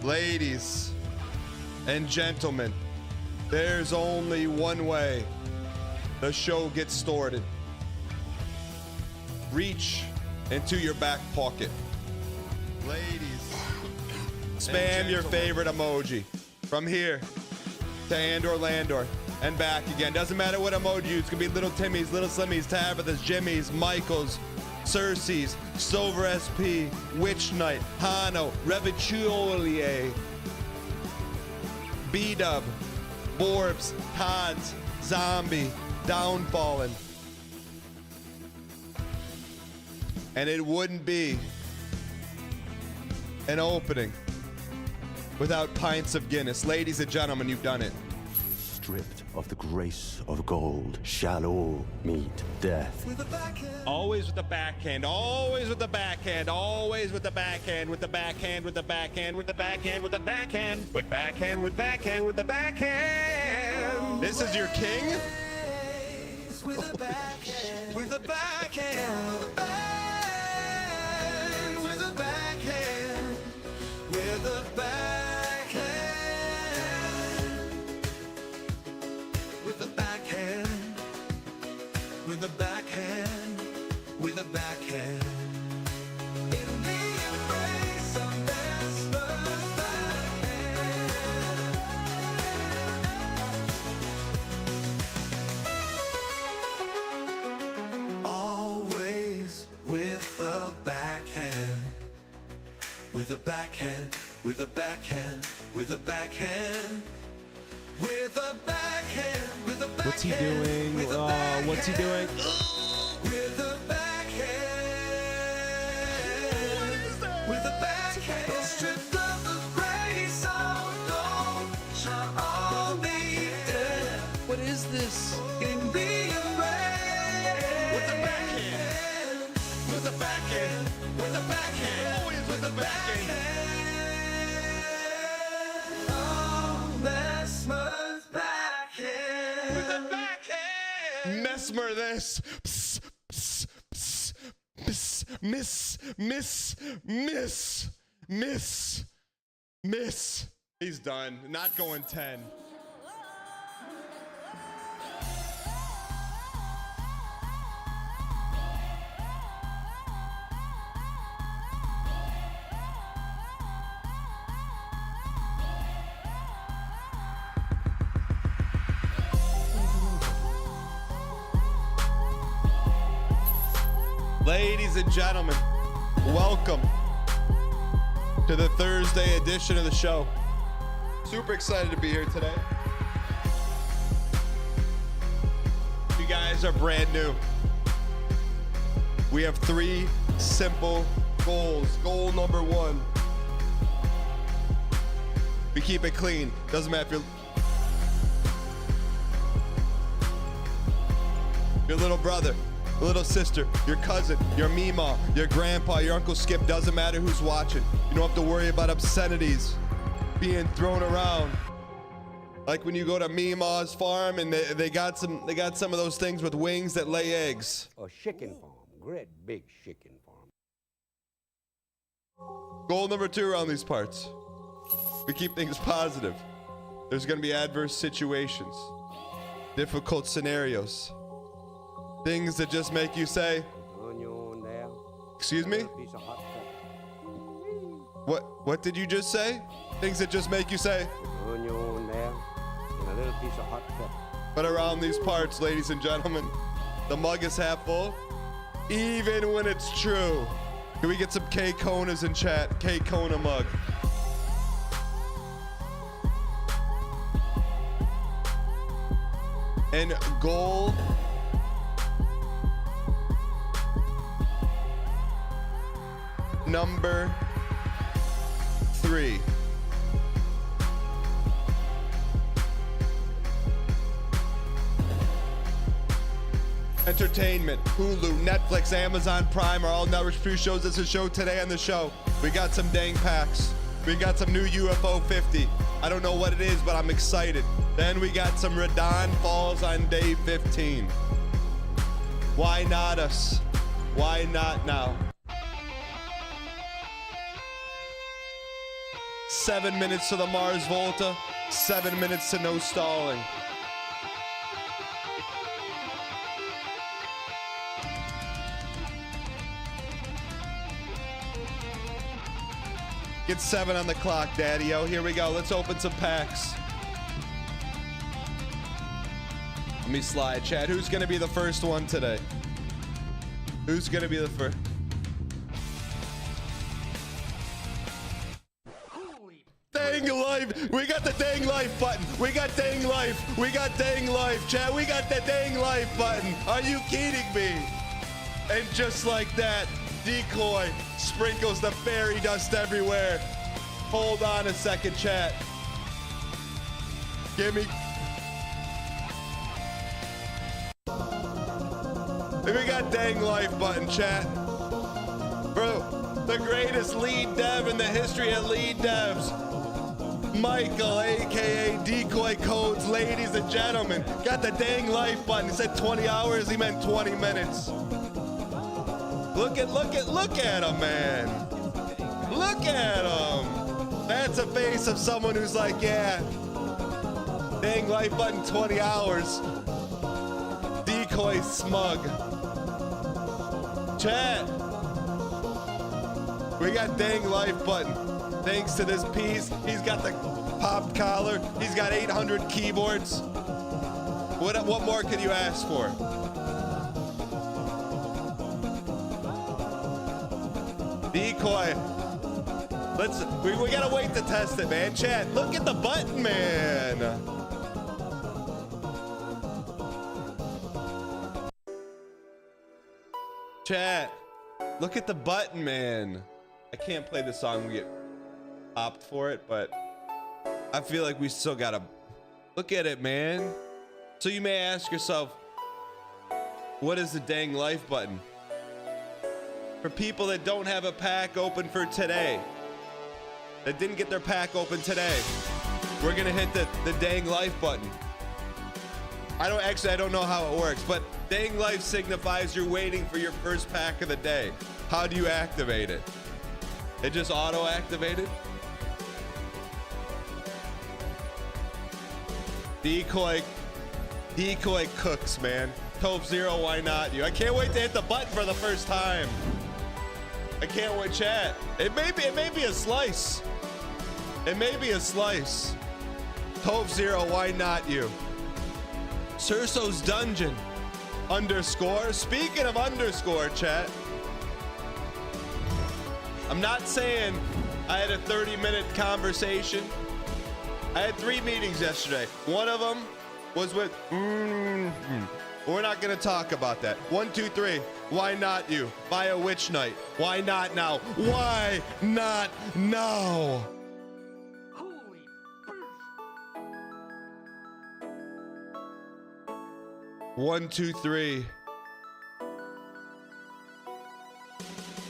Ladies and gentlemen, there's only one way the show gets started. Reach into your back pocket. Ladies, spam your favorite emoji from here to Andor Landor and back again. Doesn't matter what emoji you use. It could be Little Timmy's, Little Slimmy's, Tabitha's, Jimmy's, Michael's, Cersei's, Stover SP, Witch Knight, Hano, Revituolier, B-Dub, Borbs, Tods, Zombie, Downfallen. And it wouldn't be an opening without pints of Guinness. Ladies and gentlemen, you've done it. Stripped of the grace of gold shall all meet death. Always with the backhand, always with the backhand, always with the backhand, with the backhand, with the backhand, with the backhand, with the backhand, with backhand, with backhand, with the backhand. This is your king? With the backhand, with the backhand, with the backhand, with the backhand, with the backhand, with the backhand, with the backhand. In the embrace of Vesper's backhand. Always with the backhand, with the backhand, with the backhand, with the backhand, with the backhand, with the backhand. What's he doing? What's he doing? With the backhand, with the backhand, stripped of the grace of gold, shall all be dead. What is this? In the embrace, with the backhand, with the backhand, with the backhand, always with the backhand. Oh, Mesmer's backhand, with the backhand. Mesmer this. Psst, psst, psst, psst, miss. He's done. Not going 10. Ladies and gentlemen, welcome to the Thursday edition of the show. Super excited to be here today. You guys are brand new. We have 3 simple goals. Goal number 1. We keep it clean. Doesn't matter if your little brother, your little sister, your cousin, your Meemaw, your grandpa, your Uncle Skip, doesn't matter who's watching. You don't have to worry about obscenities being thrown around. Like when you go to Meemaw's farm and they got some of those things with wings that lay eggs. A chicken farm, great big chicken farm. Goal number 2 around these parts. We keep things positive. There's gonna be adverse situations, difficult scenarios, things that just make you say, Onion there. excuse me? A piece of hot pepper. What did you just say? Things that just make you say, Onion there. And a little piece of hot pepper. but around these parts, ladies and gentlemen, the mug is half full, even when it's true. Can we get some K-Konas in chat? K-Kona mug. And goal number 3. Entertainment, Hulu, Netflix, Amazon Prime are all network free shows. This is a show today on the show. We got some dang packs. We got some new UFO 50. I don't know what it is, but I'm excited. Then we got some Radahn Falls on day 15. Why not us? Why not now? 7 minutes to the Mars Volta, 7 minutes to no stalling. Get 7 on the clock, Daddy-O. Here we go. Let's open some packs. Let me slide, chat. Who's going to be the first one today? Who's going to be the first? Dang life. We got the dang life button. We got dang life. We got dang life, chat. We got the dang life button. Are you kidding me? And just like that, Decoy sprinkles the fairy dust everywhere. Hold on a second, chat. Give me. We got dang life button, chat. Bro, the greatest lead dev in the history of lead devs. Michael, aka Decoy Codes, ladies and gentlemen, got the dang life button. He said 20 hours, he meant 20 minutes. Look at him, man. Look at him. That's a face of someone who's like, yeah, dang life button 20 hours. Decoy smug. Chat. We got dang life button. Thanks to this piece, he's got the popped collar. He's got 800 keyboards. What more could you ask for? Decoy. We gotta wait to test it, man. Chat, look at the button, man. Chat, look at the button, man. I can't play the song, we get opt for it, but I feel like we still gotta look at it, man. So you may ask yourself, what is the dang life button? For people that don't have a pack open for today, that didn't get their pack open today, we're gonna hit the dang life button. I don't know how it works, but dang life signifies you're waiting for your first pack of the day. How do you activate it? It just auto activated? Decoy cooks, man. Toph Zero, why not you? I can't wait to hit the button for the first time. I can't wait, chat. It may be a slice. It may be a slice. Toph Zero, why not you? Cerso's Dungeon _ Speaking of underscore, chat, I'm not saying I had a 30-minute conversation. I had 3 meetings yesterday. One of them was with We're not gonna talk about that. 1, 2, 3. Why not you? Buy a witch night. Why not now? Why not now? 1, 2, 3.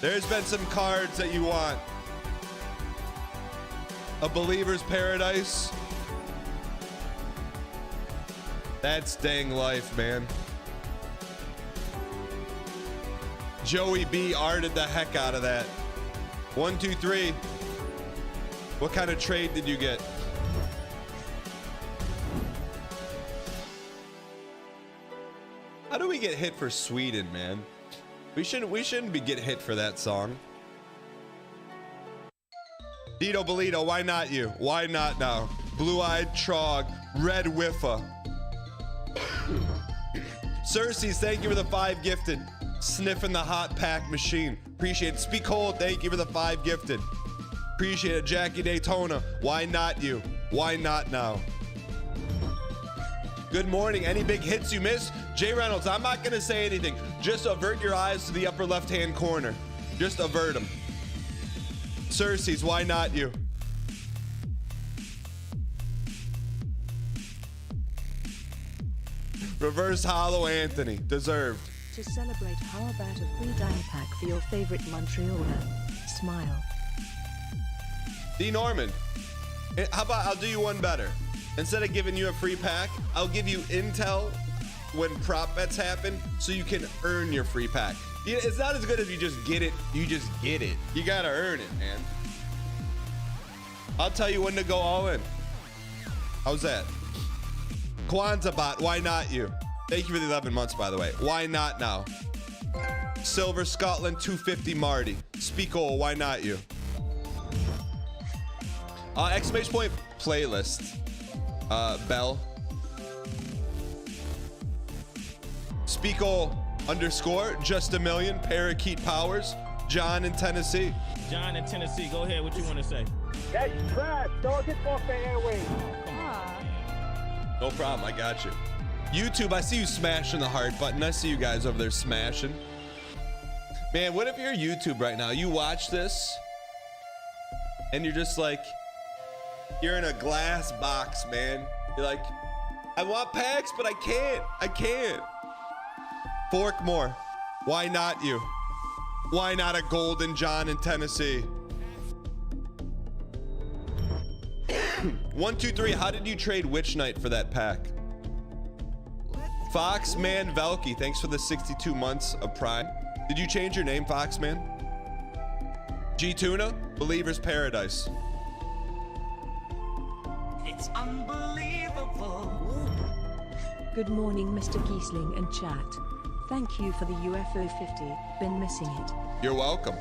There's been some cards that you want. A Believer's Paradise. That's dang life, man. Joey B arted the heck out of that. 1, 2, 3. What kind of trade did you get? How do we get hit for Sweden, man? We shouldn't be get hit for that song. Dito Bolito, why not you? Why not now? Blue-eyed Trog, Red Wiffa. Cersei's, thank you for the 5 gifted. Sniffing the hot pack machine. Appreciate it. Speak Cold, thank you for the 5 gifted. Appreciate it. Jackie Daytona, why not you? Why not now? Good morning. Any big hits you missed? Jay Reynolds, I'm not gonna say anything. Just avert your eyes to the upper left-hand corner. Just avert them. Cersei's, why not you? Reverse Hollow Anthony, deserved. To celebrate, how about a free dime pack for your favorite Montrealer? Smile. D. Norman, how about I'll do you one better. Instead of giving you a free pack, I'll give you intel when prop bets happen so you can earn your free pack. It's not as good as you just get it. You just get it. You gotta earn it, man. I'll tell you when to go all in. How's that? Kwanzaa bot, why not you? Thank you for the 11 months, by the way. Why not now? Silver Scotland 250 Marty. Speako, why not you? Exclamation point playlist. Bell. Speako underscore just a million. Parakeet Powers. John in Tennessee. John in Tennessee, go ahead. What you want to say? That's trash, dog. Get off the airways. No problem, I got you. YouTube, I see you smashing the heart button. I see you guys over there smashing. Man, what if you're YouTube right now? You watch this and you're just like, you're in a glass box, man. You're like, I want packs, but I can't. Forkmore, why not you? Why not a Golden John in Tennessee? 1, 2, 3, how did you trade Witch Knight for that pack? Foxman Velky, thanks for the 62 months of Prime. Did you change your name, Foxman? G Tuna, Believer's Paradise. It's unbelievable. Good morning, Mr. Giesling and chat. Thank you for the UFO 50. Been missing it. You're welcome.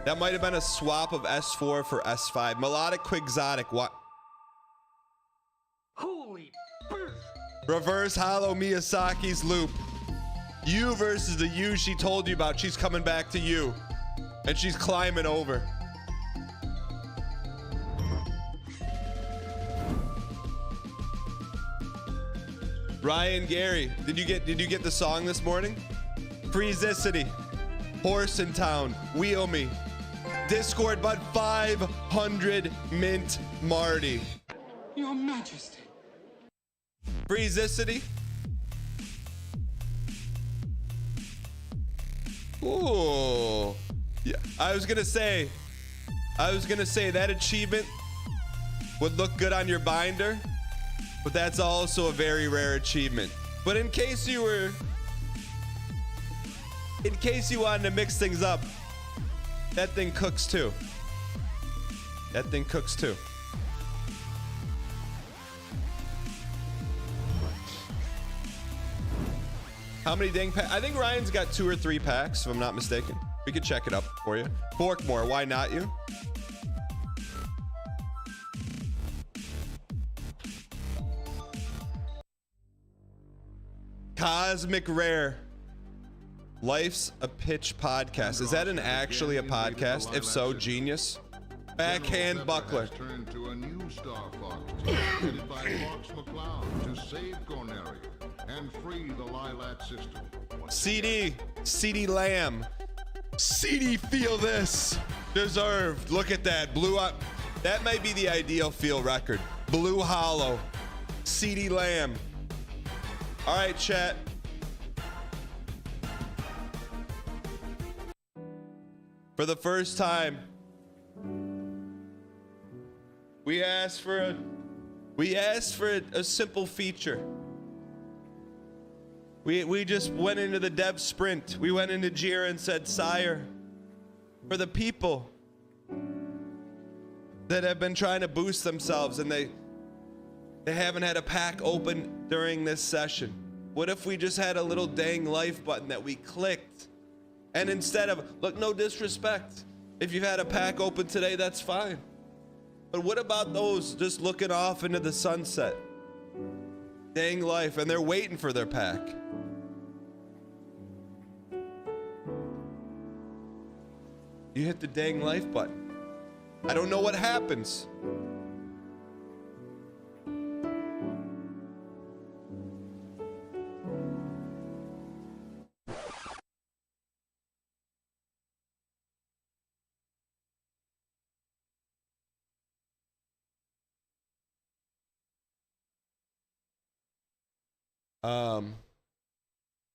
That might have been a swap of S4 for S5. Melodic Quixotic, what? Holy burst. Reverse Hollow Miyazaki's loop. You versus the you she told you about. She's coming back to you. And she's climbing over. Ryan Gary, did you get the song this morning? Freezicity, Horse in Town, Wheel Me, Discord but 500 mint Marty. Your Majesty. Freezicity. Ooh. Yeah, I was gonna say that achievement would look good on your binder, but that's also a very rare achievement. But in case you wanted to mix things up, that thing cooks too. That thing cooks too. How many dang packs? I think Ryan's got 2 or 3 packs, if I'm not mistaken. We could check it up for you. Forkmore, why not you? Cosmic Rare. Life's a Pitch podcast. Is that actually a podcast? If so, genius. Backhand Buckler. Turned to a new Star Fox team headed by Fox McCloud to save Cornelia and free the Lilat system. CD Lamb. CD Feel This. Deserved. Look at that. Blew up. That might be the ideal feel record. Blue Hollow. CD Lamb. All right, chat. For the first time, we asked for a simple feature. We just went into the dev sprint. We went into Jira and said, Sire, for the people that have been trying to boost themselves and they haven't had a pack open during this session, what if we just had a little dang life button that we clicked? And instead of, look, no disrespect, if you've had a pack open today, that's fine. But what about those just looking off into the sunset? Dang life, and they're waiting for their pack. You hit the dang life button. I don't know what happens.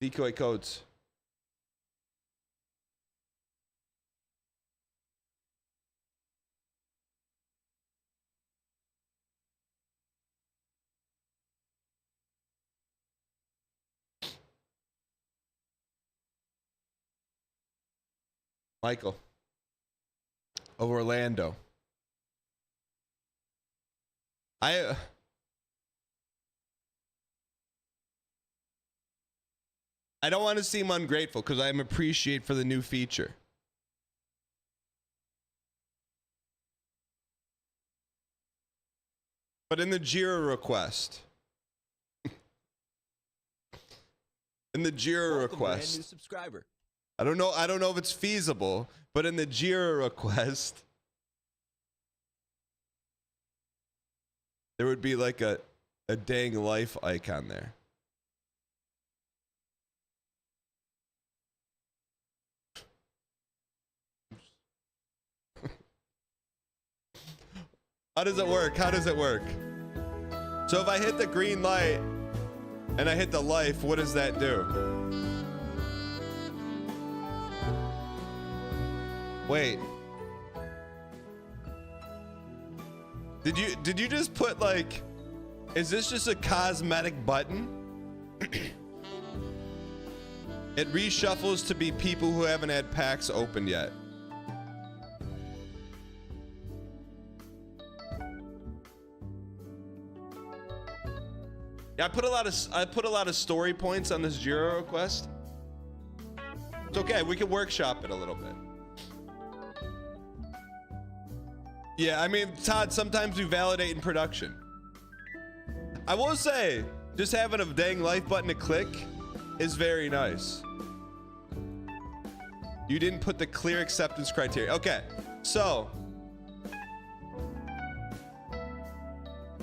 Decoy codes. Michael. of Orlando. I don't want to seem ungrateful because I'm appreciate for the new feature. But in the Jira request, in the Jira request, new subscriber. I don't know if it's feasible, but in the Jira request, there would be like a dang life icon there. How does it work? How does it work? So if I hit the green light and I hit the life, what does that do? Wait. Did you just put like, is this just a cosmetic button? It reshuffles to be people who haven't had packs opened yet. Yeah, I put a lot of story points on this Jira request. It's okay, we can workshop it a little bit. Yeah, I mean, Todd, sometimes we validate in production. I will say, just having a dang life button to click is very nice. You didn't put the clear acceptance criteria. Okay, so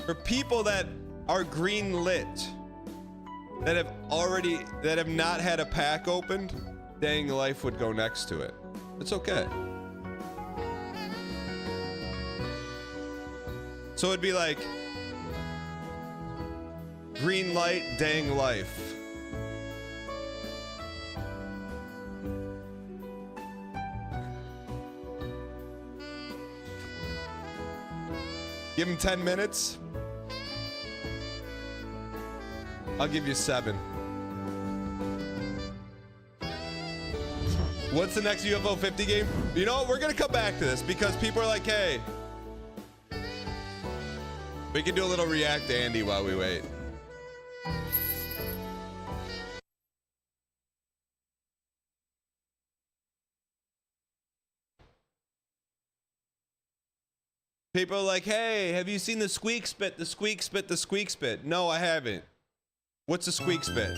for people that are green lit, that have not had a pack opened, dang life would go next to it. It's okay. So it'd be like green light, dang life. Give him 10 minutes. I'll give you 7. What's the next UFO 50 game? You know what? We're gonna come back to this because people are like, hey, we can do a little react to Andy while we wait. People are like, hey, have you seen the squeak spit, the squeak spit, the squeak spit? No, I haven't. What's a squeak spit?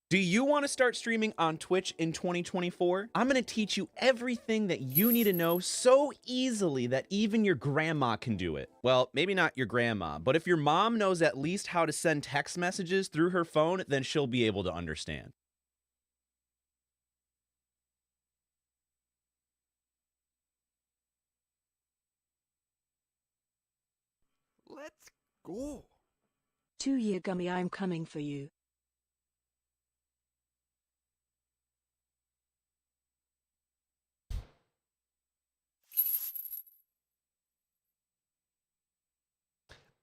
Do you want to start streaming on Twitch in 2024? I'm going to teach you everything that you need to know so easily that even your grandma can do it. Well, maybe not your grandma, but if your mom knows at least how to send text messages through her phone, then she'll be able to understand. Let's go. 2-year gummy, I'm coming for you.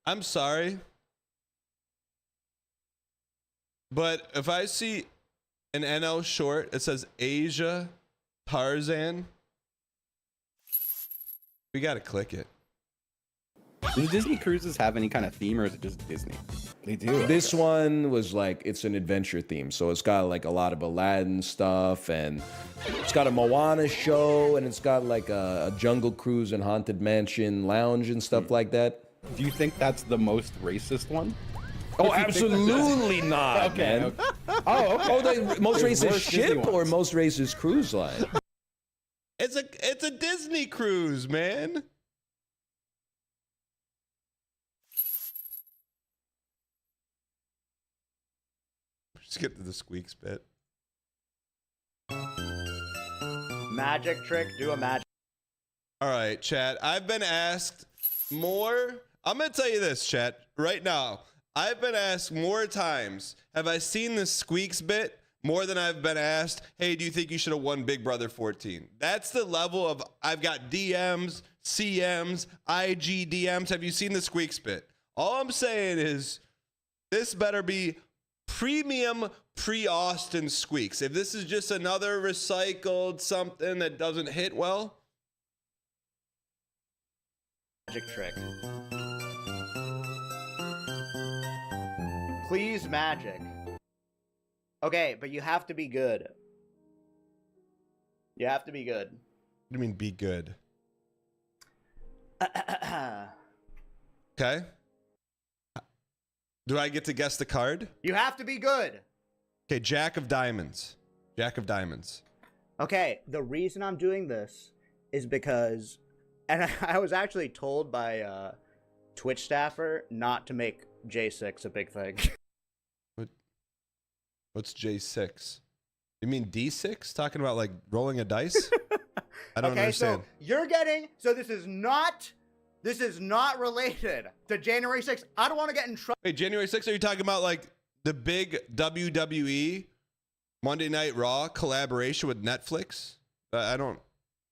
I'm sorry, but if I see an NL short, it says Asia Tarzan, we gotta click it. Do Disney cruises have any kind of theme, or is it just Disney? They do. This one was like, it's an adventure theme, so it's got like a lot of Aladdin stuff, and it's got a Moana show, and it's got like a Jungle Cruise and Haunted Mansion lounge and stuff like that. Do you think that's the most racist one? Oh, absolutely not, okay, man. Okay. Oh, okay. Oh, the most There's racist worse Disney ship or ones. most racist cruise line? It's a Disney cruise, man. Skip to the squeak spit. Magic trick, do a magic. All right, chat. I've been asked more. I'm going to tell you this, chat, right now. I've been asked more times, have I seen the squeaks bit more than I've been asked, hey, do you think you should have won Big Brother 14? That's the level of, I've got DMs, CMs, IG DMs. Have you seen the squeaks bit? All I'm saying is this better be premium pre-Austin squeaks. If this is just another recycled something that doesn't hit well. Magic trick. Please magic. Okay, but you have to be good. You have to be good. What do you mean be good? Okay. Do I get to guess the card? You have to be good. Okay, Jack of Diamonds. Jack of Diamonds. Okay, the reason I'm doing this is because, and I was actually told by a Twitch staffer not to make J6 a big thing. What's J6? You mean D6? Talking about like rolling a dice? I don't understand. So you're getting, so this is not related to January 6th. I don't want to get in trouble. Wait, January 6th, are you talking about like the big WWE Monday Night Raw collaboration with Netflix? I don't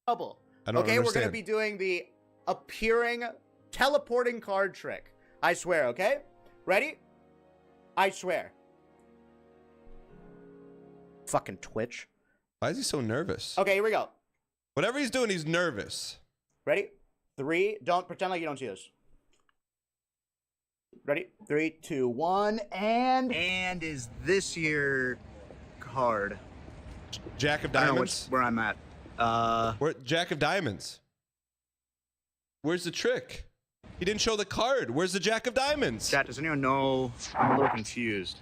Okay, understand. we're going to be doing the appearing teleporting card trick. I swear, okay? Ready? I swear. Fucking Twitch. Why is he so nervous? Okay, here we go. Whatever he's doing, he's nervous. Ready? 3. Don't pretend like you don't see this. Ready? 3, 2, 1, and is this your card? Jack of I don't know Diamonds? where I'm at. Jack of Diamonds. Where's the trick? He didn't show the card. Where's the Jack of Diamonds? Chat, does anyone know? I'm a little confused.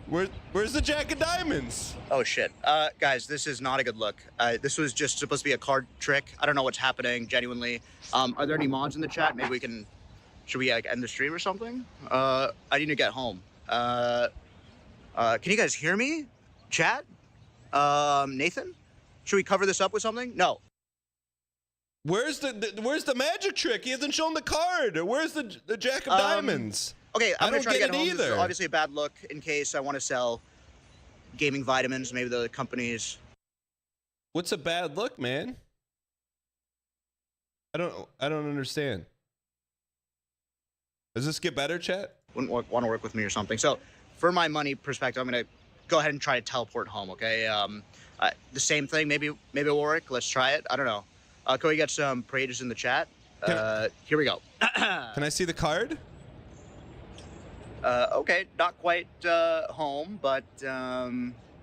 Where's the Jack of Diamonds? Oh shit. Guys, this is not a good look. This was just supposed to be a card trick. I don't know what's happening, genuinely. Are there any mods in the chat? Maybe we can, should we end the stream or something? I need to get home. Can you guys hear me? Chat? Nathan? Should we cover this up with something? No. Where's the magic trick? He hasn't shown the card. Where's the Jack of Diamonds? Okay, I'm gonna try to get home. Either. This is obviously a bad look in case I want to sell gaming vitamins, maybe the companies. What's a bad look, man? I don't understand. Does this get better, chat? Wouldn't want to work with me or something. So, for my money perspective, I'm gonna go ahead and try to teleport home. Okay. The same thing. Maybe it will work. Let's try it. I don't know. Can we get some praise in the chat? Here we go. Can I see the card? Okay, not quite home, but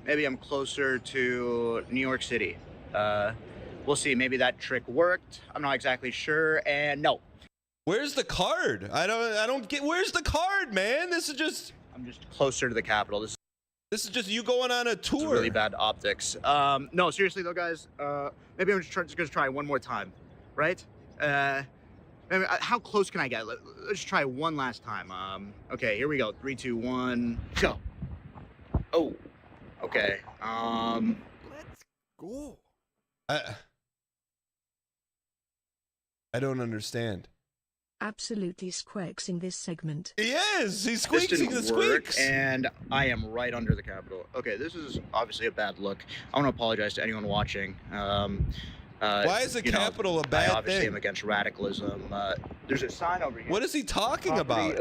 maybe I'm closer to New York City. We'll see. Maybe that trick worked. I'm not exactly sure. And no. Where's the card? I don't get. Where's the card, man? This is just. I'm just closer to the capital. This is just you going on a tour. It's really bad optics. No, seriously though, guys. Maybe I'm just gonna try one more time, right? Maybe, how close can I get? Let's try one last time. Okay, here we go. 3, 2, 1, go. Oh, okay. Let's go. I don't understand. Absolutely squeaksing this segment. He is. He's squeaking the squeaks. And I am right under the Capitol. Okay, this is obviously a bad look. I want to apologize to anyone watching. Why is the Capitol a bad I obviously thing? am against radicalism. There's a sign over here. What is he talking about?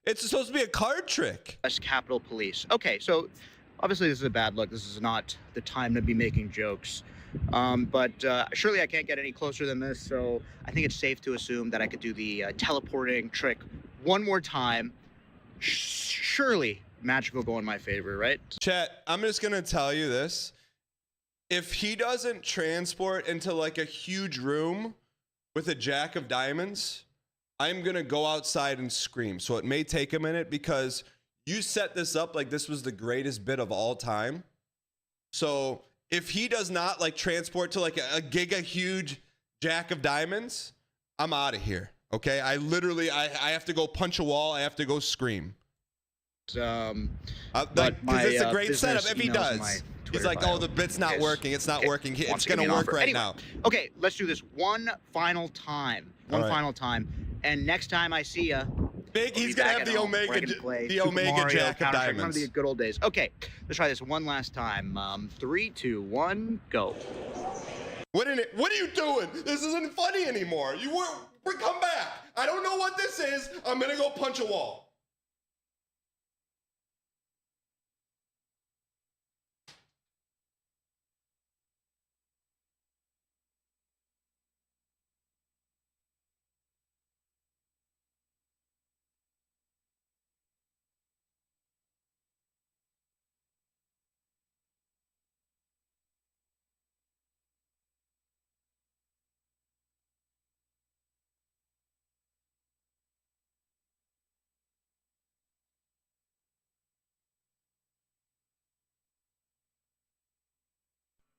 It's supposed to be a card trick. U.S. Capitol Police. Okay, so obviously this is a bad look. This is not the time to be making jokes. But surely I can't get any closer than this, so I think it's safe to assume that I could do the teleporting trick one more time. Surely magic will go in my favor, right? Chat, I'm just gonna tell you this. If he doesn't transport into like a huge room with a Jack of Diamonds, I'm gonna go outside and scream. So it may take a minute because you set this up like this was the greatest bit of all time. So if he does not like transport to like a giga huge Jack of Diamonds, I'm out of here. Okay, I have to go punch a wall. I have to go scream. But it's a great setup. If he does, he's like, "Oh, the bit's not working. It's not working. It's gonna work right now." Okay, let's do this one final time. Final time. And next time I see ya, Big, he's gonna have the Omega Jack of Diamonds. Remember the good old days. Okay, let's try this one last time. 3, 2, 1, go. What are you doing? This isn't funny anymore. Come back. I don't know what this is. I'm gonna go punch a wall.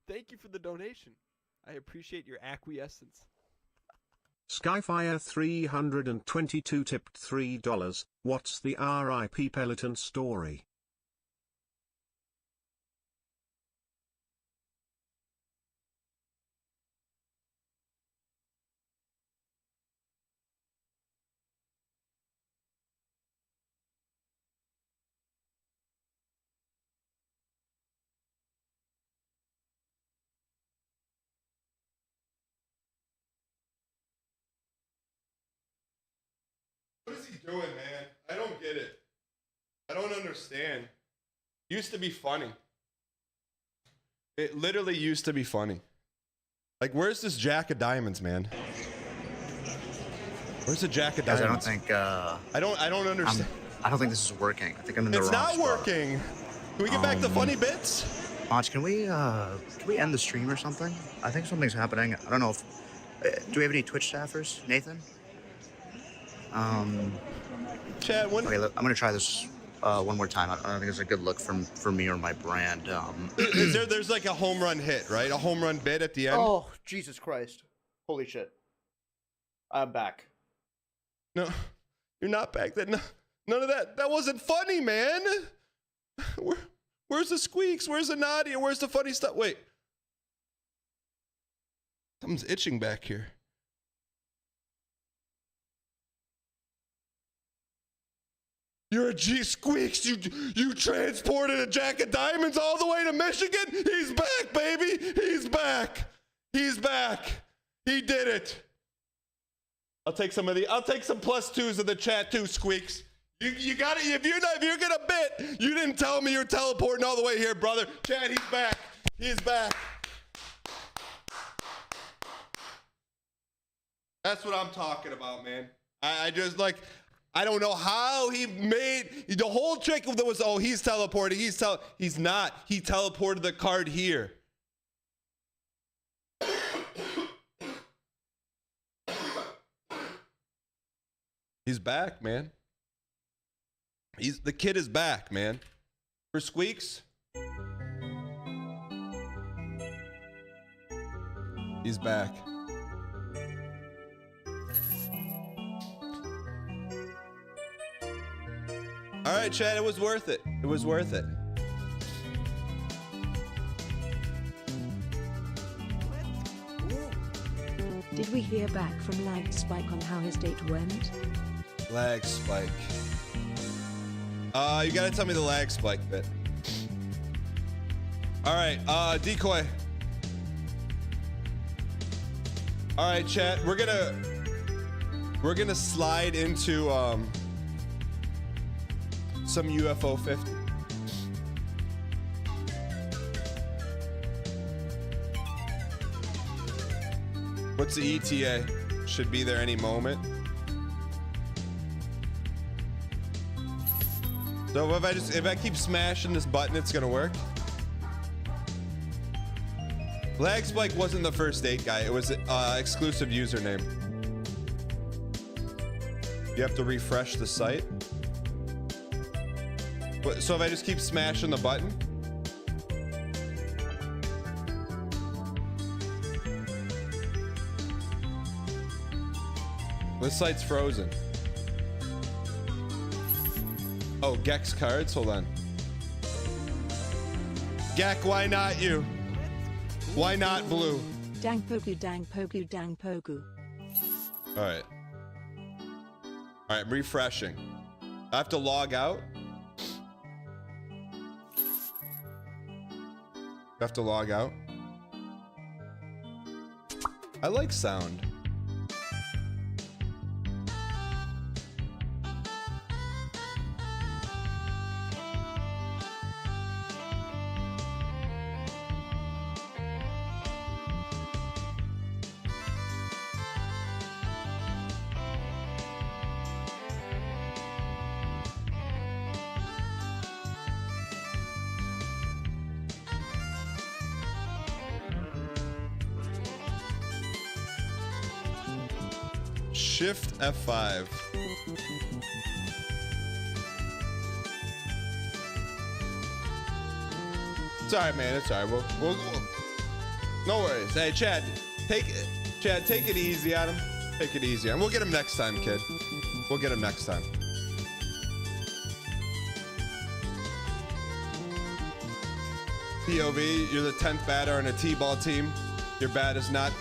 Thank you for the donation. I appreciate your acquiescence. Skyfire 322 tipped $3. What's the RIP Peloton story? What is he doing, man? I don't get it. I don't understand. Used to be funny. It literally used to be funny. Like, where's this Jack of Diamonds, man? Where's the Jack of Guys, Diamonds? I don't think. I don't understand. I don't think this is working. I think I'm in the It's wrong not spot. working. Can we get back to funny bits? Mods, can we end the stream or something? I think something's happening. I don't know if. Do we have any Twitch staffers, Nathan? Chad, when? Okay, look, I'm gonna try this one more time. I don't think it's a good look for me or my brand. There's like a home run hit, right? A home run bit at the end. Oh, Jesus Christ! Holy shit! I'm back. No, you're not back. None of that. That wasn't funny, man. Where's the squeaks? Where's the Nadia? Where's the funny stuff? Wait. Something's itching back here. You're a G Squeaks. You transported a Jack of Diamonds all the way to Michigan? He's back, baby. He's back. He's back. He did it. I'll take some +2s in the chat too, Squeaks. You got it. If you're gonna bit, you didn't tell me you're teleporting all the way here, brother. Chad, he's back. He's back. That's what I'm talking about, man. I just like. I don't know how he made the whole trick of that was, oh, he's teleporting. He's not. He teleported the card here. He's back, man. The kid is back, man. For Squeaks. He's back. All right, Chad, it was worth it. It was worth it. Did we hear back from Lag Spike on how his date went? Lag spike. You gotta tell me the lag spike bit. All right, decoy. All right, chat. We're gonna slide into some UFO 50. What's the ETA? Should be there any moment. So if I keep smashing this button, it's gonna work. Lag Spike wasn't the first date guy. It was exclusive username. You have to refresh the site. So if I just keep smashing the button. This site's frozen. Oh, Gex cards? Hold on. Gek, why not you? Why not blue? Dang pogu, dang pogu, dang pogu. Alright. Alright, I'm refreshing. I have to log out. I have to log out. I like sound. Shift F5. It's alright, man. It's alright. No worries. Hey, Chad, take it easy on him. Take it easy. And we'll get him next time, kid. We'll get him next time. POV, you're the 10th batter on a T-ball team. Your bat has not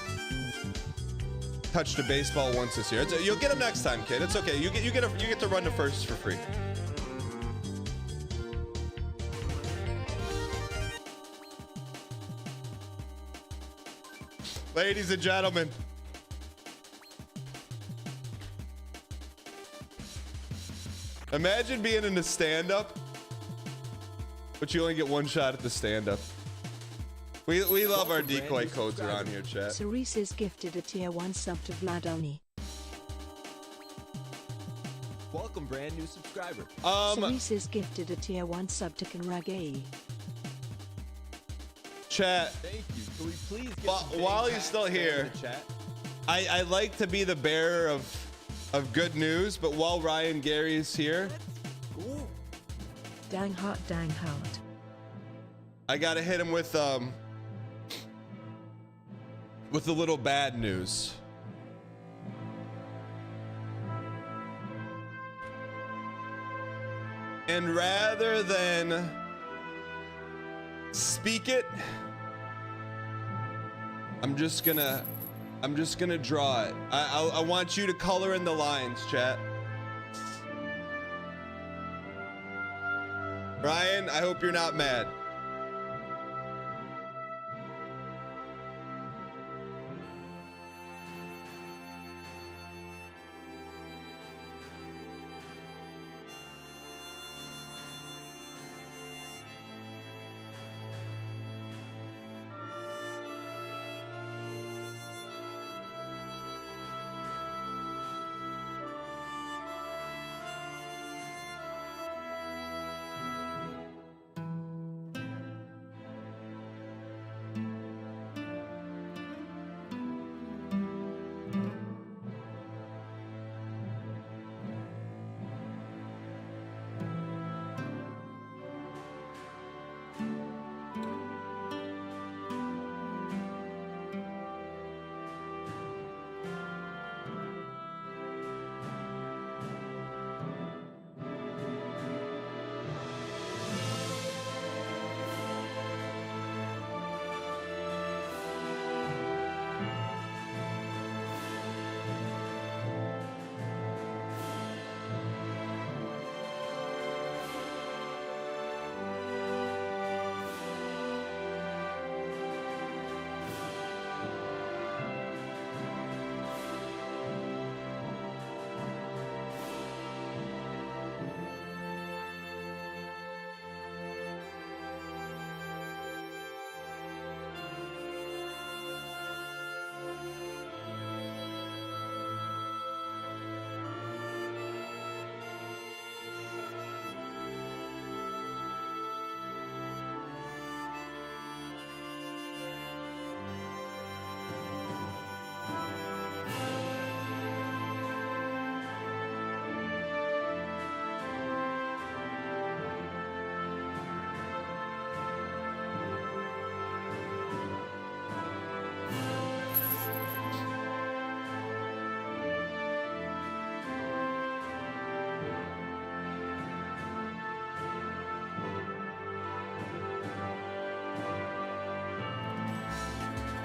touched a baseball once this year. You'll get him next time, kid. It's okay. You get to run to first for free. Ladies and gentlemen, imagine being in a stand-up, but you only get one shot at the stand-up. We love our decoy codes around here, chat. Cerise is gifted a tier 1 sub to Radahn. Welcome, brand new subscriber. Cerise is gifted a tier 1 sub to Kanragay. Chat. Thank you. Can we please get while he's still here, in the chat? I like to be the bearer of good news, but while Ryan Gary is here, Dang hot, dang hot. I gotta hit him with a little bad news. And rather than speak it, I'm just gonna draw it. I want you to color in the lines, chat. Ryan, I hope you're not mad.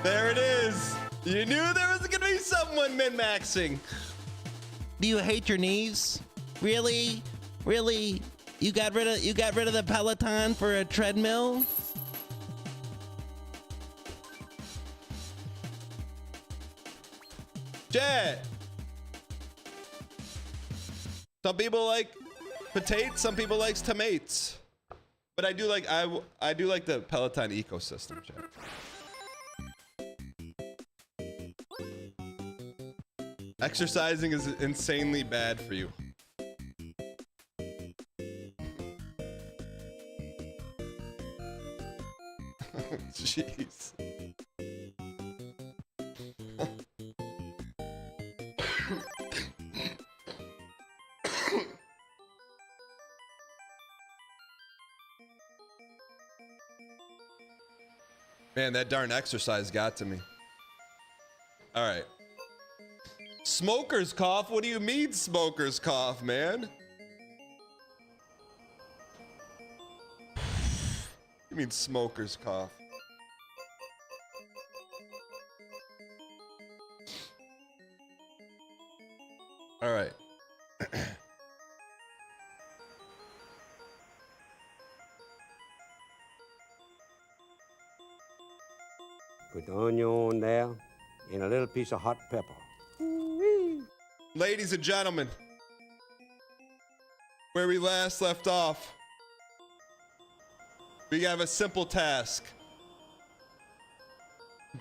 There it is. You knew there was gonna be someone min-maxing. Do you hate your knees? Really? Really? You got rid of the Peloton for a treadmill? Jet. Some people like potatoes, some people likes tomatoes. But I do like the Peloton ecosystem, Jet. Exercising is insanely bad for you. Jeez. Man, that darn exercise got to me. All right. Smoker's cough? What do you mean smoker's cough, man? You mean smoker's cough? All right. Put the onion there and a little piece of hot pepper. Ladies and gentlemen, where we last left off, we have a simple task.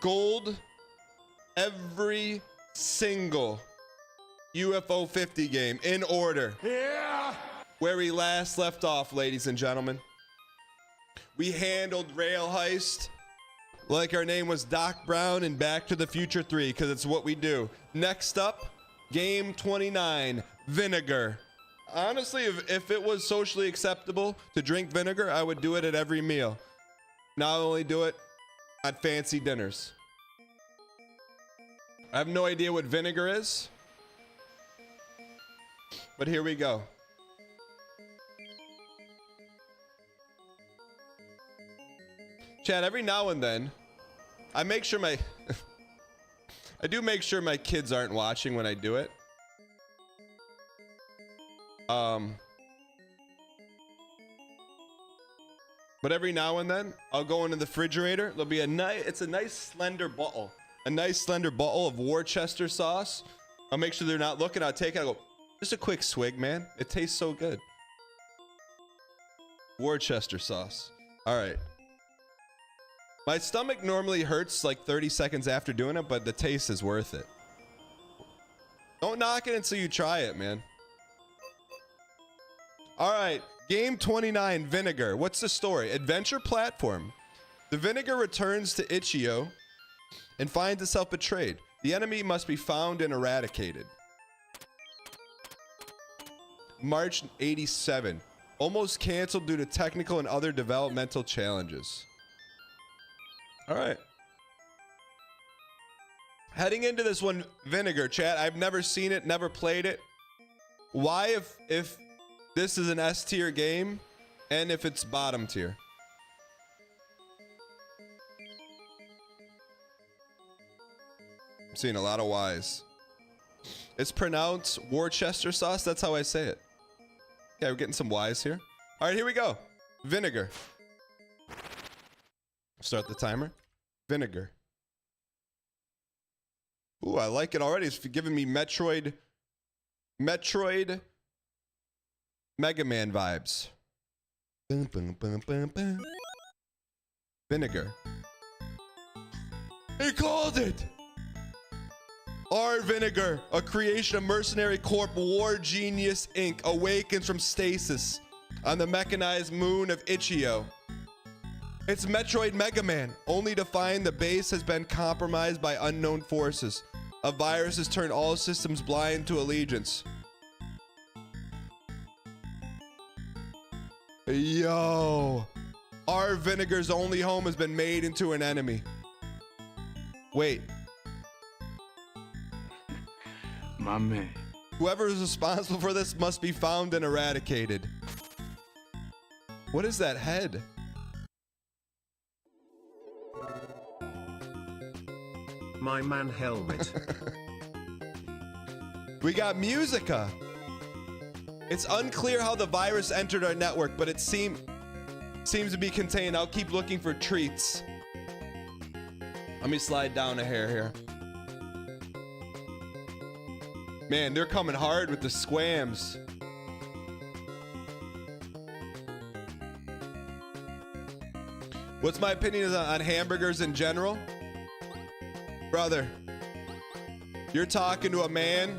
Gold every single UFO 50 game in order. Yeah! Where we last left off, ladies and gentlemen. We handled Rail Heist like our name was Doc Brown in Back to the Future 3, because it's what we do. Next up, game 29, Vinegar. Honestly, if it was socially acceptable to drink vinegar, I would do it at every meal. Not only do it at fancy dinners. I have no idea what vinegar is, but here we go. Chad, every now and then, I make sure my I do make sure my kids aren't watching when I do it. But every now and then, I'll go into the refrigerator. There'll be it's a nice slender bottle. A nice slender bottle of Worcester sauce. I'll make sure they're not looking. I'll take it. I'll go, just a quick swig, man. It tastes so good. Worcester sauce. All right. My stomach normally hurts like 30 seconds after doing it, but the taste is worth it. Don't knock it until you try it, man. All right, game 29, Vinegar. What's the story? Adventure platform. The Vinegar returns to Ichio and finds itself betrayed. The enemy must be found and eradicated. March 87. Almost canceled due to technical and other developmental challenges. All right. Heading into this one, Vinegar, chat. I've never seen it, never played it. Why, if this is an S tier game, and if it's bottom tier? I'm seeing a lot of Y's. It's pronounced Worcester sauce. That's how I say it. Yeah, we're getting some Y's here. All right, here we go. Vinegar. Start the timer. Vinegar. Ooh, I like it already. It's giving me Metroid Mega Man vibes. Boom, boom, boom, boom, boom. Vinegar. He called it! Our Vinegar, a creation of Mercenary Corp War Genius Inc., awakens from stasis on the mechanized moon of Ichio. It's Metroid Mega Man, only to find the base has been compromised by unknown forces. A virus has turned all systems blind to allegiance. Yo! Our Vinegar's only home has been made into an enemy. Wait. My man. Whoever is responsible for this must be found and eradicated. What is that head? My man helmet. We got Musica. It's unclear how the virus entered our network, but it seems to be contained. I'll keep looking for treats. Let me slide down a hair here. Man, they're coming hard with the squams. What's my opinion on hamburgers in general? Brother, you're talking to a man.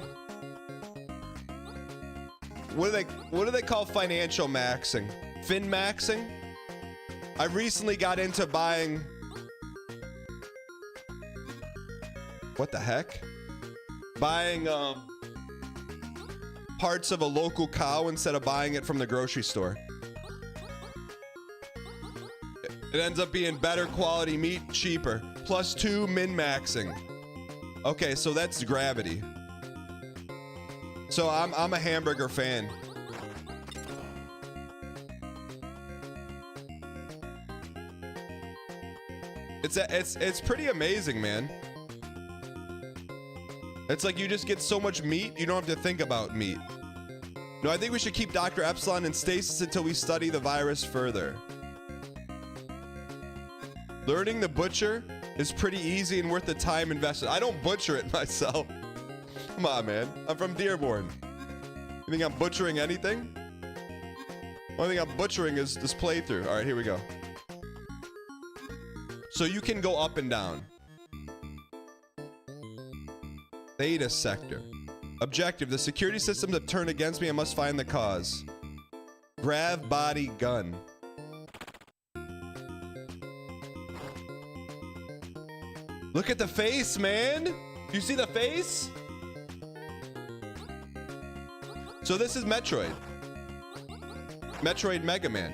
What do they call financial maxing? Fin maxing? I recently got into buying. What the heck? Buying parts of a local cow instead of buying it from the grocery store. It ends up being better quality meat, cheaper. +2 min-maxing. Okay, so that's gravity. So I'm a hamburger fan. It's pretty amazing, man. It's like you just get so much meat, you don't have to think about meat. No, I think we should keep Dr. Epsilon in stasis until we study the virus further. Learning the butcher is pretty easy and worth the time invested. I don't butcher it myself. Come on, man. I'm from Dearborn. You think I'm butchering anything? Only thing I'm butchering is this playthrough. All right, here we go. So you can go up and down. Theta sector. Objective: the security systems have turned against me. I must find the cause. Grav body gun. Look at the face, man. Do you see the face? So this is Metroid. Metroid Mega Man.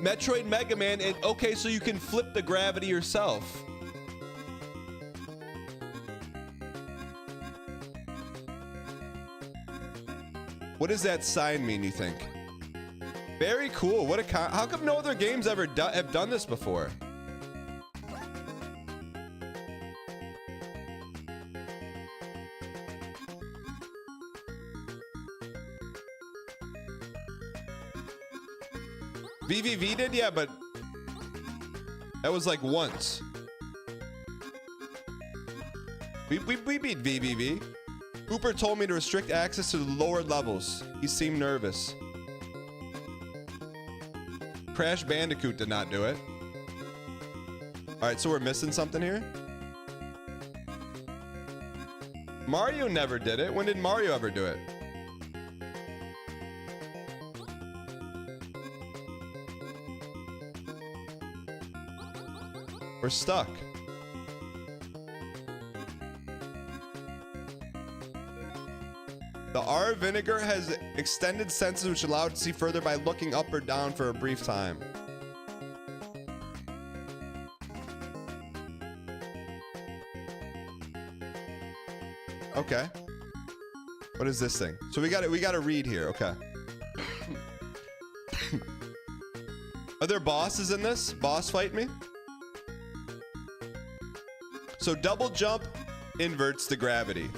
Metroid Mega Man, and okay, so you can flip the gravity yourself. What does that sign mean, you think? Very cool. What a how come no other games ever have done this before? VVV did, yeah, but that was like once. We beat VVV. Cooper told me to restrict access to the lower levels. He seemed nervous. Crash Bandicoot did not do it. All right, so we're missing something here. Mario never did it. When did Mario ever do it? We're stuck. The R Vinegar has extended senses which allow it to see further by looking up or down for a brief time. Okay. What is this thing? So we got to read here. Okay. Are there bosses in this? Boss fight me? So double jump inverts the gravity.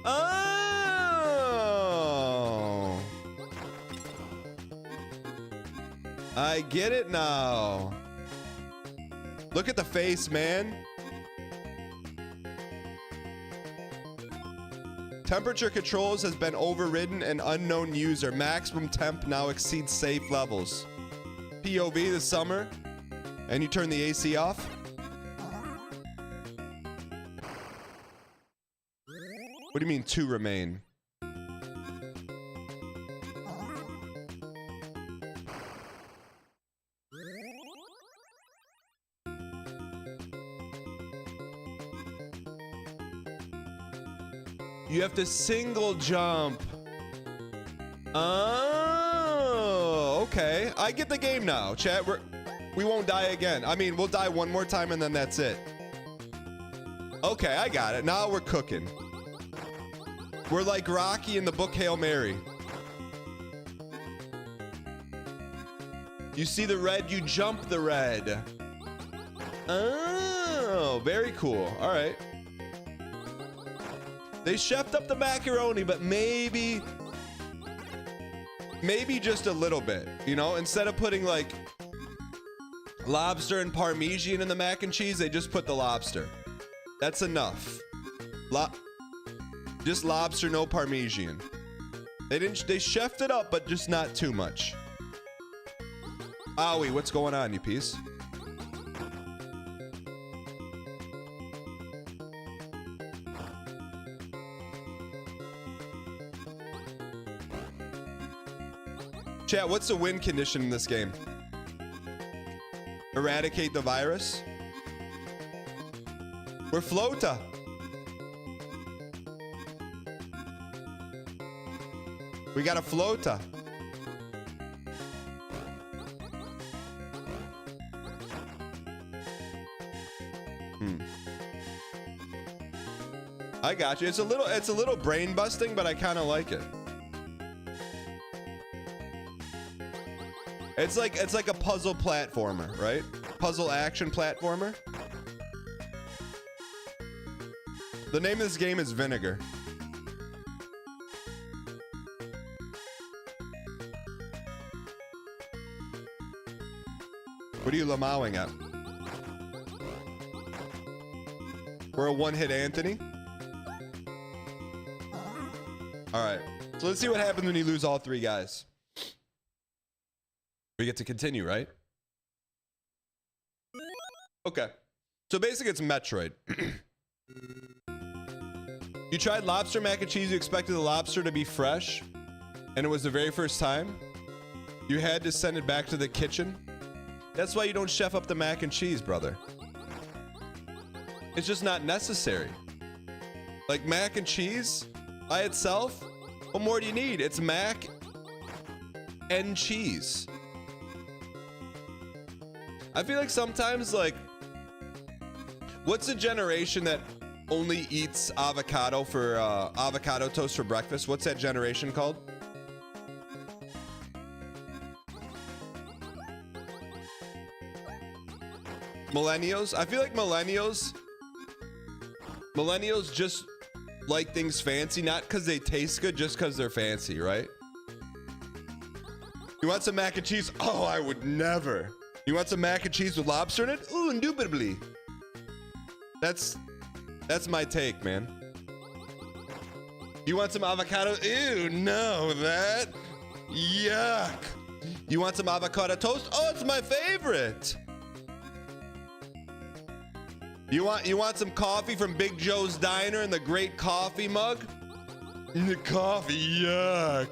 Oh! I get it now. Look at the face, man. Temperature controls has been overridden and unknown user. Maximum temp now exceeds safe levels. POV this summer, and you turn the AC off. What do you mean to remain? You have to single jump. Oh, okay. I get the game now, chat. We won't die again. I mean, we'll die one more time and then that's it. Okay, I got it. Now we're cooking. We're like Rocky in the book Hail Mary. You see the red, you jump the red. Oh, very cool. All right. They chefed up the macaroni, but maybe just a little bit, you know? Instead of putting like lobster and Parmesan in the mac and cheese, they just put the lobster. That's enough. Just lobster, no Parmesan. They chefed it up, but just not too much. Owie, what's going on, you piece? Chat, what's the win condition in this game? Eradicate the virus? We're Flota. We got a flota. I got you. It's a little brain busting, but I kind of like it. It's like a puzzle platformer, right? Puzzle action platformer. The name of this game is Vinegar. What are you lamowing at? We're a one-hit Anthony. All right. So let's see what happens when you lose all three guys. We get to continue, right? Okay. So basically it's Metroid. You tried lobster mac and cheese, you expected the lobster to be fresh, and it was the very first time. You had to send it back to the kitchen. That's why you don't chef up the mac and cheese, brother. It's just not necessary. Like mac and cheese by itself, what more do you need? It's mac and cheese. I feel like sometimes, like, what's the generation that only eats avocado for avocado toast for breakfast? What's that generation called? Millennials? I feel like millennials just like things fancy, not because they taste good, just because they're fancy, right? You want some mac and cheese? Oh, I would never. You want some mac and cheese with lobster in it? Ooh, indubitably. That's my take, man. You want some avocado? Ew, no, that. Yuck. You want some avocado toast? Oh, it's my favorite. You want some coffee from Big Joe's Diner in the great coffee mug? The coffee, yuck.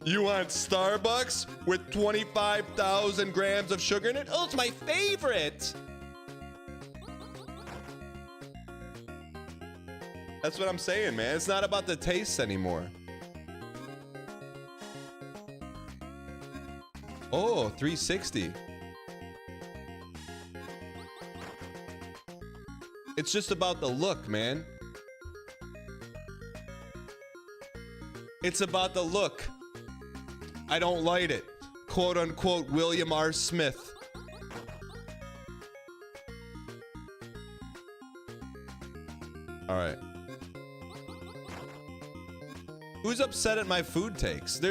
You want Starbucks with 25,000 grams of sugar in it? Oh, it's my favorite. That's what I'm saying, man. It's not about the taste anymore. Oh, 360. It's just about the look, man. It's about the look. I don't like it. Quote unquote William R. Smith. All right. Who's upset at my food takes?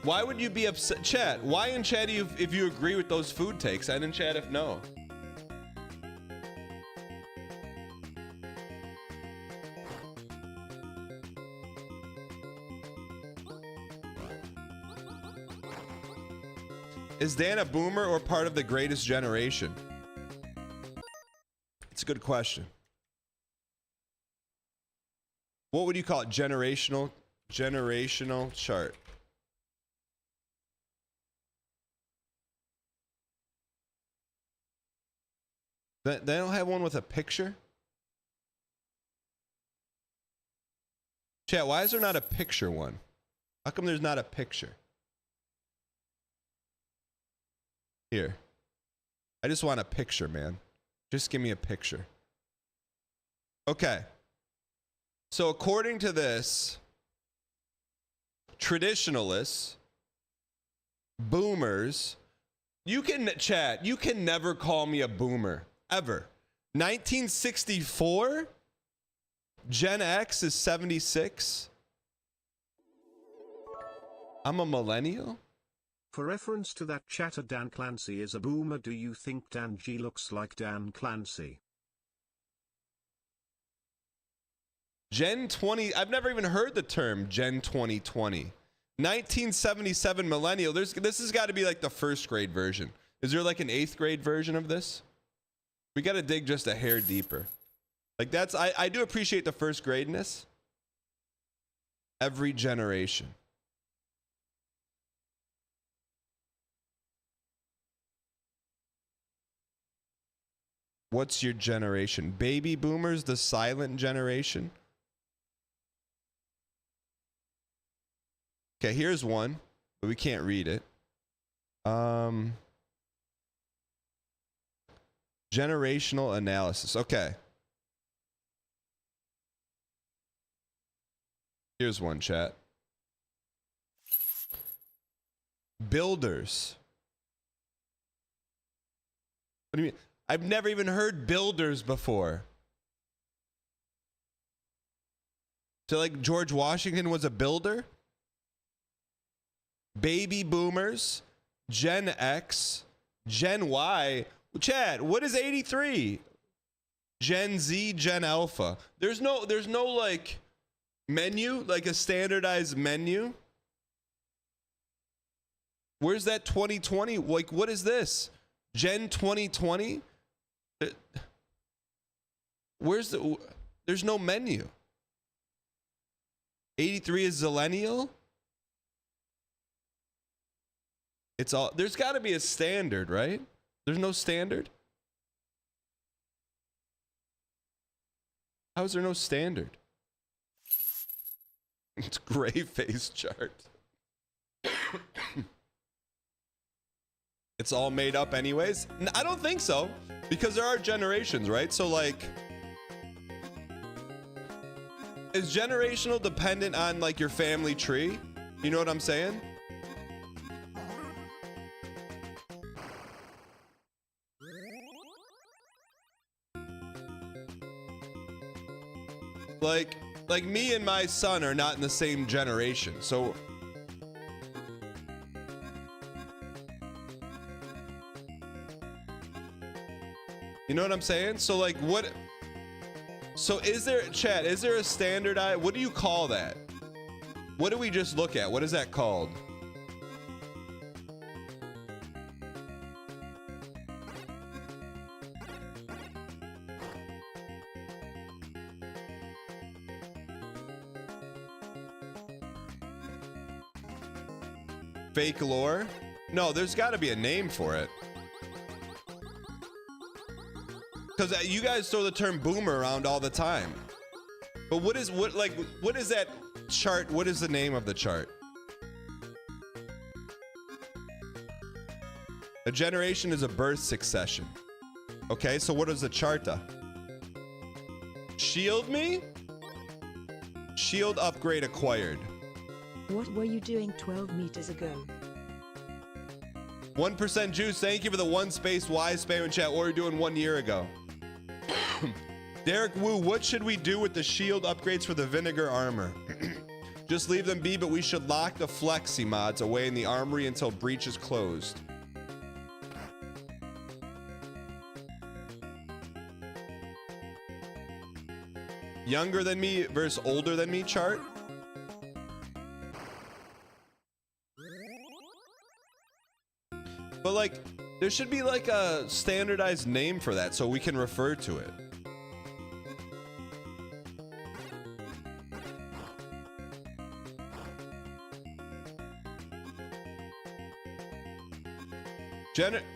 Why would you be upset? Chat, why in chat if you agree with those food takes and in chat if no? Is Dan a boomer or part of the greatest generation? It's a good question. What would you call it? Generational chart. They don't have one with a picture? Chat, why is there not a picture one? How come there's not a picture? Here. I just want a picture, man. Just give me a picture. Okay. So according to this, traditionalists, boomers, you can never call me a boomer, ever. 1964? Gen X is 76? I'm a millennial? For reference to that chatter, Dan Clancy is a boomer. Do you think Dan G looks like Dan Clancy? Gen 20, I've never even heard the term Gen 2020. 1977 millennial, this has got to be like the first grade version. Is there like an 8th grade version of this? We got to dig just a hair deeper. Like I do appreciate the first gradeness. Every generation. What's your generation? Baby boomers, the silent generation? Okay, here's one, but we can't read it. Generational analysis. Okay. Here's one, chat. Builders. What do you mean? I've never even heard builders before. So like George Washington was a builder? Baby boomers, Gen X, Gen Y. Chad, what is 83? Gen Z, Gen Alpha. There's no like menu, like a standardized menu. Where's that 2020? Like, what is this? Gen 2020? There's no menu. 83 is Zillennial? It's all, there's got to be a standard, right? There's no standard? How is there no standard? It's gray face chart. It's all made up anyways? I don't think so, because there are generations, right? So like, is generational dependent on like your family tree? You know what I'm saying? Like me and my son are not in the same generation, so you know what I'm saying? So like what, so is there, chat, is there a standardized, what do you call that? What do we just look at? What is that called? Fake lore? No, there's got to be a name for it. Because you guys throw the term boomer around all the time. But what is that chart? What is the name of the chart? A generation is a birth succession. Okay, so what is the charta? Shield me? Shield upgrade acquired. What were you doing 12 meters ago? 1% juice, thank you for the one space Y spam in chat. What were you doing 1 year ago? Derek Wu, what should we do with the shield upgrades for the Vinegar armor? Just leave them be, but we should lock the flexi mods away in the armory until breach is closed. Younger than me versus older than me chart? But like, there should be like a standardized name for that so we can refer to it.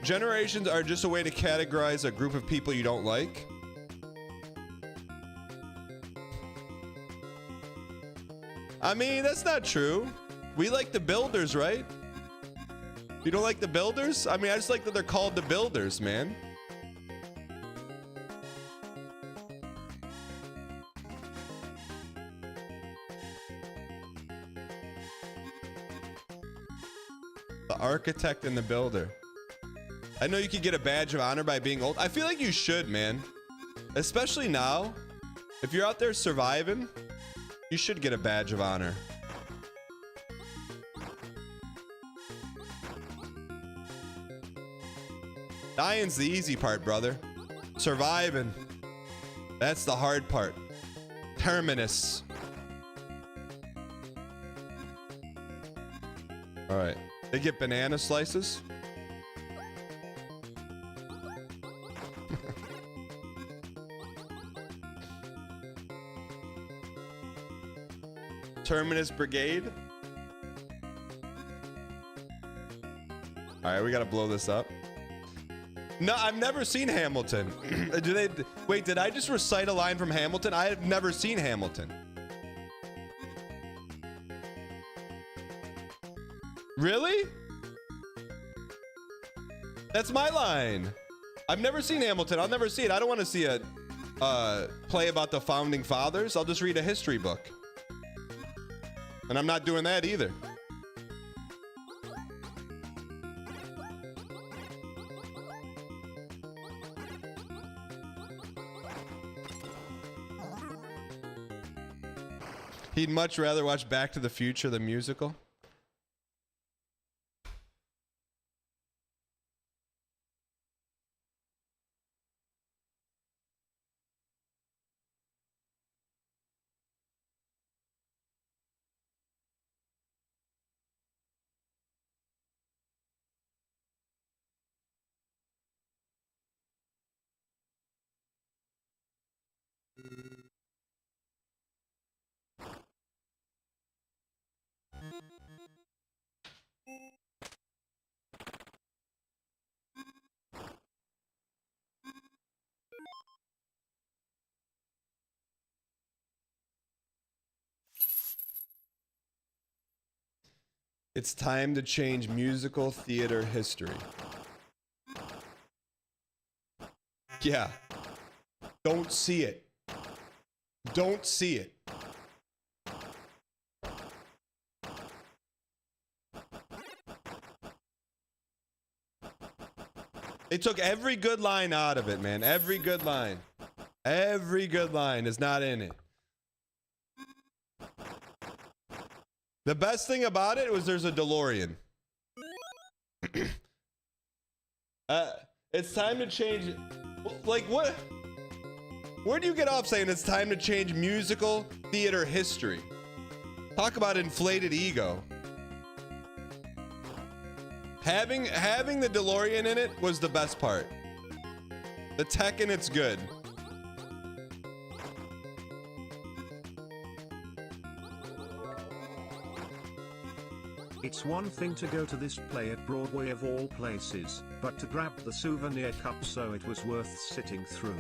Generations are just a way to categorize a group of people you don't like. I mean, that's not true. We like the builders, right? You don't like the builders? I mean, I just like that they're called the builders, man. The architect and the builder. I know you could get a badge of honor by being old. I feel like you should, man. Especially now. If you're out there surviving, you should get a badge of honor. Dying's the easy part, brother. Surviving. That's the hard part. Terminus. All right. They get banana slices. Terminus Brigade. All right, we got to blow this up. No, I've never seen Hamilton. Wait, did I just recite a line from Hamilton? I have never seen Hamilton. Really? That's my line. I've never seen Hamilton. I'll never see it. I don't want to see a play about the founding fathers. I'll just read a history book. And I'm not doing that either. He'd much rather watch Back to the Future, the musical. It's time to change musical theater history. Yeah. Don't see it. Don't see it. They took every good line out of it, man. Every good line. Every good line is not in it. The best thing about it was there's a DeLorean. It's time to change. Like, what? Where do you get off saying it's time to change musical theater history? Talk about inflated ego. Having the DeLorean in it was the best part. The tech in it's good. It's one thing to go to this play at Broadway of all places, but to grab the souvenir cup, so it was worth sitting through.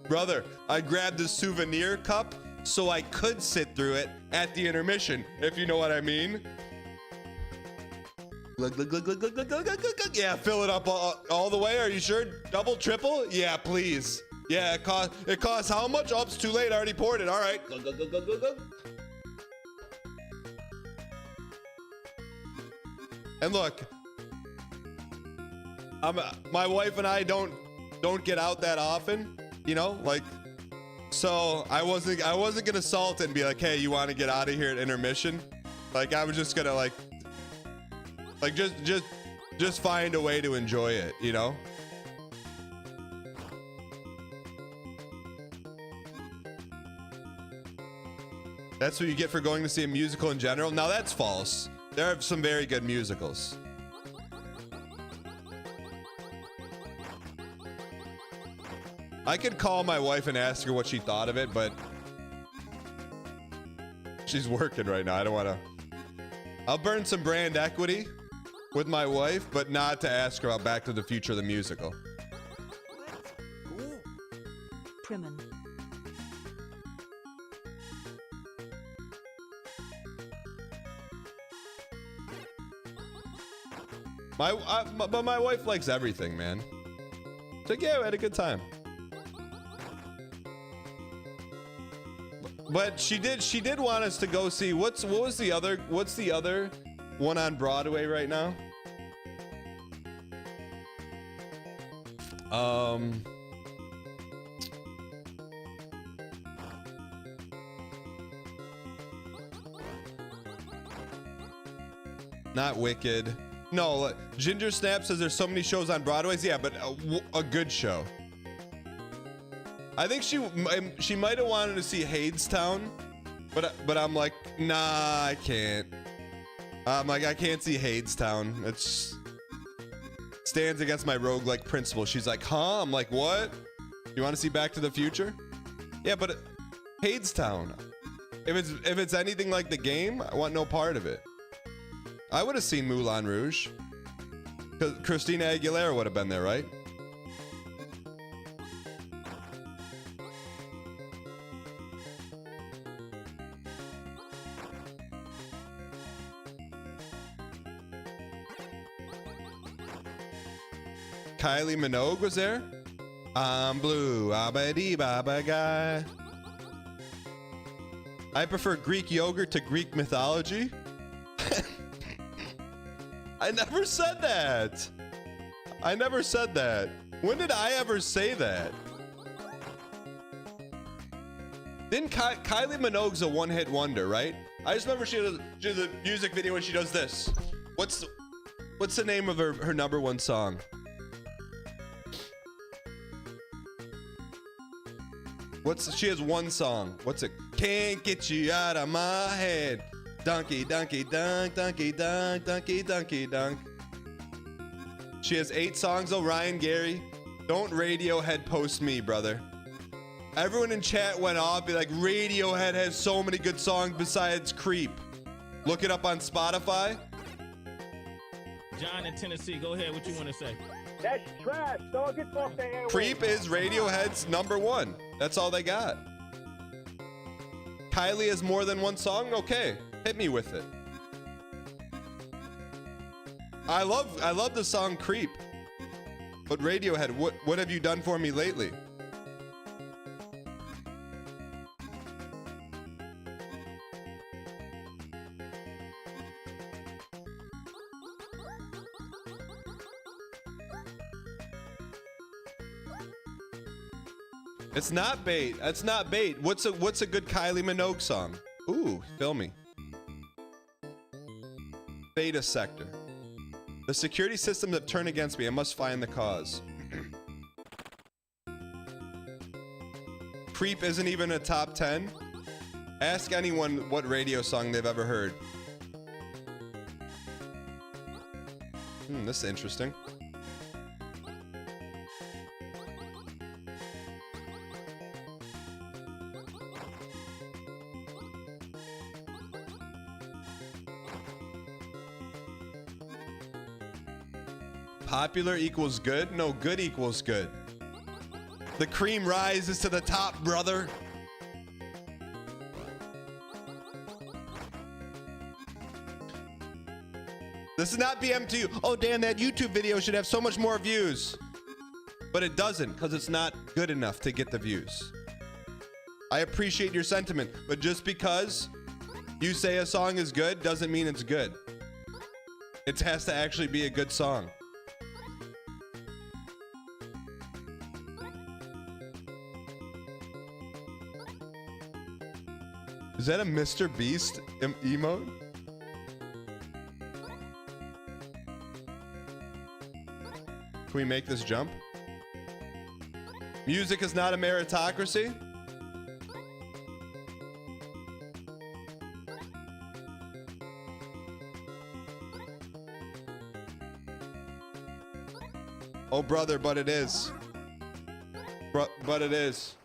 Brother, I grabbed the souvenir cup so I could sit through it at the intermission, if you know what I mean. Yeah, fill it up all the way. Are you sure? Double, triple? Yeah, please. Yeah, it costs how much? Oh, it's too late. I already poured it. All right. And look, my wife and I don't get out that often, you know, like, so I wasn't gonna salt it and be like, hey, you want to get out of here at intermission? Like, I was just gonna like just find a way to enjoy it, you know? That's what you get for going to see a musical in general. Now that's false. There are some very good musicals. I could call my wife and ask her what she thought of it, but she's working right now. I don't want to. I'll burn some brand equity with my wife, but not to ask her about Back to the Future, the musical. Priman. But my wife likes everything, man. It's like, yeah, we had a good time. But she did want us to go see what's the other one on Broadway right now? Not Wicked. No, Ginger Snap says there's so many shows on Broadway's. Yeah, but a good show. I think she might have wanted to see Hadestown, but I'm like, nah, I can't. I'm like, I can't see Hadestown. It's stands against my roguelike principle. She's like, huh? I'm like, what? You want to see Back to the Future? Yeah, but Hadestown. If it's anything like the game, I want no part of it. I would have seen Moulin Rouge. Because Christina Aguilera would have been there, right? Kylie Minogue was there. I'm blue, abba-dee baba guy. I prefer Greek yogurt to Greek mythology. I never said that. I never said that. When did I ever say that? Didn't Kylie Minogue's a one-hit wonder, right? I just remember she has a music video when she does this. What's the name of her #1 song? She has one song. What's it? Can't get you out of my head. Donkey, donkey, dunk, donkey, dunk, donkey, donkey, dunk. She has 8 songs though. Ryan Gary, don't Radiohead post me, brother. Everyone in chat went off, be like, Radiohead has so many good songs besides Creep. Look it up on Spotify. John in Tennessee, go ahead. What you want to say? That's trash, dog. Get off the airwaves. Creep is Radiohead's #1. That's all they got. Kylie has more than one song? Okay, hit me with it. I love the song Creep. But Radiohead, what have you done for me lately? It's not bait. That's not bait. What's a good Kylie Minogue song? Ooh, fill me. Beta sector. The security systems have turned against me. I must find the cause. Creep isn't even a top 10. Ask anyone what radio song they've ever heard. This is interesting. Popular equals good? No, good equals good. The cream rises to the top, brother. This is not BM2. Oh, damn, that YouTube video should have so much more views. But it doesn't, because it's not good enough to get the views. I appreciate your sentiment, but just because you say a song is good doesn't mean it's good. It has to actually be a good song. Is that a Mr. Beast emote? Can we make this jump? Music is not a meritocracy? Oh, brother, but it is. But it is.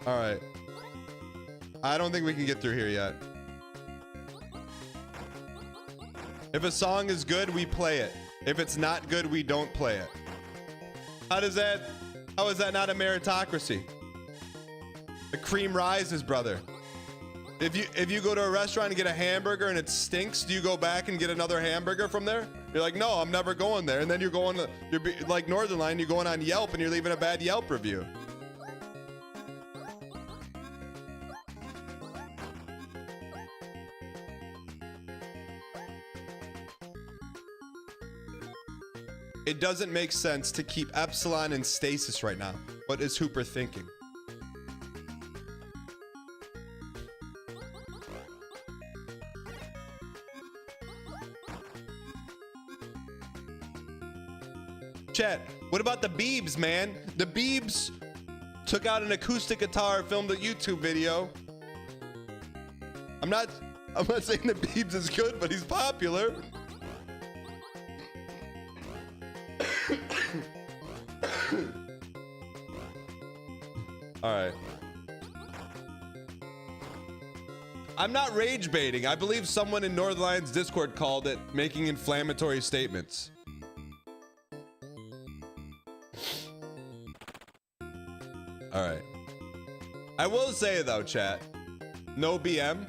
All right. I don't think we can get through here yet. If a song is good, we play it. If it's not good, we don't play it. How is that not a meritocracy? The cream rises, brother. If you go to a restaurant and get a hamburger and it stinks, do you go back and get another hamburger from there? You're like, no, I'm never going there. And then you're like Northern Line, you're going on Yelp and you're leaving a bad Yelp review. It doesn't make sense to keep Epsilon in stasis right now. What is Hooper thinking? Chat, what about the Beebs, man? The Beebs took out an acoustic guitar, filmed a YouTube video. I'm not saying that Beebs is good, but he's popular. All right. I'm not rage baiting. I believe someone in Northline's Discord called it making inflammatory statements. All right. I will say though, chat, No BM.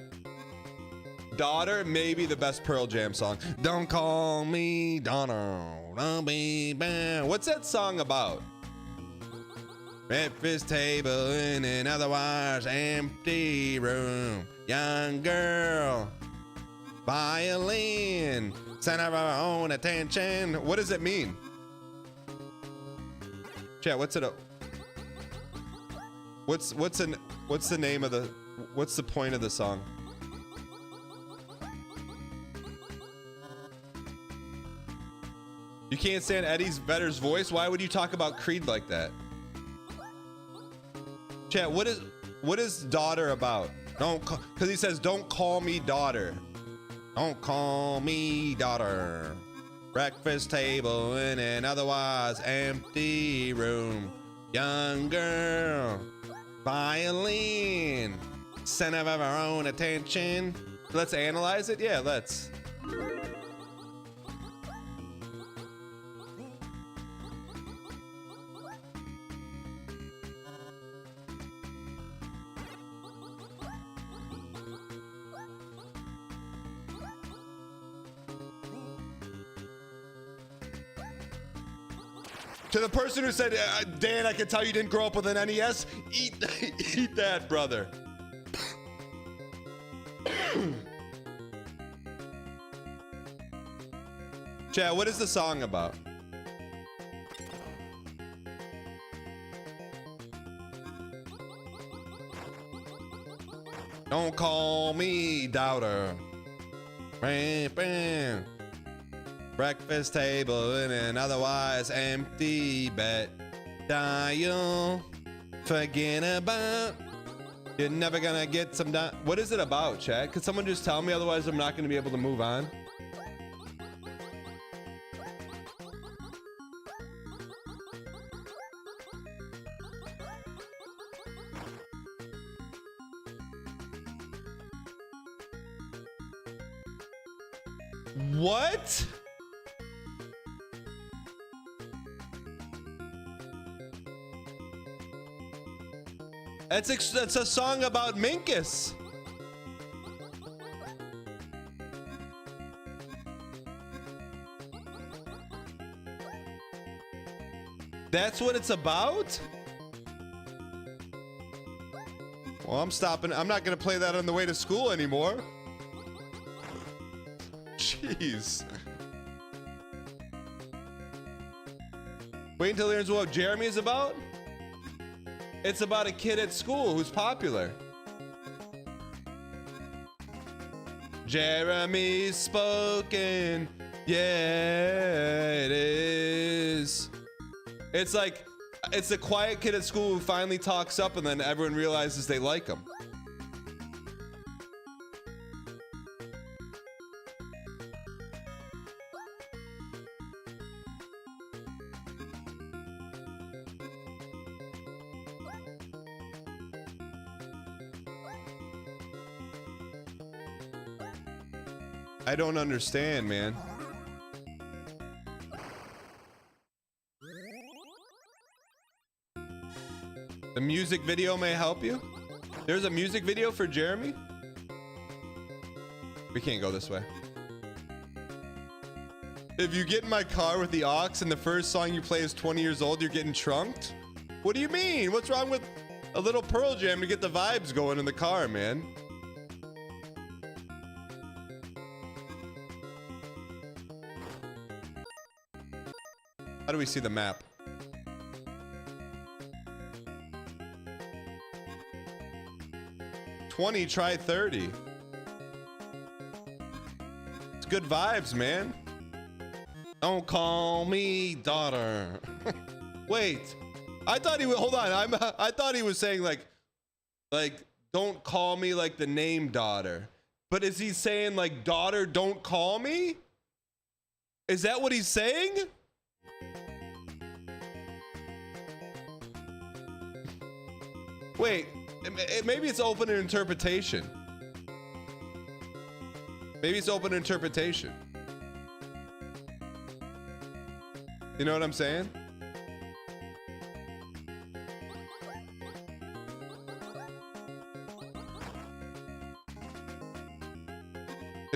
Daughter, maybe the best Pearl Jam song. Don't call me daughter. Don't be bad. What's that song about? Breakfast table in an otherwise empty room. Young girl. Violin. Center of our own attention. What does it mean? Chat, what's it? What's the name of the? What's the point of the song? You can't stand Eddie's Vedder's voice. Why would you talk about Creed like that? Chat, what is daughter about? Because he says, "Don't call me daughter." Don't call me daughter. Breakfast table in an otherwise empty room. Young girl. Violin. Center of our own attention. Let's analyze it. Yeah, let's. To the person who said, Dan, I can tell you didn't grow up with an NES. Eat that, brother. Chad, what is the song about? Don't call me doubter. Bam, bam. Breakfast table in an otherwise empty bed. Dial. Forget about. You're never gonna get some done. What is it about, Chad? Could someone just tell me? Otherwise, I'm not gonna be able to move on. What? That's a song about Minkus. That's what it's about? Well, I'm stopping. I'm not gonna play that on the way to school anymore. Jeez. Wait until he learns what Jeremy is about? It's about a kid at school who's popular. Jeremy's spoken. Yeah, it is. It's like, it's the quiet kid at school who finally talks up and then everyone realizes they like him. I don't understand, man. The music video may help you. There's a music video for Jeremy? We can't go this way. If you get in my car with the aux and the first song you play is 20 years old, you're getting trunked? What do you mean? What's wrong with a little Pearl Jam to get the vibes going in the car, man? How do we see the map? Try 30. It's good vibes, man. Don't call me daughter. Wait, I thought he was. Hold on, I thought he was saying like, don't call me like the name daughter. But is he saying like daughter, don't call me? Is that what he's saying? Wait, maybe it's open to interpretation. Maybe it's open to interpretation. You know what I'm saying?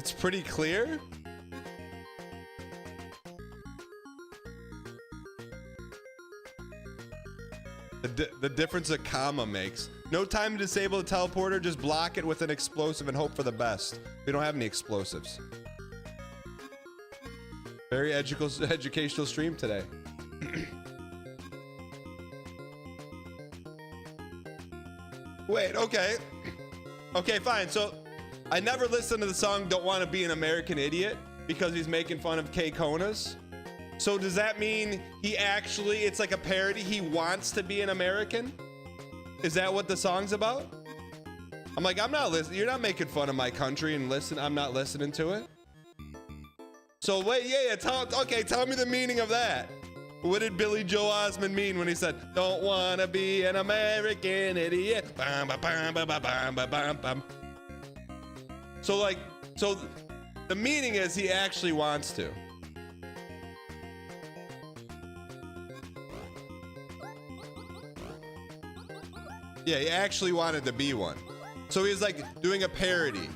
It's pretty clear. The difference a comma makes. No time to disable the teleporter, just block it with an explosive and hope for the best. We don't have any explosives. Very educational stream today. Wait, okay. Okay, fine. So I never listened to the song Don't Want to Be an American Idiot because he's making fun of K-Konas. So does that mean he actually, it's like a parody, he wants to be an American? Is that what the song's about? I'm like, I'm not listening. You're not making fun of my country and I'm not listening to it. So wait, yeah, tell me the meaning of that. What did Billy Joe Osmond mean when he said, don't wanna be an American idiot? Bam, bam, bam, bam, bam, bam, bam, bam. So the meaning is he actually wants to. Yeah, he actually wanted to be one. So he's like doing a parody.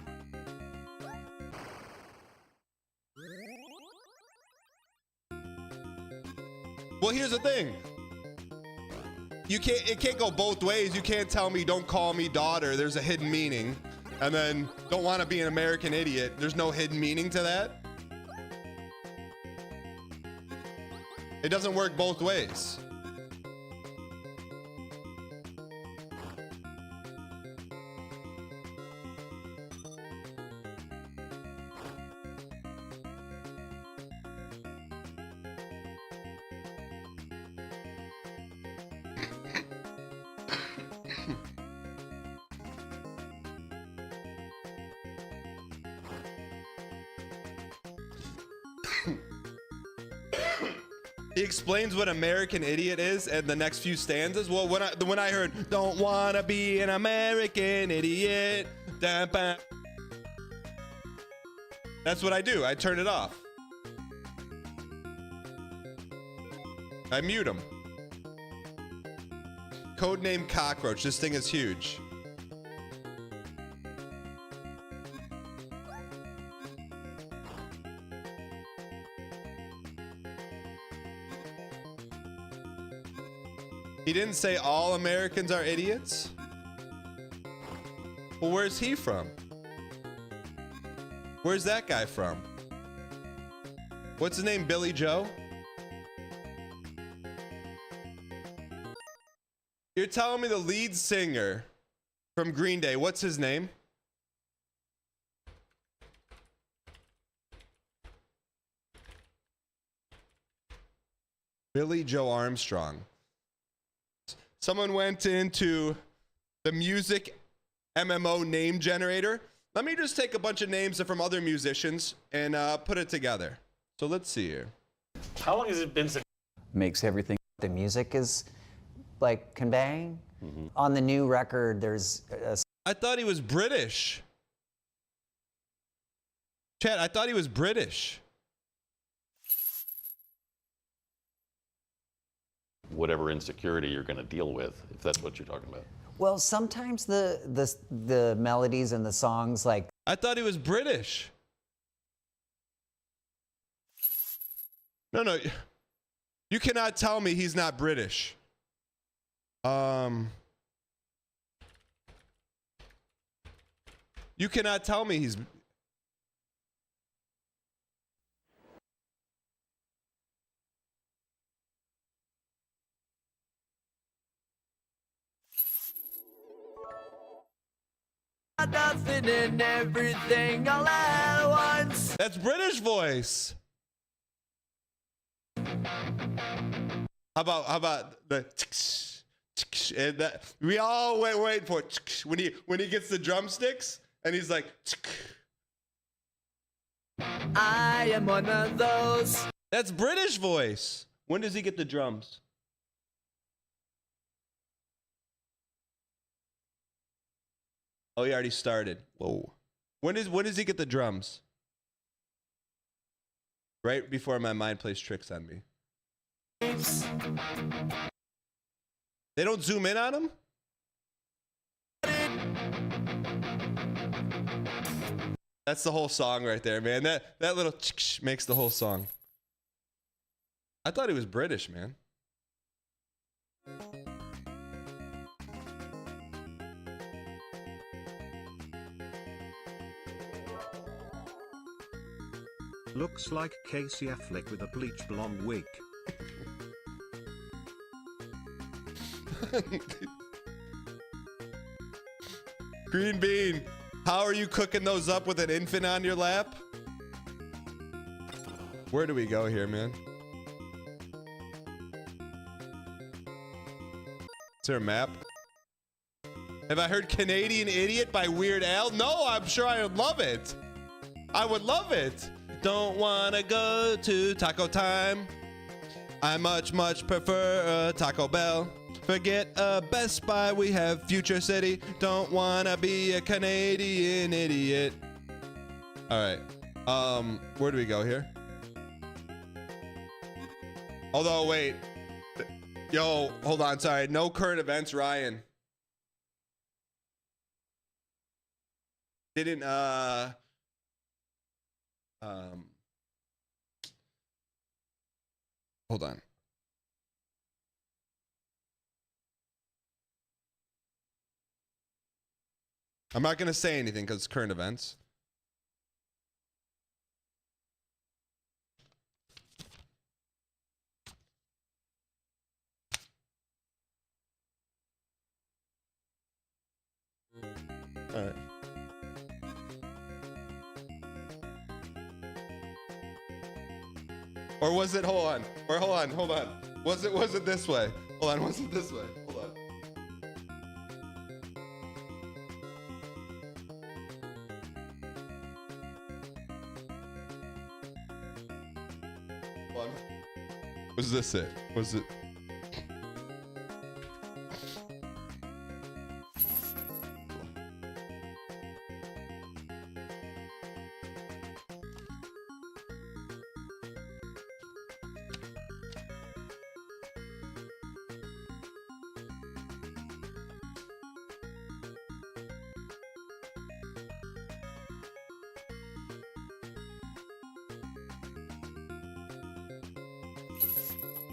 Well, here's the thing. It can't go both ways. You can't tell me don't call me daughter. There's a hidden meaning. And then don't want to be an American idiot. There's no hidden meaning to that. It doesn't work both ways. He explains what American idiot is in the next few stanzas. Well, when I heard don't wanna be an American idiot, that's what I do. I turn it off. I mute him. Codename Cockroach. This thing is huge. He didn't say all Americans are idiots? Well, where's he from? Where's that guy from? What's his name, Billy Joe? You're telling me the lead singer from Green Day, what's his name? Billy Joe Armstrong. Someone went into the music MMO name generator. Let me just take a bunch of names from other musicians and put it together. So let's see here. How long has it been since makes everything the music is like conveying? On the new record, there's I thought he was British. Chat, I thought he was British. Whatever insecurity you're going to deal with, if that's what you're talking about. well, sometimes the melodies and the songs like I thought he was British. No, you cannot tell me he's not British. You cannot tell me he's. Nothing and everything all at once. That's British voice. How about the and that we all wait for when he gets the drumsticks and he's like I am one of those. That's British voice. When does he get the drums? Oh, he already started. Whoa. When does he get the drums? Right before my mind plays tricks on me. They don't zoom in on him? That's the whole song right there, man. That little makes the whole song. I thought he was British, man. Looks like Casey Affleck with a bleach blonde wig. Green Bean, how are you cooking those up with an infant on your lap? Where do we go here, man? Is there a map? Have I heard Canadian Idiot by Weird Al? No, I'm sure I would love it. I would love it. Don't wanna go to Taco Time. I much prefer Taco Bell. Forget Best Buy, we have Future City. Don't wanna be a Canadian idiot. All right. Where do we go here? Although, wait. Yo, hold on, sorry. No current events, Ryan. Didn't, hold on. I'm not going to say anything because it's current events. All right. Or was it, hold on. Was it this way? Hold on, was it this way? Hold on. Hold on. Was this it? Was it?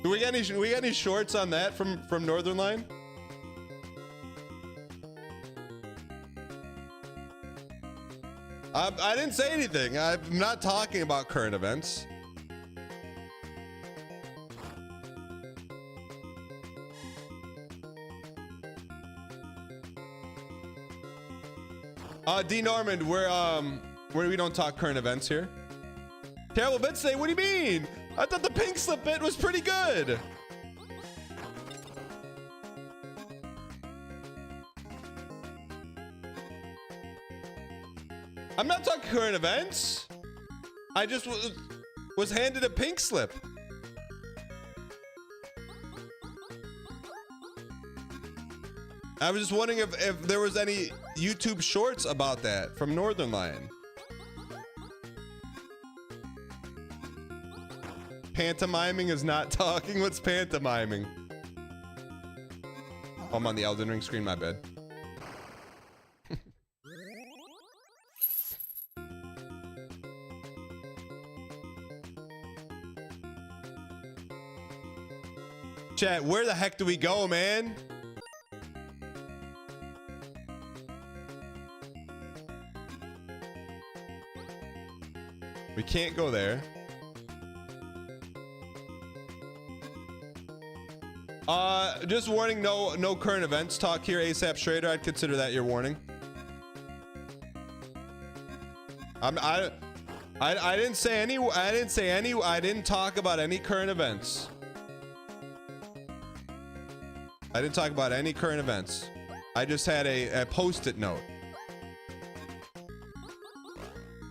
Do we got any shorts on that from Northern Line? I didn't say anything. I'm not talking about current events. D Normand, where we don't talk current events here. Terrible bit today. What do you mean? I thought the pink slip bit was pretty good. I'm not talking current events. I just was handed a pink slip. I was just wondering if there was any YouTube shorts about that from Northern Line. Pantomiming is not talking. What's pantomiming? Oh, I'm on the Elden Ring screen, my bad. Chat, where the heck do we go, man? We can't go there. Just warning, no current events talk here, ASAP Schrader. I'd consider that your warning. I didn't say any. I didn't talk about any current events. I didn't talk about any current events. I just had a post-it note.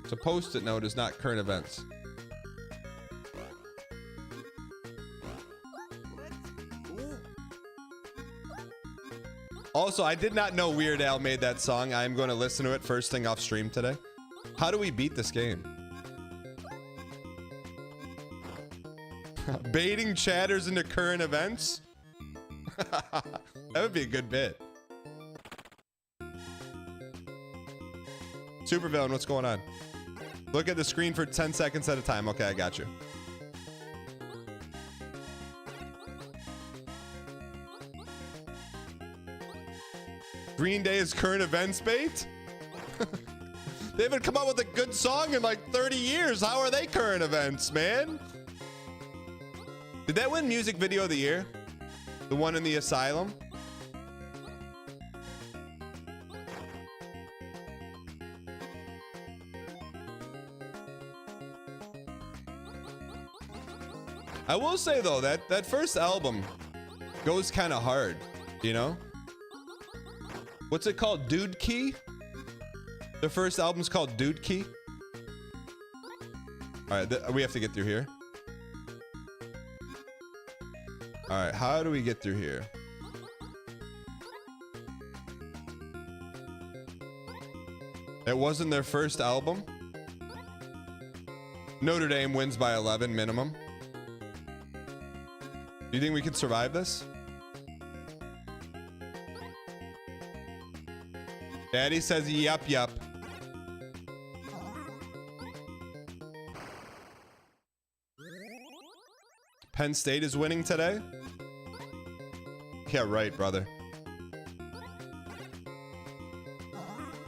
So post-it note is not current events. Also, I did not know Weird Al made that song. I'm going to listen to it first thing off stream today. How do we beat this game? Baiting chatters into current events? That would be a good bit. Supervillain, what's going on? Look at the screen for 10 seconds at a time. Okay, I got you. Green Day is current events bait? They haven't come up with a good song in like 30 years. How are they current events, man? Did that win music video of the year? The one in the asylum? I will say though, that first album goes kind of hard, you know? What's it called? Dude Key? The first album's called Dude Key. All right, we have to get through here. All right, how do we get through here? It wasn't their first album. Notre Dame wins by 11 minimum. Do you think we could survive this? Daddy says yup, yup. Penn State is winning today? Yeah, right, brother.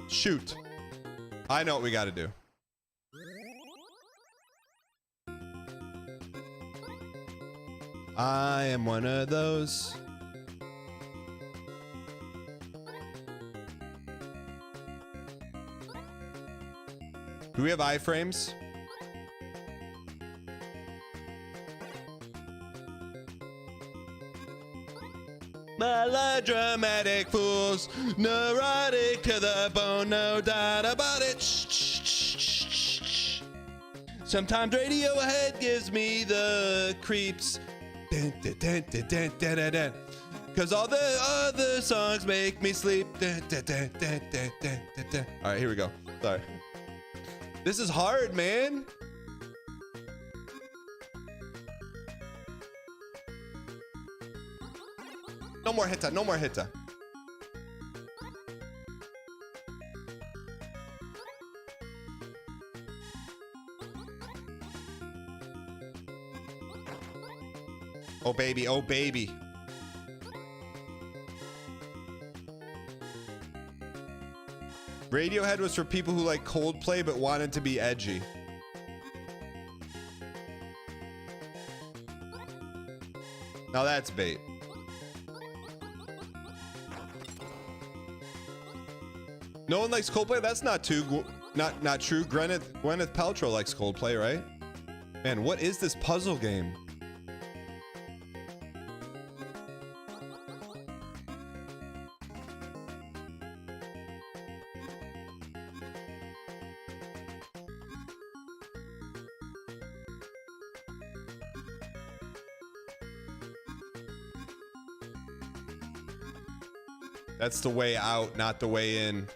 Shoot. I know what we gotta do. I am one of those. Do we have iframes? Melodramatic fools, neurotic to the bone, no doubt about it. Sometimes Radiohead gives me the creeps. Cause all the other songs make me sleep. All right, here we go. Sorry. This is hard, man. No more hitta, no more hitta. Oh baby, oh baby. Radiohead was for people who like Coldplay but wanted to be edgy. Now that's bait. No one likes Coldplay? That's not true. Not true. Gwyneth Paltrow likes Coldplay, right? Man, what is this puzzle game? That's the way out, not the way in.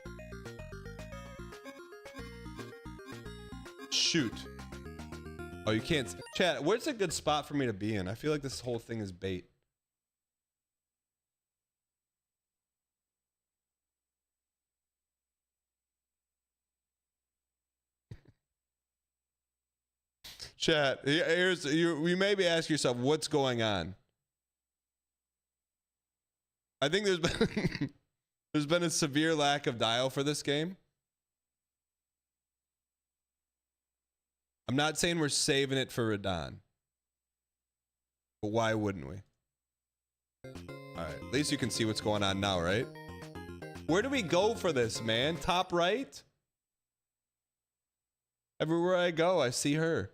Shoot. Oh, you can't. Chat, where's a good spot for me to be in? I feel like this whole thing is bait. Chat, you maybe ask yourself, what's going on? I think there's been a severe lack of dial for this game. I'm not saying we're saving it for Radahn, but why wouldn't we? All right, at least you can see what's going on now, right? Where do we go for this, man? Top right? Everywhere I go, I see her.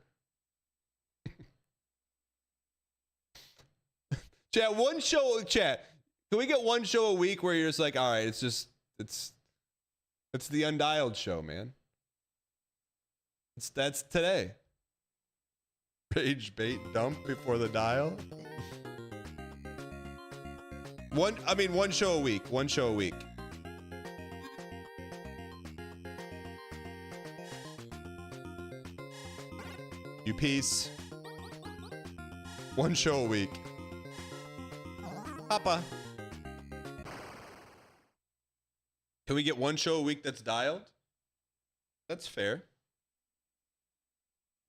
Chat, one show, chat. Can we get one show a week where you're just like, all right, it's the Undialed show, man. That's today. Rage bait dump before the dial. One show a week. One show a week. You piece. One show a week. Papa. Can we get one show a week that's dialed? That's fair.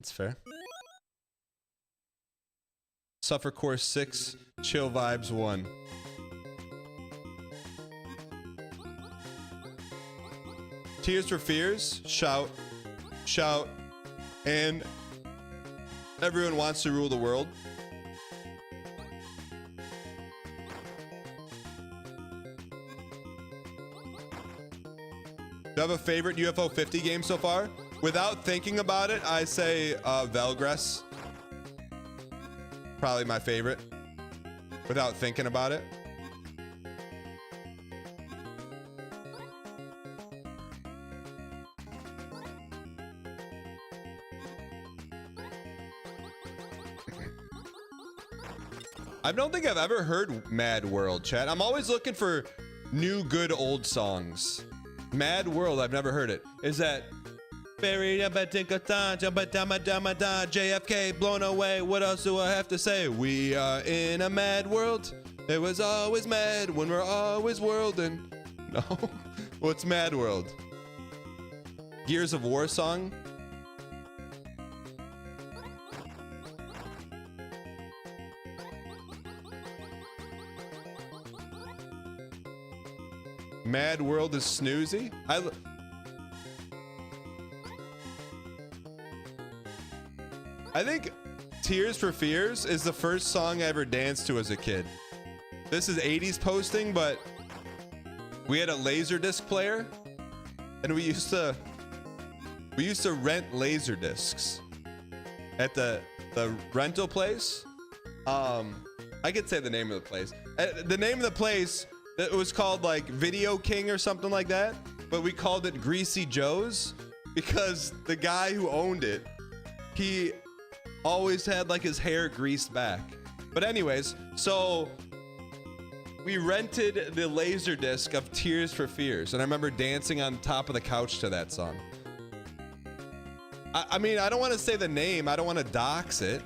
It's fair. Suffer Course 6, Chill Vibes 1. Tears for Fears, Shout, Shout, and Everyone Wants to Rule the World. Do you have a favorite UFO 50 game so far? Without thinking about it, I say Velgress. Probably my favorite. Without thinking about it. I don't think I've ever heard Mad World, chat. I'm always looking for new, good, old songs. Mad World, I've never heard it. Is that JFK blown away? What else do I have to say? We are in a mad world. It was always mad when we're always worlding. No? What's Mad World? Gears of War song? Mad World is snoozy. I think Tears for Fears is the first song I ever danced to as a kid. This is 80s posting, but we had a Laserdisc player and we used to rent Laserdiscs at the rental place. I could say the name of the place. The name of the place, it was called like Video King or something like that, but we called it Greasy Joe's because the guy who owned it, he always had like his hair greased back. But anyways, so we rented the Laserdisc of Tears for Fears, and I remember dancing on top of the couch to that song. I mean, I don't want to say the name. I don't want to dox it.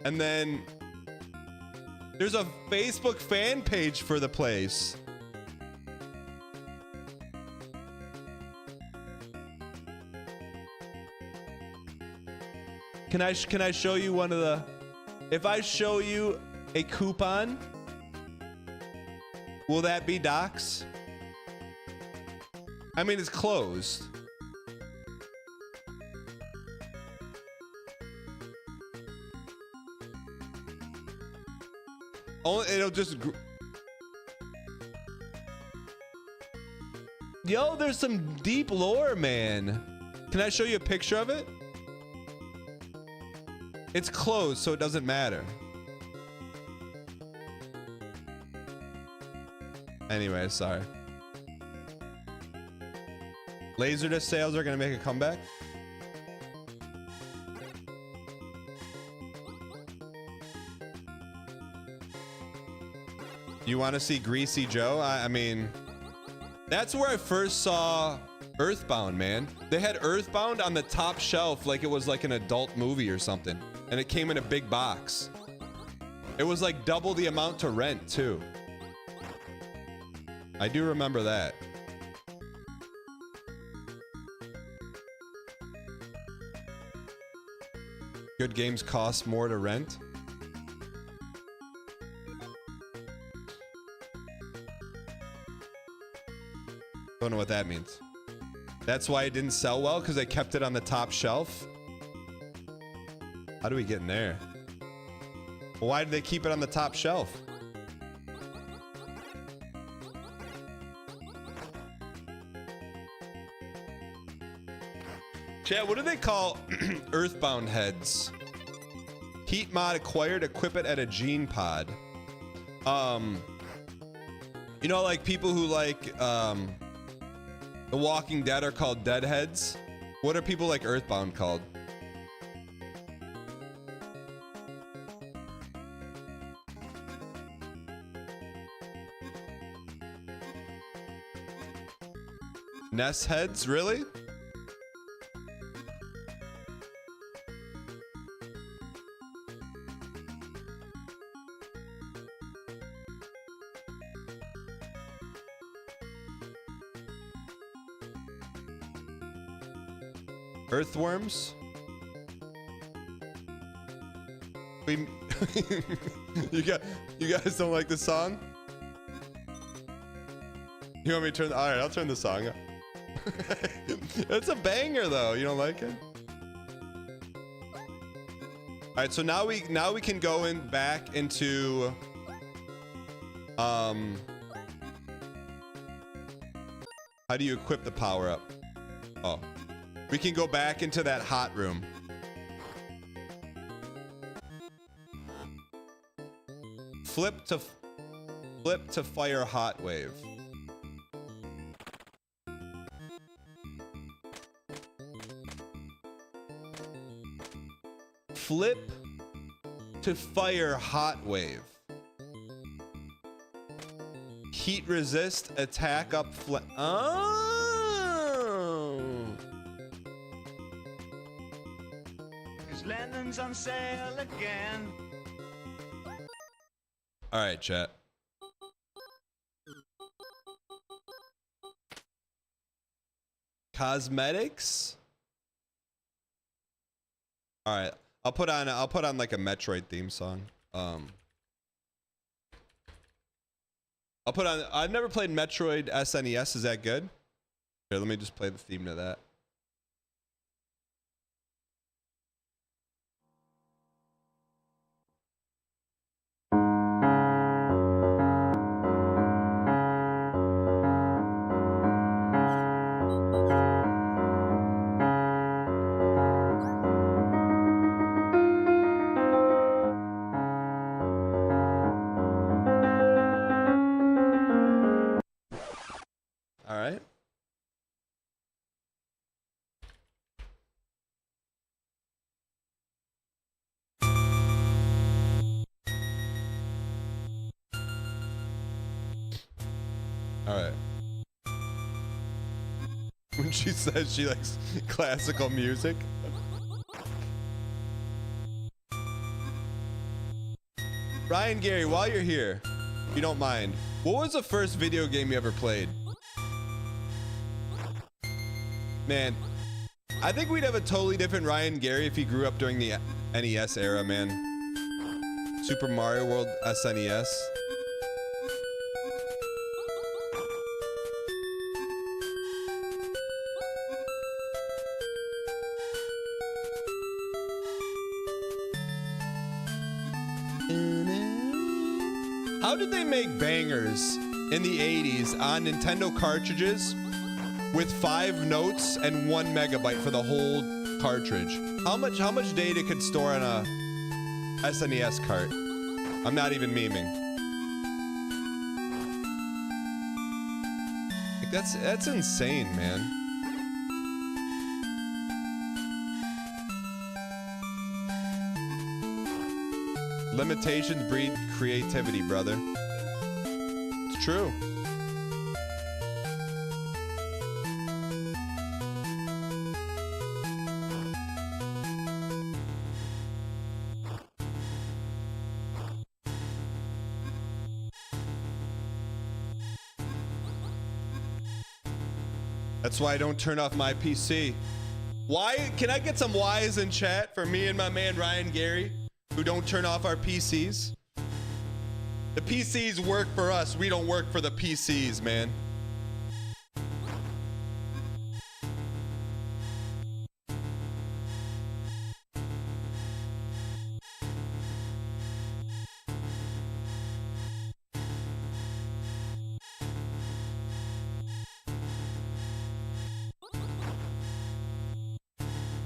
And then there's a Facebook fan page for the place. Can I show you one of the, if I show you a coupon, will that be docs? I mean, it's closed. Oh, it'll just. Yo, there's some deep lore, man. Can I show you a picture of it? It's closed, so it doesn't matter. Anyway, sorry. Laserdisc sales are gonna make a comeback. You want to see Greasy Joe? I mean, that's where I first saw Earthbound, man. They had Earthbound on the top shelf like it was like an adult movie or something. And it came in a big box. It was like double the amount to rent, too. I do remember that. Good games cost more to rent. Don't know what that means. That's why it didn't sell well, because they kept it on the top shelf. How do we get in there? Well, why did they keep it on the top shelf? Chat, what do they call Earthbound heads? Heat mod acquired, equip it at a gene pod. You know, like people who like The Walking Dead are called Deadheads. What are people like Earthbound called? Nest heads, really? Earthworms. We, you guys don't like the song? You want me to turn? All right, I'll turn the song up. It's a banger though. You don't like it? All right, so now we can go in back into how do you equip the power up? Oh, we can go back into that hot room. Flip to fire hot wave. Flip to fire hot wave. Heat resist, attack up oh! 'Cause London's on sale again. All right, chat. Cosmetics? All right. I'll put on like a Metroid theme song. I'll put on I've never played Metroid SNES. Is that good? Here, let me just play the theme to that. All right. All right. When she says she likes classical music. Ryan Gary, while you're here, if you don't mind, what was the first video game you ever played? Man, I think we'd have a totally different Ryan Gary if he grew up during the NES era, man. Super Mario World SNES. How did they make bangers in the 80s on Nintendo cartridges with 5 notes and 1 megabyte for the whole cartridge? How much data could store on a SNES cart? I'm not even memeing. Like that's insane, man. Limitations breed creativity, brother. It's true. That's why I don't turn off my PC. Why? Can I get some whys in chat for me and my man Ryan Gary, who don't turn off our PCs? The PCs work for us. We don't work for the PCs, man.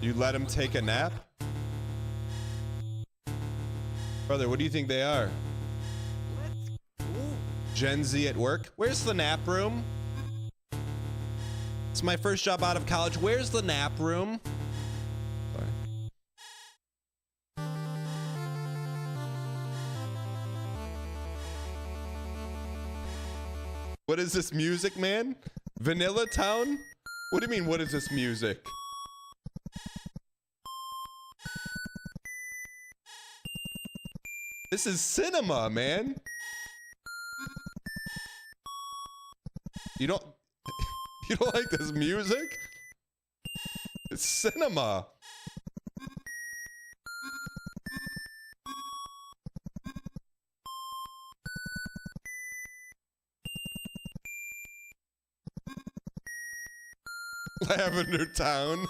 You let him take a nap? Brother, what do you think they are? Gen Z at work? Where's the nap room? It's my first job out of college. Where's the nap room? Sorry. What is this music, man? Vanilla Town? What do you mean, what is this music? This is cinema, man. You don't like this music? It's cinema. Lavender Town.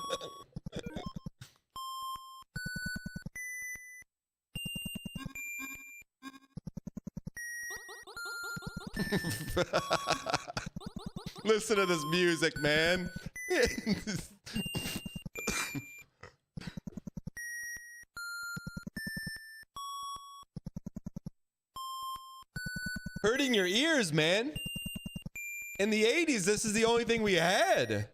Listen to this music, man. Hurting your ears, man. In the 80s, this is the only thing we had.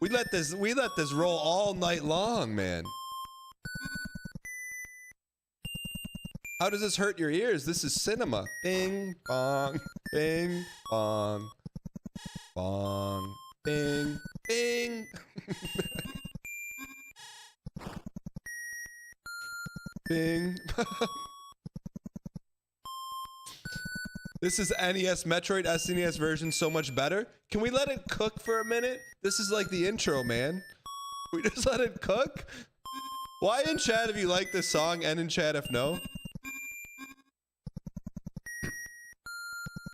We let this roll all night long, man. How does this hurt your ears? This is cinema. Bing, bong, bing, bong, bong, bing, bing. Bing. This is NES Metroid SNES version so much better. Can we let it cook for a minute? This is like the intro, man. We just let it cook? Why in chat if you like this song and in chat if no?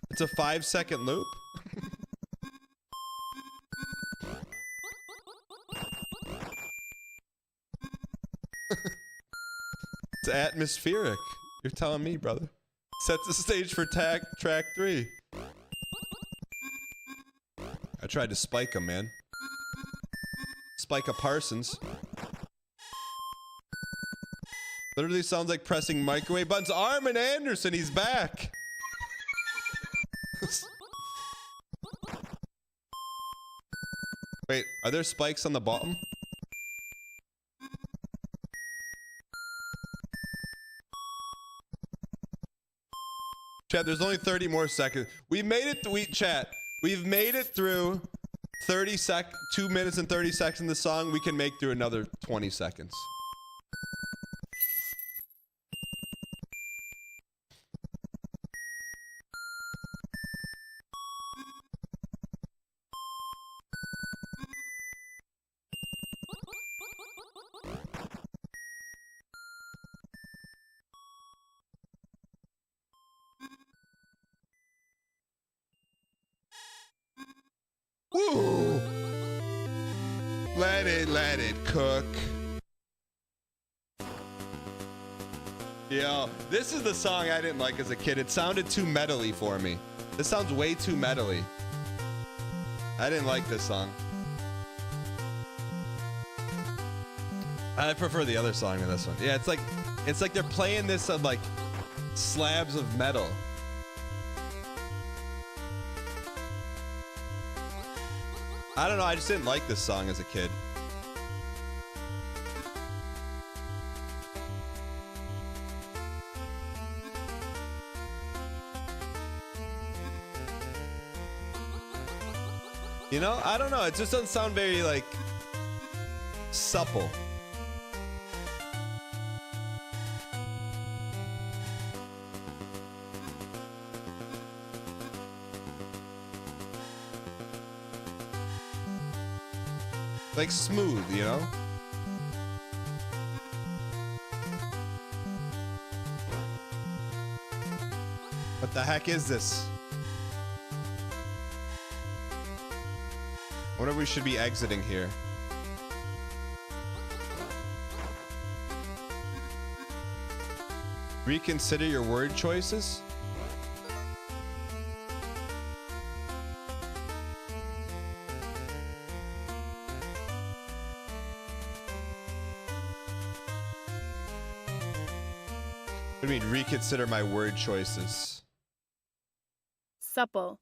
It's a 5-second loop. It's atmospheric. You're telling me, brother. Sets the stage for track 3. I tried to spike him, man. Spike a Parsons. Literally sounds like pressing microwave buttons. Armin Anderson, he's back. Wait, are there spikes on the bottom? Chat, there's only 30 more seconds. We made it, chat. We've made it through 2 minutes and 30 seconds in the song. We can make through another 20 seconds. Woo! Let it cook. Yo, this is the song I didn't like as a kid. It sounded too metally for me. This sounds way too metally. I didn't like this song. I prefer the other song to this one. Yeah, it's like they're playing this on like slabs of metal. I don't know, I just didn't like this song as a kid. You know, I don't know, it just doesn't sound very, like, supple. Like smooth, you know? What the heck is this? I wonder if we should be exiting here. Reconsider your word choices? What do you mean, reconsider my word choices? Supple.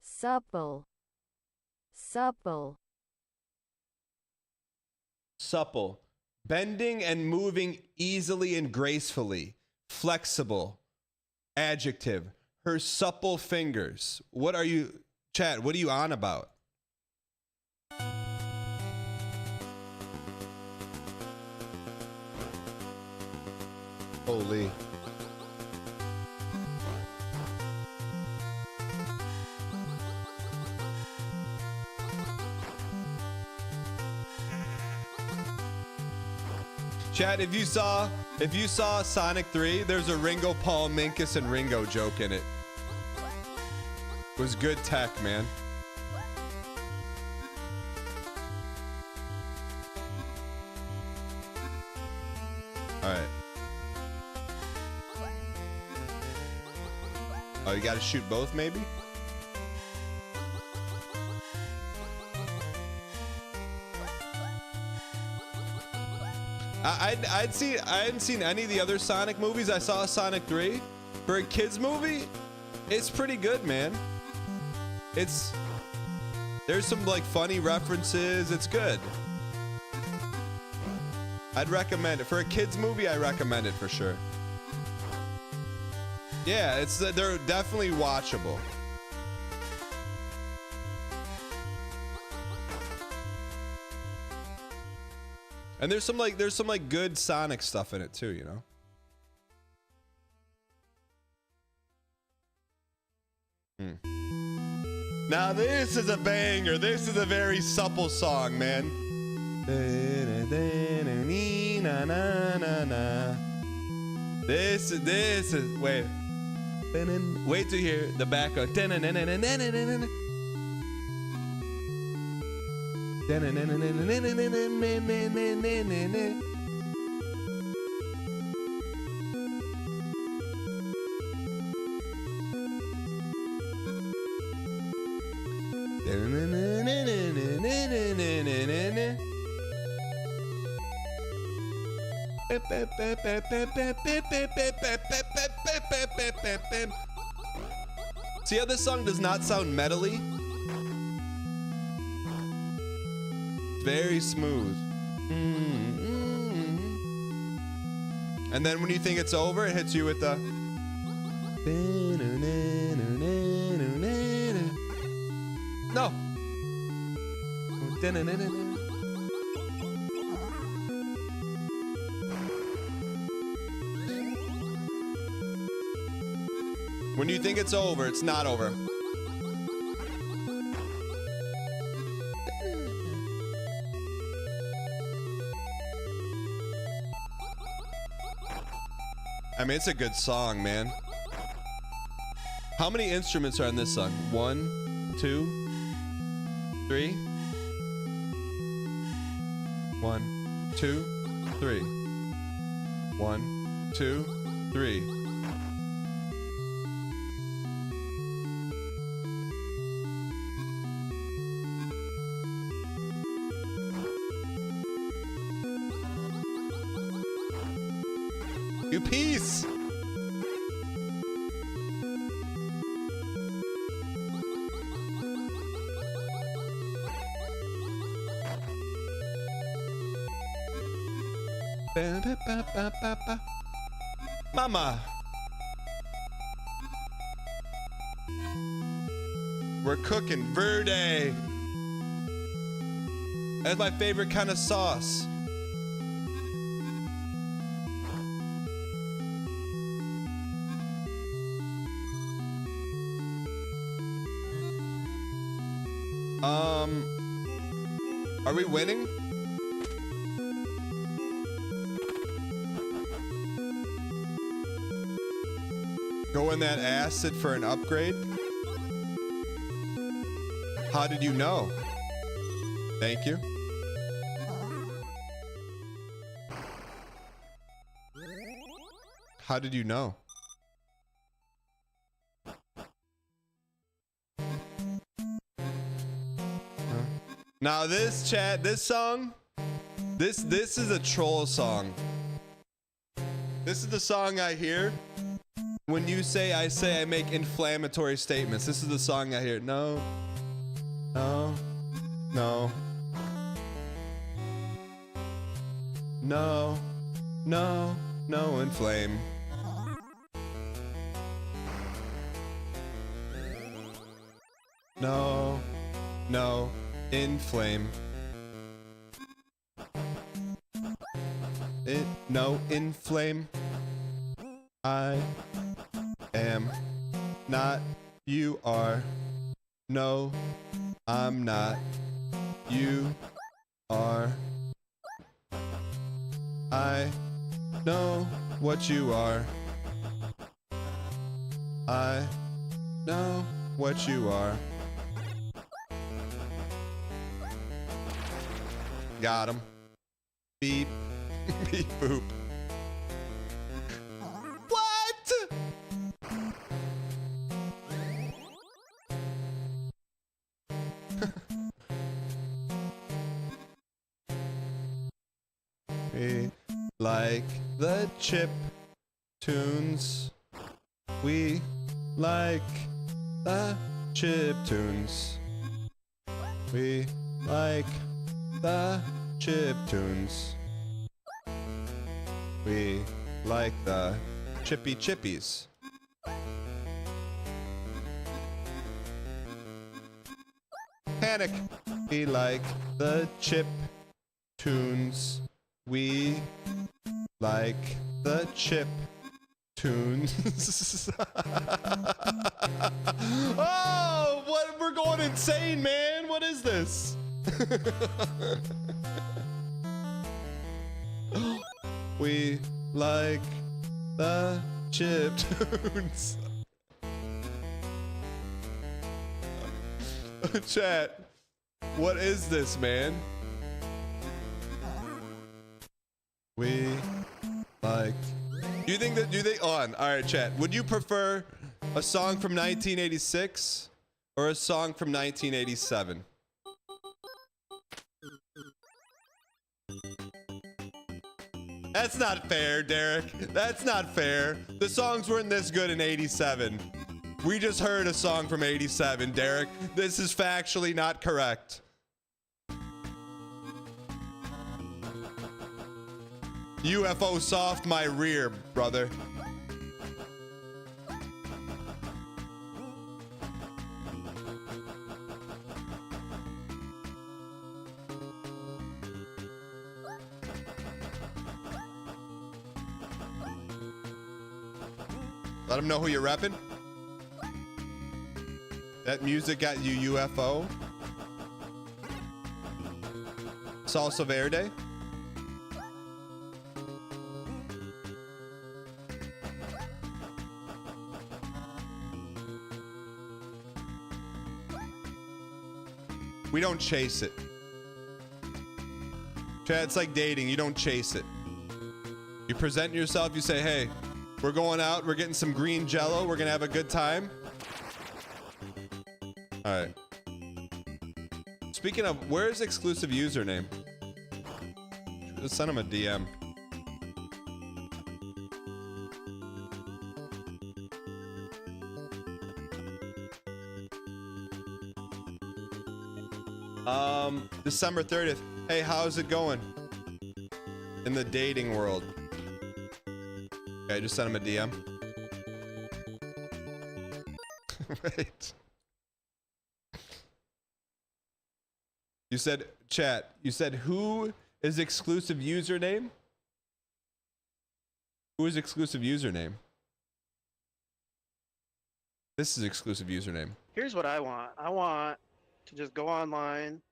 Supple. Supple. Supple. Bending and moving easily and gracefully. Flexible. Adjective. Her supple fingers. What are you... Chat, what are you on about? Holy. Chad, if you saw Sonic 3, there's a Ringo, Paul, Minkus, and Ringo joke in it. It was good tech, man. All right. Oh, you gotta shoot both, maybe? I hadn't seen any of the other Sonic movies. I saw Sonic 3. For a kids movie, it's pretty good, man. There's some like funny references. It's good. I'd recommend it. For a kids movie, I recommend it for sure. Yeah, they're definitely watchable. And there's some good Sonic stuff in it too, you know. Now this is a banger. This is a very supple song, man. This is wait to hear the background. See how this song does not sound metally? Very smooth. And then when you think it's over, it hits you with the no. When you think it's over, it's not over. I mean, it's a good song, man. How many instruments are in this song? 1, 2, 3. 1, 2, 3. 1, 2, 3. You piece! Mama! We're cooking verde. That's my favorite kind of sauce. Are we winning? Go in that acid for an upgrade? How did you know? Thank you. How did you know? Now this chat, this song, this is a troll song. This is the song I hear when you say I make inflammatory statements. This is the song I hear. No. No. No. No. No. No inflame. No. No. Inflame. No inflame. I am not. You are. No, I'm not. You are. I know what you are. I know what you are. Got him. Beep. Beep boop. What? We like the chip tunes. We like the chip tunes. We like the chip tunes. We like the chippy chippies. Panic. We like the chip tunes. We like the chip tunes. Oh, what? We're going insane, man. What is this? We like the chip tunes. Chat, what is this, man? We like. Do you think on? All right, chat. Would you prefer a song from 1986 or a song from 1987? That's not fair, Derek. That's not fair. The songs weren't this good in 87. We just heard a song from 87, Derek. This is factually not correct. UFO soft my rear, brother. Let them know who you're repping. That music got you UFO. Salsa Verde. We don't chase it. Chad, it's like dating. You don't chase it. You present yourself. You say, hey, we're going out. We're getting some green jello. We're going to have a good time. All right. Speaking of, where's exclusive username? Just send him a DM. December 30th. Hey, how's it going in the dating world? Okay, just send him a DM. Wait. You said, chat, you said who is exclusive username? Who is exclusive username? This is exclusive username. Here's what I want. I want to just go online,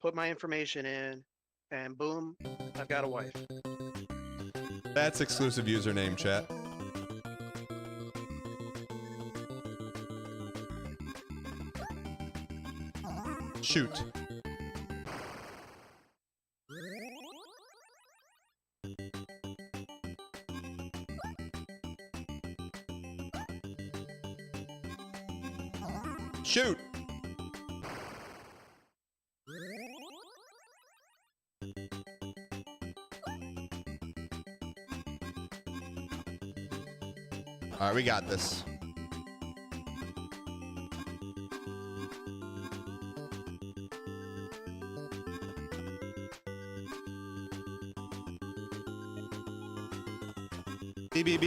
put my information in, and boom, I've got a wife. That's exclusive username, chat. Shoot. Shoot. All right, we got this. I kid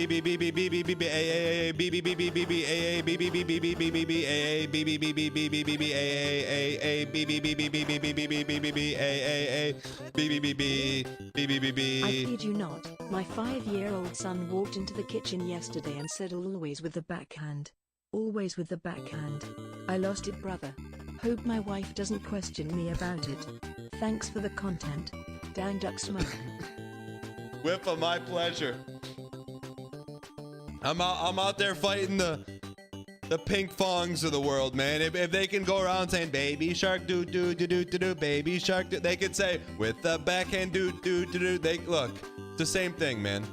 you not, my 5-year-old son walked into the kitchen yesterday and said always with the backhand. Always with the backhand. I lost it, brother. Hope my wife doesn't question me about it. Thanks for the content. Dang duck smoke. Whippa, my pleasure. I'm out there fighting the pink fongs of the world, man. If they can go around saying baby shark do do do do do do baby shark do, they can say with the backhand do do do do. They look, it's the same thing, man.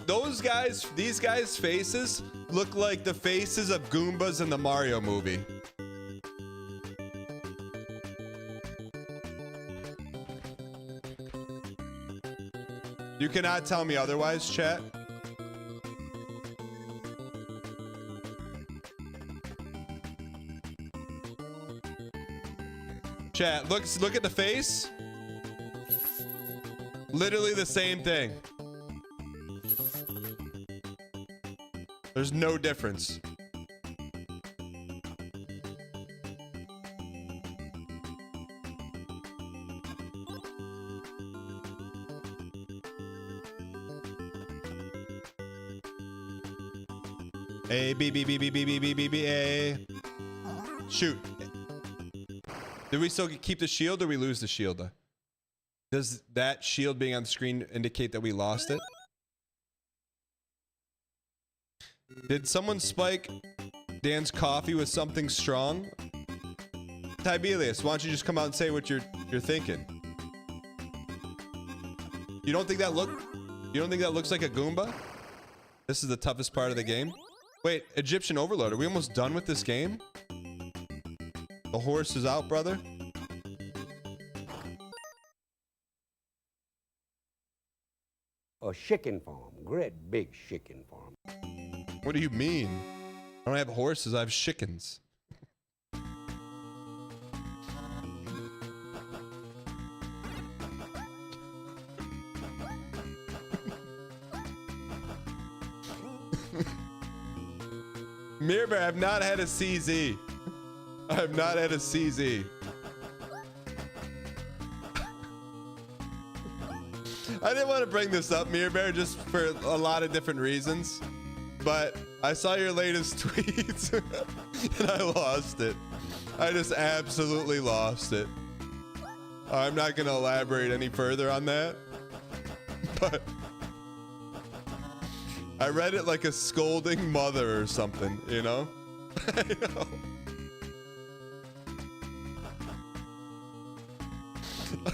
Those guys, these guys' faces look like the faces of Goombas in the Mario movie. You cannot tell me otherwise, chat. Chat, look at the face. Literally the same thing. There's no difference. A B B B B B B B B B A. Shoot. Did we still keep the shield or we lose the shield? Does that shield being on the screen indicate that we lost it? Did someone spike Dan's coffee with something strong? Tibelius, why don't you just come out and say what you're thinking? You don't think that looks like a Goomba? This is the toughest part of the game. Wait, Egyptian Overload, are we almost done with this game? The horse is out, brother. A chicken farm, great big chicken farm. What do you mean? I don't have horses, I have chickens. Mirror, I've not had a CZ. I have not had a CZ. I didn't want to bring this up, Mirror Bear, just for a lot of different reasons. But I saw your latest tweets and I lost it. I just absolutely lost it. I'm not going to elaborate any further on that. But I read it like a scolding mother or something, you know? I know.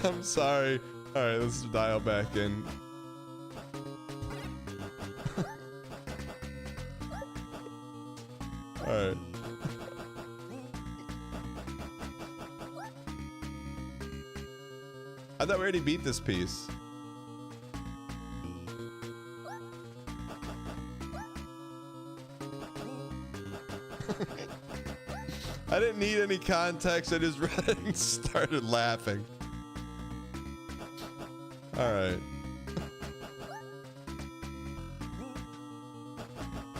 I'm sorry. All right, let's dial back in. All right. I thought we already beat this piece. I didn't need any context. I just read it and started laughing. All right.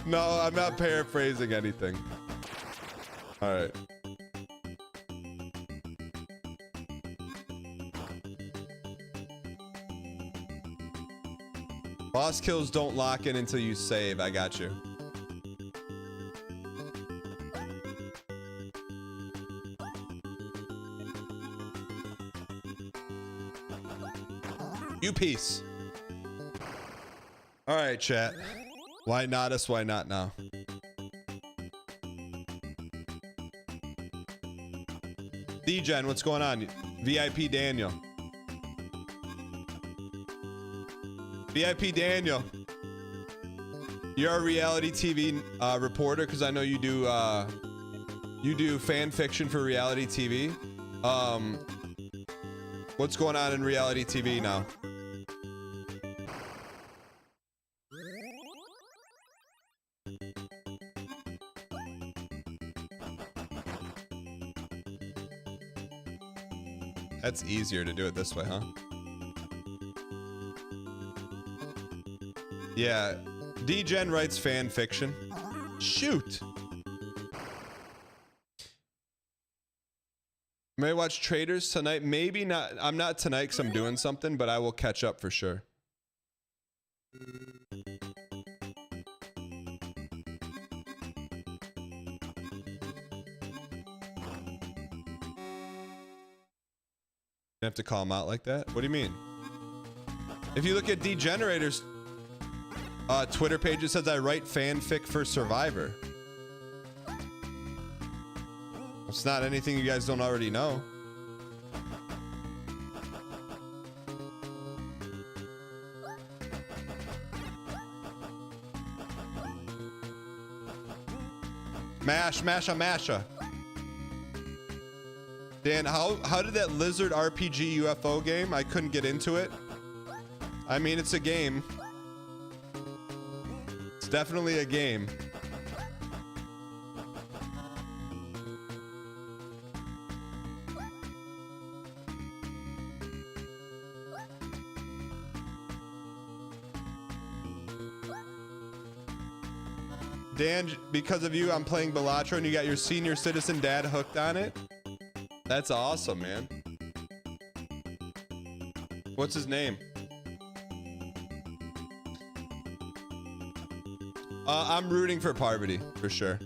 No, I'm not paraphrasing anything. All right. Boss kills don't lock in until you save. I got you. You piece. All right, chat. Why not us? Why not now? D-Gen, what's going on? VIP Daniel. VIP Daniel. You're a reality TV reporter because I know you do fan fiction for reality TV. What's going on in reality TV now? That's easier to do it this way, huh? Yeah, D-Gen writes fan fiction. Shoot! May I watch Traders tonight? Maybe not. I'm not tonight because I'm doing something, but I will catch up for sure. You have to call him out like that? What do you mean? If you look at Degenerator's Twitter page, it says I write fanfic for Survivor. It's not anything you guys don't already know. Masha. Dan, how did that lizard RPG UFO game? I couldn't get into it. I mean, it's a game. It's definitely a game. Dan, because of you, I'm playing Balatro and you got your senior citizen dad hooked on it. That's awesome, man. What's his name? I'm rooting for Parvati, for sure.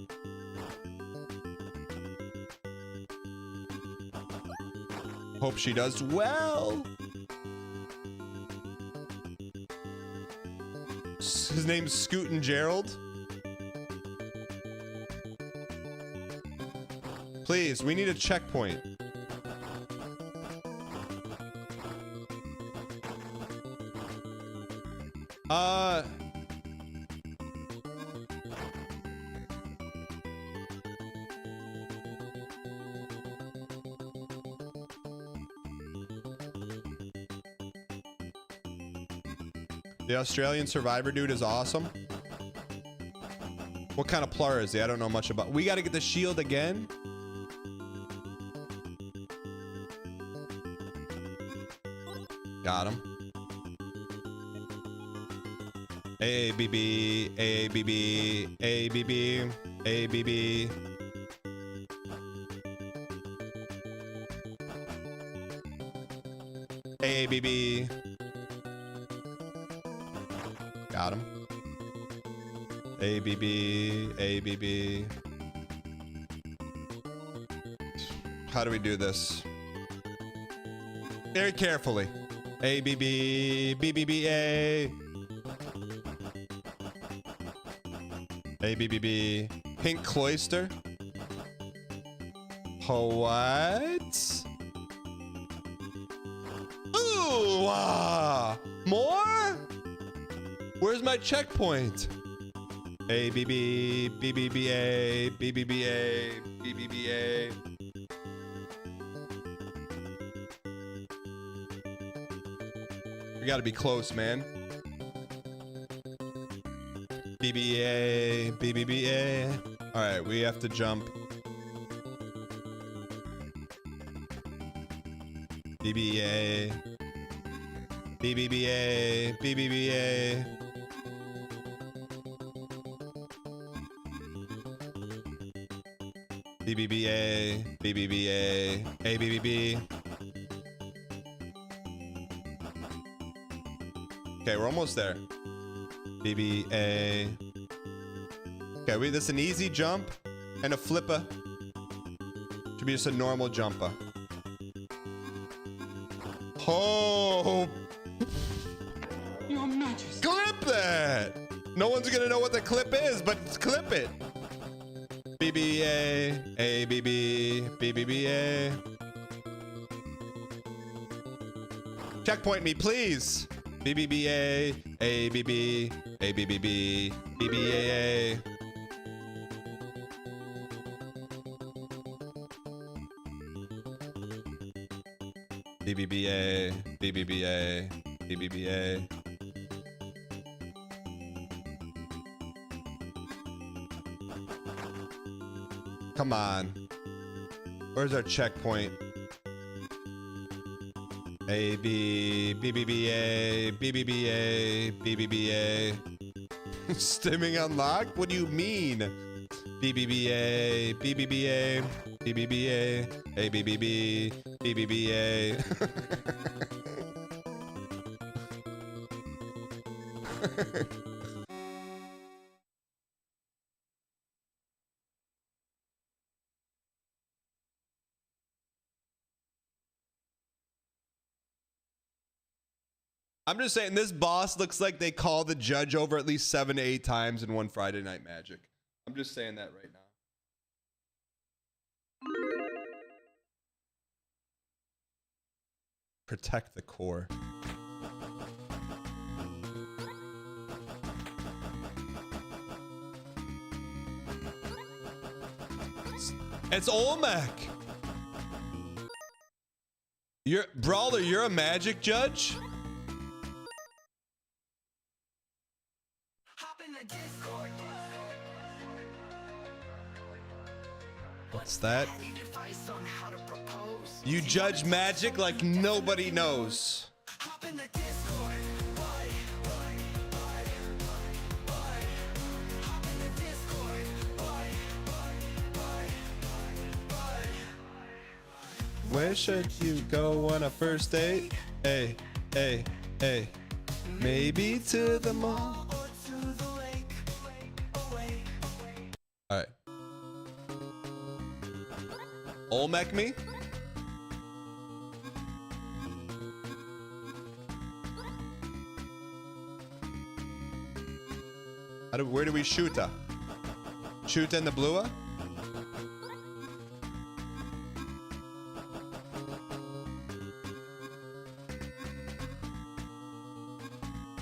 Hope she does well. His name's Scootin' Gerald. Please, we need a checkpoint. The Australian Survivor dude is awesome. What kind of plur is he? I don't know much about. We got to get the shield again. Got him. AABB, AABB, AABB, AABB. AABB. Got him. ABB, ABB. How do we do this? Very carefully. ABB, BBBA. ABBB. Pink Cloister. What? Ooh, more? Where's my checkpoint? ABB, BBBA, BBBA, BBBA. We gotta be close, man. BBA, BBBA. All right, we have to jump. BBA, BBBA, BBBA. BBBA, BBBA, ABBB. Okay, we're almost there. BBA. Okay, this is an easy jump and a flipper. Should be just a normal jumper. Oh! Your Majesty. Clip that! No one's gonna know what the clip is, but clip it. BBA, ABB, BBBA. Checkpoint me, please. BBBA, ABB, ABBB, BBAA. BBBA, BBBA, BBBA. Come on. Where's our checkpoint? AB, BBBA, BBBA, BBBA. Stimming unlocked? What do you mean? BBBA, BBBA, BBBA, ABBB, BBBA. I'm just saying this boss looks like they call the judge over at least 7 to 8 times in one Friday Night Magic. I'm just saying that right now. Protect the core. It's Olmec. Brawler, you're a magic judge? What's that? You judge magic like nobody knows. Where should you go on a first date? Hey, hey, hey. Maybe to the mall. Alright. Olmec me? Where do we shoot her? Shoot in the blue?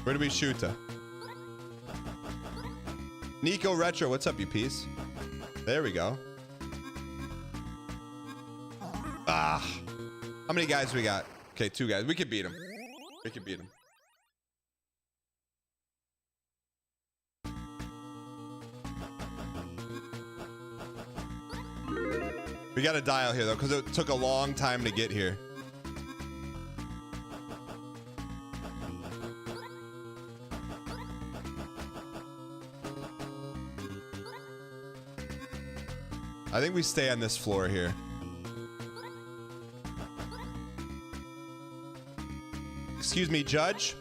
Where do we shoot her? Nico Retro, what's up, you piece? There we go. Ah! How many guys we got? Okay, 2 guys. We could beat him. We could beat him. We got to dial here, though, because it took a long time to get here. I think we stay on this floor here. Excuse me, Judge?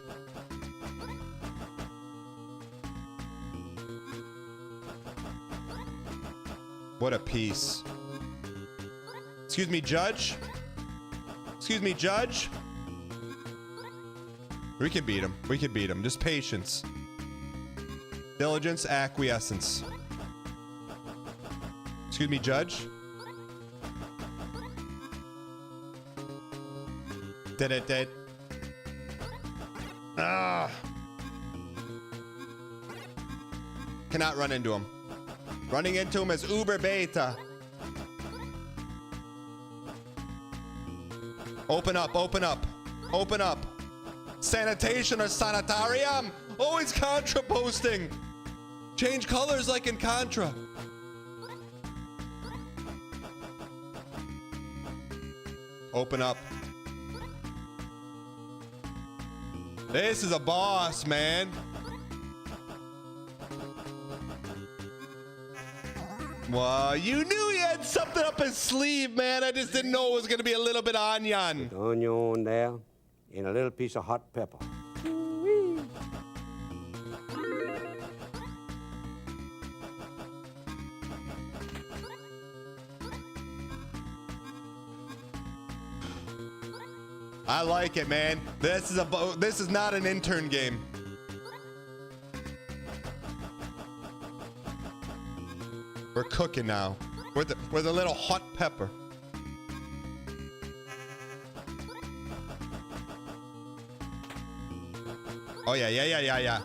What a piece. Excuse me, Judge? Excuse me, Judge? We can beat him. We can beat him. Just patience. Diligence, acquiescence. Excuse me, Judge? Dead. Ah! Cannot run into him. Running into him is uber beta. Open up, open up, open up. Sanitation or sanitarium? Always Contra posting. Change colors like in Contra. Open up. This is a boss, man. Well, you knew he had something up his sleeve, man. I just didn't know it was going to be a little bit onion. Put onion there and a little piece of hot pepper. I like it, man. This is not an intern game. We're cooking now. With a little hot pepper. Oh yeah.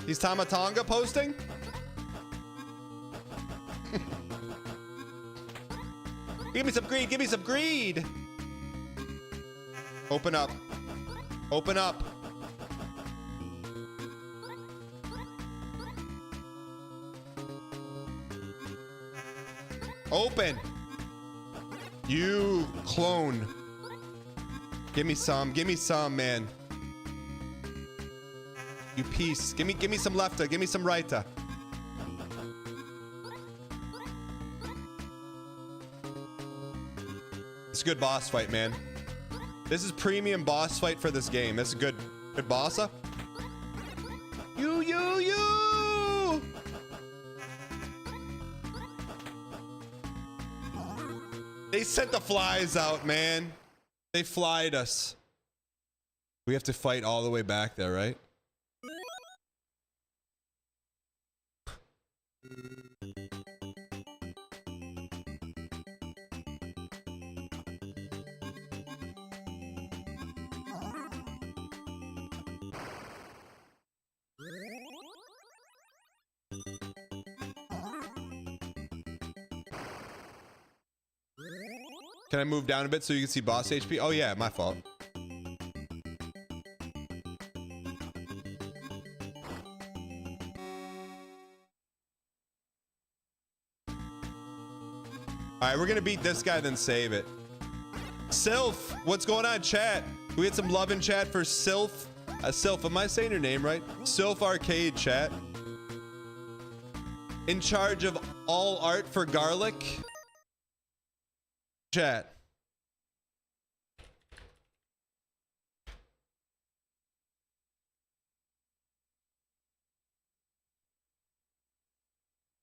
He's Tamatonga posting? Give me some greed, give me some greed! Open up. Open up. Open! You clone. Give me some, man. You piece. Give me some lefta, give me some righta. It's a good boss fight, man. This is premium boss fight for this game. This is good bossa. You! They sent the flies out, man. They flied us. We have to fight all the way back there, right? Can I move down a bit so you can see boss HP? Oh yeah, my fault. Alright, we're gonna beat this guy, then save it. Sylph, what's going on, chat? Can we get some love in chat for Sylph? Sylph, am I saying your name right? Sylph Arcade, chat. In charge of all art for garlic. Chat.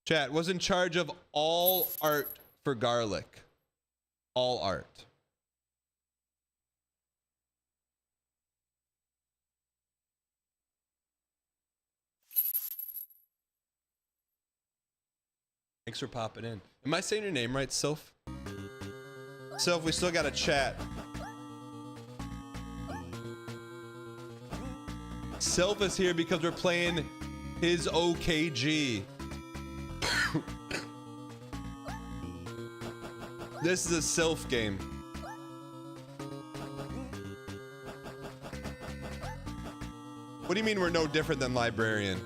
Chat was in charge of all art for garlic. All art. Thanks for popping in. Am I saying your name right, Sylph? Sylph, we still got to chat. Sylph is here because we're playing his OKG. This is a Sylph game. What do you mean we're no different than Librarian?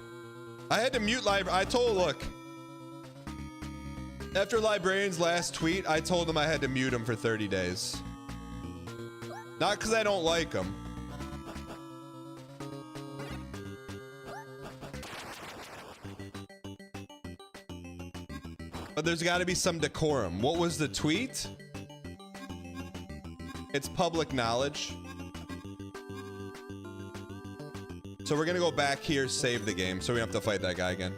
I had to mute I told, look. After Librarian's last tweet, I told him I had to mute him for 30 days. Not because I don't like him. But there's got to be some decorum. What was the tweet? It's public knowledge. So we're going to go back here, save the game, so we don't have to fight that guy again.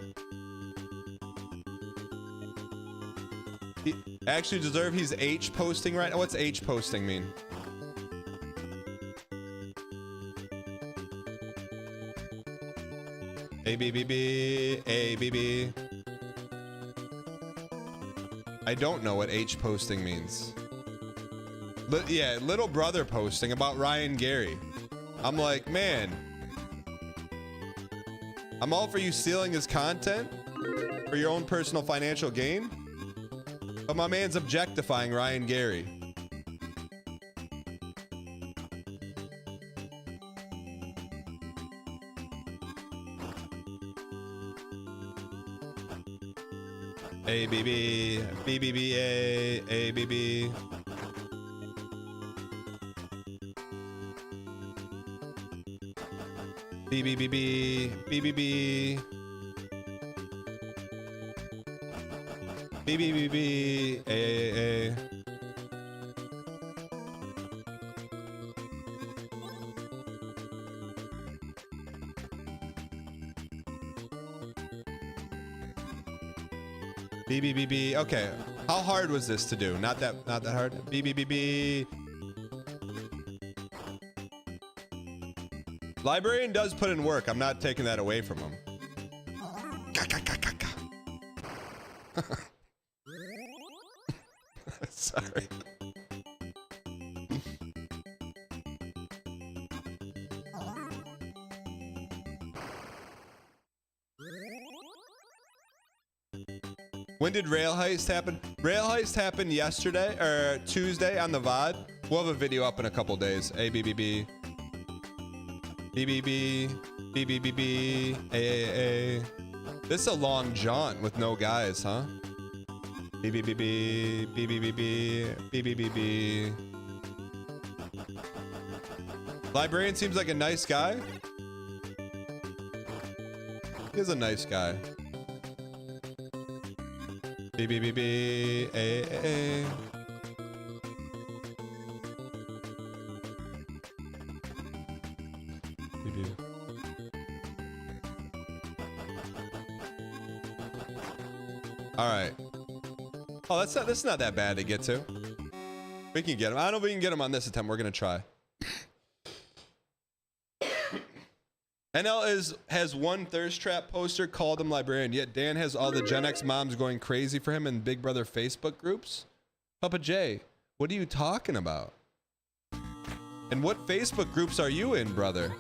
He actually deserve he's H posting right now. What's H posting mean? A-B-B-B, A-B-B. I don't know what H posting means. Yeah, little brother posting about Ryan Gary. I'm like, man. I'm all for you stealing his content for your own personal financial gain. But my man's objectifying Ryan Gary. A B B B B B A B B. B B B B B B B. B B B B A. B B B B. Okay, how hard was this to do? Not that hard. B B B B. Librarian does put in work. I'm not taking that away from him. Sorry. When did Rail Heist happen? Rail Heist happened yesterday or Tuesday on the VOD. We'll have a video up in a couple days. A B B B. B B B B B B B A. This is a long jaunt with no guys, huh? B B B B B B B B B B B B. Librarian seems like a nice guy. He's a nice guy. B B B B A. All right. Oh, that's not that bad to get to. We can get him. I don't know if we can get him on this attempt. We're gonna try. NL has one thirst trap poster, called him librarian. Yet Dan has all the Gen X moms going crazy for him in Big Brother Facebook groups. Papa J, what are you talking about? And what Facebook groups are you in, brother?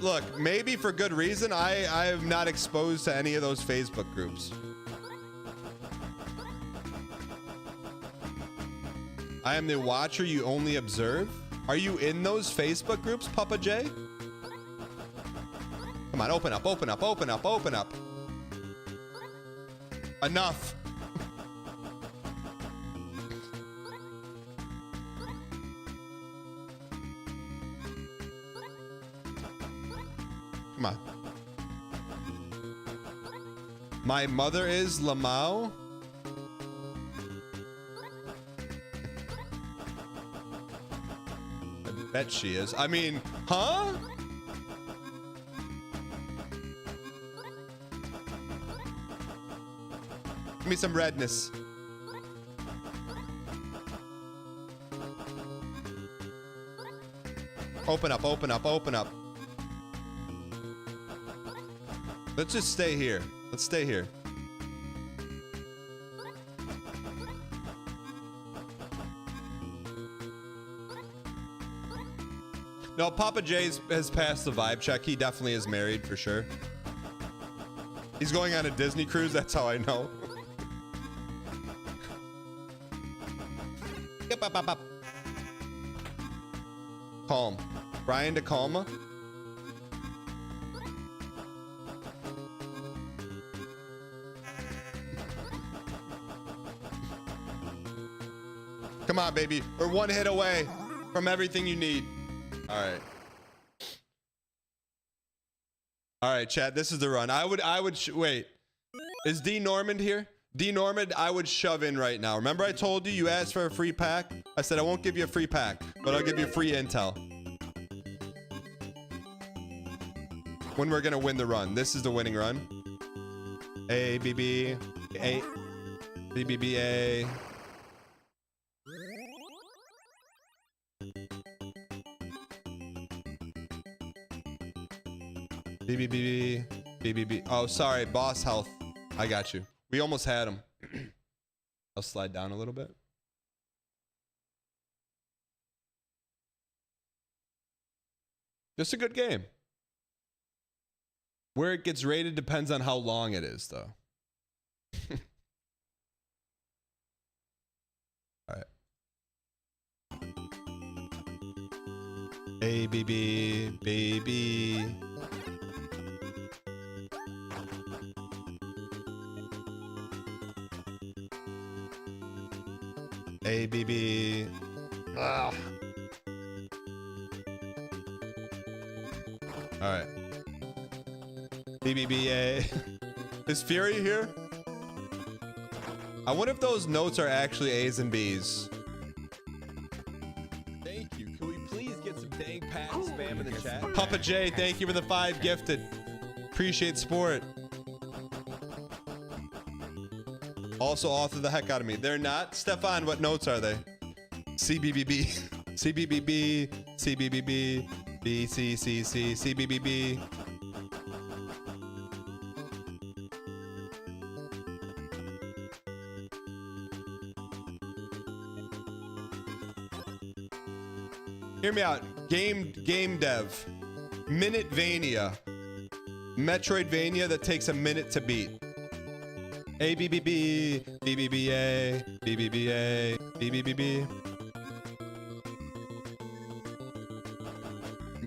Look, maybe for good reason, I am not exposed to any of those Facebook groups. I am the watcher you only observe. Are you in those Facebook groups, Papa J? Come on, open up, open up, open up, open up. Enough. Come on. My mother is Lamau. I bet she is. I mean, huh? Give me some redness. Open up, open up, open up. Let's just stay here. Let's stay here. No, Papa J has passed the vibe check. He definitely is married for sure. He's going on a Disney cruise. That's how I know. Yep, up, up, up. Calm. Brian de Calma. Come on, baby. We're one hit away from everything you need. All right. All right, chat. This is the run. I would wait. Is D Normand here? D Normand, I would shove in right now. Remember I told you, you asked for a free pack? I said I won't give you a free pack, but I'll give you free intel. When we're gonna win the run. This is the winning run. A, B, B, A, B, B, B, A. BBB, BBB. Oh, sorry, boss health. I got you. We almost had him. I'll slide down a little bit. Just a good game. Where it gets rated depends on how long it is, though. All right. A, B, B, baby. A, B, B. Ugh. All right. B, B, B, A. Is Fury here? I wonder if those notes are actually A's and B's. Thank you. Can we please get some dang pat spam in the chat? Papa J, thank you for the 5 gifted. Appreciate sport. Also author the heck out of me. They're not? Stefan, what notes are they? CBBB. CBBB. CBBB. BCCC. CBBB. Hear me out. Game dev. Minutvania. Metroidvania that takes a minute to beat. A B B B B B B A B B B A B B B B.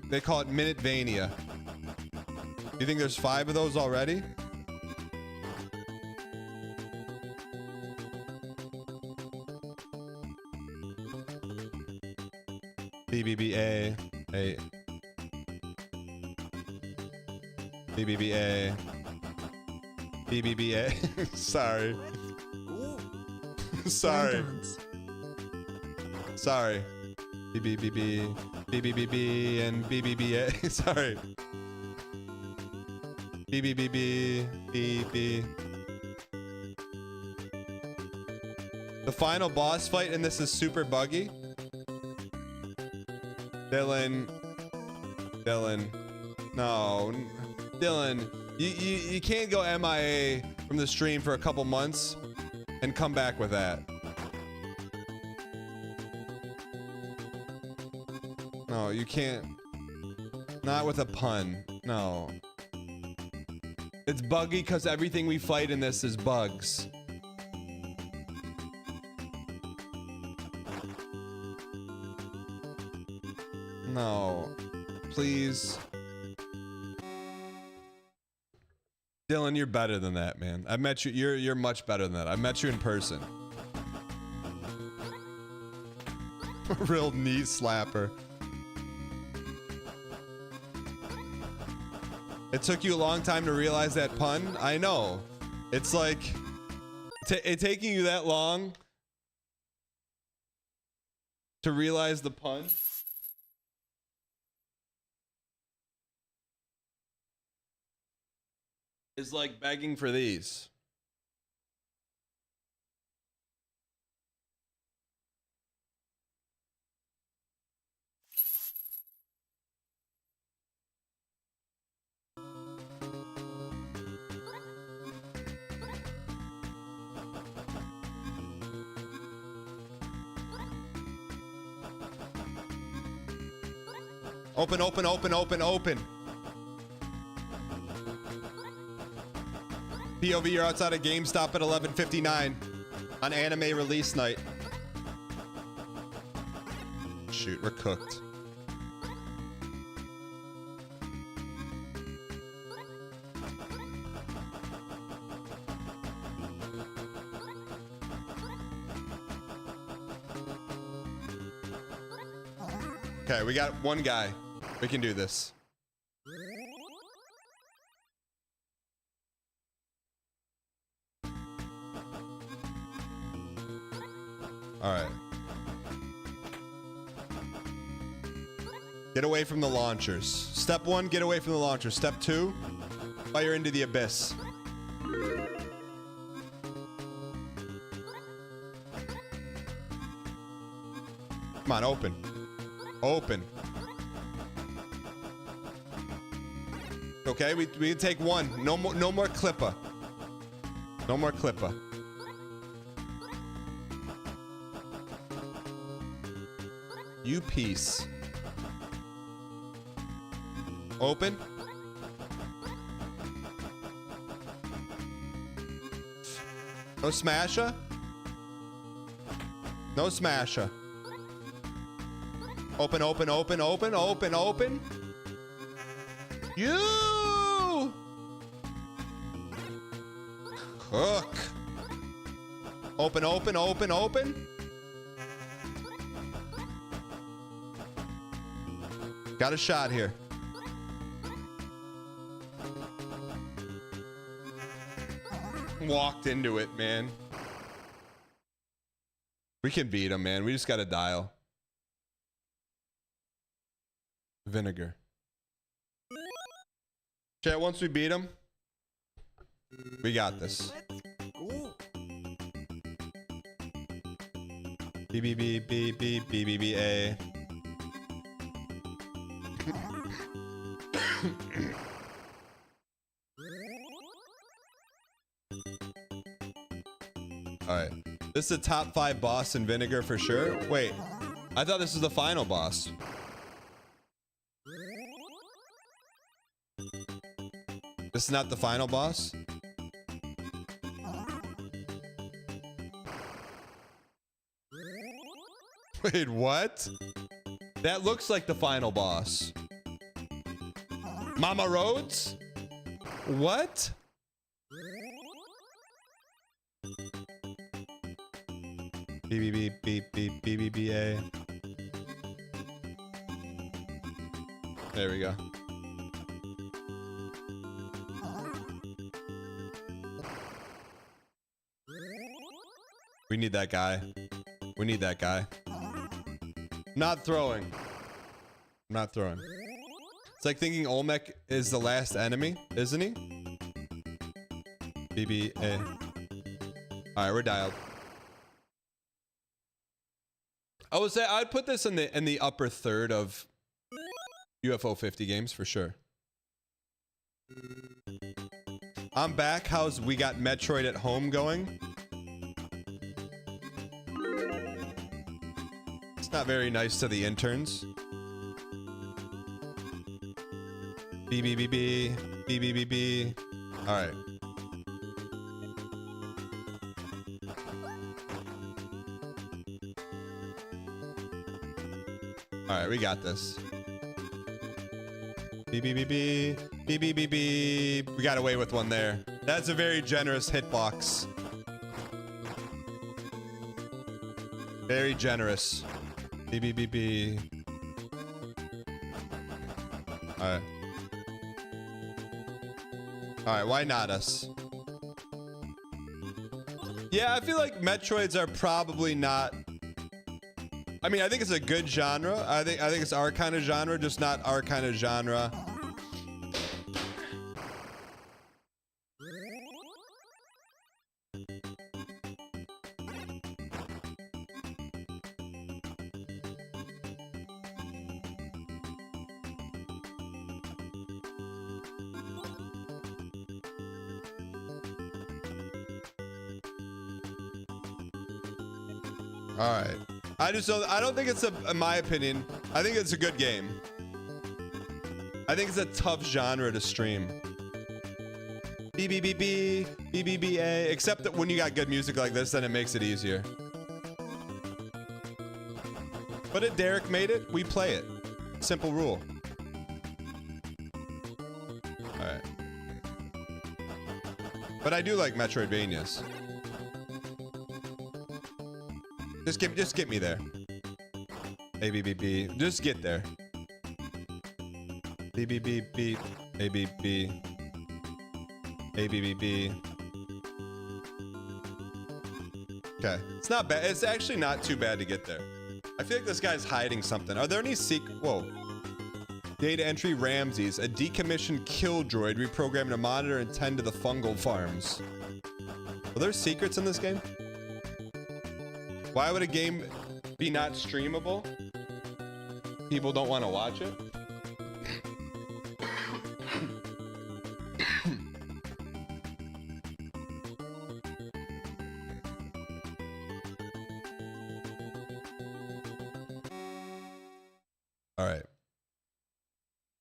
They call it Minutvania. You think there's 5 of those already? B B B A B B B A. BBBA. Sorry. Sorry. Sorry. BBBB. BBBB and BBBA. Sorry. BBBB, BB. The final boss fight in this is super buggy. Dylan. No. Dylan, you can't go MIA from the stream for a couple months and come back with that. No, you can't. Not with a pun. No. It's buggy because everything we fight in this is bugs. No. Please. Dylan, you're better than that, man. I met you. You're much better than that. I met you in person. Real knee slapper. It took you a long time to realize that pun. I know. It's like it taking you that long to realize the pun. Is like begging for these. Open, open, open, open, open. POV, you're outside of GameStop at 11:59 on anime release night. Shoot, we're cooked. Okay, we got one guy. We can do this. All right. Get away from the launchers. Step 1, get away from the launchers. Step 2, fire into the abyss. Come on, open. Open. Okay, we can take one. No more clipper. No more clipper. You piece. Open. No smasher. No smasher. Open, open, open, open, open, open. You cook. Open, open, open, open. Got a shot here. Walked into it, man. We can beat him, man. We just got to dial. Vinegar. Chat, once we beat him, we got this. BBBBBBBA. All right. This is a top 5 boss in Vinegar for sure. Wait, I thought this was the final boss. This is not the final boss? Wait, what? That looks like the final boss. Mama Rhodes? What? BBBBBBBA. There we go. We need that guy. We need that guy. Not throwing. I'm not throwing. It's like thinking Olmec is the last enemy, isn't he? BBA. All right, we're dialed. I would say I'd put this in the upper third of UFO 50 games for sure. I'm back. How's We Got Metroid at Home going? It's not very nice to the interns. BBBB. All right. All right, we got this. BBBB. We got away with one there. That's a very generous hitbox. Very generous. BBBB. All right. All right, why not us? Yeah, I feel like Metroids are probably not. I mean, I think it's a good genre. I think it's our kind of genre, just not our kind of genre. All right. I don't think it's in my opinion, I think it's a good game. I think it's a tough genre to stream. BBBB, BBBA, except that when you got good music like this, then it makes it easier. But if Derek made it, we play it. Simple rule. All right. But I do like Metroidvanias. Just get me there. ABBB. Just get there. BBBB. ABB. ABBB. Okay. It's not bad. It's actually not too bad to get there. I feel like this guy's hiding something. Are there any Whoa. Data entry Ramses. A decommissioned kill droid reprogrammed to monitor and tend to the fungal farms. Are there secrets in this game? Why would a game be not streamable? People don't want to watch it? All right.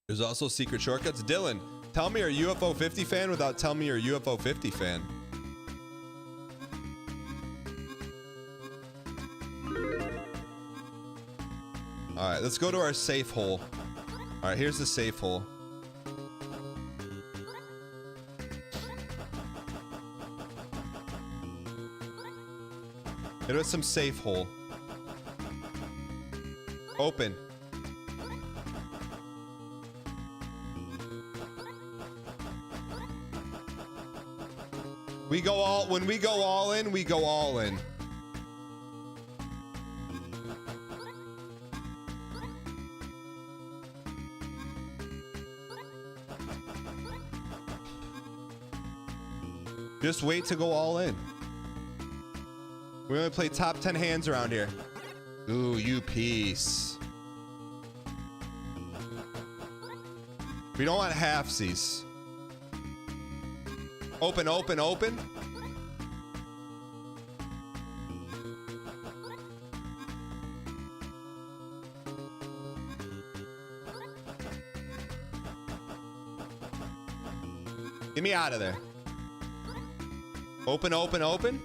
There's also secret shortcuts. Dylan, tell me you're a UFO 50 fan without telling me you're a UFO 50 fan. All right, let's go to our safe hole. All right, here's the safe hole. It was some safe hole. Open. When we go all in, we go all in. Just wait to go all in. We only play top 10 hands around here. Ooh, you piece. We don't want halfsies. Open, open, open. Get me out of there. Open, open, open.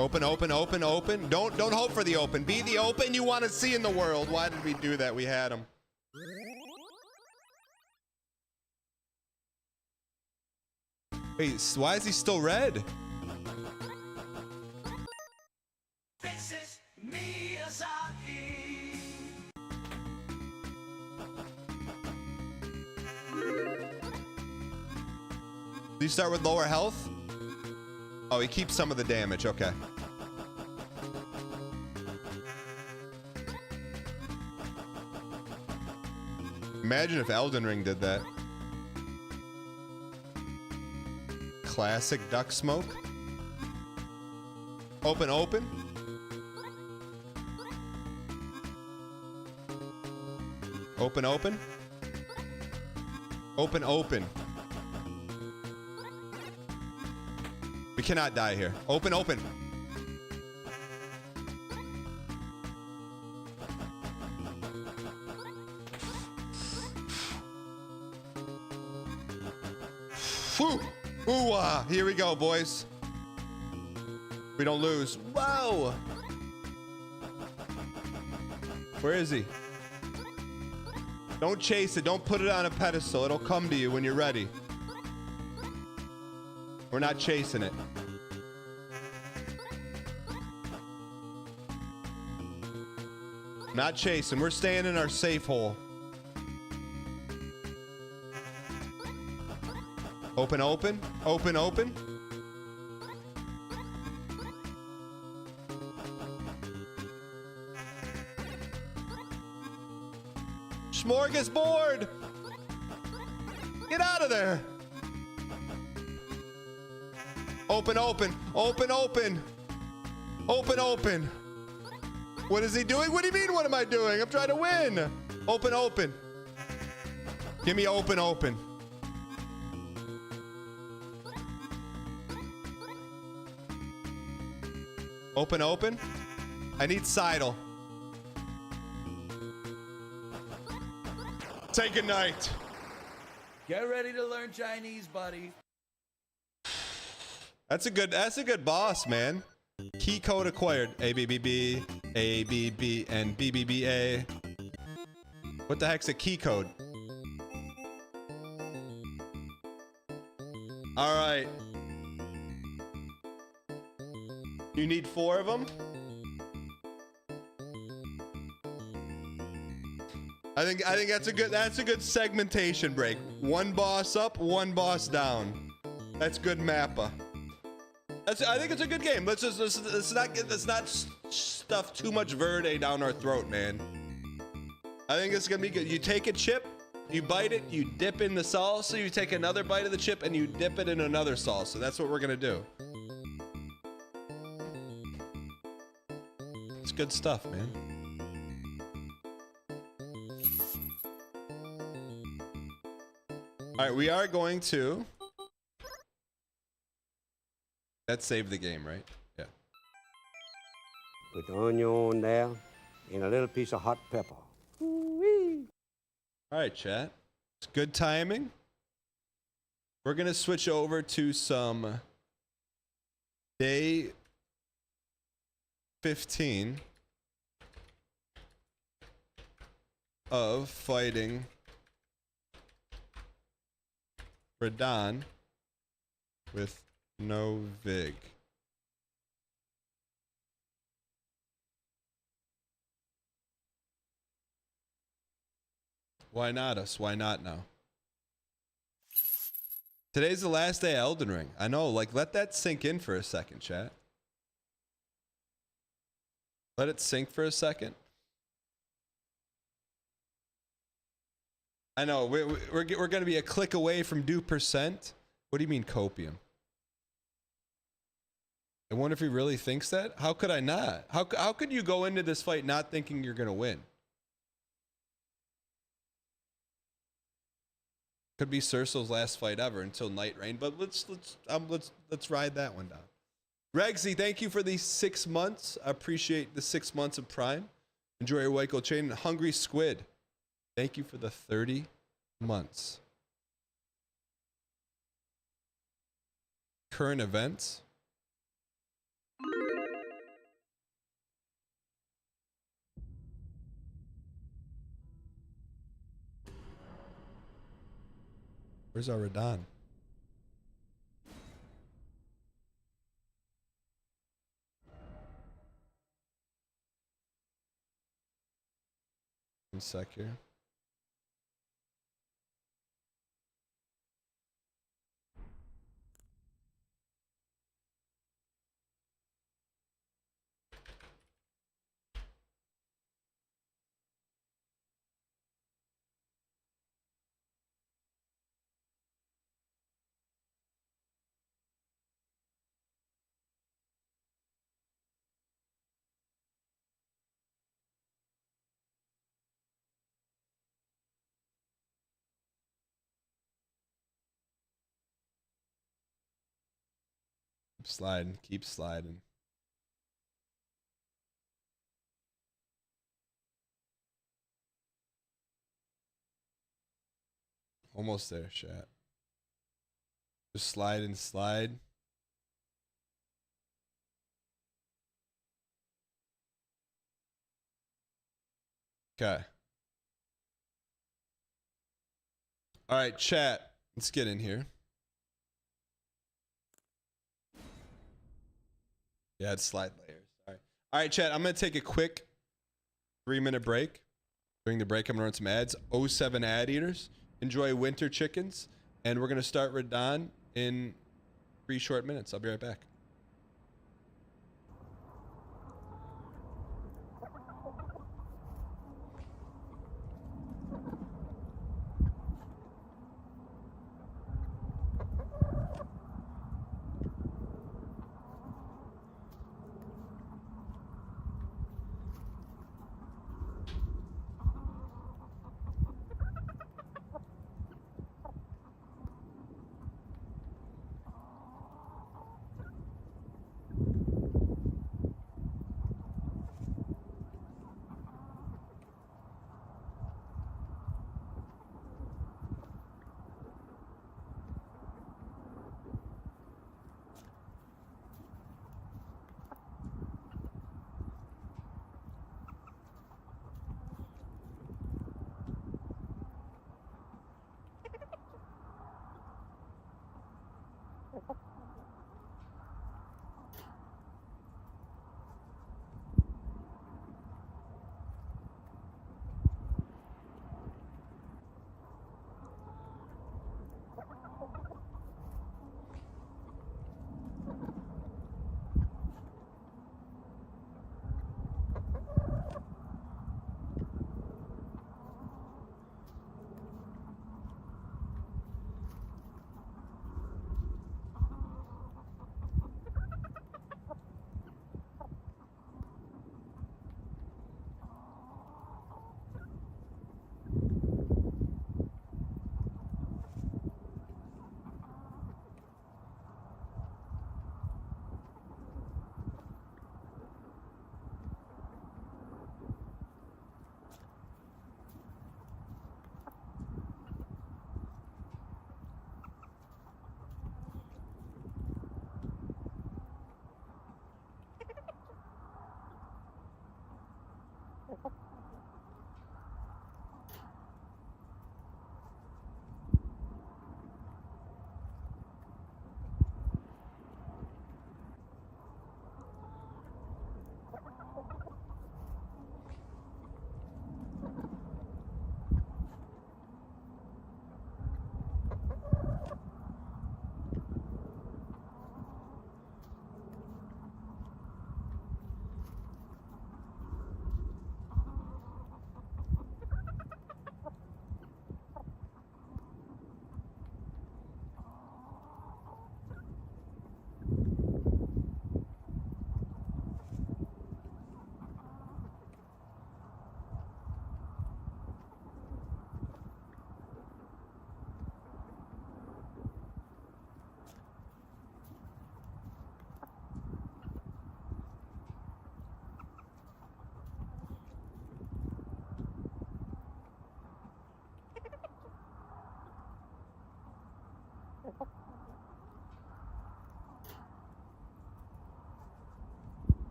Open, open, open, open. Don't hope for the open. Be the open you want to see in the world. Why did we do that? We had him. Wait, why is he still red? Do you start with lower health? Oh, he keeps some of the damage. Okay. Imagine if Elden Ring did that. Classic duck smoke. Open, open. Open, open. Open, open. We cannot die here. Open, open. Whew. Ooh-ah. Here we go, boys. We don't lose. Whoa. Where is he? Don't chase it. Don't put it on a pedestal. It'll come to you when you're ready. We're not chasing it. Not chasing. We're staying in our safe hole. Open, open. Open, open. Smorgasbord! Get out of there! Open, open. Open, open. Open, open. What is he doing? What do you mean, what am I doing? I'm trying to win. Open, open. Give me open, open. Open, open. I need Seidel. Say goodnight. Get ready to learn Chinese, buddy. That's a good boss, man. Key code acquired. ABBB, ABB, and BBBA. What the heck's a key code? All right. You need 4 of them? I think that's a good segmentation break. 1 boss up, 1 boss down. That's good mappa. I think it's a good game. Let's not stuff too much Verde down our throat, man. I think it's gonna be good. You take a chip, you bite it, you dip in the salsa, you take another bite of the chip, and you dip it in another salsa. That's what we're gonna do. It's good stuff, man. All right, we are going to. That saved the game, right? Yeah. Put the onion there and a little piece of hot pepper. All right, chat. It's good timing. We're going to switch over to some day 15 of fighting Radahn with no vig. Why not us? Why not now? Today's the last day of Elden Ring. I know, like, let that sink in for a second, chat. Let it sink for a second. I know, we're going to be a click away from due percent. What do you mean copium? I wonder if he really thinks that. How could I not? How could you go into this fight not thinking you're gonna win? Could be Cerso's last fight ever until Night Rain, but let's ride that one down. Regsy, thank you for the 6 months. I appreciate the 6 months of Prime. Enjoy your Waco chain. Hungry Squid, thank you for the 30 months. Current events. Where's our Radahn? One sec here. sliding. Keep sliding. Almost there, chat. Just slide and slide. Okay. All right, chat. Let's get in here. Yeah, it's slide layers. All right. All right, chat. I'm going to take a quick 3-minute break. During the break, I'm going to run some ads. 07 ad eaters. Enjoy winter chickens. And we're going to start Radahn in 3 short minutes. I'll be right back.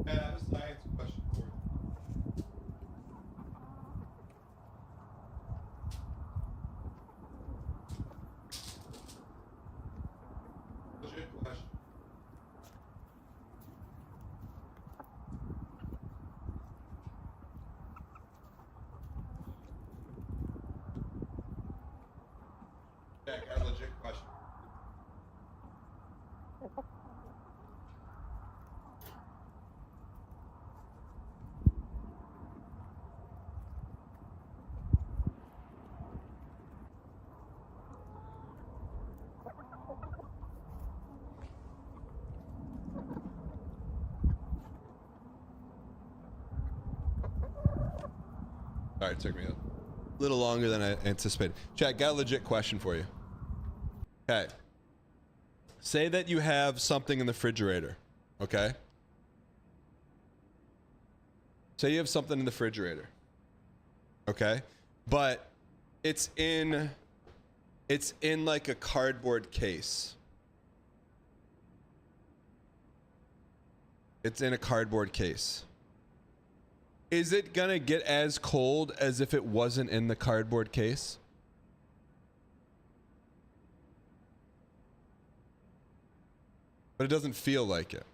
Yeah, I have a science question for you. Legit question. Yeah, I got a legit question. All right, it took me a little longer than I anticipated. Chat, got a legit question for you. Okay. Say that you have something in the refrigerator, okay? Say you have something in the refrigerator, okay? But it's in like a cardboard case. It's in a cardboard case. Is it gonna get as cold as if it wasn't in the cardboard case? But it doesn't feel like it.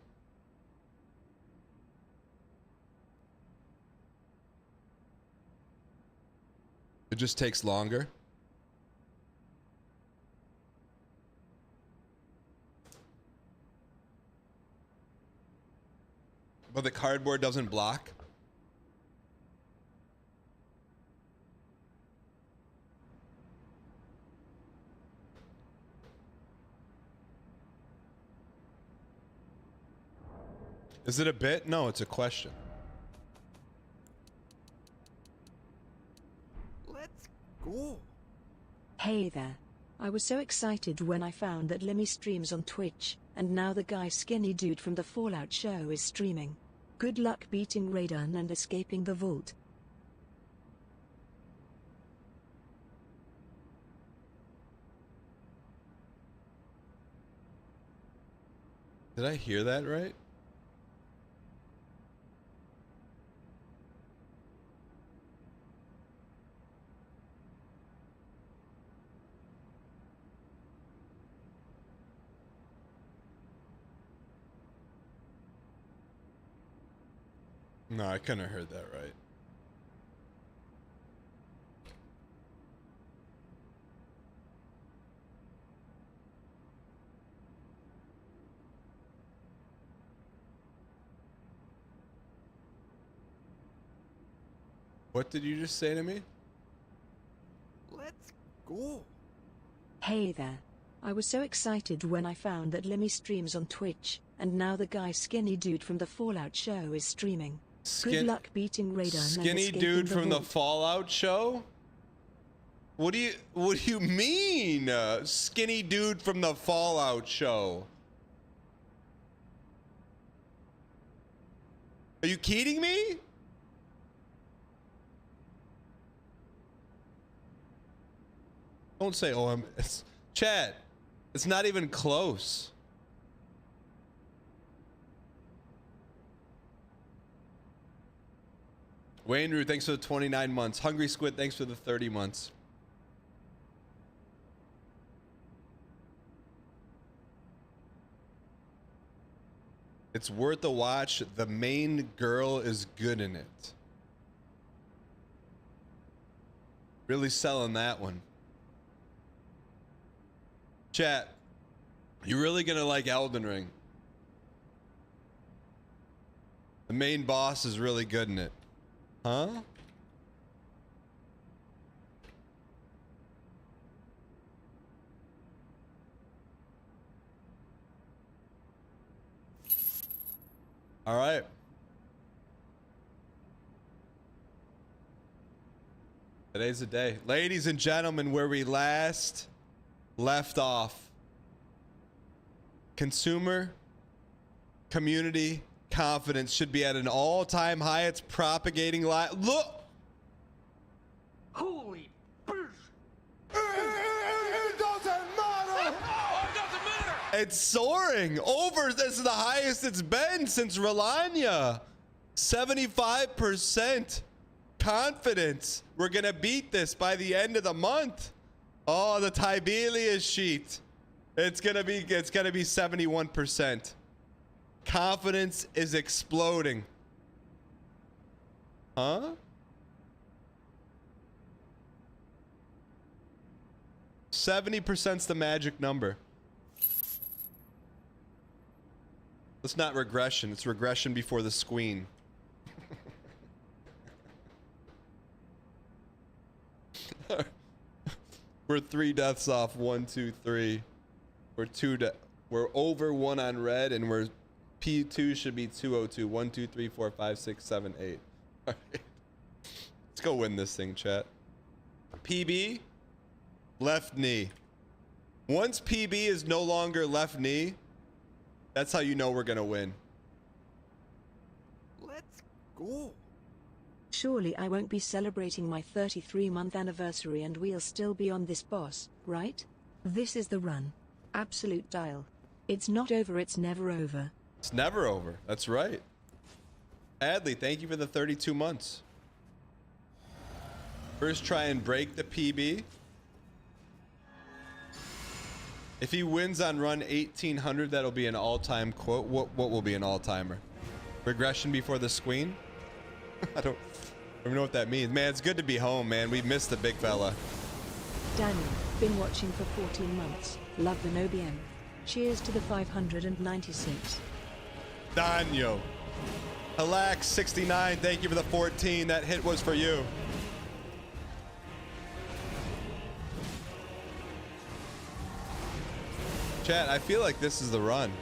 It just takes longer. But the cardboard doesn't block. Is it a bit? No, it's a question. Let's go. Hey there. I was so excited when I found that Lemmy streams on Twitch, and now the guy skinny dude from the Fallout show is streaming. Good luck beating Radahn and escaping the vault. Did I hear that right? No, I couldn't have heard that right. What did you just say to me? Let's go. Hey there. I was so excited when I found that Lemmy streams on Twitch, and now the guy skinny dude from the Fallout show is streaming. Good luck beating Radahn and Skinny escaping dude the from the vault. Fallout show? What do you mean? Skinny dude from the Fallout show? Are you kidding me? Don't say, oh, it's Chad. It's not even close. Wayne Rue, thanks for the 29 months. Hungry Squid, thanks for the 30 months. It's worth a watch. The main girl is good in it. Really selling that one. Chat, you really gonna like Elden Ring? The main boss is really good in it. Huh? All right. Today's the day. Ladies and gentlemen, where we last left off. Consumer community confidence should be at an all-time high. It's propagating look. Holy It doesn't matter. It's soaring over. This is the highest it's been since Rolania. 75% confidence. We're gonna beat this by the end of the month. Oh, the Tibelius sheet. It's gonna be 71%. Confidence is exploding. Huh? %'s the magic number. It's not regression. It's regression before the squeen. We're 3 deaths off. 1, 2, 3. We're over 1 on red, and we're P2 should be 202. 1, 2, 3, 4, 5, 6, 7, 8. All right. Let's go win this thing, chat. PB, left knee. Once PB is no longer left knee, that's how you know we're gonna win. Let's go. Surely I won't be celebrating my 33-month anniversary and we'll still be on this boss, right? This is the run. Absolute dial. It's not over, it's never over. It's never over. That's right. Adley, thank you for the 32 months. First try and break the PB. If he wins on run 1800, that'll be an all-time quote. What will be an all-timer? Regression before the squeen? I don't even know what that means. Man, it's good to be home, man. We missed the big fella. Daniel, been watching for 14 months. Love the OBM. Cheers to the 596. Daniel. Halax 69, thank you for the 14. That hit was for you. Chat, I feel like this is the run.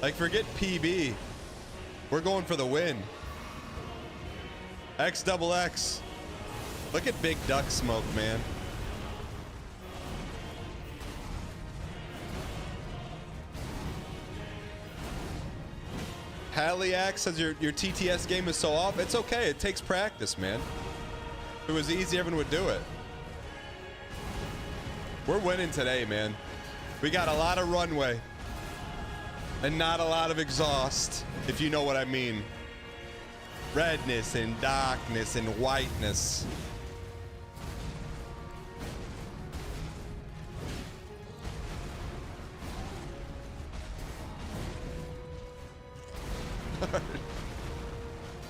Like, forget PB. We're going for the win. XXX. Look at Big Duck smoke, man. Haliax says your TTS game is so off. It's okay. It takes practice, man. If it was easy, everyone would do it. We're winning today, man. We got a lot of runway and not a lot of exhaust, if you know what I mean. Redness and darkness and whiteness.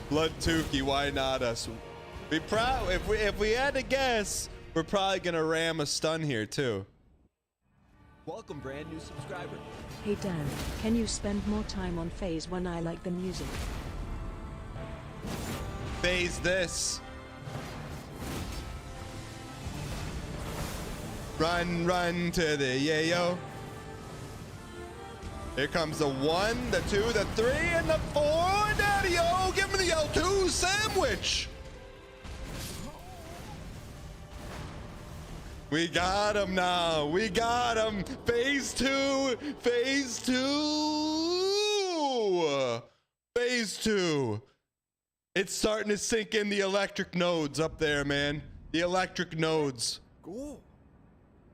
Blood Tukey, why not us? If we had to guess, we're probably gonna ram a stun here too. Welcome, brand new subscriber. Hey Dan, can you spend more time on phase 1? I like the music. Phase this. Run, run to the yayo. Here comes the 1, the 2, the 3, and the 4. Daddy-o, give me the L2 sandwich. We got him now. We got him. Phase 2. Phase 2. Phase 2. It's starting to sink in, the electric nodes up there, man. The electric nodes. Go.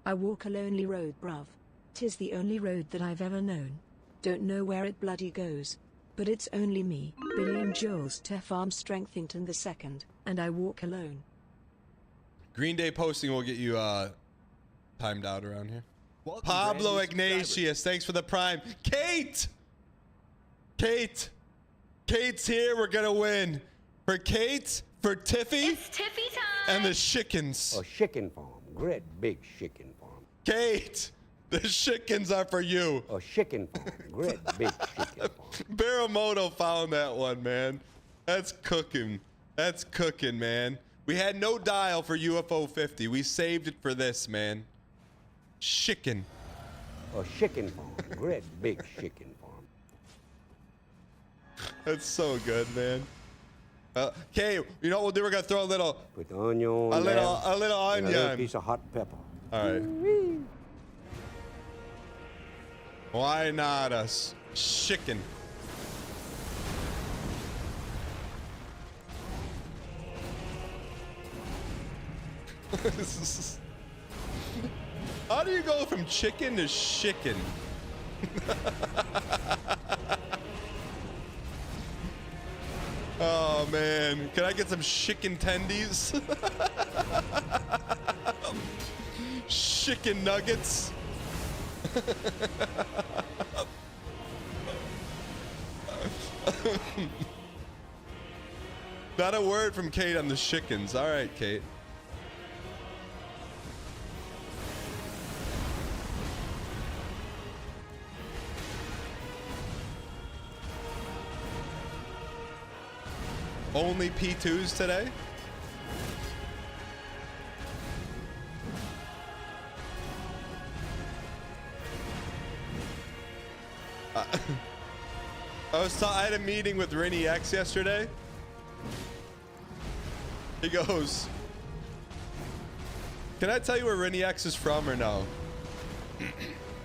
I walk a lonely road, bruv. 'Tis the only road that I've ever known. Don't know where it bloody goes. But it's only me, Billy and Jules Teff Armstrengthington II, and I walk alone. Green Day posting will get you timed out around here. Welcome, Pablo brand new Ignatius, thanks for the prime. Kate! Kate's here. We're gonna win. For Kate, for Tiffy, It's Tiffy time. and the chickens. A chicken farm. Great big chicken farm. Kate, the chickens are for you. A chicken farm. Great big chicken farm. Baramoto found that one, man. That's cooking. That's cooking, man. We had no dial for UFO 50. We saved it for this, man. Chicken. A chicken farm. Great big chicken farm. That's so good, man. Okay, you know what we'll do? We're gonna throw a little, Put the onion a little and a little onion. piece of hot pepper. All right. Why not us? Chicken. How do you go from chicken to chicken? Oh man, can I get some chicken tendies? Chicken nuggets. Not a word from Kate on the chickens. All right, Kate. Only P2s today? I had a meeting with Rennie X yesterday. He goes, can I tell you where Rennie X is from or no?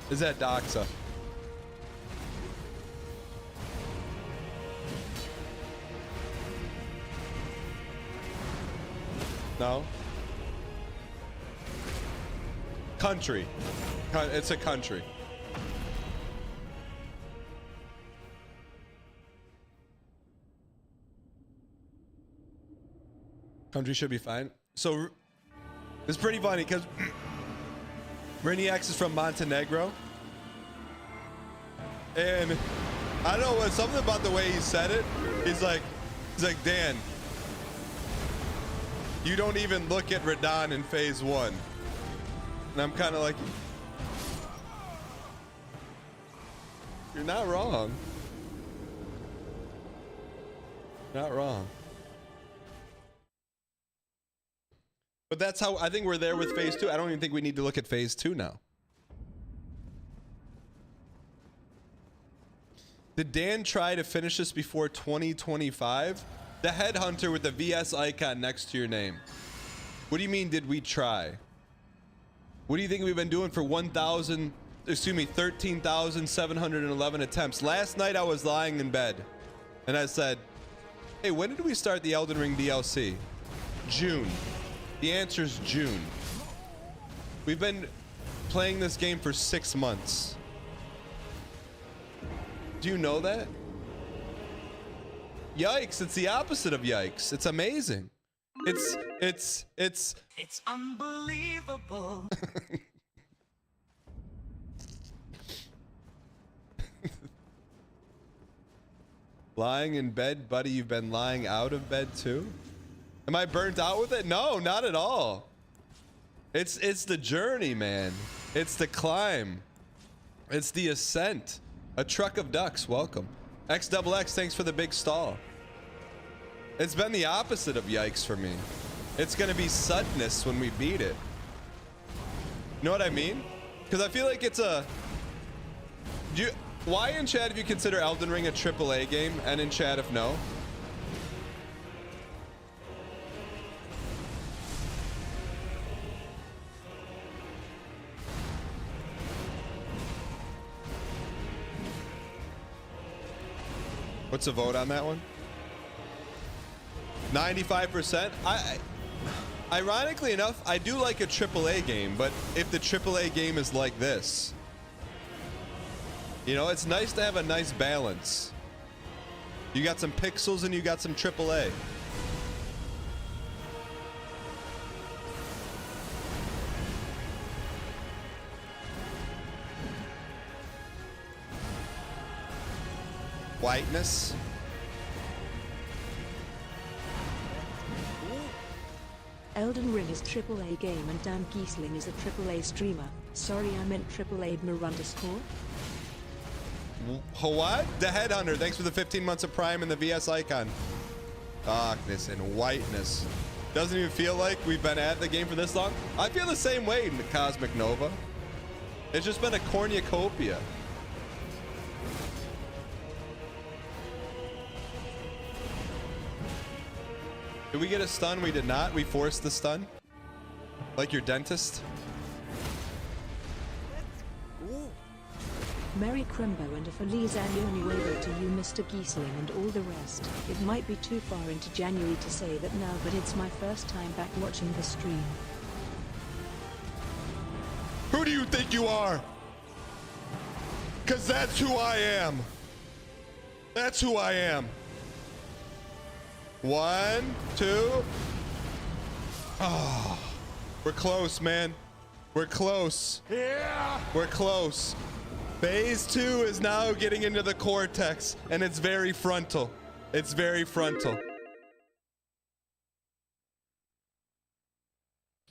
Is that Doxa? No? Country. It's a country. Country should be fine. So it's pretty funny because Rennie X is from Montenegro. And I don't know what, something about the way he said it. He's like, Dan, you don't even look at Radahn in phase 1. And I'm kind of like, you're not wrong. Not wrong. But that's how I think we're there with phase 2. I don't even think we need to look at phase 2 now. Did Dan try to finish this before 2025? The headhunter with the VS icon next to your name. What do you mean, did we try? What do you think we've been doing for 13,711 attempts? Last night I was lying in bed and I said, hey, when did we start the Elden Ring DLC? June. The answer is June. We've been playing this game for 6 months. Do you know that? Yikes, it's the opposite of yikes. It's amazing. It's unbelievable. Lying in bed, buddy, you've been lying out of bed too? Am I burnt out with it? No, not at all. It's the journey, man. It's the climb. It's the ascent. A truck of ducks, welcome. XXX, thanks for the big stall. It's been the opposite of yikes for me. It's gonna be suddenness when we beat it. You know what I mean? Because I feel like it's a... Why in chat if you consider Elden Ring a AAA game, and in chat if no? What's the vote on that one? 95%. Ironically enough, I do like a AAA game, but if the AAA game is like this, you know, it's nice to have a nice balance. You got some pixels and you got some AAA. Whiteness. Elden Ring is AAA game and Dan Giesling is a AAA streamer. Sorry, I meant AAA _. What? The Headhunter, thanks for the 15 months of Prime and the VS icon. Darkness and whiteness. Doesn't even feel like we've been at the game for this long. I feel the same way in the Cosmic Nova. It's just been a cornucopia. Did we get a stun? We did not. We forced the stun. Like your dentist. Merry Crembo and a Feliz Año Nuevo to you, Mr. Giesling, and all the rest. It might be too far into January to say that now, but it's my first time back watching the stream. Who do you think you are? Because that's who I am. That's who I am. 1, 2. Oh, we're close, man. We're close. Yeah. We're close. Phase 2 is now getting into the cortex, and it's very frontal. It's very frontal.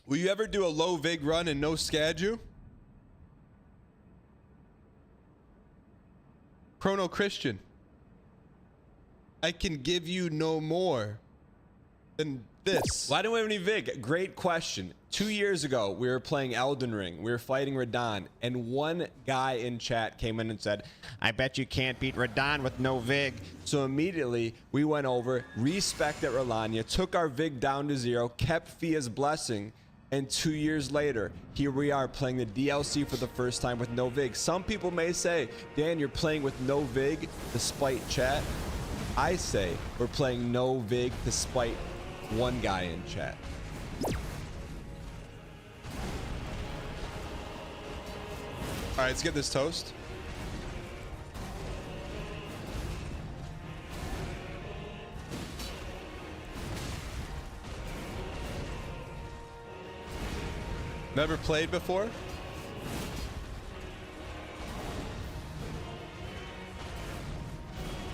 Will you ever do a low vig run and no scadu? Chrono Christian, I can give you no more than this. Why don't we have any vig? Great question. 2 years ago, we were playing Elden Ring. We were fighting Radahn, and one guy in chat came in and said, I bet you can't beat Radahn with no vig. So immediately, we went over, respected Rolania, took our vig down to 0, kept Fia's blessing, and 2 years later, here we are playing the DLC for the first time with no vig. Some people may say, Dan, you're playing with no vig despite chat. I say we're playing no vig despite one guy in chat. All right, let's get this toast. Never played before?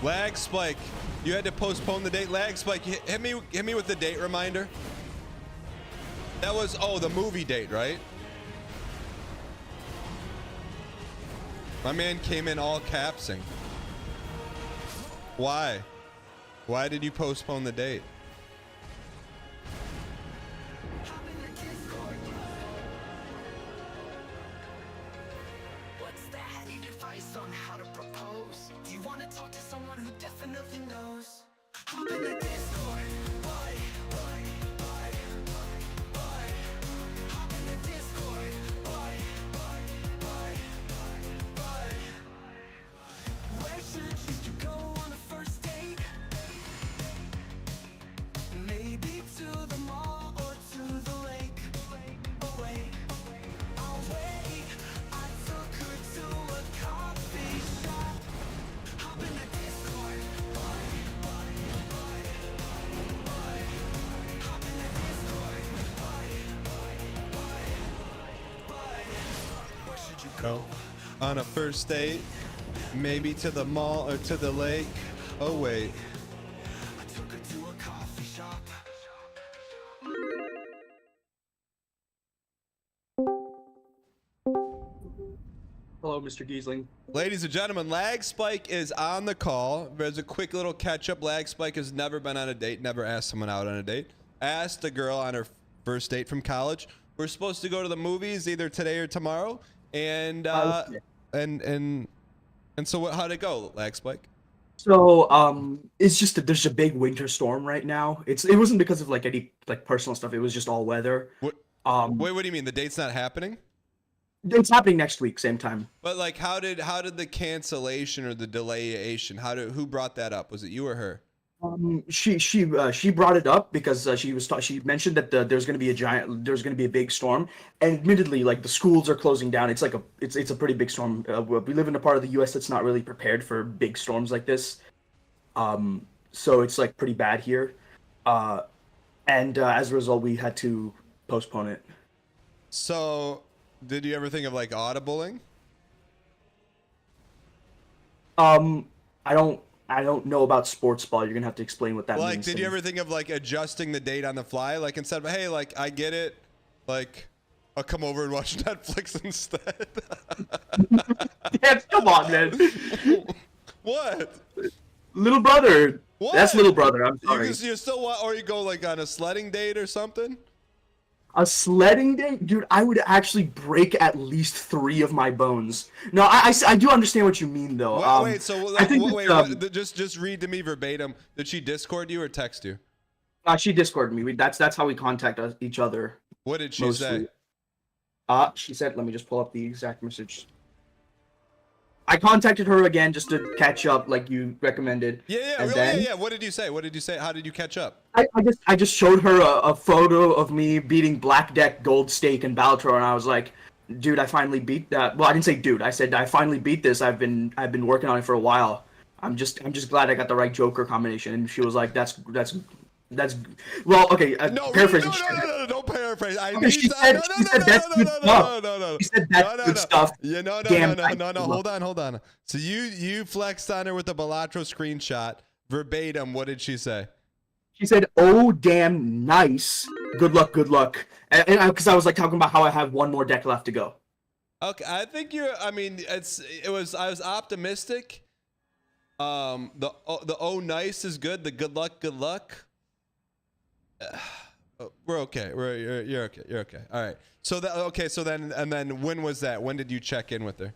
Lag spike. You had to postpone the date. Lag spike. Hit me with the date reminder. That was the movie date, right? My man came in all capsing. Why? Why did you postpone the date? What's that? Need advice on how to propose? Do you want to talk to someone who definitely knows? Hop in the Discord. Why? Hop in the Discord. Why? Where should you go on a first date? Maybe to the mall or to the lake. Oh wait, I'll wait. I took her to a coffee shop. Hop in the Discord. Hop in the Discord. Where should you go? On a first date, maybe to the mall or to the lake. Oh wait. I took her to a coffee shop. Hello, Mr. Giesling. Ladies and gentlemen, Lag Spike is on the call. There's a quick little catch up. Lag Spike has never been on a date, never asked someone out on a date. Asked a girl on her first date from college. We're supposed to go to the movies either today or tomorrow. And so how'd it go, Lag Spike? So, it's just that there's a big winter storm right now. It wasn't because of any personal stuff. It was just all weather. What? Wait, what do you mean? The date's not happening? It's happening next week, same time. But how did the cancellation or the delayation? Who brought that up? Was it you or her? She brought it up because she mentioned that there's going to be a big storm, and admittedly, the schools are closing down. It's a pretty big storm. We live in a part of the U.S. that's not really prepared for big storms like this, so it's pretty bad here, and as a result, we had to postpone it. So, did you ever think of audibling? I don't know about sports ball. You're gonna have to explain what that means. Did you ever think of adjusting the date on the fly? Instead of, hey, I get it. I'll come over and watch Netflix instead. Yeah, come on, man. What? Little brother. What? That's little brother. I'm sorry. You still want, or you go on a sledding date or something? A sledding date? Dude, I would actually break at least 3 of my bones. No, I do understand what you mean, though. Wait, so just read to me verbatim. Did she Discord you or text you? She Discorded me. That's how we contact each other. What did she say? She said, let me just pull up the exact message. I contacted her again just to catch up, like you recommended. Yeah. What did you say? What did you say? How did you catch up? I just showed her a photo of me beating Black Deck Gold Stake in Balatro, and I was like, dude, I finally beat that. Well, I didn't say dude. I said I finally beat this. I've been working on it for a while. I'm just glad I got the right Joker combination. And she was like, that's well, okay. Paraphrasing. No, don't paraphrase. She said that's good stuff. She said that's good stuff. Yeah, no. Hold on. So you flexed on her with the Balatro screenshot verbatim. What did she say? She said, "Oh, damn, nice. Good luck." And because I was like talking about how I have one more deck left to go. Okay, I think I was optimistic. The oh nice is good. The good luck. We're okay. You're okay. You're okay. All right. So then when was that? When did you check in with her?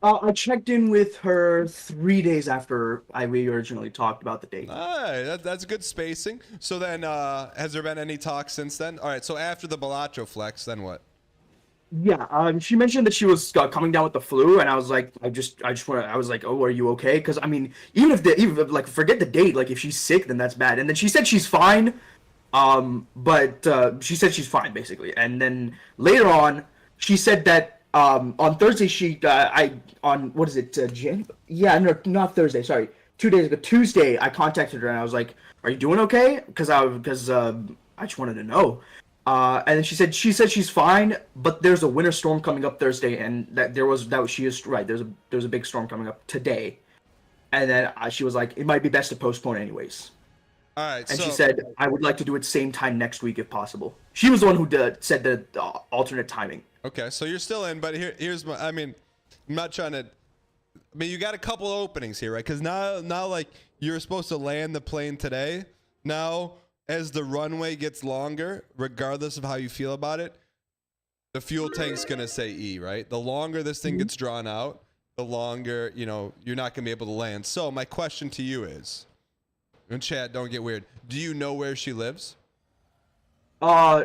I checked in with her 3 days after we originally talked about the date. All right, that's good spacing. So then, has there been any talk since then? All right. So after the Balatro flex, then what? Yeah. She mentioned that she was coming down with the flu, and I was like, I was like, oh, are you okay? Because I mean, even if like forget the date, like if she's sick, then that's bad. And then she said she's fine. But she said she's fine basically, and then later on she said that on Thursday what is it, not Thursday, sorry, 2 days ago, Tuesday, I contacted her and I was like, are you doing okay? Because I just wanted to know. And then she said she's fine, but there's a winter storm coming up Thursday, and she is right. There's a big storm coming up today, and then she was like, it might be best to postpone anyways. All right. And she said, I would like to do it same time next week if possible. She was the one who said the alternate timing. Okay, so you're still in, but here's my. I mean, I'm not trying to. I mean, you got a couple openings here, right? Because now, like you're supposed to land the plane today. Now, as the runway gets longer, regardless of how you feel about it, the fuel tank's gonna say E, right? The longer this thing gets drawn out, the longer you're not gonna be able to land. So my question to you is. And chat, don't get weird. Do you know where she lives? I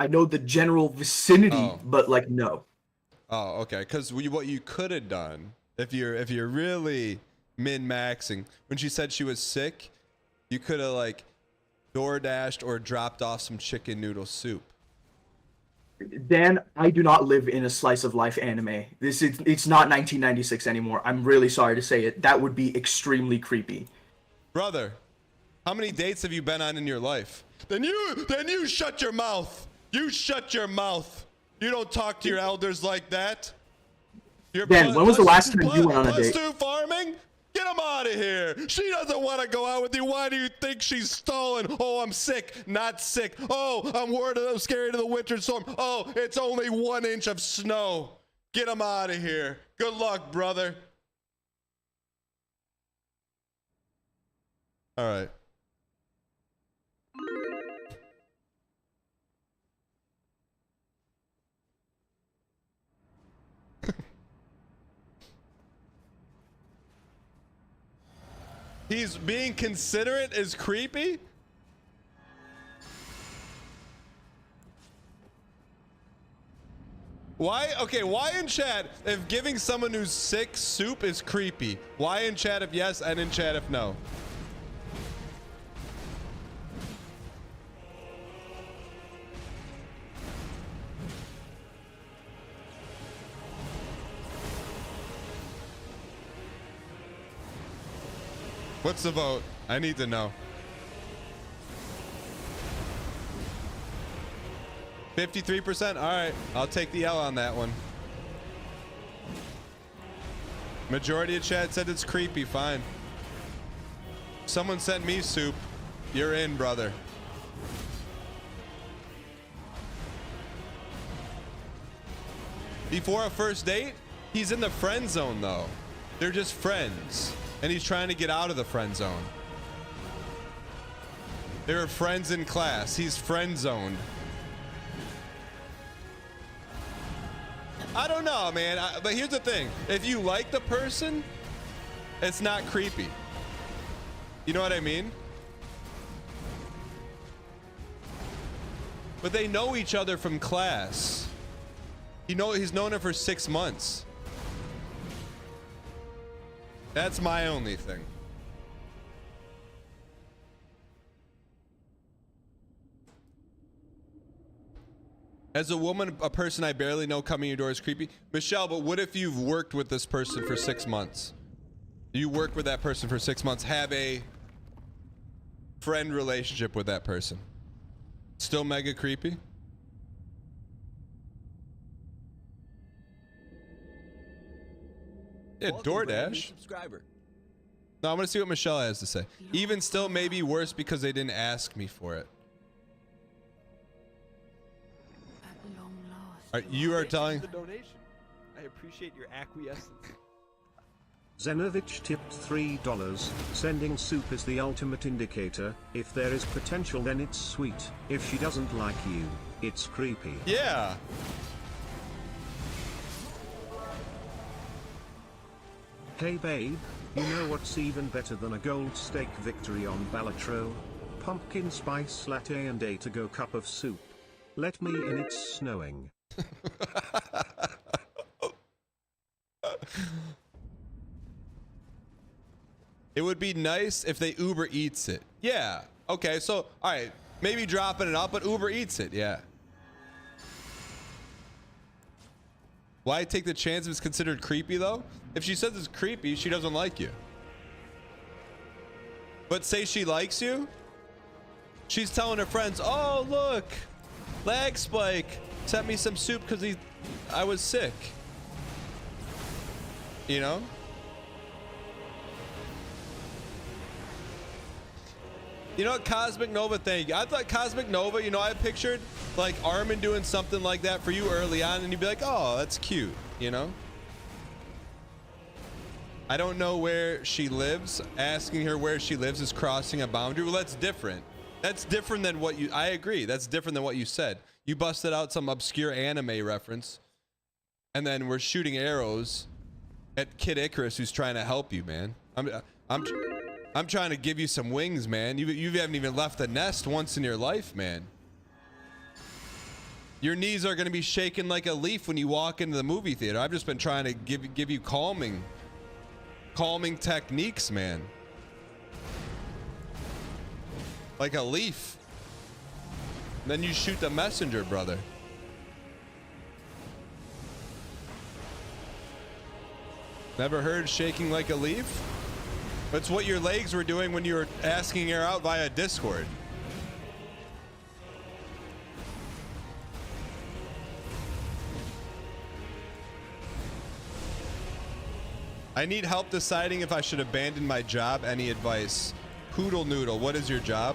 know the general vicinity, but like no. Oh, okay. Because what you could have done, if you're really min-maxing, when she said she was sick, you could have like DoorDashed or dropped off some chicken noodle soup. Dan, I do not live in a slice of life anime. It's not 1996 anymore. I'm really sorry to say it. That would be extremely creepy. Brother, how many dates have you been on in your life? Then you shut your mouth. You shut your mouth. You don't talk to your elders like that. Dan, when was the last time you went on a date? +2 farming? Get him out of here. She doesn't want to go out with you. Why do you think she's stalling? Oh, I'm sick. Not sick. Oh, I'm scared of the winter storm. Oh, it's only 1 inch of snow. Get him out of here. Good luck, brother. All right. He's being considerate is creepy? Why in chat if giving someone who's sick soup is creepy? Why in chat if yes and in chat if no? What's the vote? I need to know. 53%? All right, I'll take the L on that one. Majority of chat said it's creepy. Fine. Someone sent me soup. You're in, brother. Before a first date, he's in the friend zone though. They're just friends. And he's trying to get out of the friend zone. They were friends in class. He's friend zoned. I don't know, man. But here's the thing. If you like the person, it's not creepy. You know what I mean? But they know each other from class. He's known her for 6 months. That's my only thing. As a woman, a person I barely know coming to your door is creepy. Michelle, but what if you've worked with this person for 6 months? You work with that person for 6 months, have a friend relationship with that person. Still mega creepy? Yeah, DoorDash. Subscriber. No, I'm gonna see what Michelle has to say. Even still, maybe worse because they didn't ask me for it. You are telling. The donation. I appreciate your acquiescence. Zenovich tipped $3. Sending soup is the ultimate indicator. If there is potential, then it's sweet. If she doesn't like you, it's creepy. Yeah. Hey babe, you know what's even better than a gold steak victory on Balatro? Pumpkin spice latte and a to-go cup of soup. Let me in, it's snowing. It would be nice if they Uber Eats it. Yeah. Okay, so, all right. Maybe dropping it off, but Uber Eats it. Yeah. Why take the chance if it's considered creepy, though? If she says it's creepy, she doesn't like you. But say she likes you. She's telling her friends, oh, look. Lag Spike sent me some soup because I was sick. You know? You know what, Cosmic Nova, thank you. I thought Cosmic Nova, you know, I pictured like Armin doing something like that for you early on, and you'd be like, oh, that's cute, you know? I don't know where she lives. Asking her where she lives is crossing a boundary. Well, that's different. That's different than what you, I agree. That's different than what you said. You busted out some obscure anime reference, and then we're shooting arrows at Kid Icarus, who's trying to help you, man. I'm trying to give you some wings, man. You haven't even left the nest once in your life, man. Your knees are going to be shaking like a leaf when you walk into the movie theater. I've just been trying to give you calming techniques, man. Like a leaf. Then you shoot the messenger, brother. Never heard shaking like a leaf? That's what your legs were doing when you were asking her out via Discord. I need help deciding if I should abandon my job. Any advice? Poodle Noodle, what is your job?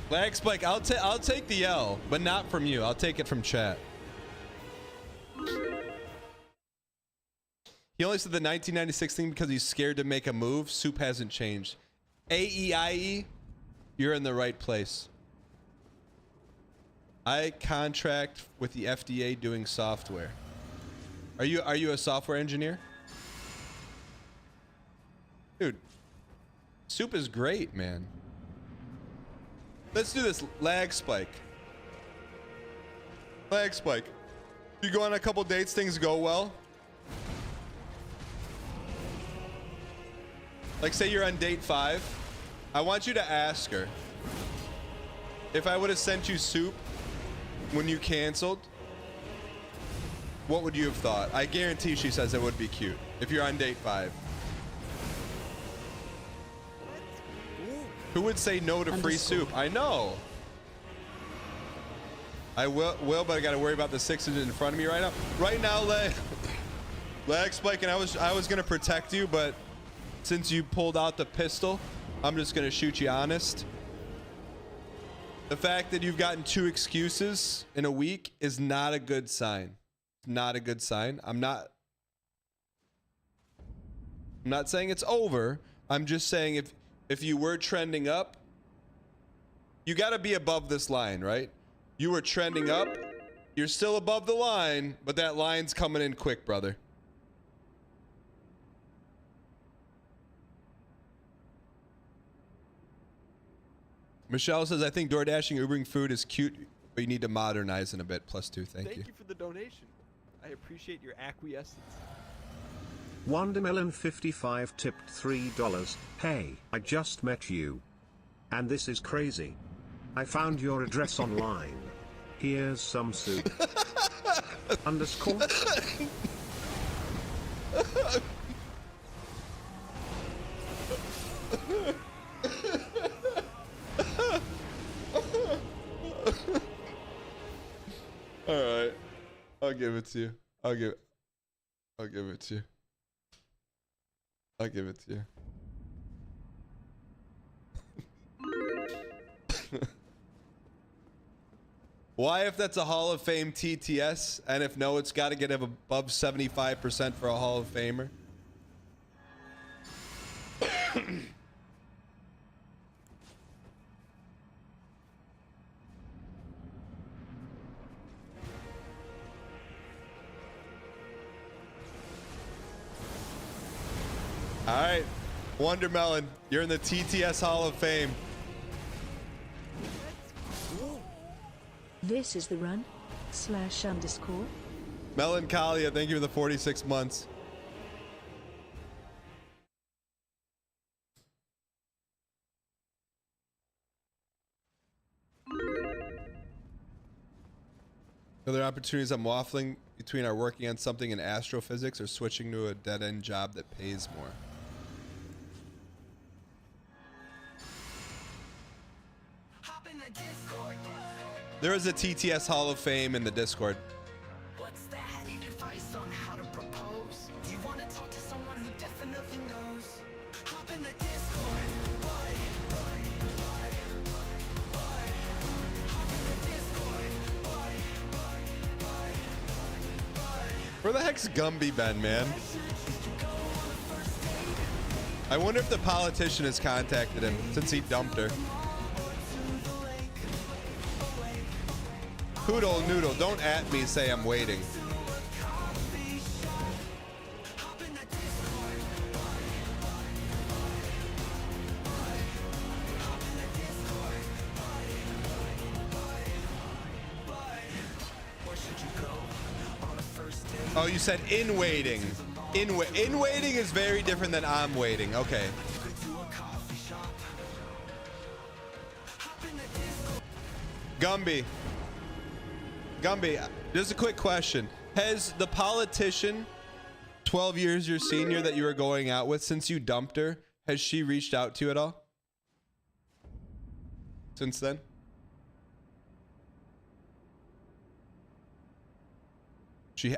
Lag Spike, I'll take the L, but not from you. I'll take it from chat. He only said the 1996 thing because he's scared to make a move. Soup hasn't changed. AEIE, you're in the right place. I contract with the FDA doing software. Are you a software engineer? Dude, Soup is great, man. Let's do this. Lag Spike. Lag Spike. You go on a couple dates, things go well. Like say you're on date 5. I want you to ask her, if I would have sent you soup when you canceled, what would you have thought? I guarantee she says it would be cute. If you're on date 5. Who would say no to free soup? I know. I will, but I gotta worry about the 6s in front of me right now. Right now, Lag Spike, and I was gonna protect you, but since you pulled out the pistol, I'm just gonna shoot you honest. The fact that you've gotten 2 excuses in a week is not a good sign. Not a good sign. I'm not saying it's over. I'm just saying if you were trending up, you got to be above this line, right? You were trending up. You're still above the line, but that line's coming in quick, brother. Michelle says, I think DoorDashing, Ubering food is cute, but you need to modernize it a bit. +2. Thank you. Thank you for the donation. I appreciate your acquiescence. WandaMelon55 tipped $3. Hey, I just met you. And this is crazy. I found your address online. Here's some soup. Underscore. All right. I'll give it to you. I'll give it to you. I'll give it to you. Why, if that's a Hall of Fame TTS, and if no, it's got to get above 75% for a Hall of Famer? All right, Wondermelon, you're in the TTS Hall of Fame. This is the run /_. Melancholia, thank you for the 46 months. Are there opportunities I'm waffling between our working on something in astrophysics or switching to a dead-end job that pays more? There is a TTS Hall of Fame in the Discord. What's that? Need advice on how to propose? Do you want to talk to someone who definitely knows? Hop in the Discord. Hop in the Discord. Where the heck's Gumby been, man? I wonder if the politician has contacted him since he dumped her. Poodle Noodle, don't at me, say I'm waiting. Oh, you said in waiting. In waiting is very different than I'm waiting. Okay. Gumby, just a quick question. Has the politician, 12 years your senior that you were going out with, since you dumped her, has she reached out to you at all? Since then?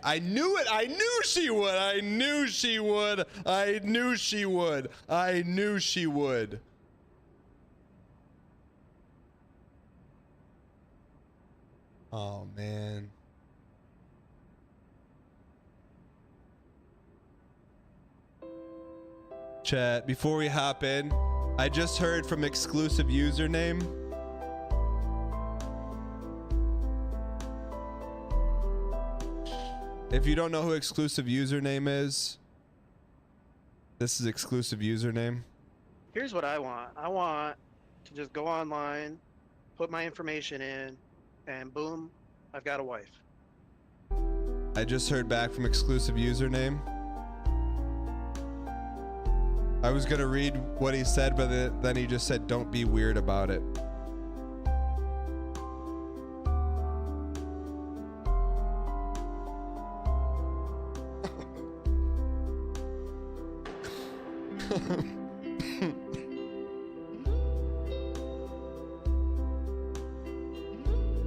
I knew it. I knew she would. I knew she would. I knew she would. I knew she would. Oh, man. Chat, before we hop in, I just heard from exclusive username. If you don't know who exclusive username is, this is exclusive username. Here's what I want. I want to just go online, put my information in, and boom, I've got a wife. I just heard back from exclusive username. I was gonna read what he said, but then he just said, don't be weird about it.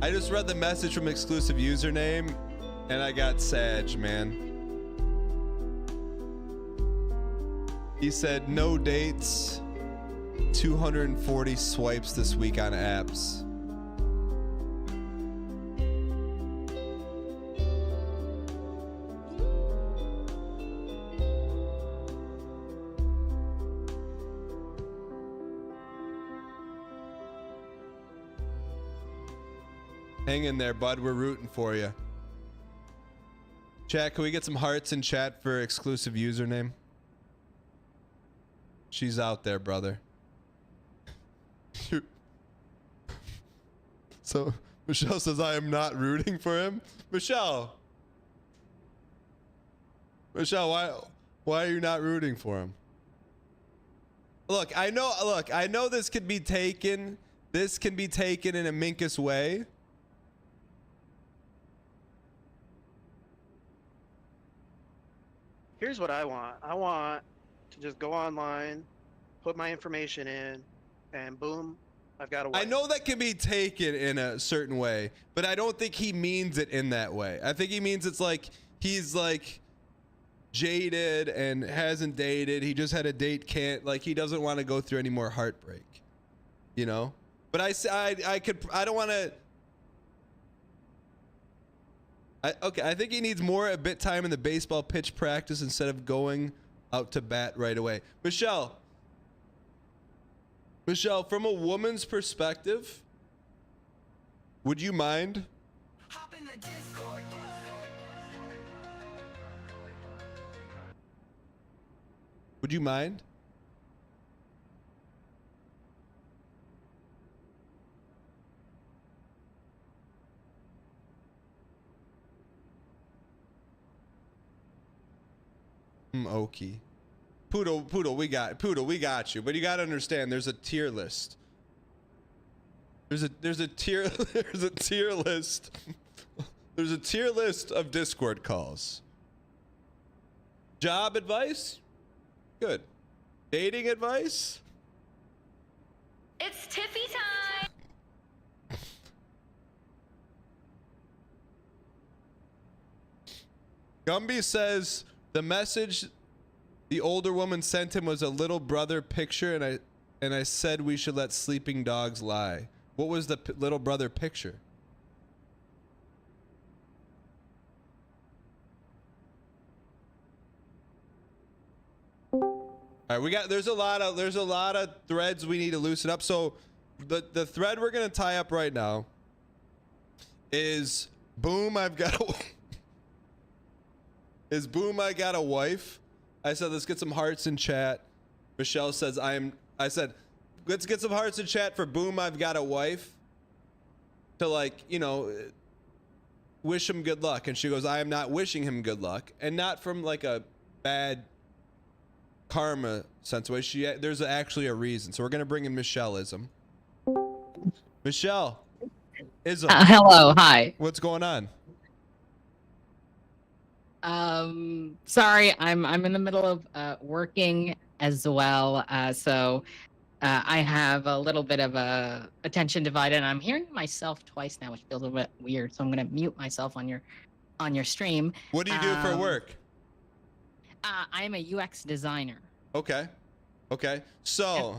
I just read the message from exclusive username and I got Sag, man. He said no dates, 240 swipes this week on apps. Hang in there, bud. We're rooting for you. Chat, can we get some hearts in chat for exclusive username? She's out there, brother. So Michelle says, I am not rooting for him. Michelle, why are you not rooting for him? Look, I know this can be taken in a Minkus way. Here's what I want. I want to just go online, put my information in, and boom, I've got a wife. I know that can be taken in a certain way, but I don't think he means it in that way. I think he means it's like he's like jaded and hasn't dated. He just had a date, he doesn't want to go through any more heartbreak, you know? But I don't want to. I think he needs more a bit time in the baseball pitch practice instead of going out to bat right away. Michelle, from a woman's perspective, would you mind? Hop in the Discord. Would you mind? Okie. Poodle, we got you. But you gotta understand, there's a tier list. There's a tier list. There's a tier list of Discord calls. Job advice? Good. Dating advice? It's Tiffy time. Gumby says the message the older woman sent him was a little brother picture, and I said we should let sleeping dogs lie. What was the little brother picture? All right, there's a lot of threads we need to loosen up. So the thread we're gonna tie up right now is boom, I got a wife. I said let's get some hearts in chat. Michelle says I said let's get some hearts in chat for boom, I've got a wife. To wish him good luck. And she goes, I am not wishing him good luck, and not from like a bad karma sense way. There's actually a reason. So we're gonna bring in Michelleism. Michelle, ism. Hello, hi. What's going on? Sorry, I'm in the middle of working as well. So I have a little bit of a attention divided, and I'm hearing myself twice now, which feels a bit weird. So I'm gonna mute myself on your stream. What do you do for work? I am a UX designer. Okay. So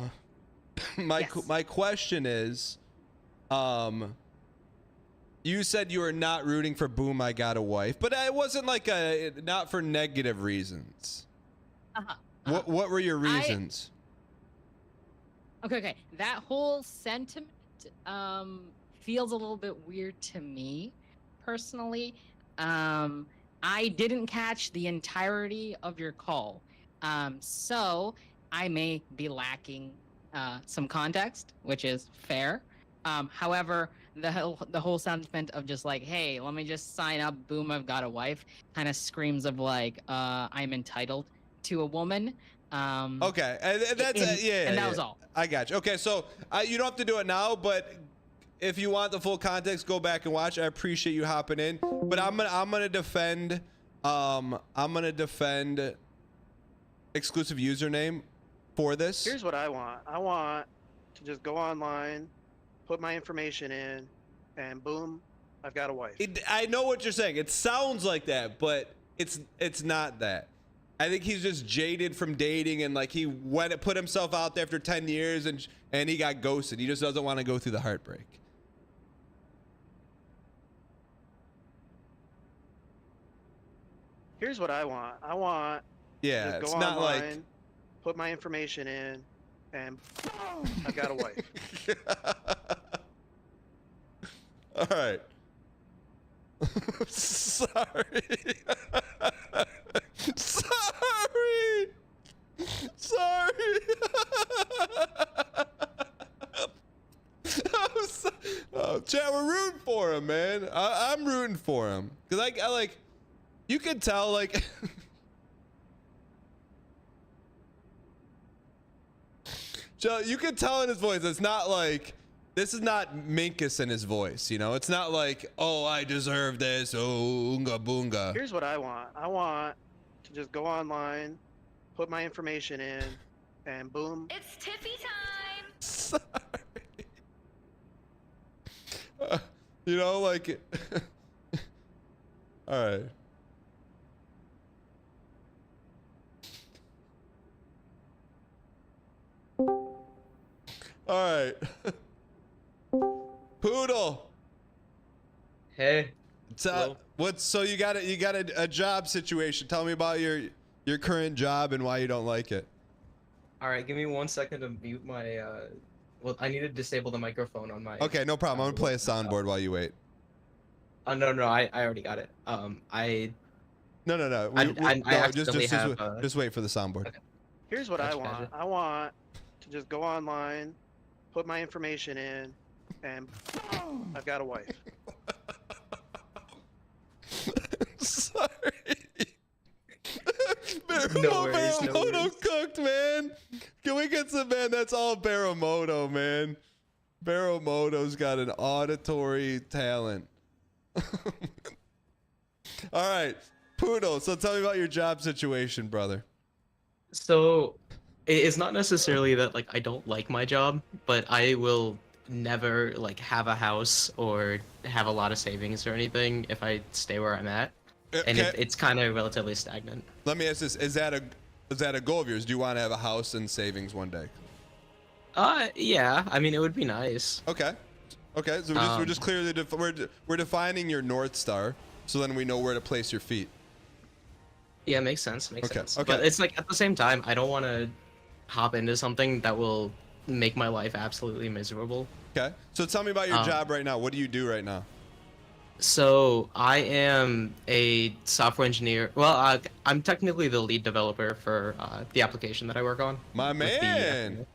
my question is, you said you were not rooting for boom, I got a wife, but it wasn't not for negative reasons. What were your reasons? Okay. That whole sentiment feels a little bit weird to me, personally. I didn't catch the entirety of your call, so I may be lacking some context, which is fair. However, the whole sentiment of just like, hey, let me just sign up, boom, I've got a wife, kind of screams of like, I'm entitled to a woman. Okay, and that's and that was all. I got you. Okay, so you don't have to do it now, but if you want the full context, go back and watch. I appreciate you hopping in, but I'm gonna defend exclusive username for this. Here's what I want. I want to just go online, put my information in, and boom, I've got a wife. I know what you're saying. It sounds like that, but it's not that. I think he's just jaded from dating, and like he put himself out there after 10 years and he got ghosted. He just doesn't want to go through the heartbreak. Here's what I want. I want to just it's go not online, like put my information in, and I've got a wife. All right. Sorry. Chad, we're rooting for him, man. I'm rooting for him because I like. You can tell, like. Joe, you can tell in his voice. It's not like this is not Minkus in his voice. You know, it's not like, oh, I deserve this. Oh, oonga boonga. Here's what I want. I want to just go online, put my information in, and boom. It's Tiffy time. Sorry. You know, like. All right. All right. Poodle. Hey. So you got a job situation. Tell me about your current job and why you don't like it. All right, give me 1 second to mute my. Well, I need to disable the microphone on my. Okay, no problem. I'm gonna play a soundboard while you wait. No, I already got it. No. I Just wait for the soundboard. Okay. Here's what I want. Gotcha. I want to just go online, put my information in, and I've got a wife. Sorry. No worries, Baramoto cooked, man. Can we get some, man? That's all Baramoto, man. Baramoto's got an auditory talent. All right, Poodle. So tell me about your job situation, brother. So, it's not necessarily that like I don't like my job, but I will never like have a house or have a lot of savings or anything if I stay where I'm at, and it's kind of relatively stagnant. Let me ask this: is that a goal of yours? Do you want to have a house and savings one day? Yeah. I mean, it would be nice. Okay. So we're just clearly we're defining your North Star, so then we know where to place your feet. Yeah, makes sense. Makes Okay, sense. okay. But it's like at the same time, I don't want to hop into something that will make my life absolutely miserable. Okay. So tell me about your job right now. What do you do right now? So I am a software engineer. Well, I'm technically the lead developer for the application that I work on. My man.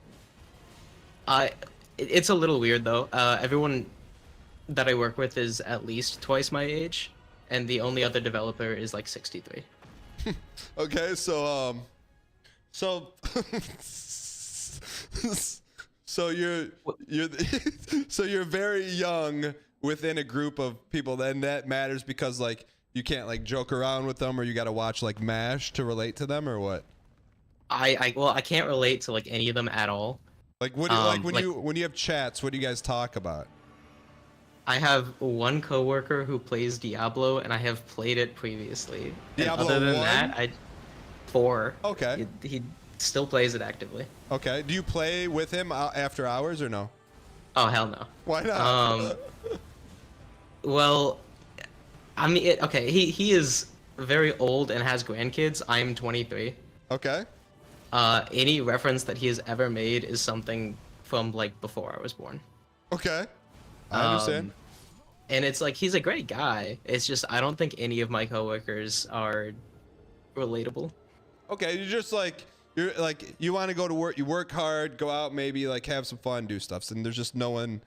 It's a little weird though. Everyone that I work with is at least twice my age, and the only other developer is like 63. Okay, so you're so you're very young within a group of people, then that matters because like you can't like joke around with them, or you got to watch like MASH to relate to them, or what? I can't relate to like any of them at all. Like what do you, when you have chats, what do you guys talk about? I have one coworker who plays Diablo, and I have played it previously. Diablo and other than 1? that, 4. Okay. He still plays it actively. Okay. Do you play with him after hours or no? Oh hell no. Why not? Well, I mean, okay. He is very old and has grandkids. I'm 23. Okay. Any reference that he has ever made is something from like before I was born. Okay. I understand. And it's like he's a great guy. It's just I don't think any of my coworkers are relatable. Okay, you're like you want to go to work, you work hard, go out, maybe like have some fun, do stuff. And there's just no one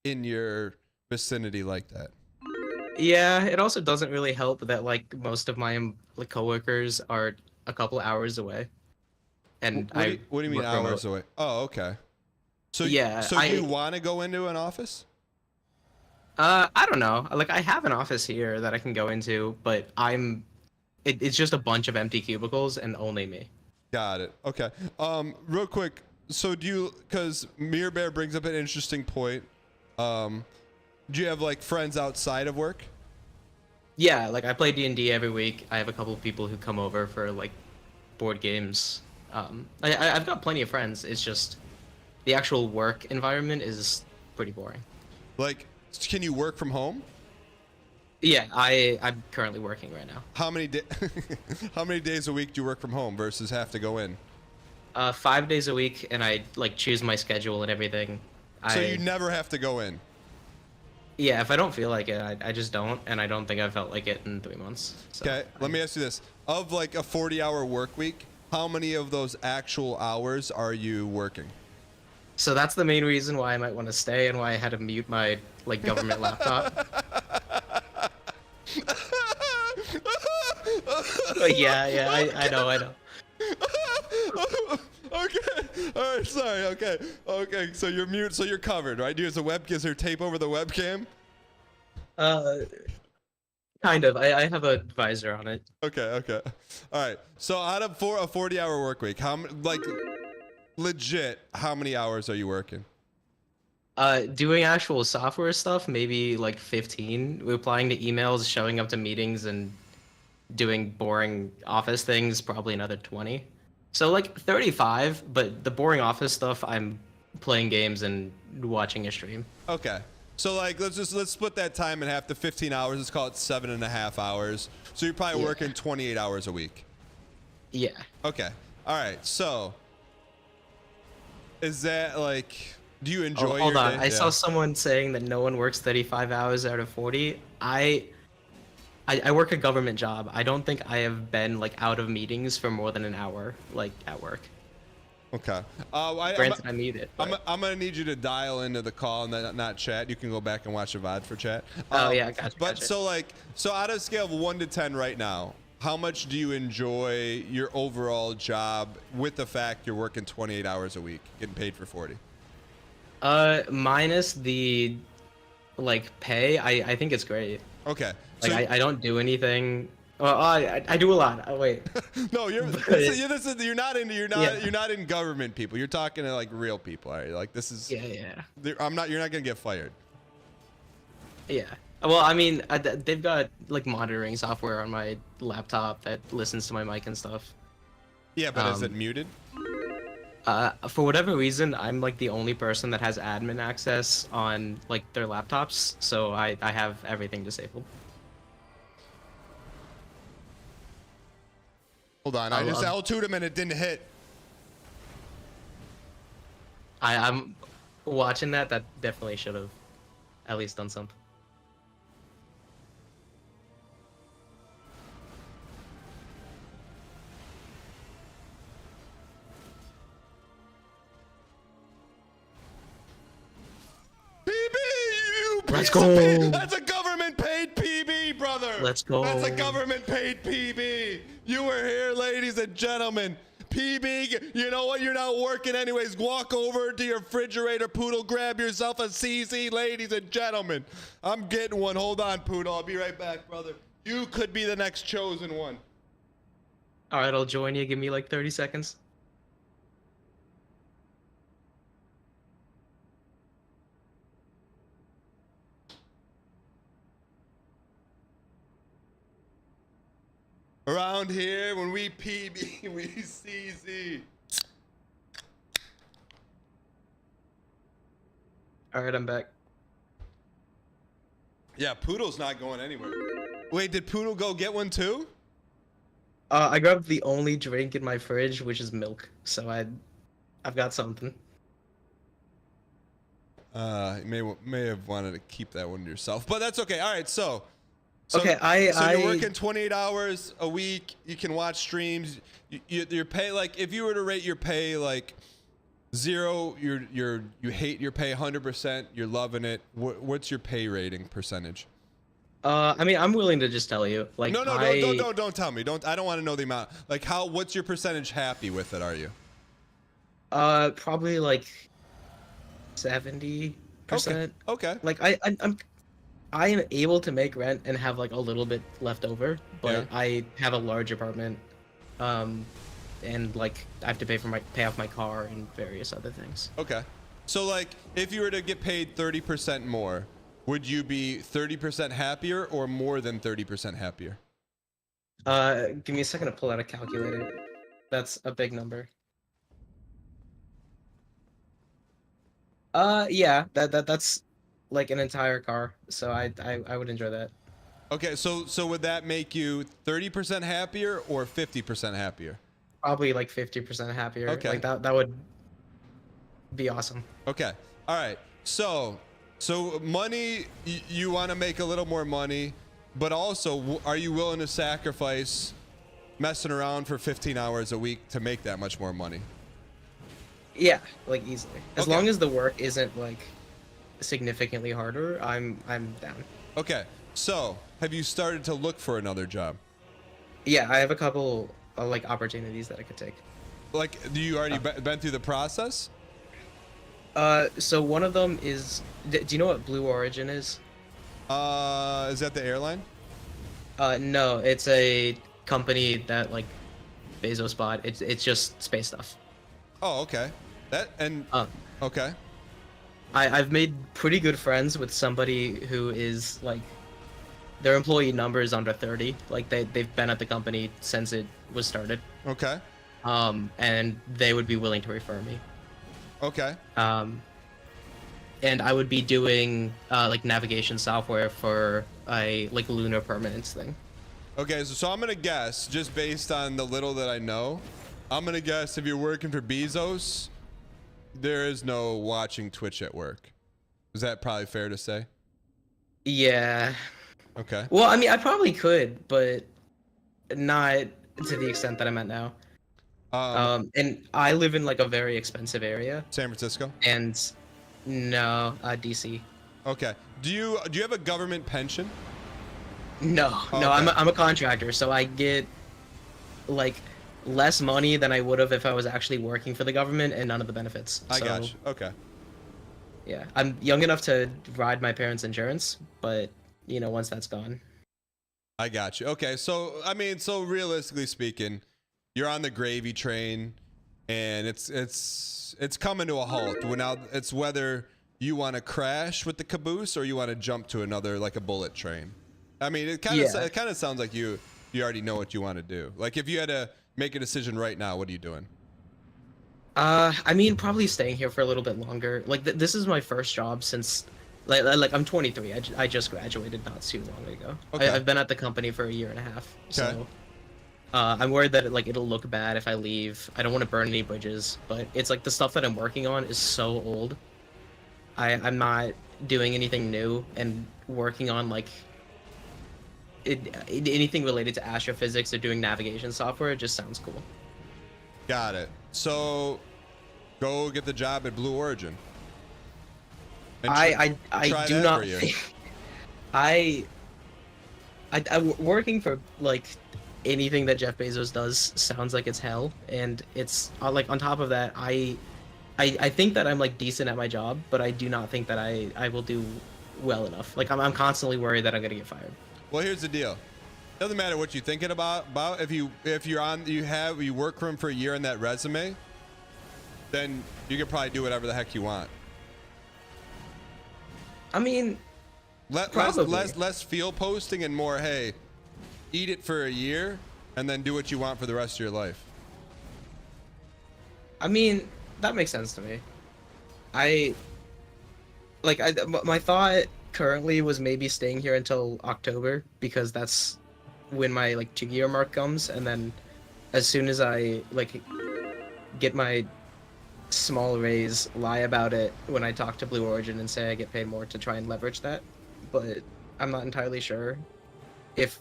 in your vicinity like that. Yeah, it also doesn't really help that like most of my like coworkers are a couple hours away. And what do you mean hours away? Oh, okay. So yeah, so you want to go into an office? I don't know. Like I have an office here that I can go into, but it's just a bunch of empty cubicles and only me. Got it. Okay. Real quick. So because Mirror Bear brings up an interesting point. Do you have like friends outside of work? Yeah, like I play D&D every week. I have a couple of people who come over for like board games. I've got plenty of friends. It's just the actual work environment is pretty boring. Like, can you work from home? Yeah, I'm currently working right now. How many days a week do you work from home versus have to go in? 5 days a week, and I like choose my schedule and everything. So you never have to go in? Yeah, if I don't feel like it, I just don't, and I don't think I felt like it in 3 months. So Okay, let me ask you this. Of like a 40-hour work week, how many of those actual hours are you working? So that's the main reason why I might want to stay and why I had to mute my like government laptop. But yeah, I know. Okay. All right. Sorry. Okay. So you're mute. So you're covered, right? Is there tape over the webcam? Kind of. I have a visor on it. Okay. All right. So out of a 40-hour work week, legit, how many hours are you working? Doing actual software stuff, maybe like 15. Replying to emails, showing up to meetings, and doing boring office things, probably another 20. So like 35, but the boring office stuff, I'm playing games and watching a stream. Okay. So like let's split that time in half to 15 hours. Let's call it 7.5 hours. So you're probably working 28 hours a week. Yeah. Okay. All right. So is that like, do you enjoy Hold your on. day? I saw someone saying that no one works 35 hours out of 40. I work a government job. I don't think I have been like out of meetings for more than an hour, like at work. Okay. Granted, I need it. I'm gonna need you to dial into the call and not chat. You can go back and watch the VOD for chat. Oh yeah, gotcha. But so out of a scale of 1 to 10 right now, how much do you enjoy your overall job with the fact you're working 28 hours a week, getting paid for 40? Minus the like pay, I think it's great. Okay. Like I don't do anything. Well, I do a lot. Oh, wait. No, you're not in government people. You're talking to like real people. All right? Like this is. Yeah. You're not gonna get fired. Yeah. Well, I mean, they've got like monitoring software on my laptop that listens to my mic and stuff. Yeah, but is it muted? For whatever reason, I'm like the only person that has admin access on like their laptops, so I have everything disabled. Hold on, I just L2'd him and it didn't hit. I'm watching that. That definitely should have at least done something. Let's go. That's a government paid PB, brother. Let's go. That's a government paid PB. You were here, ladies and gentlemen. PB, you know what? You're not working anyways. Walk over to your refrigerator, Poodle. Grab yourself a CZ, ladies and gentlemen. I'm getting one. Hold on, Poodle. I'll be right back, brother. You could be the next chosen one. All right, I'll join you. Give me like 30 seconds. Around here, when we PB, we CZ. All right, I'm back. Yeah, Poodle's not going anywhere. Wait, did Poodle go get one too? I grabbed the only drink in my fridge, which is milk. So I've got something. You may have wanted to keep that one to yourself, but that's okay. All right, so okay, you're working 28 hours a week. You can watch streams. Your pay, like if you were to rate your pay like 0, you hate your pay 100%. You're loving it. What's your pay rating percentage? I mean, I'm willing to just tell you. Like, No, don't tell me. I don't want to know the amount. Like, what's your percentage happy with it? Are you? Probably like 70%. Okay. Like I am able to make rent and have like a little bit left over, but I have a large apartment, and like I have to pay off my car and various other things. Okay. So like, if you were to get paid 30% more, would you be 30% happier or more than 30% happier? Give me a second to pull out a calculator. That's a big number. Yeah, that's like an entire car, so I would enjoy that. Okay, so would that make you 30% happier or 50% happier? Probably like 50% happier. Okay. Like that would be awesome. Okay. All right. So money, you want to make a little more money, but also are you willing to sacrifice messing around for 15 hours a week to make that much more money? Yeah, like easily. As Okay. long as the work isn't like significantly harder, I'm down. Okay, so have you started to look for another job? Yeah, I have a couple like opportunities that I could take. Like, do you already been through the process? So one of them is, do you know what Blue Origin is? Is that the airline? No, it's a company that like Bezos bought. It's just space stuff. Oh, okay. Okay. I've made pretty good friends with somebody who is like, their employee number is under 30. Like they've been at the company since it was started. Okay. And they would be willing to refer me. Okay. And I would be doing like navigation software for a like lunar permanence thing. Okay, so I'm gonna guess, just based on the little that I know, I'm gonna guess if you're working for Bezos, there is no watching Twitch at work. Is that probably fair to say? Yeah. Okay. Well, I mean, I probably could, but not to the extent that I'm at now. And I live in like a very expensive area. San Francisco? And no, DC. Okay. Do you have a government pension? No, no, I'm a contractor, so I get like less money than I would have if I was actually working for the government, and none of the benefits. I got you. Okay. Yeah, I'm young enough to ride my parents' insurance, but you know, once that's gone. I got you. Okay, so I mean, so realistically speaking, you're on the gravy train, and it's coming to a halt. Well, now it's whether you want to crash with the caboose or you want to jump to another, like a bullet train. I mean, it kind of sounds like you already know what you want to do. Like, if you had to make a decision right now, what are you doing? I mean, probably staying here for a little bit longer. Like, this is my first job since, like I'm 23. I just graduated not too long ago. Okay. I've been at the company for a year and a half. So, I'm worried that it'll look bad if I leave. I don't want to burn any bridges, but it's like the stuff that I'm working on is so old. I'm not doing anything new, and working on like anything related to astrophysics or doing navigation software, it just sounds cool. Got it. So, go get the job at Blue Origin. I do not think I working for like anything that Jeff Bezos does sounds like it's hell, and it's like on top of that, I think that I'm like decent at my job, but I do not think that I will do well enough. Like I'm constantly worried that I'm gonna get fired. Well, here's the deal. Doesn't matter what you're thinking about if you work for him for a year on that resume, then you can probably do whatever the heck you want. I mean, less field posting and more, hey, eat it for a year and then do what you want for the rest of your life. I mean, that makes sense to me. My thought currently was maybe staying here until October, because that's when my like 2-year mark comes, and then as soon as I like get my small raise, lie about it when I talk to Blue Origin and say I get paid more to try and leverage that. But I'm not entirely sure if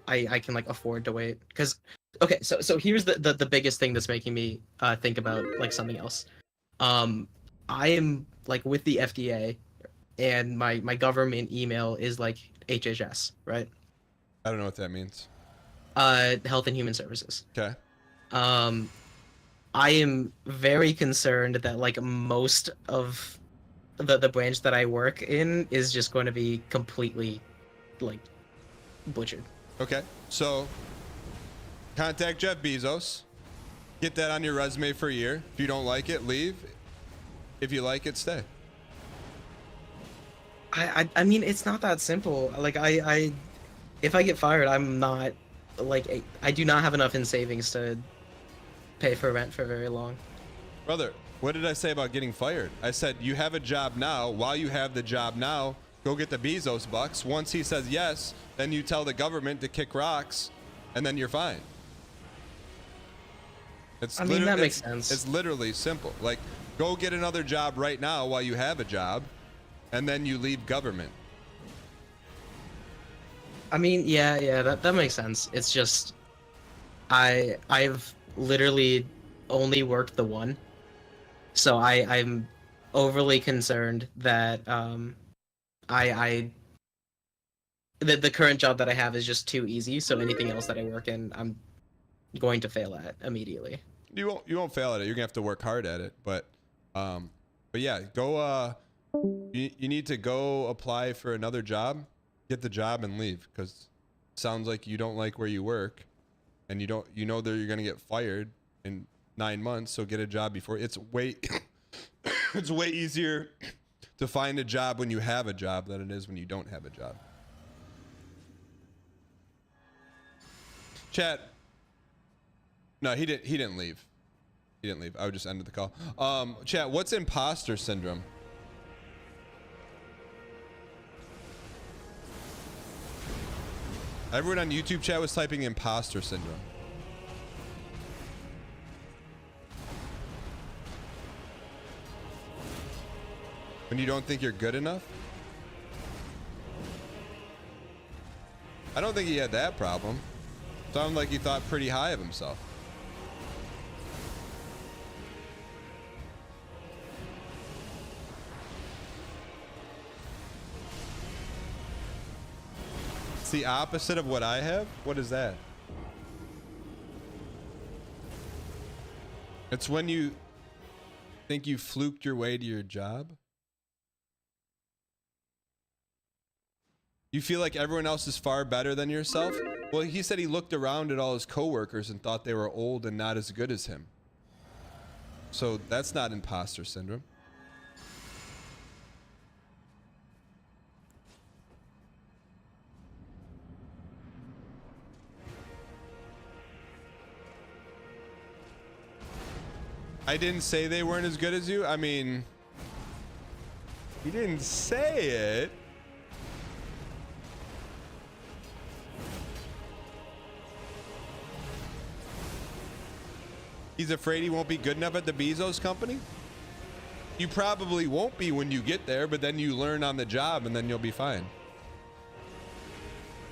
I can like afford to wait, because okay, so here's the biggest thing that's making me think about like something else. I am like with the FDA, and my government email is like HHS, right? I don't know what that means. Health and Human Services. Okay. I am very concerned that like most of the branch that I work in is just going to be completely like butchered. Okay. So contact Jeff Bezos. Get that on your resume for a year. If you don't like it, leave. If you like it, stay. I mean, it's not that simple. Like I if I get fired, I'm not like I do not have enough in savings to pay for rent for very long. Brother, what did I say about getting fired? I said you have a job now. While you have the job now, go get the Bezos bucks. Once he says yes, then you tell the government to kick rocks, and then you're fine. I mean, that makes sense. It's literally simple. Like, go get another job right now while you have a job, and then you leave government. I mean, yeah, that makes sense. It's just I've literally only worked the one, So I'm overly concerned that the current job that I have is just too easy. So anything else that I work in, I'm going to fail at immediately. You won't fail at it. You're gonna have to work hard at it. But yeah, go. You need to go apply for another job, get the job, and leave. Because it sounds like you don't like where you work, and you know that you're gonna get fired in 9 months. So get a job before. It's way it's way easier to find a job when you have a job than it is when you don't have a job. Chat. No, he didn't leave. He didn't leave. I would just ended the call. Chat, what's imposter syndrome? Everyone on YouTube chat was typing imposter syndrome. When you don't think you're good enough? I don't think he had that problem. Sounded like he thought pretty high of himself. It's the opposite of what I have? What is that? It's when you think you fluked your way to your job? You feel like everyone else is far better than yourself? Well, he said he looked around at all his coworkers and thought they were old and not as good as him. So that's not imposter syndrome. I didn't say they weren't as good as you. I mean, he didn't say it. He's afraid he won't be good enough at the Bezos company? You probably won't be when you get there, but then you learn on the job and then you'll be fine.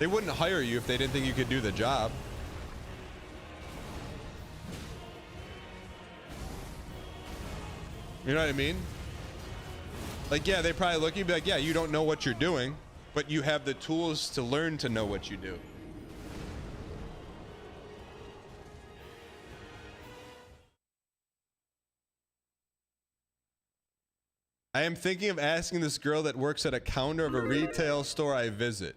They wouldn't hire you if they didn't think you could do the job. You know what I mean? Like, yeah, they probably look at you and be like, yeah, you don't know what you're doing, but you have the tools to learn to know what you do. I am thinking of asking this girl that works at a counter of a retail store I visit.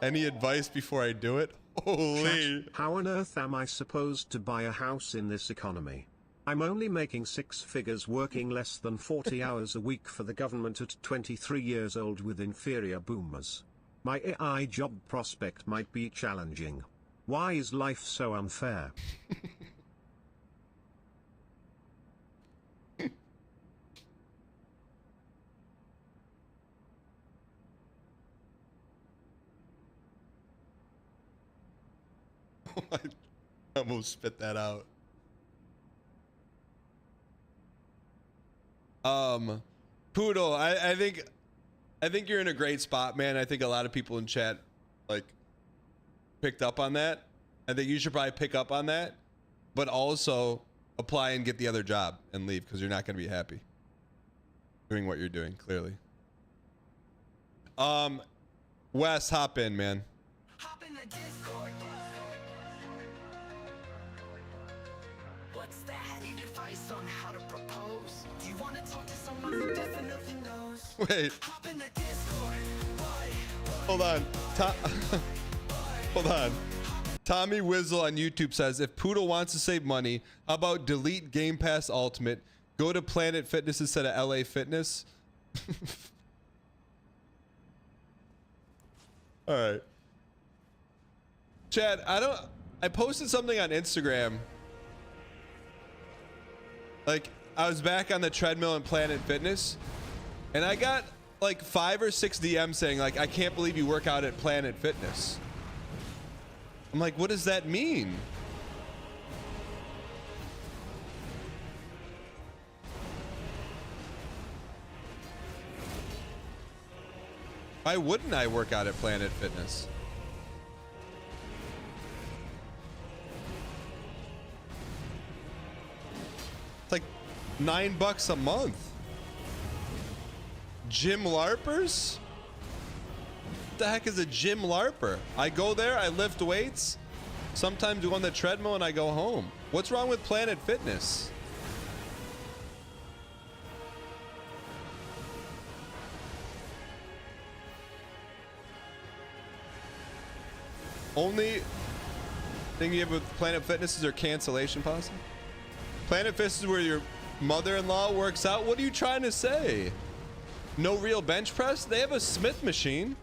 Any advice before I do it? Holy. Chat, how on earth am I supposed to buy a house in this economy? I'm only making 6 figures working less than 40 hours a week for the government at 23 years old with inferior boomers. My AI job prospect might be challenging. Why is life so unfair? I almost spit that out. Poodle, I think you're in a great spot, man. I think a lot of people in chat like picked up on that. I think you should probably pick up on that, but also apply and get the other job and leave because you're not going to be happy doing what you're doing, clearly. Wes, hop in, man. Hop in the Discord. What's that? Need advice on how to propose? Do you want to talk to someone who definitely knows? Wait. Hop in the Discord. Hold on. Hold on. Tommy Wizzle on YouTube says, if Poodle wants to save money, how about delete Game Pass Ultimate, go to Planet Fitness instead of LA Fitness? All right. Chad, I posted something on Instagram. Like, I was back on the treadmill in Planet Fitness, and I got like 5 or 6 DMs saying like, I can't believe you work out at Planet Fitness. I'm like, what does that mean? Why wouldn't I work out at Planet Fitness? It's like $9 a month. Gym LARPers? What the heck is a gym LARPer? I go there, I lift weights, sometimes go on the treadmill, and I go home. What's wrong with Planet Fitness? Only thing you have with Planet Fitness is their cancellation policy? Planet Fitness is where your mother-in-law works out? What are you trying to say? No real bench press? They have a Smith machine.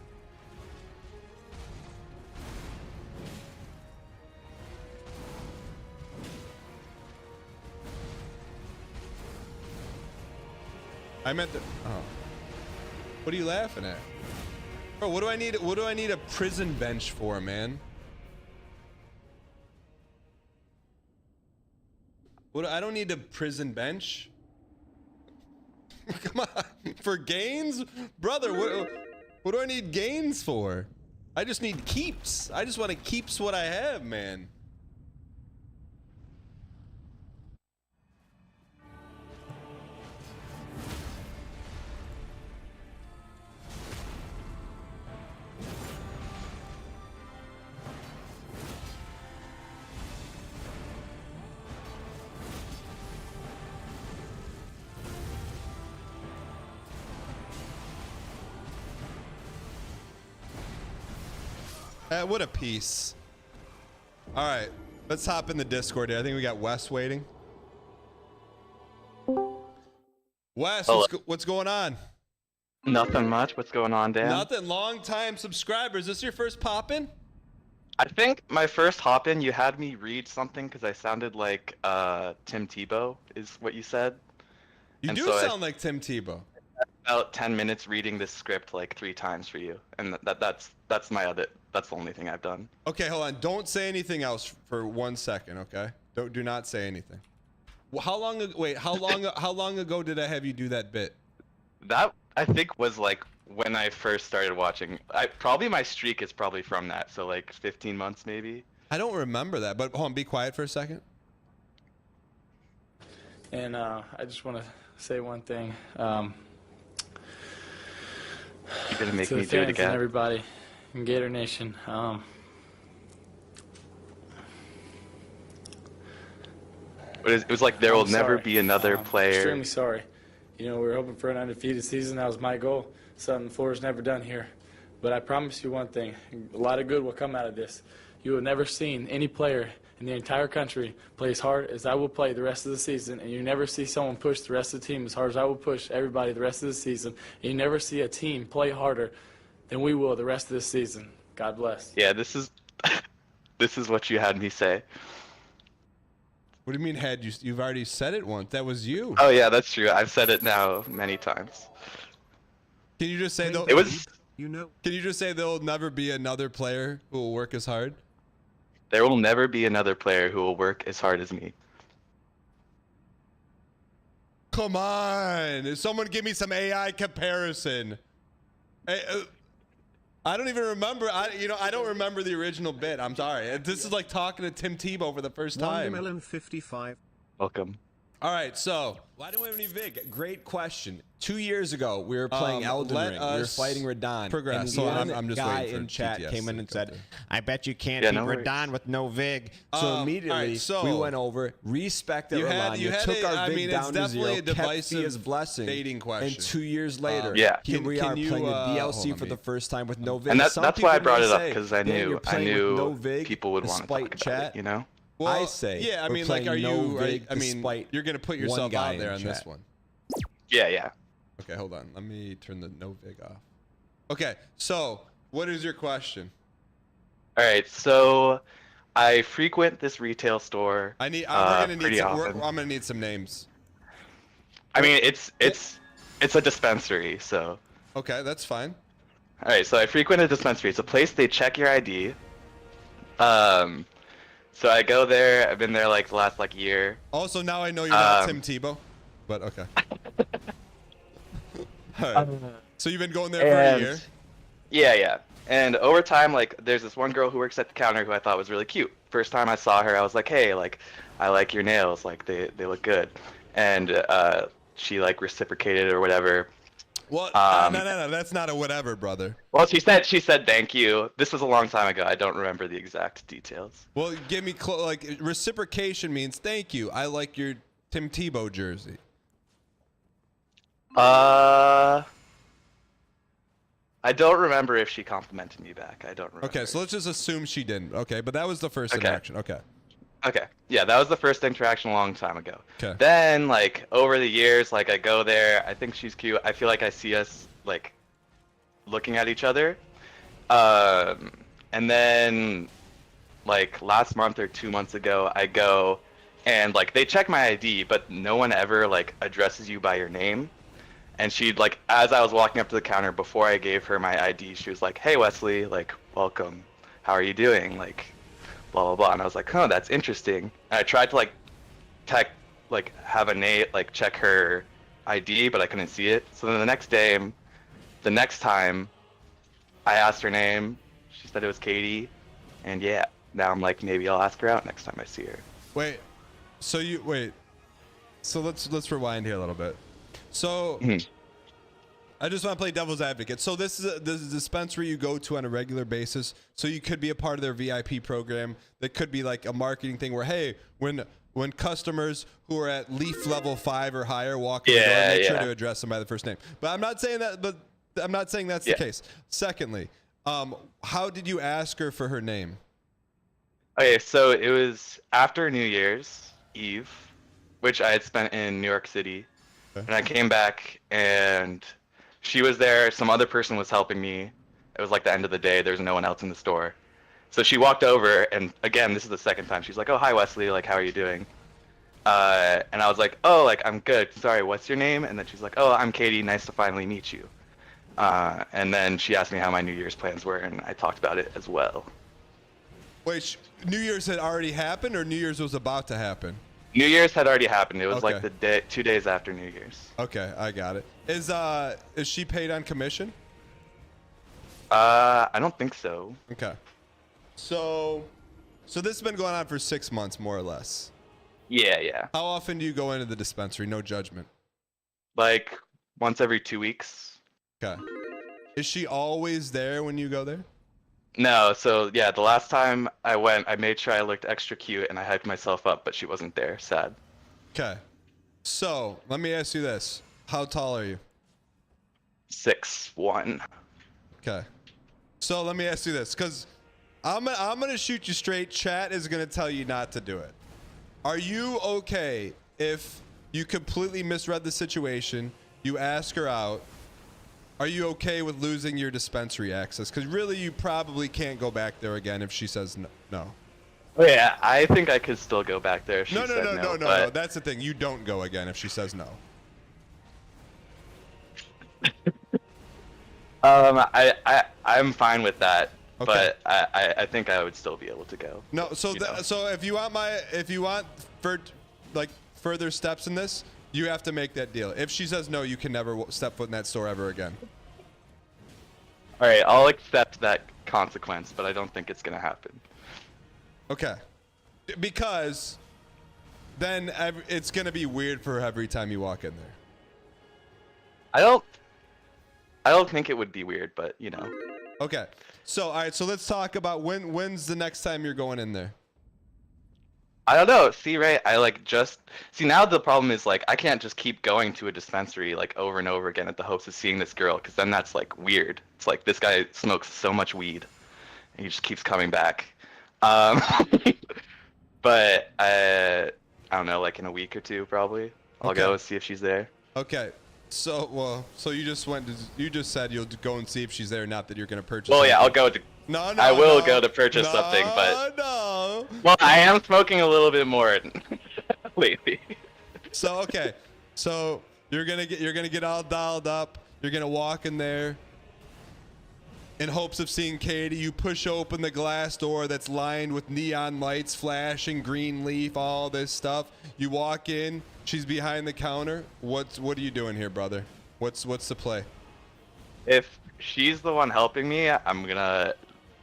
I meant the, oh. What are you laughing at? Bro, what do I need a prison bench for, man? I don't need a prison bench. Come on, for gains? Brother, what do I need gains for? I just need keeps. I just want to keeps what I have, man. What a piece. All right, let's hop in the Discord here. I think we got Wes waiting. Wes, what's going on? Nothing much. What's going on, Dan? Nothing. Long time subscriber. Is this your first pop-in? I think my first hop-in, you had me read something because I sounded like Tim Tebow, is what you said. You do sound like Tim Tebow. About 10 minutes reading this script like 3 times for you, and that's my other. That's the only thing I've done. Okay, hold on. Don't say anything else for 1 second, okay? Do not say anything. Well, how long ago? Wait, how long ago did I have you do that bit? That I think was like when I first started watching. Probably my streak is probably from that, so like 15 months maybe. I don't remember that, but hold on. Be quiet for a second. And I just want to say one thing. You're gonna make to me the do it fans again. and everybody in Gator Nation. It was like there will never be another player. Extremely sorry. You know, we were hoping for an undefeated season. That was my goal. Something the floor has never done here. But I promise you one thing. A lot of good will come out of this. You have never seen any player in the entire country play as hard as I will play the rest of the season, and you never see someone push the rest of the team as hard as I will push everybody the rest of the season. And you never see a team play harder than we will the rest of this season. God bless. Yeah, this is what you had me say. What do you mean had you? You've already said it once. That was you. Oh yeah, that's true. I've said it now many times. Can you just say though? It was. Can you just say there'll never be another player who will work as hard? There will never be another player who will work as hard as me. Come on! Someone give me some AI comparison. Hey, I don't even remember. I don't remember the original bit. I'm sorry. This is like talking to Tim Tebow for the first time. Melon 55. Welcome. All right, so why don't we have any Vig? Great question. 2 years ago, we were playing Elden Ring. We were fighting Radahn. Progress. And So one I'm just guy waiting for in chat TTS came in to and come said, through. "I bet you can't Yeah, beat no worries. Radahn with no Vig." So all immediately right, so we went over, respected you had- Radahn, you had took a- our I Vig mean, it's down to definitely zero, a kept divisive Fia's blessing, dating question. and 2 years later, Yeah. here we are can you, playing the hold DLC on, for the mate. first time with no Vig. And Some that's why I people brought may it up say, because I "Dan, you're knew playing with no Vig people would want to talk despite about chat." it. You know. Well, I say, yeah. I we're mean, like, playing are no you? Vig I mean, despite you're gonna put one yourself guy out there in on this chat. one. Yeah. Okay, hold on. Let me turn the no Vig off. Okay, so what is your question? All right. So, I frequent this retail store. We're gonna need pretty some, often. I'm gonna need some names. I mean, it's a dispensary, so. Okay, that's fine. All right, so I frequent a dispensary. It's a place they check your ID. So I go there. I've been there like the last year. Also, now I know you're not Tim Tebow, but okay. All right. So you've been going there for a year. Yeah. And over time, there's this one girl who works at the counter who I thought was really cute. First time I saw her, I was like, hey, I like your nails. They look good. and she like reciprocated or whatever. Well, no, that's not a whatever, brother. Well, she said thank you. This was a long time ago. I don't remember the exact details. Well, give me like reciprocation means thank you. I like your Tim Tebow jersey. I don't remember if she complimented me back. I don't remember. Okay, so let's just assume she didn't. Okay, but that was the first interaction. Okay. Okay. Yeah, that was the first interaction a long time ago. Okay. Then, like, over the years, like, I go there. I think she's cute. I feel like I see us, like, looking at each other. And then, like, last month or 2 months ago, I go and, like, they check my ID, but no one ever, like, addresses you by your name. And she'd, like, as I was walking up to the counter, before I gave her my ID, she was like, hey, Wesley, like, welcome. How are you doing? Like, blah blah blah, and I was like, "Huh, that's interesting." And I tried to have a Nate check her ID, but I couldn't see it. So then the next time, I asked her name. She said it was Katie, and yeah, now I'm like, maybe I'll ask her out next time I see her. Wait, so let's rewind here a little bit. So. I just want to play devil's advocate. So this is a dispensary you go to on a regular basis. So you could be a part of their VIP program. That could be like a marketing thing where, hey, when customers who are at leaf level 5 or higher walk in the door, make sure to address them by the first name. But I'm not saying that. But I'm not saying that's the case. Secondly, how did you ask her for her name? Okay, so it was after New Year's Eve, which I had spent in New York City, and I came back and. She was there. Some other person was helping me. It was like the end of the day. There's no one else in the store. So she walked over, and again, this is the second time. She's like, oh, hi, Wesley. Like, how are you doing? And I was like, oh, like, I'm good. Sorry, what's your name? And then she's like, oh, I'm Katie. Nice to finally meet you. And then she asked me how my New Year's plans were, and I talked about it as well. Wait, New Year's had already happened, or New Year's was about to happen? New Year's had already happened. It was like the 2 days after New Year's. Okay, I got it. Is she paid on commission? I don't think so. Okay. So this has been going on for 6 months, more or less. Yeah. How often do you go into the dispensary? No judgment. Like once every 2 weeks. Okay. Is she always there when you go there? No, so yeah, the last time I went, I made sure I looked extra cute and I hyped myself up, but she wasn't there. Sad. Okay. So let me ask you this: how tall are you? 6'1". Okay. So let me ask you this, because I'm gonna shoot you straight. Chat is gonna tell you not to do it. Are you okay if you completely misread the situation? You ask her out. Are you okay with losing your dispensary access? Because really, you probably can't go back there again if she says no. Oh, yeah, I think I could still go back there if she said no. No. That's the thing. You don't go again if she says no. I'm fine with that, Okay. but I think I would still be able to go. No, so if you want further steps in this, you have to make that deal. If she says no, you can never step foot in that store ever again. All right, I'll accept that consequence, but I don't think it's gonna happen. Okay. Because then it's gonna be weird for her every time you walk in there. I don't think it would be weird, but you know. Okay. So all right. So let's talk about when's the next time you're going in there. I don't know. See, Ray, now the problem is like I can't just keep going to a dispensary like over and over again at the hopes of seeing this girl, because then that's like weird. It's like this guy smokes so much weed, and he just keeps coming back. But I don't know, like in a week or two probably. I'll go see if she's there. Okay. So you just said you'll go and see if she's there, not that you're gonna purchase. Well, yeah, I'll go to. I will go to purchase No, something, but. No. Well, I am smoking a little bit more lately. So okay, so you're gonna get all dialed up. You're gonna walk in there in hopes of seeing Katie. You push open the glass door that's lined with neon lights, flashing green leaf, all this stuff. You walk in. She's behind the counter. What are you doing here, brother? What's the play? If she's the one helping me, I'm gonna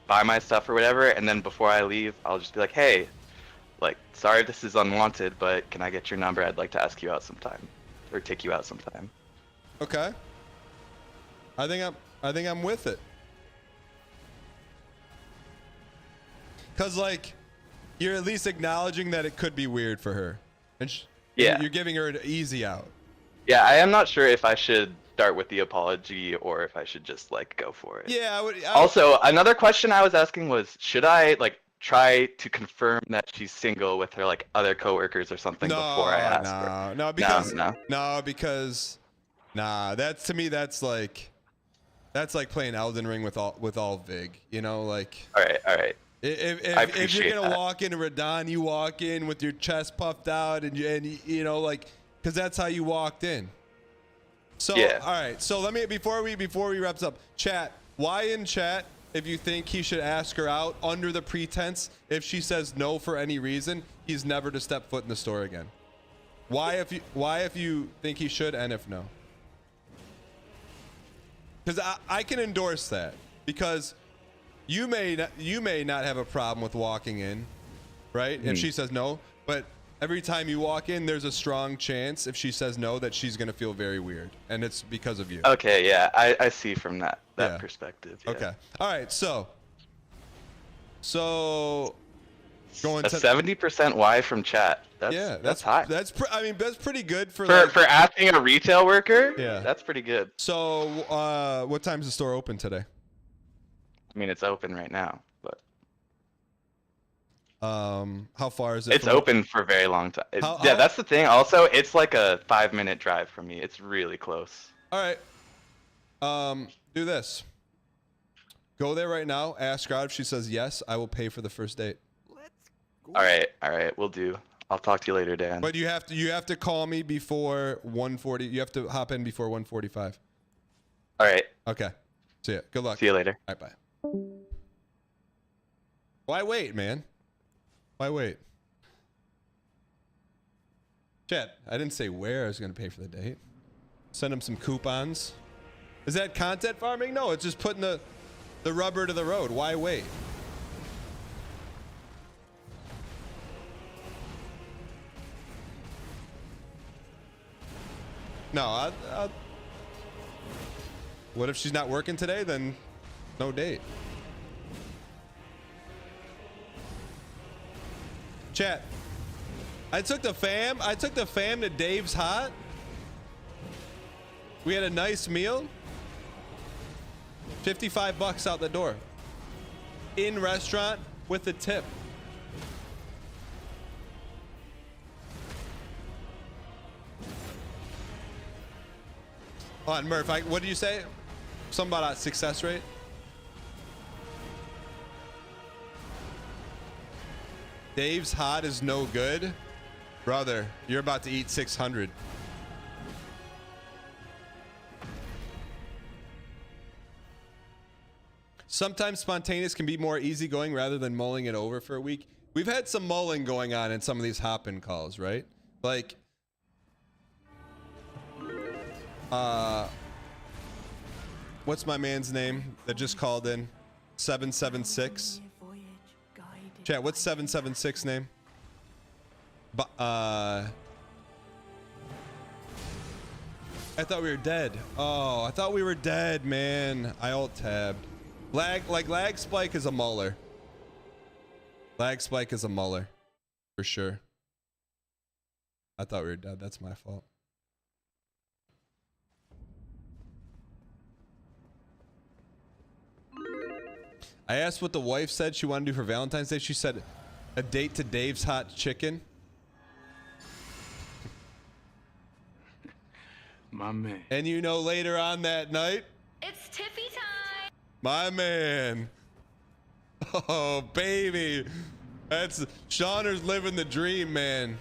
buy my stuff or whatever, and then before I leave, I'll just be like, hey, like, sorry this is unwanted, but can I get your number? I'd like to ask you out sometime, or take you out sometime. Okay. I think I'm with it. Cause like, you're at least acknowledging that it could be weird for her, and Yeah. you're giving her an easy out. Yeah, I am not sure if I should start with the apology or if I should just like go for it. Yeah. Also, another question I was asking was, should I like try to confirm that she's single with her like other coworkers or something before I ask her? No, because that's to me that's like playing Elden Ring with all Vig, you know, like. All right. If you're gonna walk into Radahn, you walk in with your chest puffed out and you know, like, because that's how you walked in. So yeah. All right, so let me before we wrap up, chat. Why in chat? If you think he should ask her out under the pretense, if she says no for any reason, he's never to step foot in the store again. Why if you think he should, and if no? Because I can endorse that, because you may not have a problem with walking in, right? If she says no, but every time you walk in, there's a strong chance if she says no that she's gonna feel very weird, and it's because of you. Okay, yeah, I see from that perspective. Yeah. Okay. All right. So going a to 70% Y from chat. That's high. That's pretty good for asking a retail worker. Yeah, that's pretty good. So what time's the store open today? I mean, it's open right now, but how far is it? It's open for a very long time. Yeah, that's the thing. Also, it's like a 5-minute drive from me. It's really close. All right. Do this. Go there right now. Ask her out. If she says yes, I will pay for the first date. All right, we'll do. I'll talk to you later, Dan. But you have to call me before 1:40. You have to hop in before 1:45. All right. Okay. See ya. Good luck. See you later. All right, bye. Why wait, man? Why wait? Chat, I didn't say where I was going to pay for the date. Send him some coupons. Is that content farming? No, it's just putting the rubber to the road. Why wait? No, what if she's not working today? Then no date. Chat. I took the fam to Dave's Hot. We had a nice meal. $55 out the door. In restaurant with a tip. Hold on, Murph, what did you say? Something about a success rate? Dave's Hot is no good? Brother, you're about to eat 600. Sometimes spontaneous can be more easygoing rather than mulling it over for a week. We've had some mulling going on in some of these hop-in calls, right? Like, what's my man's name that just called in? 776. Chat, what's 776 name? I thought we were dead. Oh, I thought we were dead, man. I alt-tabbed. Lag spike is a muller. Lag spike is a muller. For sure. I thought we were dead. That's my fault. I asked what the wife said she wanted to do for Valentine's Day. She said a date to Dave's Hot Chicken. My man. And you know, later on that night, It's Tiffy time. my man. Oh, baby. That's Shauner's living the dream, man.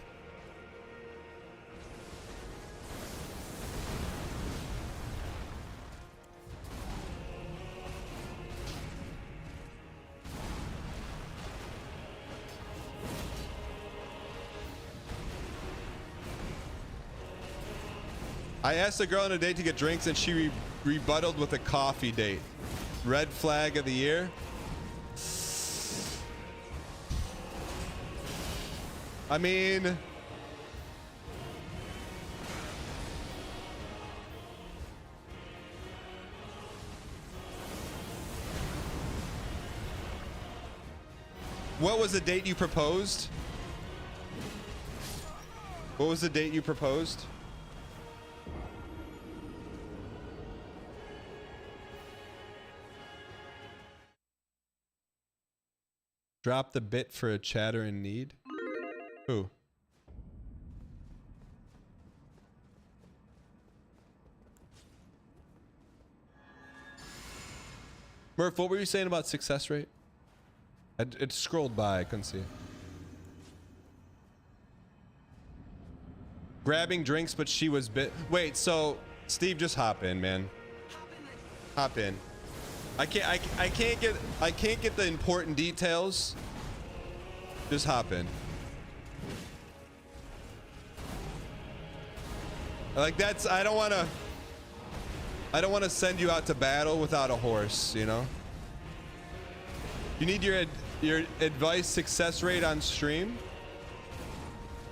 I asked a girl on a date to get drinks and she rebutted with a coffee date. Red flag of the year. I mean, what was the date you proposed? What was the date you proposed? Drop the bit for a chatter in need? Who? Murph, what were you saying about success rate? It scrolled by, I couldn't see it. Grabbing drinks, but she was bit. Wait, so Steve, just hop in, man. Hop in. I can't get the important details. Just hop in. Like that's I don't want to send you out to battle without a horse, you know? You need your advice success rate on stream?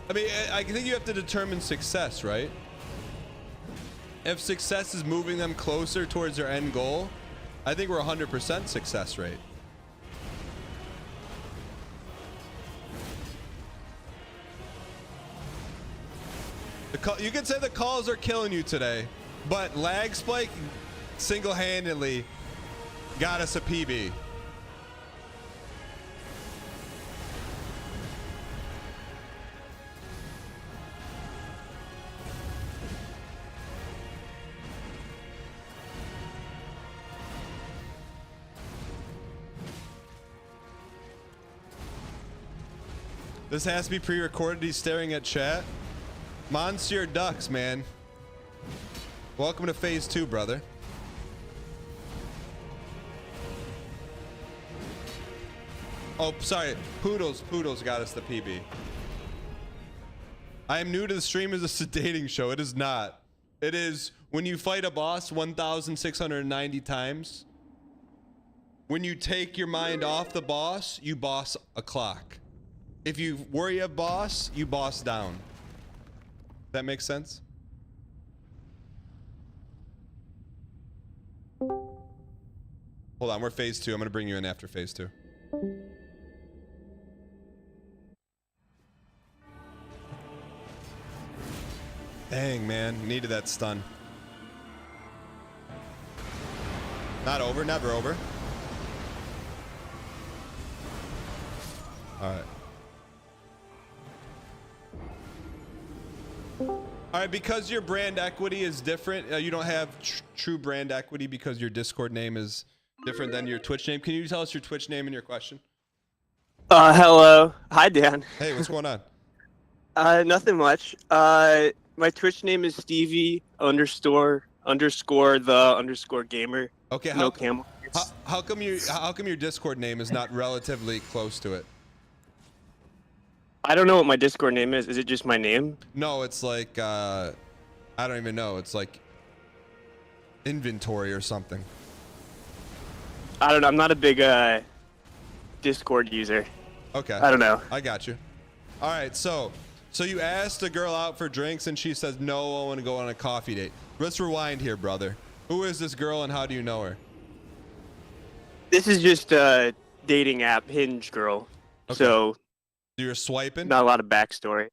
I mean, I think you have to determine success, right? If success is moving them closer towards their end goal, I think we're 100% success rate. You could say the calls are killing you today, but lag spike single-handedly got us a PB. This has to be pre-recorded. He's staring at chat. Monsieur Ducks, man. Welcome to phase 2, brother. Oh, sorry. Poodles got us the PB. I am new to the stream as a sedating show. It is not. It is when you fight a boss 1,690 times. When you take your mind off the boss, you boss a clock. If you worry a boss, you boss down. That makes sense? Hold on, we're phase 2. I'm gonna bring you in after phase 2. Dang, man, needed that stun. Not over, never over. All right. All right, because your brand equity is different, you don't have true brand equity because your Discord name is different than your Twitch name. Can you tell us your Twitch name and your question? Hello. Hi, Dan. Hey, what's going on? Nothing much. My Twitch name is Stevie _the _gamer. Okay. No camel. How come your Discord name is not relatively close to it? I don't know what my Discord name is. Is it just my name? No, it's like I don't even know. It's like inventory or something. I don't know. I'm not a big Discord user. Okay. I don't know. I got you. All right, so you asked a girl out for drinks and she says no, I want to go on a coffee date. Let's rewind here, brother. Who is this girl and how do you know her? This is just a dating app, Hinge girl. Okay. So you're swiping? Not a lot of backstory.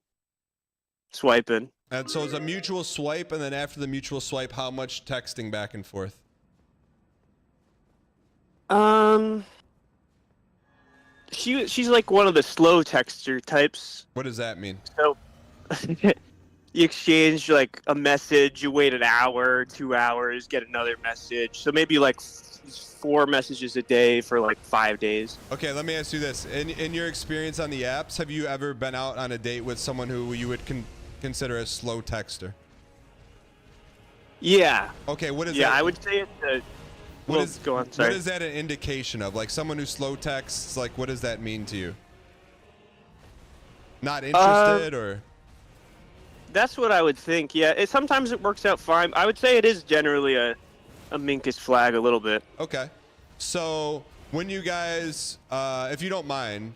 Swiping. And so it's a mutual swipe, and then after the mutual swipe, how much texting back and forth? She's like one of the slow texter types. What does that mean? So you exchange like a message, you wait an hour, 2 hours, get another message. So maybe like 4 messages a day for like 5 days. Okay, let me ask you this. In your experience on the apps, have you ever been out on a date with someone who you would consider a slow texter? Yeah. Okay, what is that? Yeah, I would say it's go on, sorry. What is that an indication of? Like someone who slow texts, like what does that mean to you? Not interested or? That's what I would think, yeah. Sometimes it works out fine. I would say it is generally a Minkus flag a little bit. Okay. So when you guys, if you don't mind,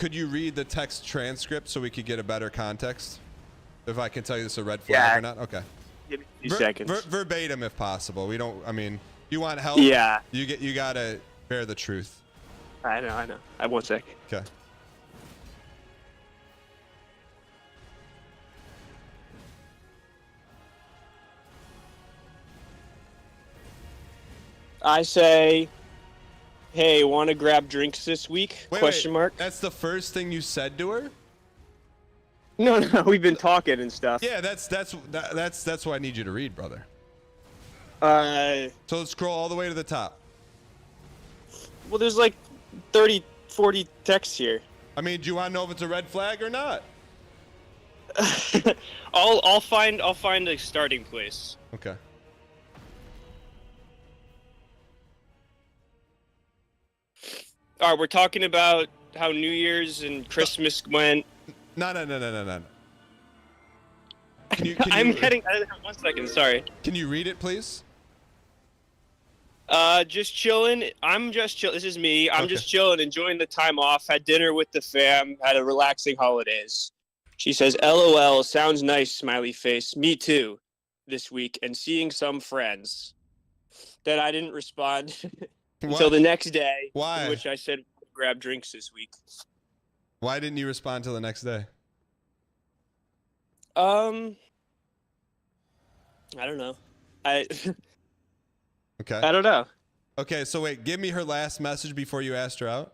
could you read the text transcript so we could get a better context? If I can tell you this is a red flag or not? Okay. Give me 2 seconds. Verbatim if possible. We don't, I mean, you want help? Yeah. You gotta bear the truth. I know. I have 1 sec. Okay. I say, hey, want to grab drinks this week? Question mark. That's the first thing you said to her? No, we've been talking and stuff. Yeah, that's what I need you to read, brother. So let's scroll all the way to the top. Well, there's like 30, 40 texts here. I mean, do you want to know if it's a red flag or not? I'll find a starting place. Okay. All right, we're talking about how New Year's and Christmas went. No. I'm getting. 1 second. Sorry. Can you read it, please? Just chilling. I'm just chill. This is me. I'm just chilling, enjoying the time off. Had dinner with the fam. Had a relaxing holidays. She says, "LOL, sounds nice." Smiley face. Me too. This week, and seeing some friends. Then I didn't respond until the next day. Why? In which I said, grab drinks this week. Why didn't you respond till the next day? I don't know. Okay. I don't know. Okay, so wait, give me her last message before you asked her out.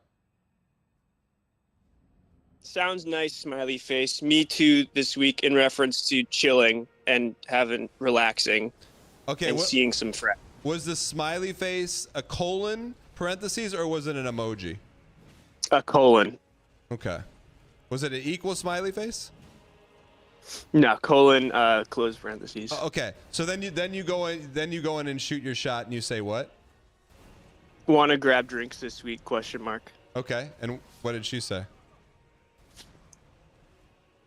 Sounds nice, smiley face. Me too this week in reference to chilling and having relaxing. Okay, and seeing some friends. Was the smiley face a colon parentheses or was it an emoji? A colon. Okay. Was it an equal smiley face? No, colon close parentheses. Okay. So then you go in and shoot your shot and you say what? Want to grab drinks this week? Question mark. Okay. And what did she say?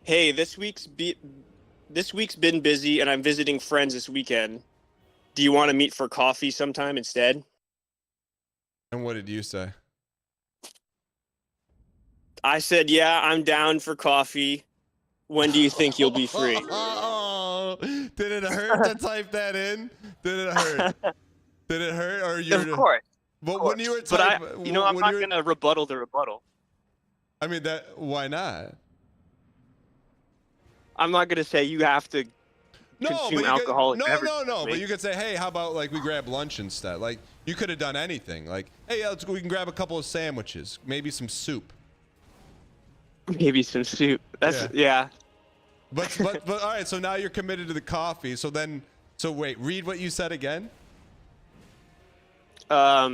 Hey, this week's been busy and I'm visiting friends this weekend. Do you want to meet for coffee sometime instead? And what did you say? I said, yeah, I'm down for coffee. When do you think you'll be free? Oh, did it hurt to type that in? Did it hurt? Did it hurt? Or you're Of course. But when you were But typing, I'm not gonna rebuttal the rebuttal. I mean why not? I'm not gonna say you have to consume alcoholic beverages. No. But you could say, hey, how about like we grab lunch instead? Like you could have done anything. Like, hey, we can grab a couple of sandwiches, maybe some soup. Maybe some soup. That's yeah. But all right. So now you're committed to the coffee. So wait, read what you said again. Yeah,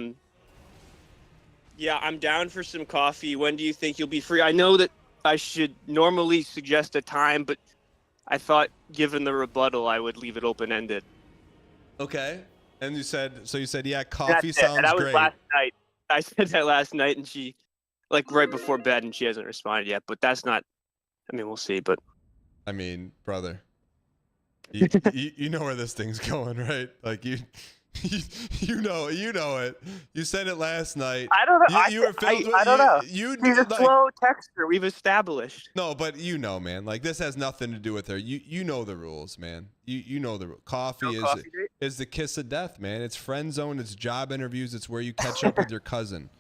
I'm down for some coffee. When do you think you'll be free? I know that I should normally suggest a time, but I thought given the rebuttal, I would leave it open-ended. Okay. And you said, yeah, coffee sounds and that was great. last night. I said that last night, and she, like right before bed, and she hasn't responded yet. But that's not. I mean, we'll see. But I mean, brother, you know where this thing's going, right? Like you know it. You said it last night. I don't know. You were filled with, I don't know. She's a slow texter. We've established. No, but you know, man. Like this has nothing to do with her. You know the rules, man. You know the rules. Coffee is the kiss of death, man. It's friend zone. It's job interviews. It's where you catch up with your cousin.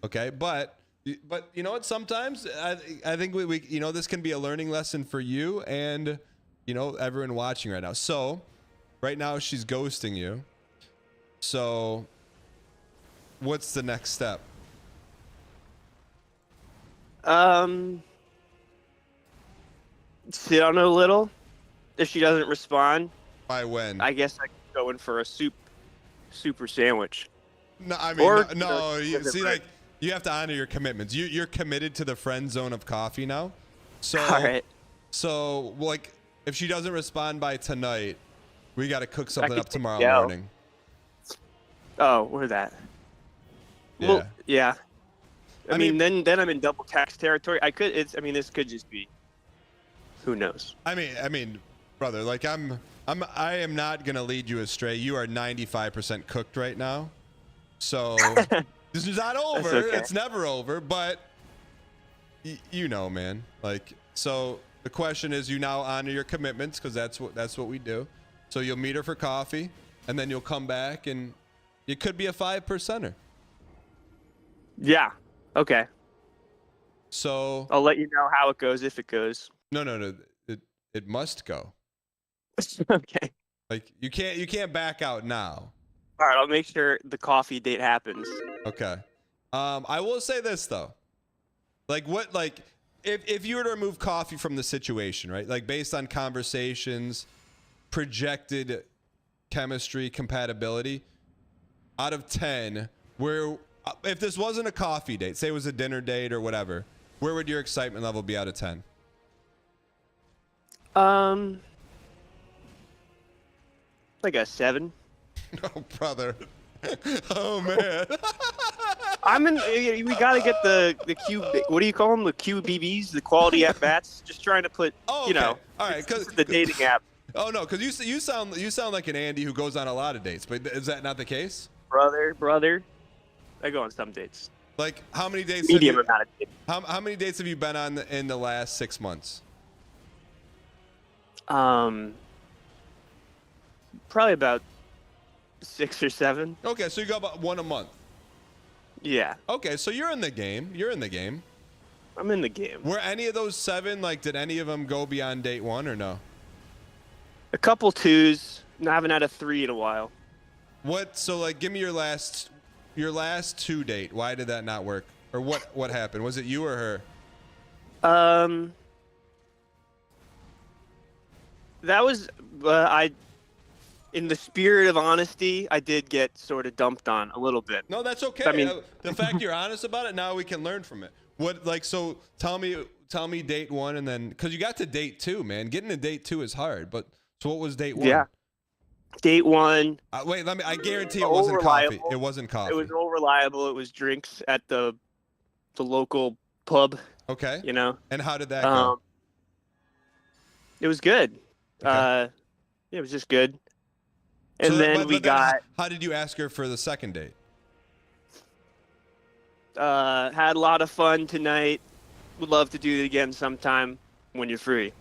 Okay, but you know what? Sometimes I think we this can be a learning lesson for you and everyone watching right now. So right now she's ghosting you. So, what's the next step? Sit on her a little. If she doesn't respond, by when? I guess I could go in for a super sandwich. No, I mean, no. You see, like you have to honor your commitments. You're committed to the friend zone of coffee now. So, all right. So, like, if she doesn't respond by tonight, we got to cook something up tomorrow morning. Oh, where's that? Yeah. Well, yeah. I mean, then I'm in double tax territory. This could just be. Who knows? I mean, brother, like I am not gonna lead you astray. You are 95% cooked right now, so this is not over. Okay. It's never over. But you know, man. Like, so the question is, you now honor your commitments because that's what we do. So you'll meet her for coffee, and then you'll come back, and it could be a 5%er. Yeah. Okay. So I'll let you know how it goes if it goes. No. It must go. Okay. Like you can't back out now. All right. I'll make sure the coffee date happens. Okay. I will say this though. Like if you were to remove coffee from the situation, right? Like based on conversations, projected chemistry, compatibility, out of 10, where if this wasn't a coffee date, say it was a dinner date or whatever, where would your excitement level be out of 10? Like a 7. Oh, brother. Oh man. We gotta get the Q. What do you call them? The QBBs, the quality at bats. Just trying to put. Oh, you okay. know. All right, because the dating app. Oh no, because you sound like an Andy who goes on a lot of dates, but is that not the case? Brother. I go on some dates. Like how many dates? Medium amount of dates. How many dates have you been on in the last 6 months? Probably about 6 or 7. Okay, so you go about 1 a month. Yeah. Okay, so you're in the game. I'm in the game. Were any of those 7, like, did any of them go beyond date 1 or no? A couple 2s. I haven't had a 3 in a while. What? So, like, give me your last 2 date. Why did that not work? Or what happened? Was it you or her? That was in the spirit of honesty, I did get sort of dumped on a little bit. No, that's okay. I mean, the fact you're honest about it, now we can learn from it. What, like, so tell me date 1, and then because you got to date 2, man. Getting to date 2 is hard. But so what was date 1? Yeah. Date 1. Wait, I guarantee it wasn't coffee. It wasn't coffee. It was all reliable. It was drinks at the local pub. Okay. You know. And how did that go? It was good. Okay. It was just good. And then we got. How did you ask her for the second date? Had a lot of fun tonight. Would love to do it again sometime when you're free.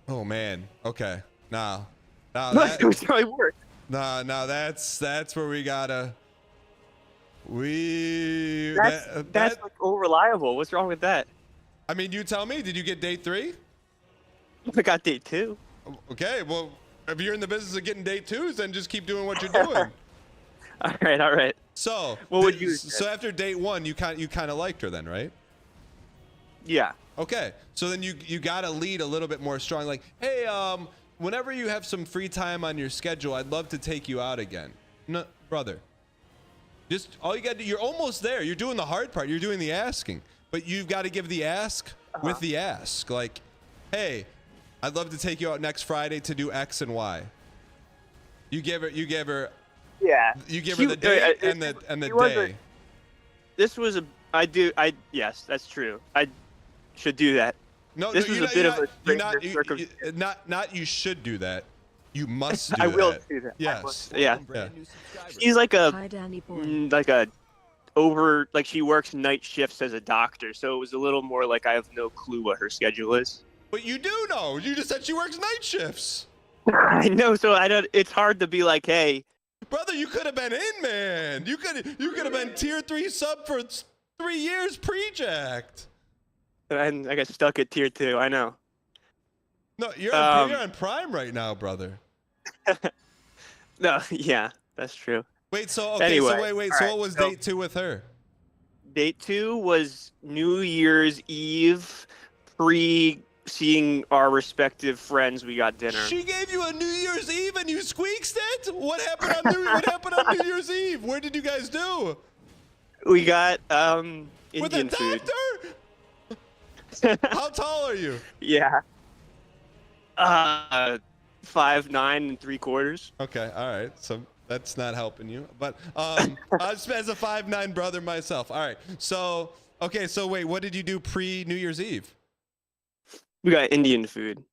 Oh man. Okay. Now That was probably work. Now that's where we gotta. That's like all reliable. What's wrong with that? I mean, you tell me. Did you get date 3? I got date 2. Okay. Well, if you're in the business of getting date 2s, then just keep doing what you're doing. All right. So, what would you? So after date 1, you kind of liked her then, right? Yeah. Okay. So then you gotta lead a little bit more strong. Like, hey, whenever you have some free time on your schedule, I'd love to take you out again. No, brother. Just all you gotta do. You're almost there. You're doing the hard part. You're doing the asking, but you've got to give the ask with the ask. Like, hey, I'd love to take you out next Friday to do X and Y. You give her. Yeah. You give her the day and the day. Yes, that's true. I should do that. No, this was a bit of a not you should do that. You must do that. I will do that. Yes. Yeah. She's like she works night shifts as a doctor, so it was a little more like I have no clue what her schedule is. But you do know. You just said she works night shifts. I know, so I don't. It's hard to be like, hey, brother, you could have been in, man. You could have been tier 3 sub for 3 years pre-jacked. And I got stuck at tier 2. I know. No, you're on Prime right now, brother. No, yeah, that's true. Wait, so okay, anyway, so wait. So what was date 2 with her? Date 2 was New Year's Eve, seeing our respective friends. We got dinner. She gave you a New Year's Eve and you squeaked it? What happened on New Year's Eve? Where did you guys do? We got Indian with a food. doctor? How tall are you? Yeah. 5'9" and 3/4. Okay, all right. So that's not helping you. But as a 5'9" brother myself. All right. So wait, what did you do pre New Year's Eve? We got Indian food.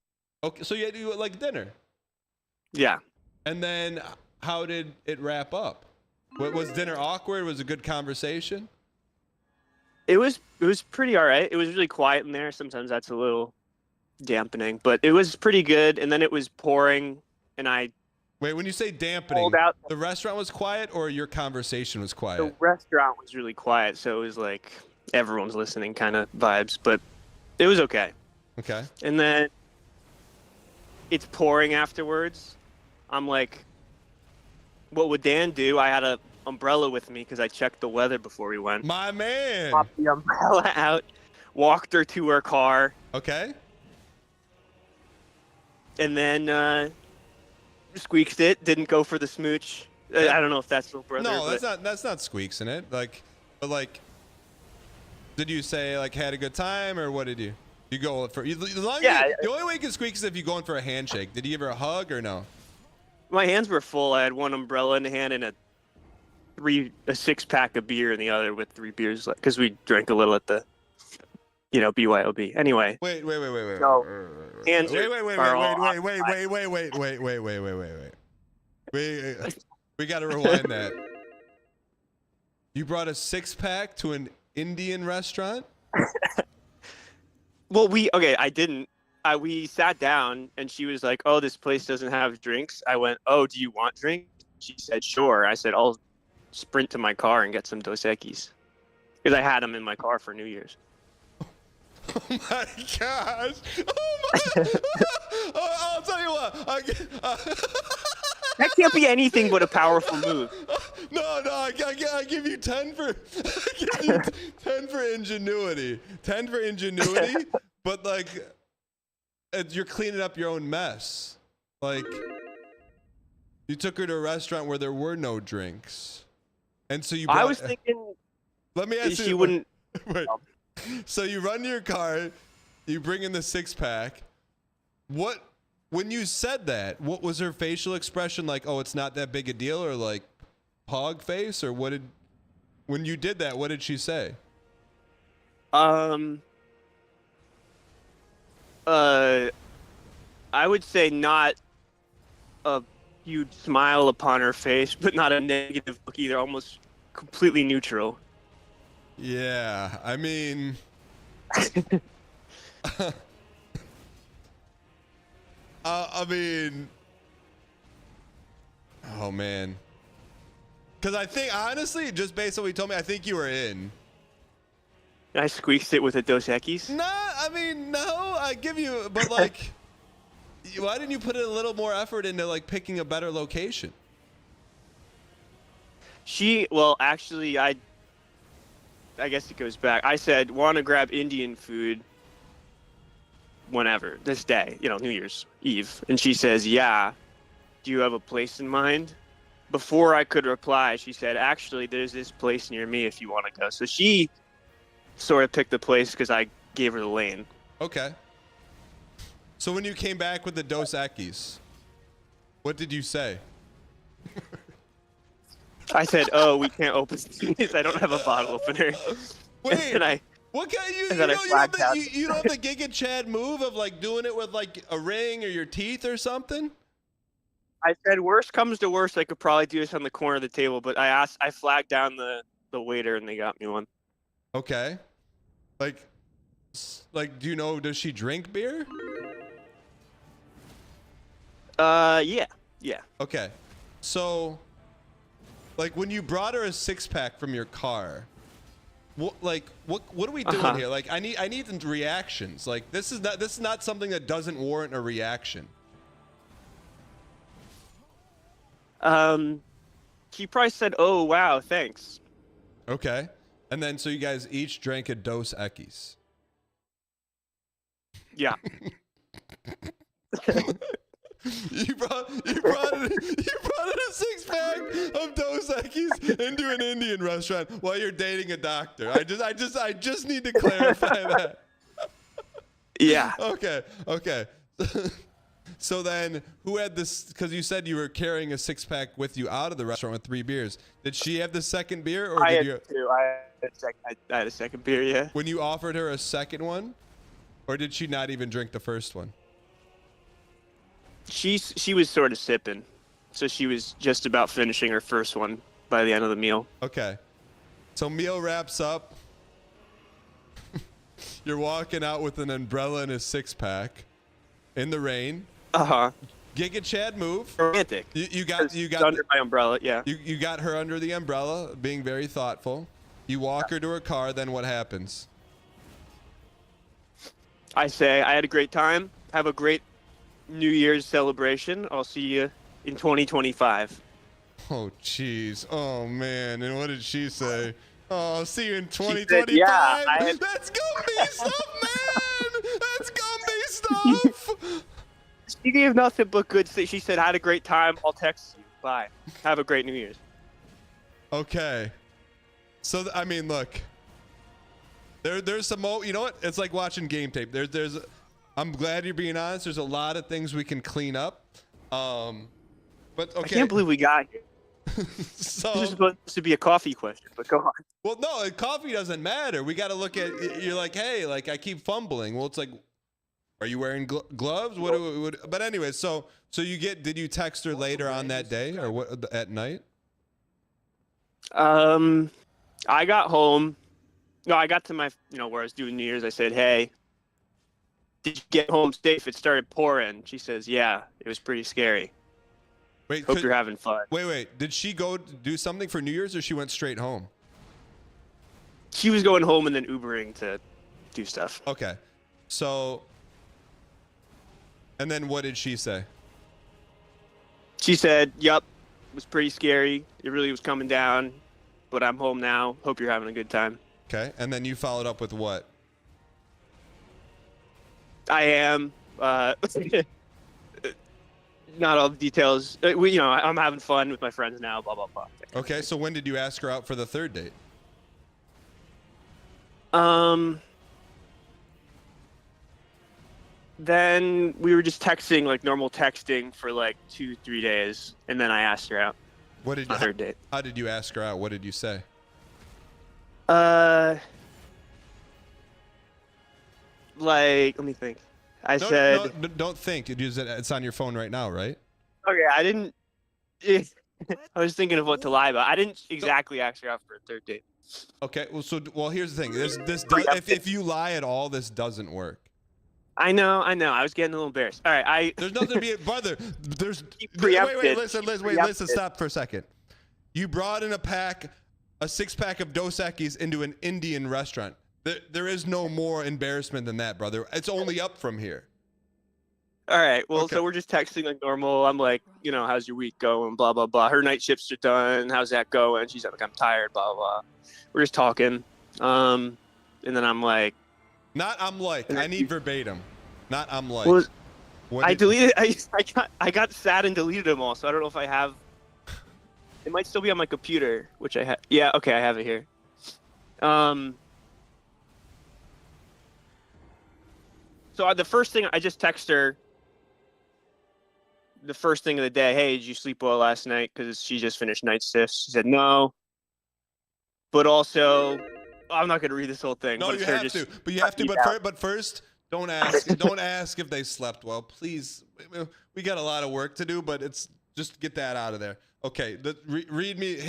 Okay, so you had to do like dinner. Yeah. And then how did it wrap up? Was dinner awkward? Was it a good conversation? It was pretty all right. It was really quiet in there. Sometimes that's a little dampening, but it was pretty good. And then it was pouring, and I Wait, when you say dampening, out. the restaurant was quiet or your conversation was quiet? The restaurant was really quiet, so it was like everyone's listening kind of vibes, but it was okay. Okay. And then it's pouring afterwards. I'm like, what would Dan do? I had a umbrella with me because I checked the weather before we went. My man. Popped the umbrella out, walked her to her car. Okay. And then squeaked it. Didn't go for the smooch. I don't know if that's little brother. No, but that's not squeaks in it. Like, but like, did you say like had a good time or what did you? You go for the only way you can squeak is if you're going for a handshake. Did you give her a hug or no? My hands were full. I had one umbrella in the hand and a 6-pack of beer in the other with 3 beers because we drank a little at the, BYOB. Anyway. Wait. So, hands Wait. We got to rewind that. You brought a 6-pack to an Indian restaurant? Well, I didn't. We sat down and she was like, "Oh, this place doesn't have drinks." I went, "Oh, do you want drinks?" She said, "Sure." I said, "I'll sprint to my car and get some Dos Equis." Because I had them in my car for New Year's. Oh my gosh! I'll tell you what. That can't be anything but a powerful move. No, I give you 10 for 10 for ingenuity. 10 for ingenuity, but like you're cleaning up your own mess. Like you took her to a restaurant where there were no drinks, and so you. I was thinking. Let me ask you. She wouldn't. Wait. So you run to your car, you bring in the 6-pack. When you said that, what was her facial expression like? Oh, it's not that big a deal, or like hog face, or when you did that, what did she say? I would say not a huge smile upon her face, but not a negative look either. Almost completely neutral. Yeah, I mean. Oh man. Because I think, honestly, just based on what you told me, I think you were in. I squeaked it with a Dos Equis. No, I give you, but like, why didn't you put a little more effort into like picking a better location? Actually, I guess it goes back. I said, want to grab Indian food whenever, this day, New Year's Eve. And she says, yeah. Do you have a place in mind? Before I could reply, she said, actually, there's this place near me if you want to go. So she sort of picked the place because I gave her the lane. Okay. So when you came back with the Dos Equis, what did you say? I said, "Oh, we can't open these. I don't have a bottle opener." Wait, what kind you don't have the Giga Chad move of like doing it with like a ring or your teeth or something? I said, "Worst comes to worst, I could probably do this on the corner of the table." But I flagged down the waiter, and they got me one. Okay, like, do you know? Does she drink beer? Yeah. Okay, so. Like when you brought her a 6-pack from your car, what are we doing here? Like I need the reactions. Like this is not something that doesn't warrant a reaction. She probably said, "Oh wow, thanks." Okay, and then so you guys each drank a Dos Equis. Yeah. You brought in a 6-pack of Dos Equis into an Indian restaurant while you're dating a doctor. I just need to clarify that. Yeah. Okay. So then, who had this? Because you said you were carrying a 6-pack with you out of the restaurant with 3 beers. Did she have the second beer, or did you? Two. I had a second beer. Yeah. When you offered her a second one, or did she not even drink the first one? She was sort of sipping, so she was just about finishing her first one by the end of the meal. Okay, so meal wraps up. You're walking out with an umbrella and a six-pack in the rain. Uh-huh. Giga Chad move. Romantic. You got under my umbrella, yeah. You got her under the umbrella, being very thoughtful. You walk her to her car, then what happens? I say, I had a great time. Have a great New Year's celebration. I'll see you in 2025. Oh, jeez. Oh, man. And what did she say? Oh, I'll see you in 2025. Said, yeah, That's Gumby stuff, man. That's Gumby stuff. She gave nothing but good things. She said, I had a great time. I'll text you. Bye. Have a great New Year's. Okay. So, I mean, look. There's some, you know what? It's like watching game tape. I'm glad you're being honest. There's a lot of things we can clean up. But okay. I can't believe we got here. So, this is supposed to be a coffee question, but go on. Well, no, coffee doesn't matter. We got to look at, you're like, hey, like I keep fumbling. Well, it's like, are you wearing gloves? But anyway, so did you text her later on that day or what at night? I got home. No, I got to my, where I was doing New Year's. I said, hey, did you get home safe? It started pouring. She says, yeah, it was pretty scary. Wait, hope you're having fun. Wait. Did she go do something for New Year's or she went straight home? She was going home and then Ubering to do stuff. Okay. So, and then what did she say? She said, yup, it was pretty scary. It really was coming down, but I'm home now. Hope you're having a good time. Okay. And then you followed up with what? I am. Not all the details. I'm having fun with my friends now, blah, blah, blah. Okay. So when did you ask her out for the third date? Then we were just texting, like normal texting for like 2-3 days. And then I asked her out. What did you, third date. How did you ask her out? What did you say? Like, let me think. I said. No, don't think. It's on your phone right now, right? Okay, I didn't. I was thinking of what to lie about. I didn't exactly ask her out for a third date. Okay. Well, here's the thing. If you lie at all, this doesn't work. I know. I was getting a little embarrassed. All right, There's nothing to be, brother. Wait, listen. Stop for a second. You brought in a six-pack of Dos Equis into an Indian restaurant. There is no more embarrassment than that, brother. It's only up from here. All right. Well, So we're just texting like normal. I'm like, how's your week going? Blah, blah, blah. Her night shifts are done. How's that going? She's like, I'm tired, blah, blah. We're just talking. And then I'm like. I need verbatim. Not I'm like. Well, I deleted. I got sad and deleted them all. So I don't know if I have. It might still be on my computer, which I have. Yeah. Okay. I have it here. So the first thing I just text her. The first thing of the day, hey, did you sleep well last night? Because she just finished night shifts. She said no. But also, I'm not gonna read this whole thing. No, you have to. But you have to. But first, don't ask. Don't ask if they slept well, please. We got a lot of work to do, but it's just get that out of there. Okay. Read me.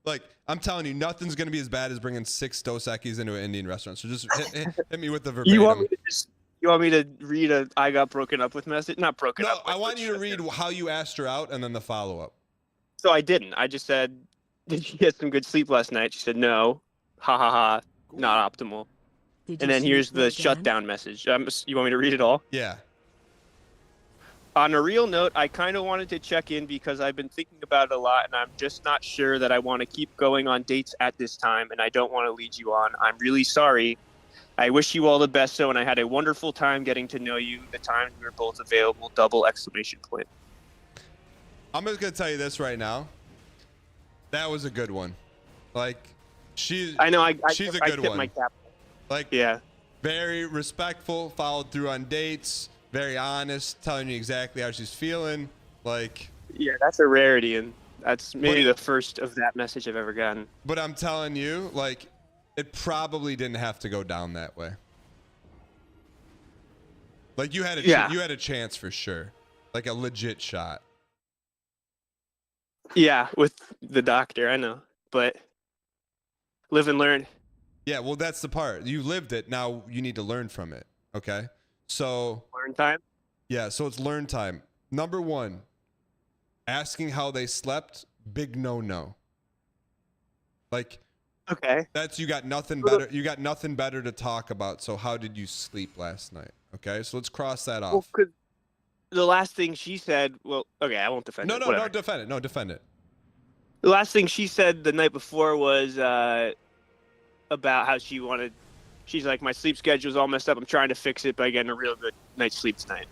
Like I'm telling you, nothing's gonna be as bad as bringing 6 Dos Equis into an Indian restaurant. So just hit me with the verbatim. You want me to read a I got broken up with message? Not broken up. No, I want you to read how you asked her out and then the follow-up. So I didn't. I just said, did you get some good sleep last night? She said, no. Ha ha ha. Not optimal. And then here's the shutdown message. You want me to read it all? Yeah. On a real note, I kind of wanted to check in because I've been thinking about it a lot and I'm just not sure that I want to keep going on dates at this time and I don't want to lead you on. I'm really sorry. I wish you all the best, though, and I had a wonderful time getting to know you. The times we were both available, ! I'm just going to tell you this right now. That was a good one. Like, she's a good one. My cap. Like, yeah. Very respectful, followed through on dates, very honest, telling you exactly how she's feeling. Like, yeah, that's a rarity, and that's maybe the first of that message I've ever gotten. But I'm telling you, like, it probably didn't have to go down that way. Like you had a chance for sure, like a legit shot. Yeah, with the doctor, I know, but live and learn. Yeah, well, that's the part. You lived it. Now you need to learn from it. Okay. So Learn time. yeah, so it's learn time. Number 1, asking how they slept. Big no. Like, okay, that's you got nothing better. You got nothing better to talk about. So how did you sleep last night? Okay, so let's cross that off. Well, 'cause the last thing she said. Well, okay, I won't defend it. No, whatever. no, defend it. No, defend it. The last thing she said the night before was about how she's like, my sleep schedule's all messed up. I'm trying to fix it by getting a real good night's sleep tonight.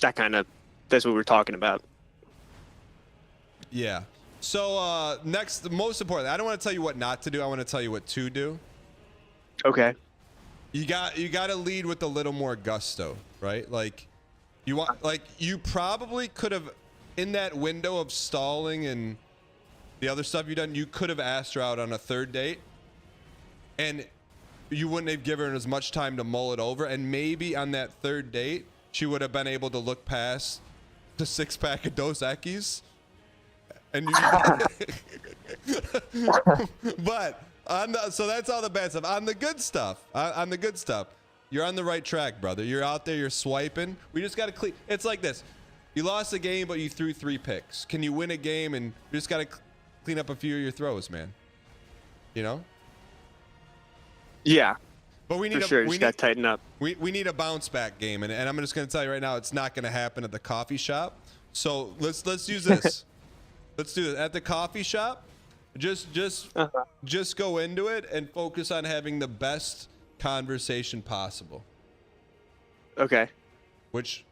That's what we're talking about. Yeah. So next, the most important. I don't want to tell you what not to do. I want to tell you what to do. Okay. You got to lead with a little more gusto, right? Like you probably could have, in that window of stalling and the other stuff you done, you could have asked her out on a third date, and you wouldn't have given her as much time to mull it over, and maybe on that third date she would have been able to look past the 6-pack of Dos Equis, and but so that's all the bad stuff. On the good stuff, you're on the right track, brother. You're out there, you're swiping. We just got to clean. It's like this. You lost a game, but you threw 3 picks. Can you win a game and you just got to clean up a few of your throws, man? You know? Yeah. But we need just got to tighten up. We need a bounce back game, and I'm just going to tell you right now, it's not going to happen at the coffee shop. So let's use this. Let's do this at the coffee shop. Just go into it and focus on having the best conversation possible. Okay. Which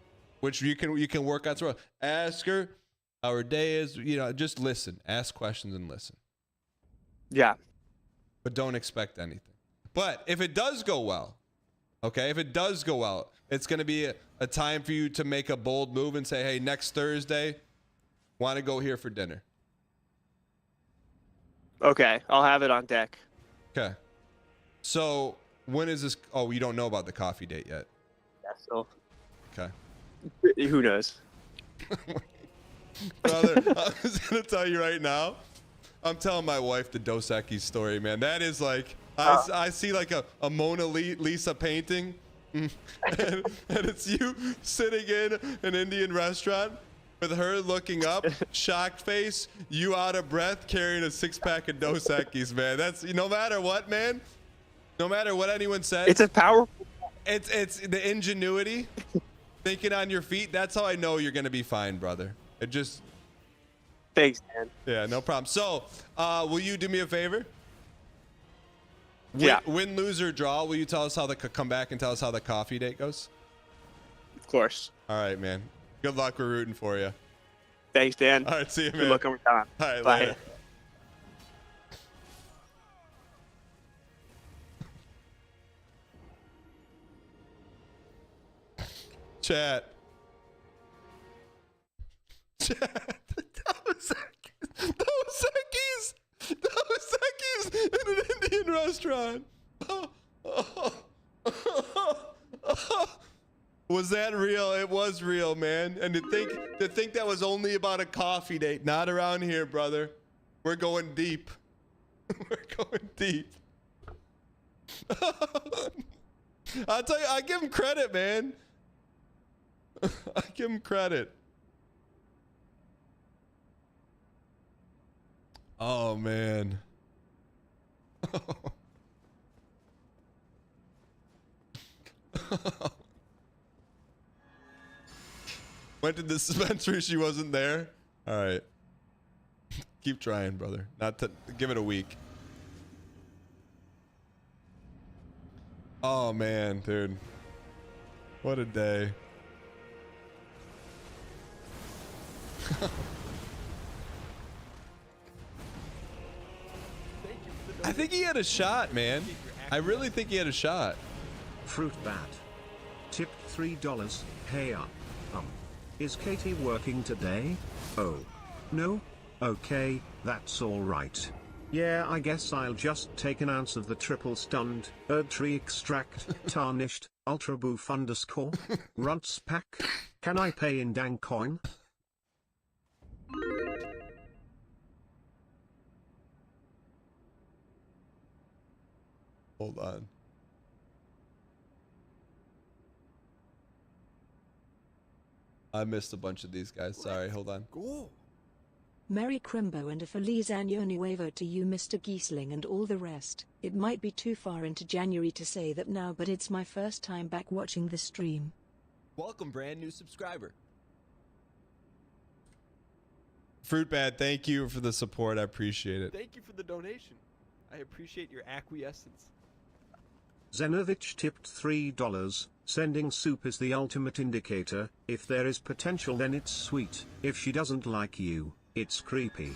you can work out through. Ask her how her day is. Just listen. Ask questions and listen. Yeah. But don't expect anything. But if it does go well, okay, it's going to be a time for you to make a bold move and say, hey, next Thursday, want to go here for dinner. Okay, I'll have it on deck. Okay. So when is this? Oh, you don't know about the coffee date yet. Yeah, so. Okay. Who knows? Brother, I was going to tell you right now, I'm telling my wife the Dos Equis story, man. That is like, I see like a Mona Lisa painting, and it's you sitting in an Indian restaurant with her looking up, shocked face, you out of breath, carrying a 6-pack of Dos Equis, man. That's, no matter what, man. No matter what anyone says. It's a powerful. It's the ingenuity, thinking on your feet. That's how I know you're going to be fine, brother. It just. Thanks, man. Yeah, no problem. So, will you do me a favor? Yeah. Win, lose, or draw. Will you tell us come back and tell us how the coffee date goes? Of course. All right, man. Good luck. We're rooting for you. Thanks, Dan. All right, see you, man. Good luck on time. All right, bye. Later. Chat. Dos Equis in an Indian restaurant. Was that real? It was real, man. And to think that was only about a coffee date. Not around here, brother. We're going deep. We're going deep. I'll tell you, I give him credit, man. I give him credit. Oh, man. Went to the dispensary, she wasn't there. All right. Keep trying, brother. Give it a week. Oh, man, dude. What a day. I think he had a shot, man. I really think he had a shot. Fruit bat. Tip $3. Hey up. Is Katie working today? Oh. No? Okay, that's alright. Yeah, I guess I'll just take an ounce of the triple stunned, herb tree extract, tarnished, ultra boof _ runts pack. Can I pay in dang coin? Hold on. I missed a bunch of these guys. Sorry, hold on. Merry Crimbo and a Feliz Año Nuevo to you, Mr. Giesling, and all the rest. It might be too far into January to say that now, but it's my first time back watching the stream. Welcome, brand new subscriber. Fruitbad, thank you for the support. I appreciate it. Thank you for the donation. I appreciate your acquiescence. Zenovich tipped $3. Sending soup is the ultimate indicator. If there is potential, then it's sweet. If she doesn't like you, it's creepy.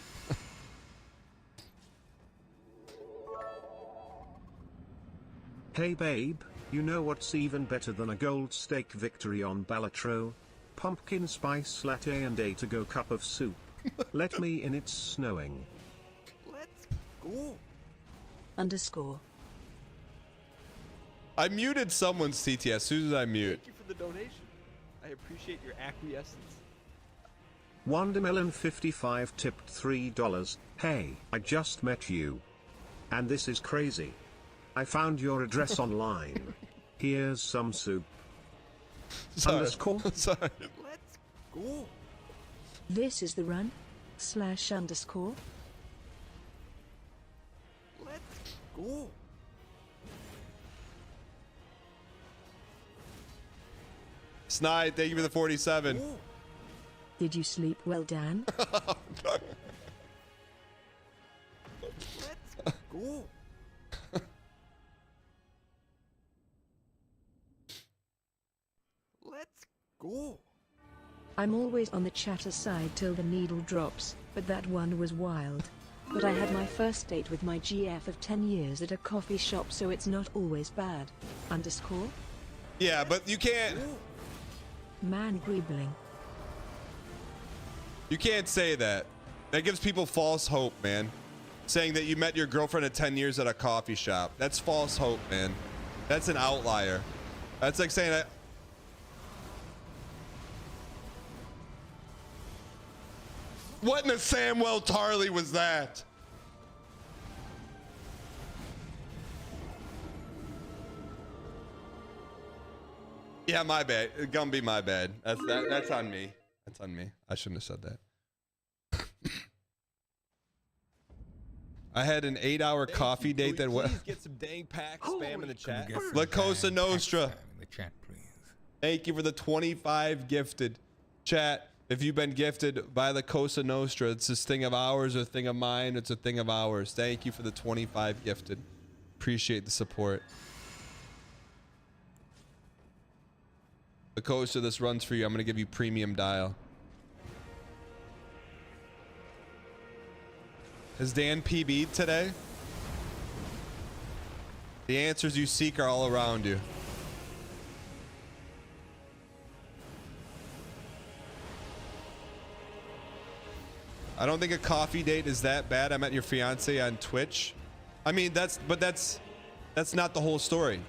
Hey babe, you know what's even better than a gold steak victory on Balatro? Pumpkin spice latte and a to-go cup of soup. Let me in, it's snowing. Let's go. _ I muted someone's CTS. As soon as I mute. Thank you for the donation. I appreciate your acquiescence. Wandamelon55 tipped $3. Hey, I just met you. And this is crazy. I found your address online. Here's some soup. Sorry. Sorry. Let's go. This is the run /_. Let's go. Snide, thank you for the 47. Did you sleep well, Dan? Let's go. Let's go. I'm always on the chatter side till the needle drops, but that one was wild. But I had my first date with my GF of 10 years at a coffee shop, so it's not always bad. _ Yeah, but you can't. Man greebling. You can't say that. That gives people false hope, man. Saying that you met your girlfriend of 10 years at a coffee shop. That's false hope, man. That's an outlier. That's like saying that. What in a Samwell Tarley was that? Yeah, my bad. Gumby, my bad. That's on me. That's on me. I shouldn't have said that. I had an 8-hour coffee date that was. Please get some dang packs spam in the chat. La Cosa Nostra. Thank you for the 25 gifted. Chat, if you've been gifted by La Cosa Nostra, it's this thing of ours or a thing of mine. It's a thing of ours. Thank you for the 25 gifted. Appreciate the support. La Cosa, this runs for you. I'm going to give you premium dial. Has Dan PB'd today? The answers you seek are all around you. I don't think a coffee date is that bad. I met your fiance on Twitch. I mean, that's not the whole story.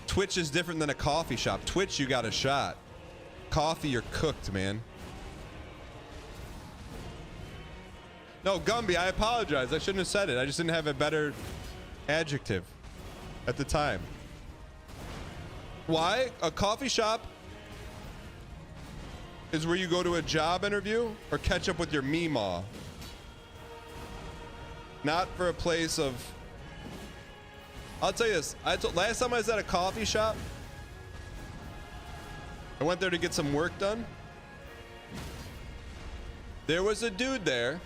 Twitch is different than a coffee shop. Twitch, you got a shot. Coffee, you're cooked, man. No, Gumby, I apologize. I shouldn't have said it. I just didn't have a better adjective at the time. Why? A coffee shop is where you go to a job interview or catch up with your meemaw. Not for a place of... I'll tell you this. Last time I was at a coffee shop, I went there to get some work done. There was a dude there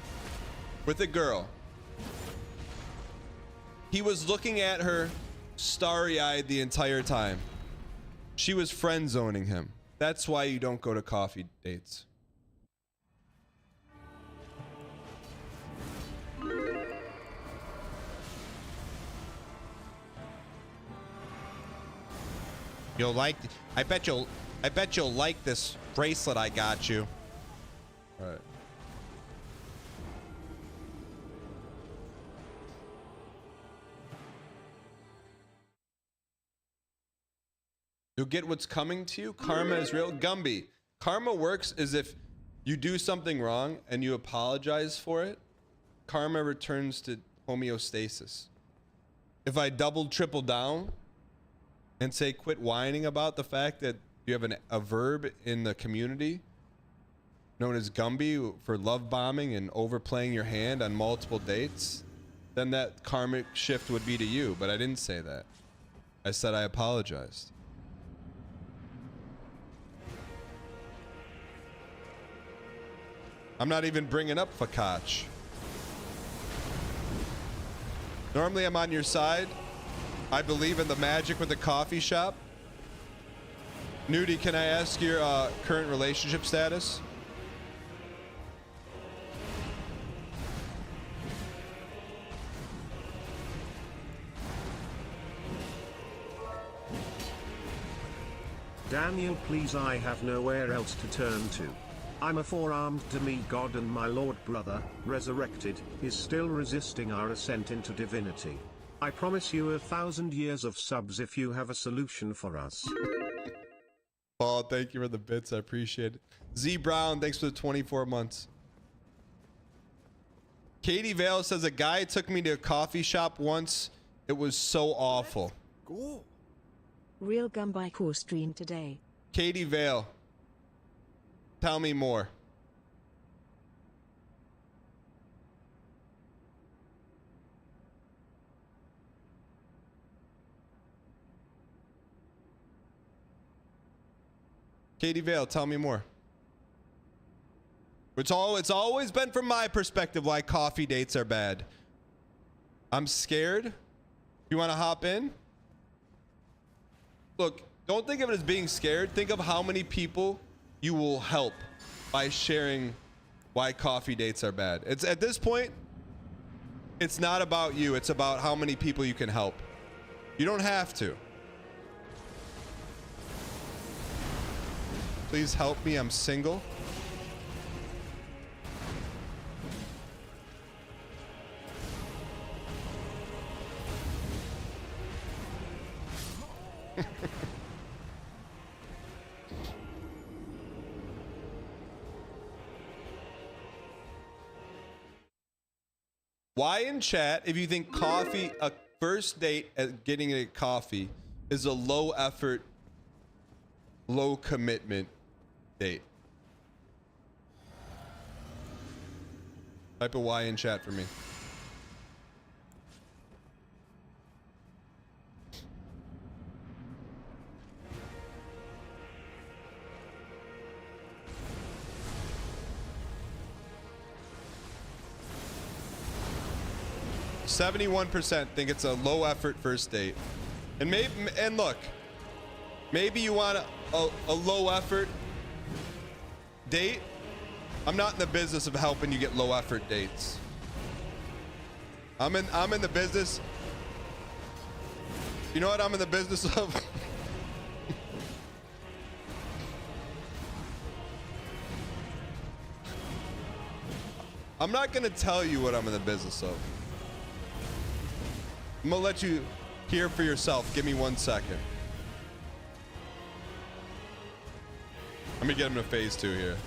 with a girl. He was looking at her starry-eyed the entire time. She was friend-zoning him. That's why you don't go to coffee dates. You'll like. I bet you'll like this bracelet I got you. All right. You'll get what's coming to you. Karma is real. Gumby. Karma works as if you do something wrong and you apologize for it. Karma returns to homeostasis. if I double triple down and say quit whining about the fact that you have a verb in the community known as Gumby for love bombing and overplaying your hand on multiple dates, then that karmic shift would be to you. But I didn't say that. I said I apologized. I'm not even bringing up Fakach. Normally I'm on your side. I believe in the magic with the coffee shop. Nudie, can I ask your current relationship status? Daniel, please, I have nowhere else to turn to. I'm a four-armed demigod, and my lord brother, resurrected, is still resisting our ascent into divinity. I promise you 1,000 years of subs if you have a solution for us. Paul, thank you for the bits. I appreciate it. Z Brown, thanks for the 24 months. Katie Vale says a guy took me to a coffee shop once. It was so awful. Cool. Real Gumby core stream today. Katie Vale, tell me more. Katie Vale, tell me more. It's always been from my perspective why coffee dates are bad. I'm scared. You want to hop in? Look, don't think of it as being scared. Think of how many people you will help by sharing why coffee dates are bad. It's at this point, it's not about you. It's about how many people you can help. You don't have to. Please help me. I'm single. Why in chat, if you think coffee, a first date at getting a coffee is a low effort, low commitment date? Type a Y in chat for me. %71% think it's a low effort first date. And look, maybe you want a low effort date. I'm not in the business of helping you get low effort dates. I'm in the business. You know what I'm in the business of? I'm not gonna tell you what I'm in the business of. I'm gonna let you hear for yourself. Give me 1 second. Let me get him to phase 2 here.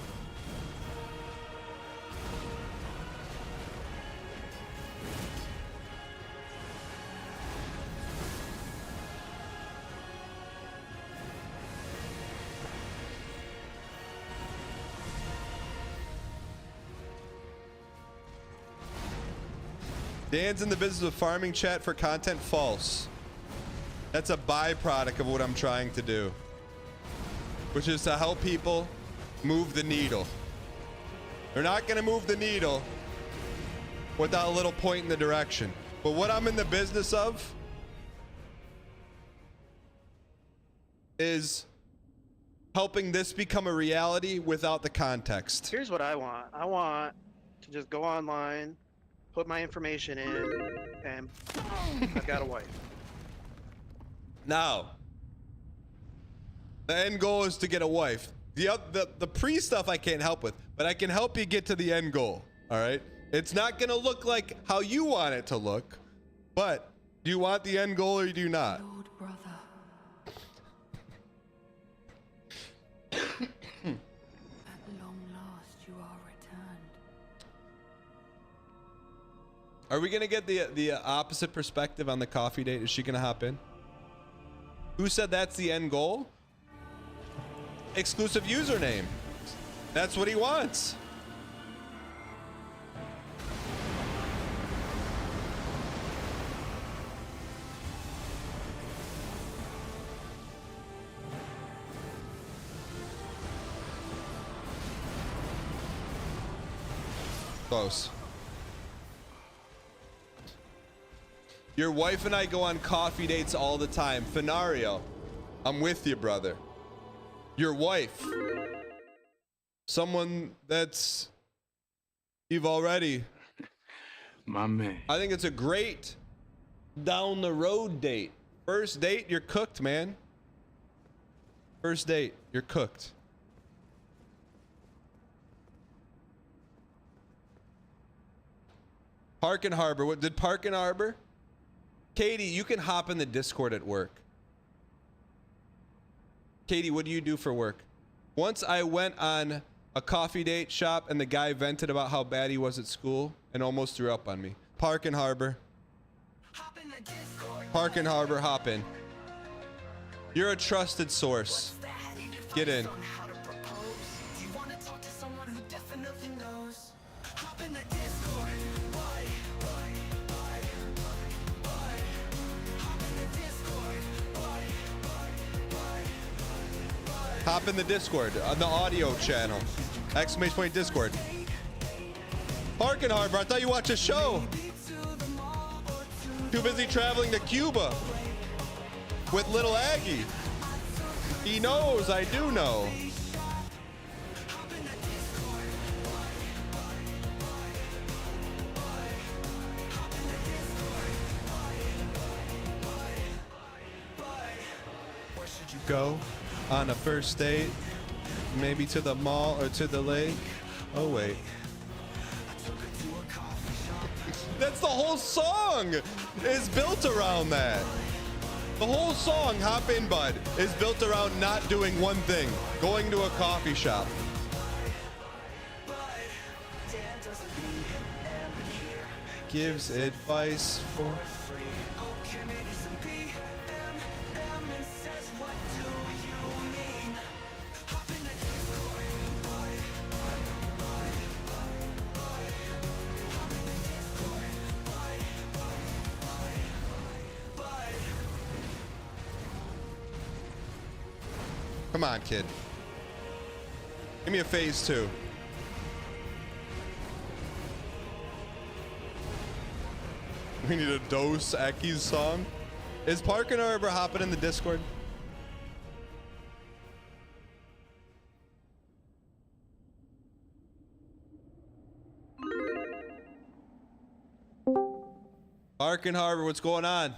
Dan's in the business of farming chat for content. False. That's a byproduct of what I'm trying to do, which is to help people move the needle. They're not going to move the needle without a little point in the direction. But what I'm in the business of is helping this become a reality without the context. Here's what I want. I want to just go online, put my information in, and I've got a wife. Now, the end goal is to get a wife. The pre stuff I can't help with, but I can help you get to the end goal. All right. It's not going to look like how you want it to look, but do you want the end goal or do you not? Lord brother. At long last you are returned. Are we gonna get the opposite perspective on the coffee date? Is she gonna hop in? Who said that's the end goal? Exclusive username. That's what he wants. Close. Your wife and I go on coffee dates all the time. Fenario, I'm with you, brother. Your wife. Someone that's you've already. My man. I think it's a great down the road date. First date, you're cooked, man. First date, you're cooked. Park and Harbor. What did Park and Harbor? Katie, you can hop in the Discord at work. Katie, what do you do for work? Once I went on a coffee date shop and the guy vented about how bad he was at school and almost threw up on me. Park and Harbor. Park and Harbor, hop in. You're a trusted source. Get in. Hop in the Discord on the audio channel. ! Discord. Park and Harbor, I thought you watched a show. Too busy traveling to Cuba with little Aggie. He knows, I do know. Go on a first date, maybe to the mall or to the lake. Oh wait, that's the whole song is built around that. The whole song, Hop In Bud, is built around not doing one thing, going to a coffee shop. Gives advice for Come on, kid. Give me a phase 2. We need a Dos Equis song. Is Park and Harbor hopping in the Discord? Park and Harbor, what's going on?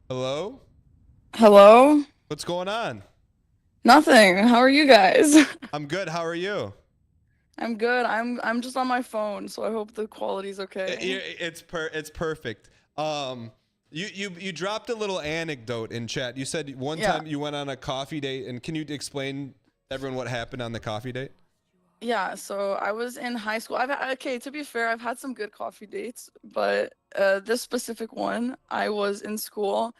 Hello? Hello? What's going on? Nothing. How are you guys? I'm good. How are you? I'm good. I'm just on my phone, so I hope the quality's okay. It's perfect. You dropped a little anecdote in chat. You said one time you went on a coffee date, and can you explain everyone what happened on the coffee date? Yeah, so I was in high school. Okay, to be fair, I've had some good coffee dates, but this specific one, I was in school,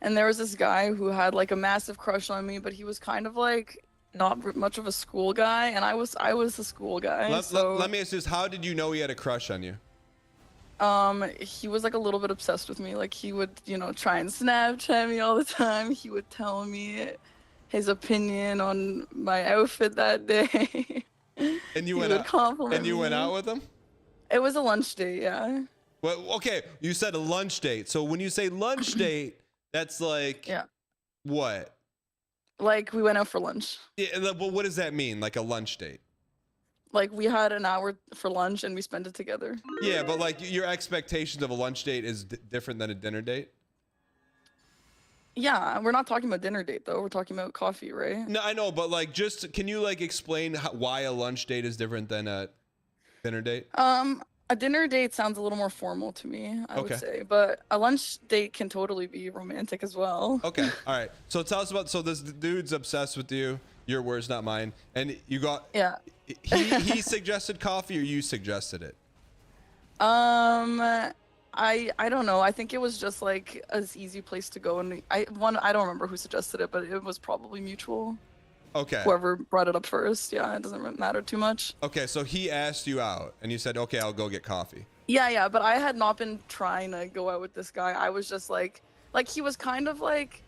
and there was this guy who had like a massive crush on me, but he was kind of like not much of a school guy, and I was the school guy. Let me ask you this: how did you know he had a crush on you? He was like a little bit obsessed with me. Like he would, try and Snapchat me all the time. He would tell me his opinion on my outfit that day. And you went out with him? It was a lunch date, yeah. Well, okay, you said a lunch date. So when you say lunch date, that's like what? Like we went out for lunch. Yeah, well, what does that mean? Like a lunch date? Like we had an hour for lunch and we spent it together. Yeah, but like your expectations of a lunch date is different than a dinner date? Yeah, we're not talking about dinner date though. We're talking about coffee, right? No, I know, but like, just can you like explain why a lunch date is different than a dinner date? A dinner date sounds a little more formal to me, I would Okay. say, but a lunch date can totally be romantic as well. Okay. All right. So tell us about. So this dude's obsessed with you. Your words, not mine. And you got. Yeah. He suggested coffee, or you suggested it? I don't know. I think it was just like an easy place to go, and I don't remember who suggested it, but it was probably mutual. Okay. Whoever brought it up first. Yeah, it doesn't matter too much. Okay. So he asked you out, and you said, "Okay, I'll go get coffee." Yeah, but I had not been trying to go out with this guy. I was just like he was kind of like,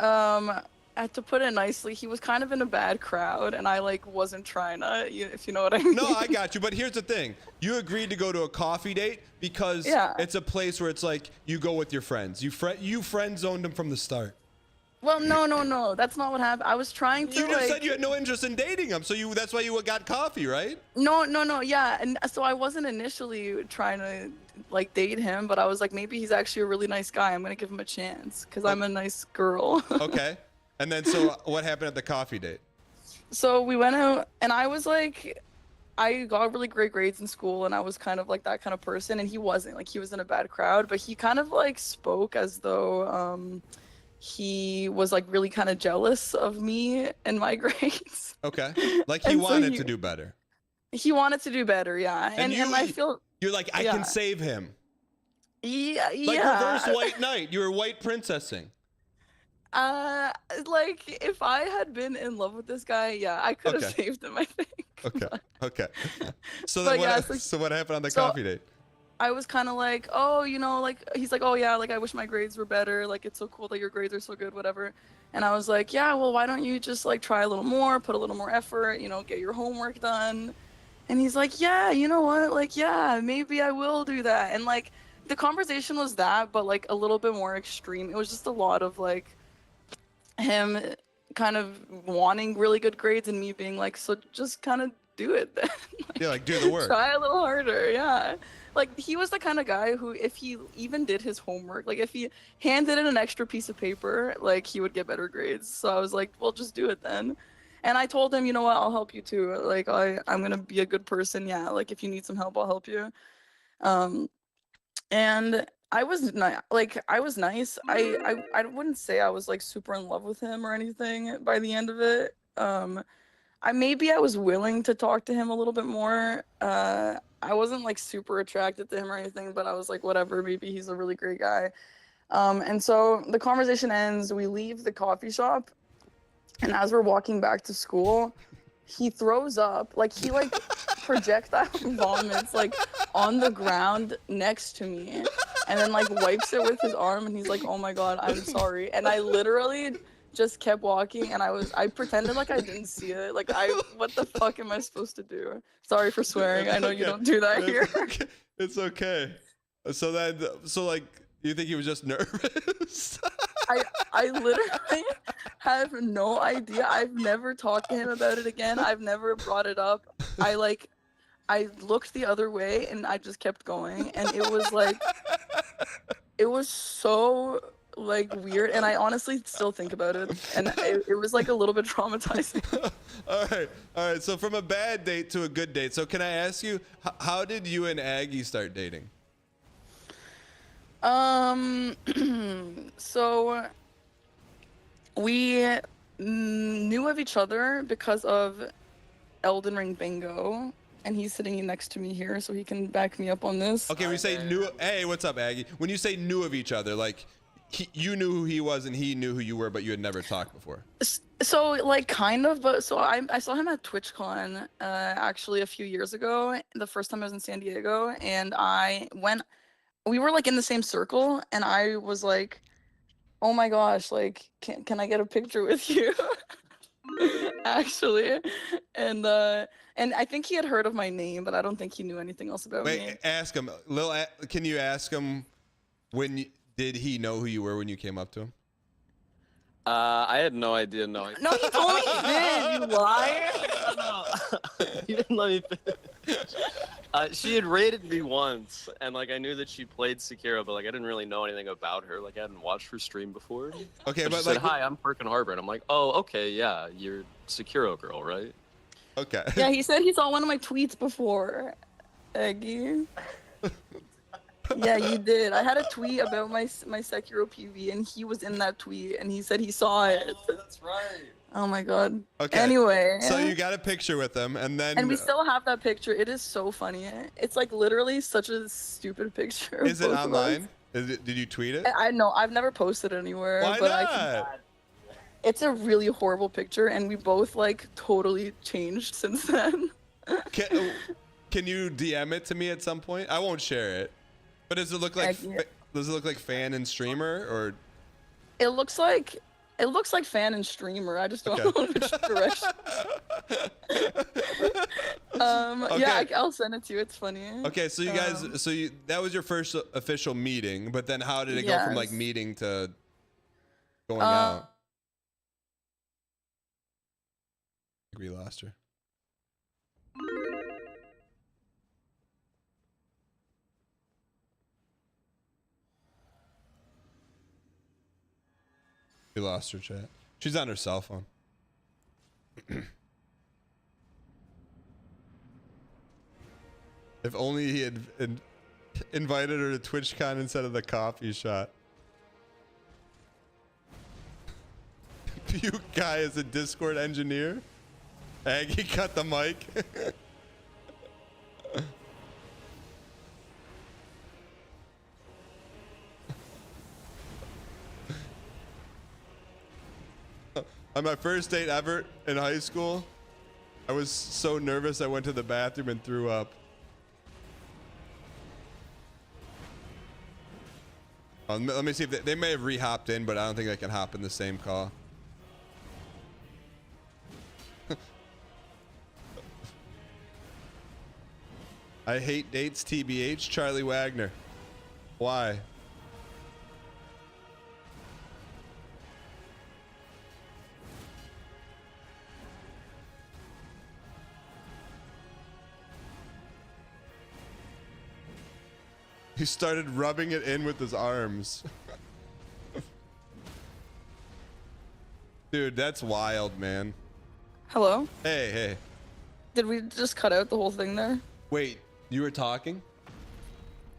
to put it nicely, he was kind of in a bad crowd, and I like wasn't trying to, if you know what I mean. No, I got you. But here's the thing: you agreed to go to a coffee date because it's a place where it's like you go with your friends. You friend zoned him from the start. Well, no, that's not what happened. I was trying to. You just said you had no interest in dating him, so that's why you got coffee, right? No, yeah, and so I wasn't initially trying to like date him, but I was like, maybe he's actually a really nice guy. I'm gonna give him a chance because I'm a nice girl. Okay. And then, so what happened at the coffee date? So we went out, and I was like, I got really great grades in school, and I was kind of like that kind of person, and he wasn't. Like, he was in a bad crowd, but he kind of like spoke as though he was like really kind of jealous of me and my grades. Okay. Like he wanted to do better. He wanted to do better, yeah. And I feel you're like, I can save him. Yeah. Like reverse white knight. You were white princessing. Like if I had been in love with this guy, yeah, I could have saved him, I think. Okay. So then what happened on the coffee date? I was kind of like, oh, like, he's like, oh yeah, like I wish my grades were better. Like, it's so cool that your grades are so good, whatever. And I was like, yeah, well, why don't you just like try a little more, put a little more effort, get your homework done. And he's like, yeah, you know what? Like, yeah, maybe I will do that. And like, the conversation was that, but like a little bit more extreme. It was just a lot of like him kind of wanting really good grades and me being like, so just kind of do it then. Like do the work. Try a little harder, yeah. Like, he was the kind of guy who, if he even did his homework, like, if he handed in an extra piece of paper, like, he would get better grades. So I was like, well, just do it then. And I told him, you know what, I'll help you too. Like, I'm going to be a good person. Yeah, like, if you need some help, I'll help you. And I was I was nice. I wouldn't say I was, like, super in love with him or anything by the end of it. Maybe I was willing to talk to him a little bit more. I wasn't like super attracted to him or anything, but I was like, whatever, maybe he's a really great guy. And so the conversation ends, we leave the coffee shop, and as we're walking back to school, he throws up, like he like projectile vomits like on the ground next to me, and then like wipes it with his arm, and he's like, oh my God, I'm sorry. And I literally just kept walking, and I pretended like I didn't see it. Like, what the fuck am I supposed to do? Sorry for swearing. I know you don't do that here. It's okay. So like, you think he was just nervous? I literally have no idea. I've never talked to him about it again. I've never brought it up. I looked the other way, and I just kept going, and it was like, it was so like weird, and I honestly still think about it, and it was like a little bit traumatizing. All right. So from a bad date to a good date. So can I ask you, how did you and Aggie start dating? So we knew of each other because of Elden Ring bingo, and he's sitting next to me here, so he can back me up on this. Okay, we say knew. Hey, what's up, Aggie? When you say knew of each other, like, you knew who he was and he knew who you were, but you had never talked before. So like kind of, but so I saw him at TwitchCon actually a few years ago, the first time I was in San Diego, and we were like in the same circle, and I was like, oh my gosh, like can I get a picture with you? Actually, and I think he had heard of my name, but I don't think he knew anything else about me. Wait, ask him, can you ask him did he know who you were when you came up to him? I had no idea. No, he told me he did. You liar! No. You didn't let me finish. She had rated me once, and like I knew that she played Sekiro, but like I didn't really know anything about her. Like I hadn't watched her stream before. Okay, but but she said, like, "Hi, I'm Perkin Harbor," and I'm like, "Oh, okay, yeah, you're Sekiro girl, right?" Okay. Yeah, he said he saw one of my tweets before. Eggy. Yeah, you did. I had a tweet about my Sekiro PV, and he was in that tweet, and he said he saw it. Oh, that's right. Oh my god. Okay. Anyway. So you got a picture with him, and then. And we still have that picture. It is so funny. It's like literally such a stupid picture. Is it online? Did you tweet it? I know. I've never posted it anywhere. Why but not? It's a really horrible picture, and we both like totally changed since then. Can you DM it to me at some point? I won't share it. But does it look like fan and streamer, or? It looks like fan and streamer. I just don't know which direction. Yeah, I'll send it to you. It's funny. Okay, so you guys, that was your first official meeting, but then how did it go from like meeting to going out? I think we lost her. We lost her, chat. She's on her cell phone. If only he had invited her to TwitchCon instead of the coffee shop. Puke guy is a Discord engineer. Aggie cut the mic. On my first date ever in high school, I was so nervous I went to the bathroom and threw up. Let me see if they may have re-hopped in, but I don't think I can hop in the same call. I hate dates, TBH, Charlie Wagner. Why? He started rubbing it in with his arms. Dude, that's wild, man. Hello? Hey. Did we just cut out the whole thing there? Wait, you were talking?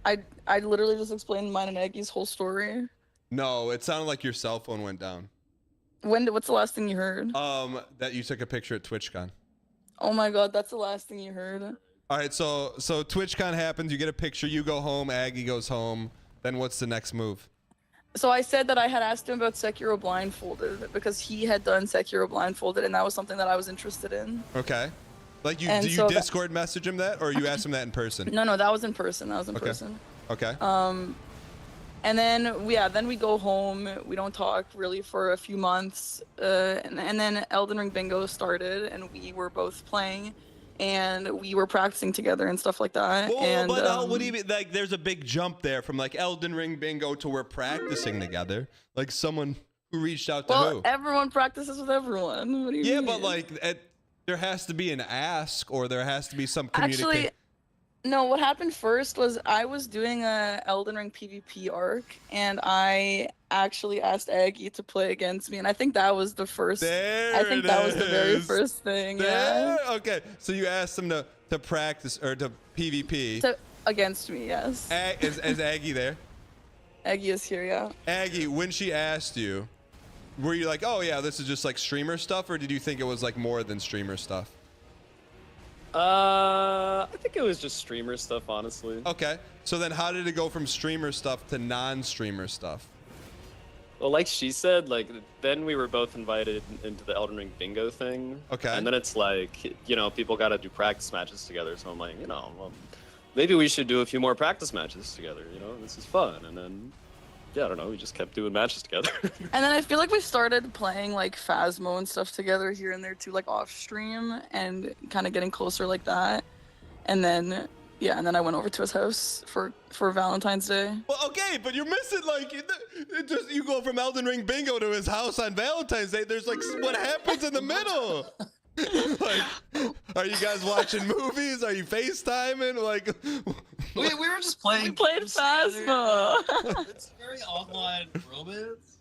I literally just explained mine and Eggy's whole story. No, it sounded like your cell phone went down. What's the last thing you heard? That you took a picture at TwitchCon. Oh my god, that's the last thing you heard. All right, so TwitchCon happens, you get a picture, you go home, Aggie goes home. Then what's the next move? So I said that I had asked him about Sekiro Blindfolded because he had done Sekiro Blindfolded, and that was something that I was interested in. Okay. Like do you so Discord message him that, or you ask him that in person? No, that was in person. That was in person. Okay. And then we go home. We don't talk really for a few months, and then Elden Ring Bingo started, and we were both playing, and we were practicing together and stuff like that. Whoa, what do you mean? Like, there's a big jump there from like Elden Ring Bingo to we're practicing together. Like someone who reached out to who? Everyone practices with everyone. What do you mean? But like, there has to be an ask, or there has to be some communication. Actually, no. What happened first was I was doing a Elden Ring PvP arc, and I actually asked Aggie to play against me, and I think that was the first. That was the very first thing. Yeah. Okay, so you asked him to practice or to PvP. Against me, yes. Is Aggie there? Aggie is here, yeah. Aggie, when she asked you, were you like, oh yeah, this is just like streamer stuff, or did you think it was like more than streamer stuff? I think it was just streamer stuff, honestly. Okay, so then how did it go from streamer stuff to non-streamer stuff? Well, like she said, like then we were both invited into the Elden Ring Bingo thing. Okay. And then it's like, people got to do practice matches together. So I'm like, well, maybe we should do a few more practice matches together. This is fun. And then, I don't know, we just kept doing matches together. And then I feel like we started playing like Phasmo and stuff together here and there too, like off stream, and kind of getting closer like that. And then I went over to his house for Valentine's Day. Well, okay, but you're missing like you go from Elden Ring Bingo to his house on Valentine's Day. There's like what happens in the middle. Like, are you guys watching movies? Are you FaceTiming? Like, we were just playing. We played Phasmo. It's very online romance.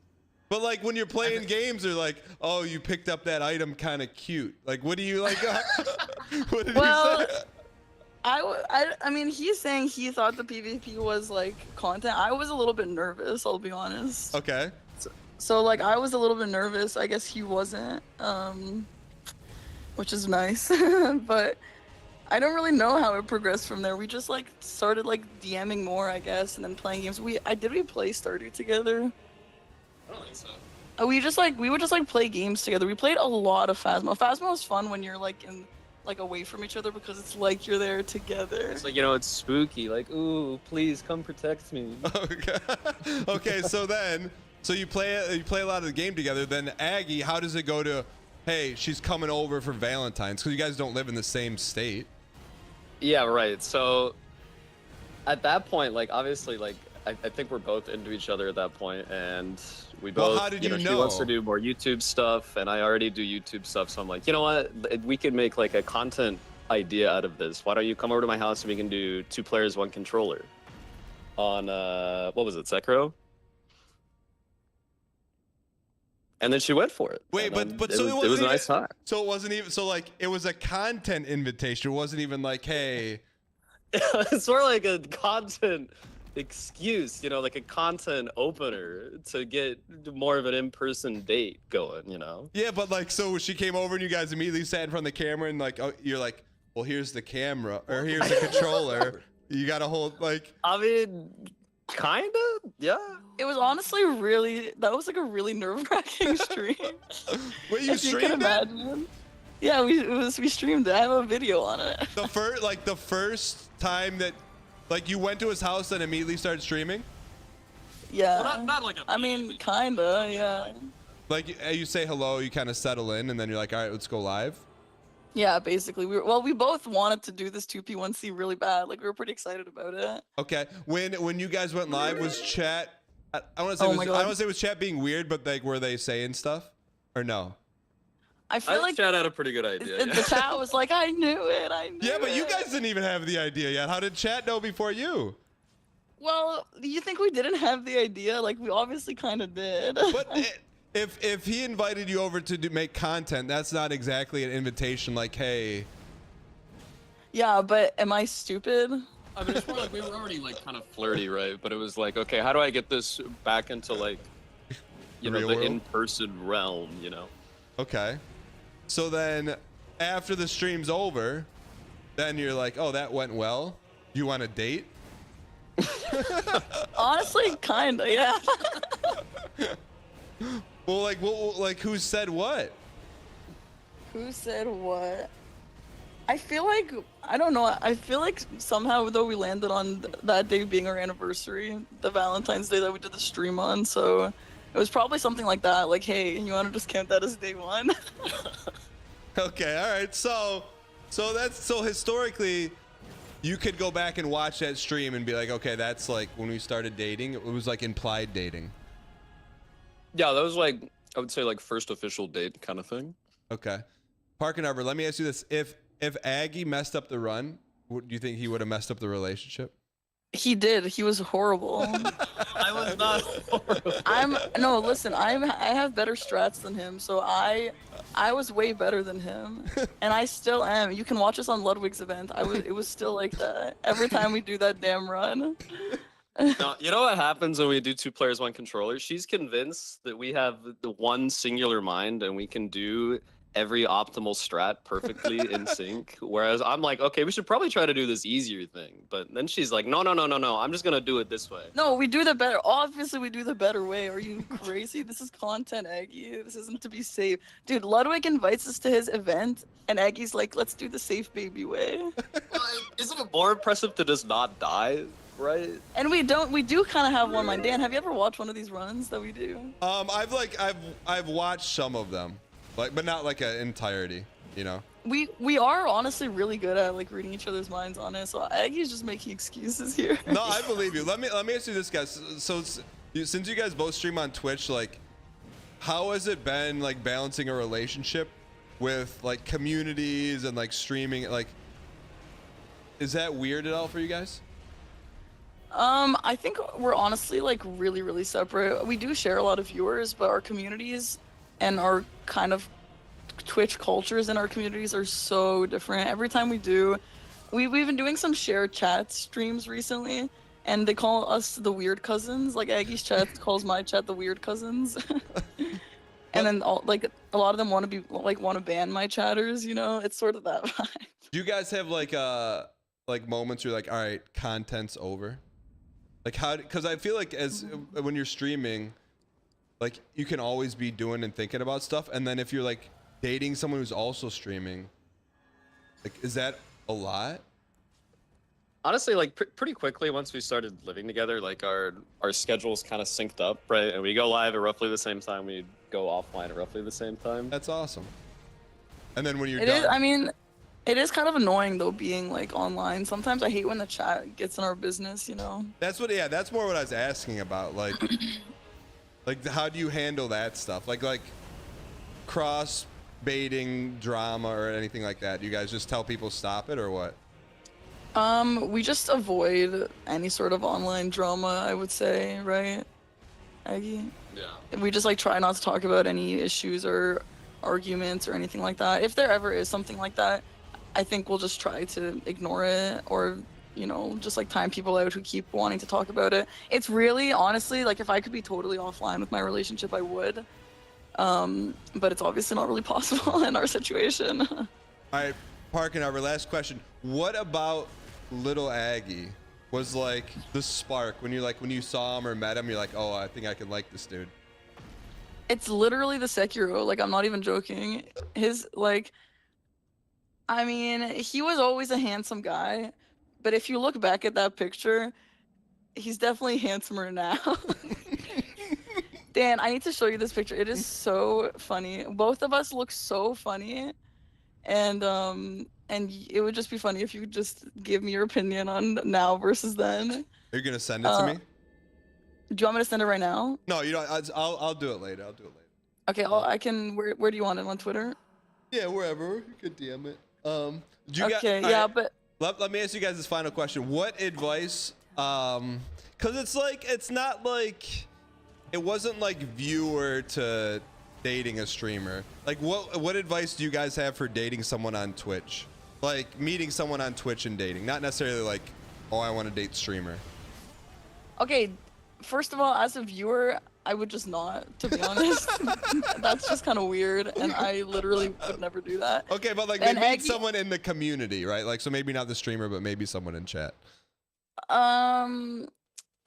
But like when you're playing games, they're like, oh, you picked up that item kind of cute. Like, what do you like? What did you say? I mean, he's saying he thought the PvP was like content. I was a little bit nervous, I'll be honest. Okay. So like I was a little bit nervous. I guess he wasn't, which is nice. But I don't really know how it progressed from there. We just like started like DMing more, I guess, and then playing games. We play Stardew together? I don't think so. We would just like play games together. We played a lot of Phasmo. Phasmo is fun when you're like in like away from each other because it's like you're there together. It's like, you know, it's spooky. Like, ooh, please come protect me. Okay. Okay. So you play a lot of the game together. Then Aggie, how does it go to? Hey, she's coming over for Valentine's because you guys don't live in the same state. Yeah, right. So at that point, like, obviously, like, I think we're both into each other at that point, and we both. Well, how did you know? She wants to do more YouTube stuff, and I already do YouTube stuff. So I'm like, you know what? We could make like a content idea out of this. Why don't you come over to my house and we can do 2 players, 1 controller on what was it, Sekiro? And then she went for it. Wait, and, but it was a nice time. So it wasn't even like it was a content invitation. It wasn't even like, hey. It's sort of like a content excuse, you know, like a content opener to get more of an in-person date going, you know? Yeah, but like, so she came over and you guys immediately sat in front of the camera and like, oh, you're like, well, here's the camera or here's the controller. You got to hold like. I mean, kind of, yeah. It was honestly that was like a really nerve-wracking stream. Wait, you streamed it? Yeah, we streamed it. I have a video on it. The first time that, like, you went to his house and immediately started streaming? Yeah. Well, not like I mean, kinda, yeah. Like, you say hello, you kind of settle in, and then you're like, all right, let's go live? Yeah, basically. We both wanted to do this 2P1C really bad. Like, we were pretty excited about it. Okay. When you guys went live, was chat... I don't want to say was chat being weird, but like, were they saying stuff? Or no? I feel like chat had a pretty good idea. The chat was like, I knew it. Yeah, but you guys didn't even have the idea yet. How did chat know before you? Well, you think we didn't have the idea? Like, we obviously kind of did. But if he invited you over to make content, that's not exactly an invitation like, hey. Yeah, but am I stupid? I mean, it's more like we were already like kind of flirty, right? But it was like, okay, how do I get this back into like, you know, the in-person realm, you know? Okay. So then after the stream's over, then you're like, oh, that went well. You want a date? Honestly, kinda, yeah. Well, like who said what? Who said what? I feel like, I don't know, I feel like somehow though we landed on that day being our anniversary, the Valentine's Day that we did the stream on, so it was probably something like that, like, hey, you want to just count that as day 1? Okay, all right, so historically, you could go back and watch that stream and be like, okay, that's like when we started dating, it was like implied dating. Yeah, that was like, I would say like first official date kind of thing. Okay. Park and Arbor, let me ask you this. If Aggie messed up the run, do you think he would have messed up the relationship? He did. He was horrible. I was not horrible. No, listen, I have better strats than him, so I was way better than him, and I still am. You can watch us on Ludwig's event. It was still like that every time we do that damn run. No, you know what happens when we do 2 players, 1 controller? She's convinced that we have the one singular mind and we can do every optimal strat perfectly in sync. Whereas I'm like, okay, we should probably try to do this easier thing. But then she's like, no, I'm just gonna do it this way. No, we do the better. Obviously, we do the better way. Are you crazy? This is content, Aggie. This isn't to be safe. Dude, Ludwig invites us to his event, and Aggie's like, let's do the safe baby way. Isn't it more impressive to just not die? Right. And we do kind of have one mind. Dan, have you ever watched one of these runs that we do? I've watched some of them, like, but not like an entirety, you know. We are honestly really good at like reading each other's minds on it. So Aggie's just making excuses here. No, I believe you. Let me ask you this, guys. So since you guys both stream on Twitch, like, how has it been like balancing a relationship with like communities and like streaming? Like, is that weird at all for you guys? I think we're honestly like really, really separate. We do share a lot of viewers, but our communities and our kind of Twitch cultures in our communities are so different. Every time we do we've been doing some shared chat streams recently, and they call us the weird cousins. Like Aggie's chat calls my chat the weird cousins. And then like a lot of them want to ban my chatters, you know? It's sort of that vibe. Do you guys have like moments where you're like, all right, content's over? Like how? Because I feel like when you're streaming, like you can always be doing and thinking about stuff, and then if you're like dating someone who's also streaming, like is that a lot? Honestly, like pretty quickly once we started living together, like our schedules kind of synced up, right? And we go live at roughly the same time. We go offline at roughly the same time. That's awesome. And then when you're It is. I mean, it is kind of annoying though being like online. Sometimes I hate when the chat gets in our business, you know. That's what. Yeah, that's more what I was asking about. Like, like how do you handle that stuff? Like cross baiting drama or anything like that? Do you guys just tell people stop it or what? We just avoid any sort of online drama, I would say, right, Aggie? Yeah. We just like try not to talk about any issues or arguments or anything like that. If there ever is something like that, I think we'll just try to ignore it or, you know, just like time people out who keep wanting to talk about it. It's really, honestly, like if I could be totally offline with my relationship, I would. But it's obviously not really possible in our situation. All right, Parkin, our last question. What about little Aggie was like the spark when you saw him or met him? You're like, oh, I think I can like this dude. It's literally the Sekiro. Like, I'm not even joking. His, like, I mean, he was always a handsome guy, but if you look back at that picture, he's definitely handsomer now. Dan, I need to show you this picture. It is so funny. Both of us look so funny, and it would just be funny if you could just give me your opinion on now versus then. Are you gonna send it to me? Do you want me to send it right now? No, you know, I'll do it later. Okay, I can. Where do you want it, on Twitter? Yeah, wherever. You could DM it. Do you Okay, got, yeah, right, but let me ask you guys this final question. What advice? Because it's like it's not like it wasn't like viewer to dating a streamer. Like what advice do you guys have for dating someone on Twitch? Like meeting someone on Twitch and dating, not necessarily like, oh, I want to date streamer. okay. First of all, as a viewer, I would just not, to be honest. That's just kind of weird, and I literally would never do that. Okay, but like meet someone in the community, right? Like, so maybe not the streamer, but maybe someone in chat.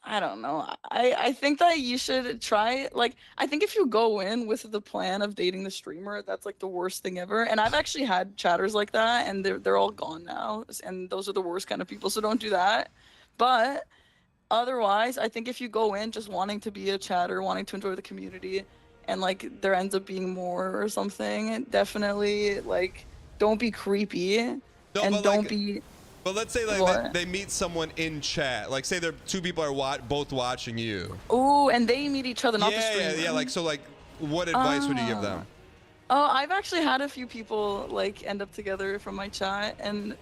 I don't know. I think that you should try, like, I think if you go in with the plan of dating the streamer, that's like the worst thing ever. And I've actually had chatters like that, and they're all gone now, and those are the worst kind of people, so don't do that. But otherwise, I think if you go in just wanting to be a chatter, wanting to enjoy the community, and like there ends up being more or something, definitely like don't be creepy and don't be. But let's say like they meet someone in chat. Like say they're two people are both watching you. Ooh, and they meet each other, not the streamer. Yeah. Like so, like what advice would you give them? Oh, I've actually had a few people like end up together from my chat, and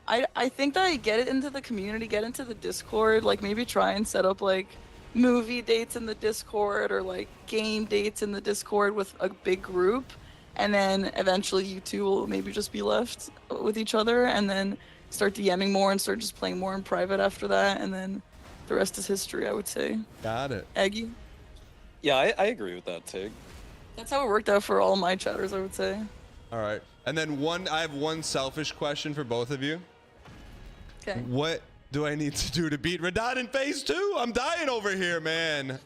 I think that I get it into the community, get into the Discord, like maybe try and set up like movie dates in the Discord or like game dates in the Discord with a big group, and then eventually you two will maybe just be left with each other, and then start DMing more and start just playing more in private after that, and then the rest is history, I would say. Got it. Aggie? Yeah, I agree with that, Tig. That's how it worked out for all my chatters, I would say. All right. And then I have one selfish question for both of you. Okay. What do I need to do to beat Radahn in phase 2? I'm dying over here, man.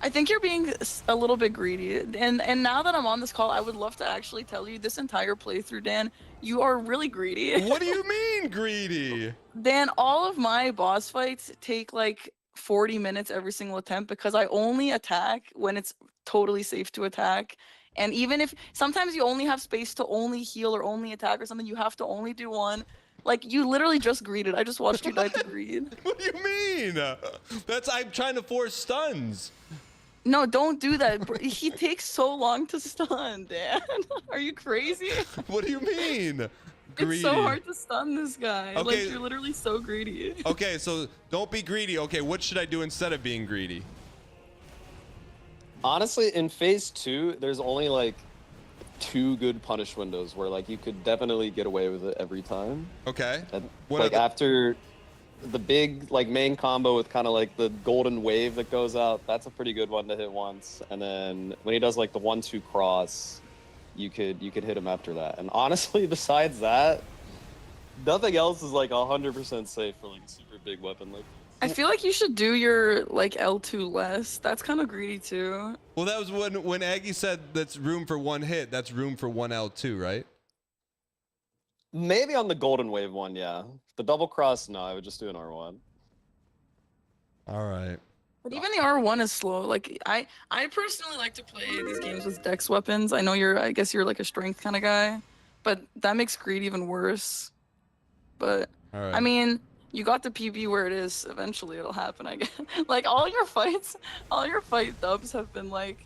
I think you're being a little bit greedy, and now that I'm on this call, I would love to actually tell you this entire playthrough, Dan, you are really greedy. What do you mean greedy? Dan, all of my boss fights take like 40 minutes every single attempt because I only attack when it's totally safe to attack. And even if sometimes you only have space to only heal or only attack or something, you have to only do one. Like, you literally just greeted. I just watched you die to greed. What do you mean? I'm trying to force stuns. No, don't do that. He takes so long to stun, Dan. Are you crazy? What do you mean? Greedy. It's so hard to stun this guy. Okay. Like, you're literally so greedy. Okay, so don't be greedy. Okay, what should I do instead of being greedy? Honestly, in phase 2, there's only like two good punish windows where like you could definitely get away with it every time. Okay. And, What like are the- after the big like main combo with kind of like the golden wave that goes out, that's a pretty good one to hit once. And then when he does like the 1-2 cross, you could hit him after that. And honestly, besides that, nothing else is like 100% safe for like a super big weapon like. I feel like you should do your like L2 less. That's kind of greedy too. Well, that was when Aggie said that's room for one hit. That's room for one L2, right? Maybe on the golden wave one, yeah. The double cross, no, I would just do an R1. All right. But even the R1 is slow. Like I personally like to play these games with dex weapons. I know I guess you're like a strength kind of guy, but that makes greed even worse. But All right. I mean, you got the PB where it is. Eventually, it'll happen. I guess. Like all your fight dubs have been like,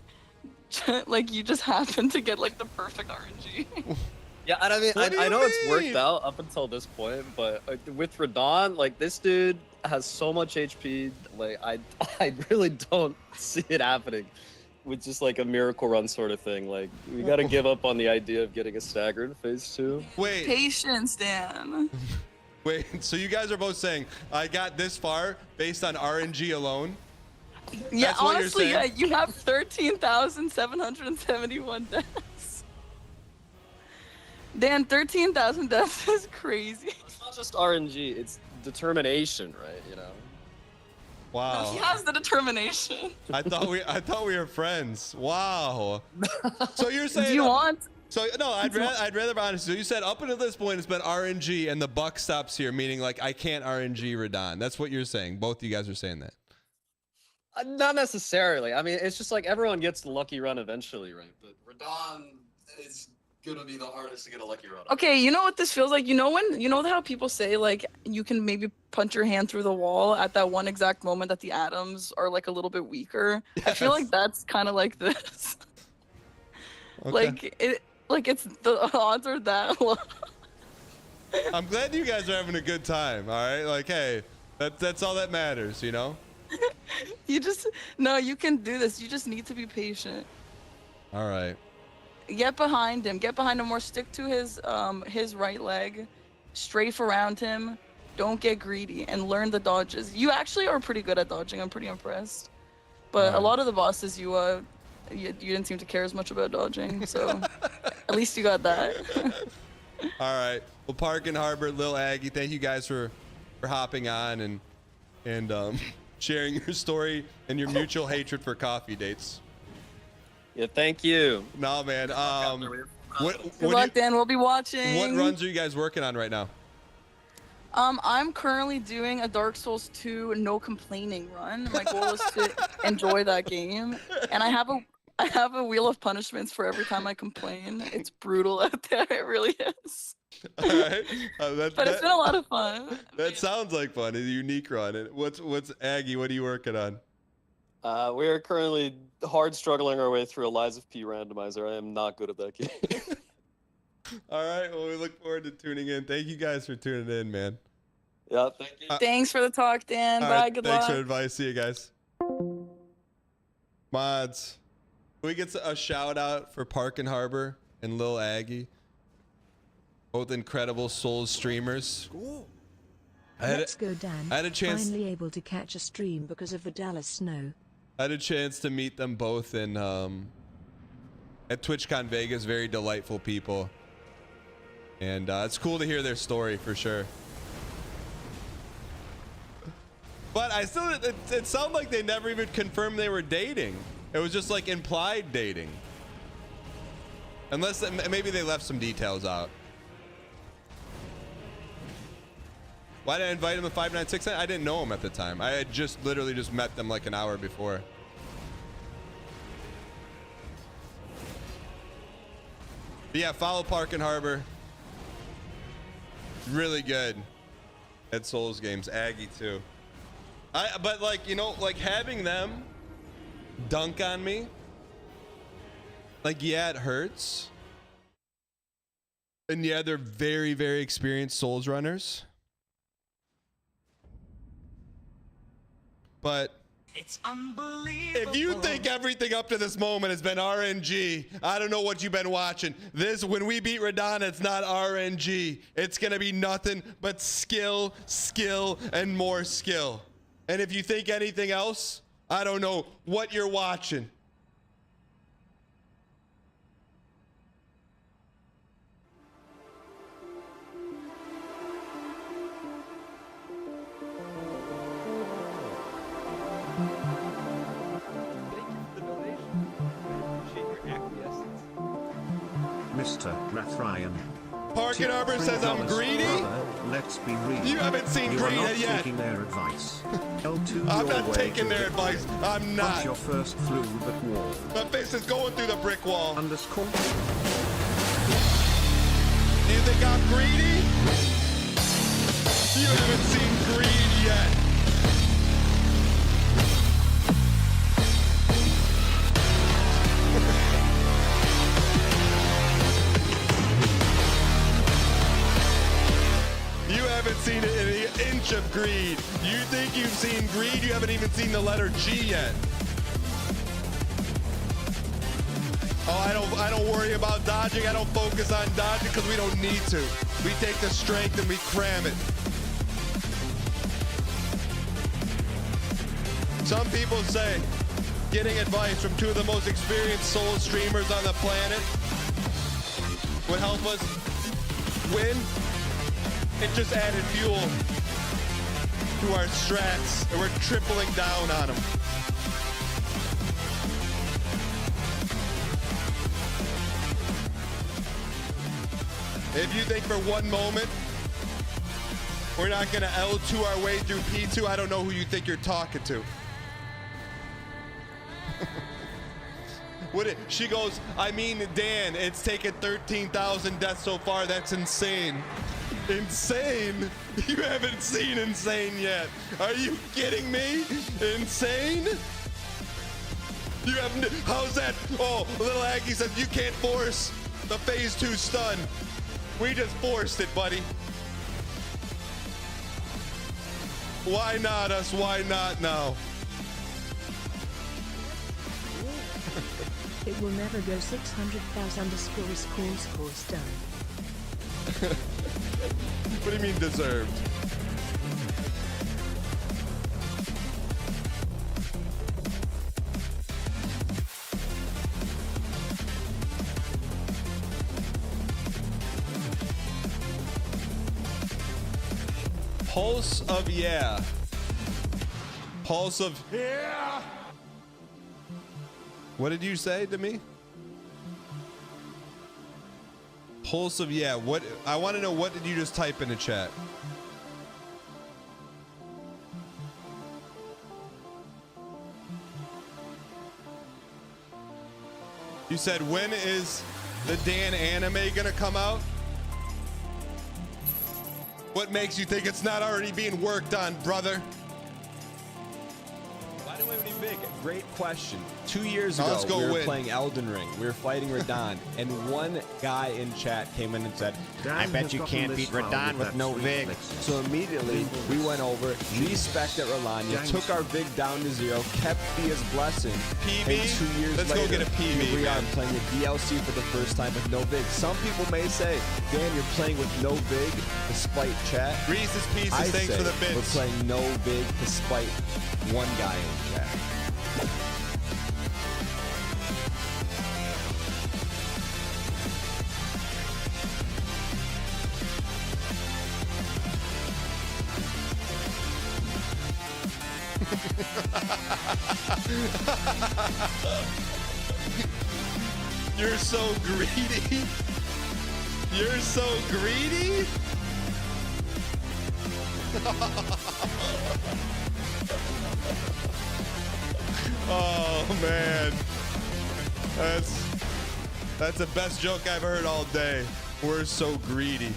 like you just happen to get like the perfect RNG. Yeah, and I mean, What do I you know it's worked mean? out up until this point, but with Radahn, like this dude has so much HP. Like I really don't see it happening with just like a miracle run sort of thing. Like we got to give up on the idea of getting a stagger in phase 2. Wait. Patience, Dan. Wait. So you guys are both saying I got this far based on RNG alone? Yeah, That's what you're honestly, yeah, saying? you have 13,771 deaths. Dan, 13,000 deaths is crazy. It's not just RNG; it's determination, right? You know. Wow. He has the determination. I thought we were friends. Wow. So you're saying? Do you want? So no, I'd rather be honest. So you said up until this point it's been RNG and the buck stops here, meaning like I can't RNG Radahn. That's what you're saying. Both of you guys are saying that. Not necessarily. I mean, it's just like everyone gets the lucky run eventually, right? But Radahn is gonna be the hardest to get a lucky run. Okay, you know what this feels like? You know how people say like you can maybe punch your hand through the wall at that one exact moment that the atoms are like a little bit weaker? Yes. I feel like that's kind of like this. Okay. It's the odds are that low. I'm glad you guys are having a good time. All right, like hey, that's all that matters, you know. You can do this. You just need to be patient. All right. Get behind him or stick to his right leg, strafe around him. Don't get greedy and learn the dodges. You actually are pretty good at dodging. I'm pretty impressed. But a lot of the bosses you didn't seem to care as much about dodging, so at least you got that. All right. Well, Park and Harbor, Lil Aggie, thank you guys for hopping on and sharing your story and your mutual hatred for coffee dates. Yeah, thank you. No, man. Good luck, Dan. We'll be watching. What runs are you guys working on right now? I'm currently doing a Dark Souls 2 no complaining run. My goal is to enjoy that game, and I have a wheel of punishments for every time I complain. It's brutal out there. It really is. All right. But it's been a lot of fun. That sounds like fun. It's a unique run. And what's Aggie? What are you working on? We are currently hard struggling our way through a Lies of P randomizer. I am not good at that game. All right. Well, we look forward to tuning in. Thank you guys for tuning in, man. Yeah, thank you. Thanks for the talk, Dan. All Bye. right, Good thanks luck. for the advice. See you guys. Mods. Can we get a shout out for Park and Harbor and Lil Aggie? Both incredible Souls streamers. Let's go, Dan. I had a chance. Finally able to catch a stream because of the Dallas snow. I had a chance to meet them both in at TwitchCon Vegas. Very delightful people, and it's cool to hear their story for sure. But I still, it sounded like they never even confirmed they were dating. It was just like implied dating, unless maybe they left some details out. Why did I invite him to 5969? I didn't know him at the time. I had literally just met them like an hour before. But yeah, follow Park and Harbor. Really good at Souls games. Aggie too. But like, you know, like having them dunk on me, like, yeah, it hurts. And yeah, they're very, very experienced Souls runners. But It's unbelievable. If you think everything up to this moment has been RNG, I don't know what you've been watching. This, when we beat Radahn, it's not RNG. It's going to be nothing but skill, skill, and more skill. And if you think anything else, I don't know what you're watching. Mr. Radahn. Parkin Arbor says I'm greedy? Brother, let's be real. You haven't seen You are greed not yet. taking their advice. L2 I'm your not way taking to their victory. advice. I'm not. Punch your first through that wall. My fist is going through the brick wall. Underscore. Do you think I'm greedy? You haven't seen greed yet. You haven't seen an inch of greed. You think you've seen greed? You haven't even seen the letter G yet. Oh, I don't worry about dodging. I don't focus on dodging because we don't need to. We take the strength and we cram it. Some people say getting advice from two of the most experienced solo streamers on the planet would help us win. It just added fuel to our strats, and we're tripling down on them. If you think for one moment we're not going to L2 our way through P2, I don't know who you think you're talking to. She goes, I mean, Dan, it's taken 13,000 deaths so far. That's insane. Insane? You haven't seen insane yet. Are you kidding me? Insane? You haven't. How's that? Oh, little Aggie says you can't force the phase 2 stun. We just forced it, buddy. Why not us? Why not now? It will never go 600,000 underscore done. What do you mean deserved? Pulse of yeah. Pulse of yeah. What did you say to me? Pulse of yeah. What? I want to know, what did you just type in the chat? You said, when is the Dan anime gonna come out? What makes you think it's not already being worked on, brother? Why do we need big? Great question. 2 years ago, Let's go we were win. playing Elden Ring. We were fighting Radahn, and one guy in chat came in and said, I bet you can't beat Radahn with no Vig. So immediately, we went over, respected Rolanya, took our Vig down to 0, kept Fia's blessing, PB? and 2 years Let's go later, get a PB, here we are man. playing a DLC for the first time with no Vig. Some people may say, Dan, you're playing with no Vig despite chat. Reese's Pieces, I thanks say for the bits. we're playing no Vig despite one guy in chat. You're so greedy. You're so greedy. Oh man, that's the best joke I've heard all day. We're so greedy.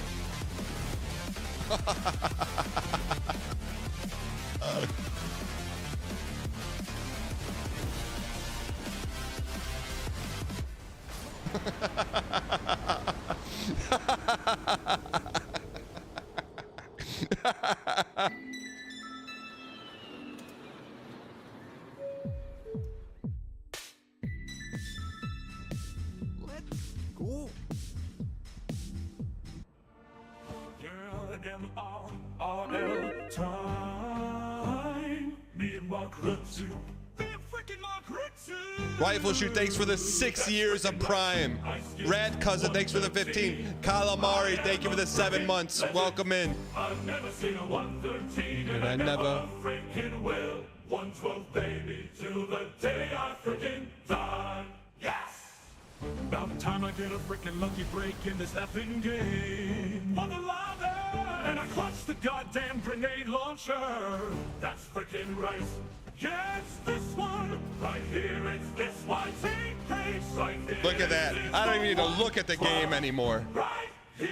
IMRRL time. Me and Mark Ritsu. Rifle Shoot, thanks for the 6 years of Prime. Rat Cousin, thanks for the 15. Calamari, thank you for the 7 months. Welcome in. I've never seen a 113 and I never freaking will. 112 baby till the day I freaking die. Yes! About time I get a freaking lucky break in this effing game. On the ladder, and I clutch the goddamn grenade launcher. That's freaking right. Yeah, it's this one right here. It's this one. Take place right here. Look at that. I don't even need to look at the game anymore. Right here.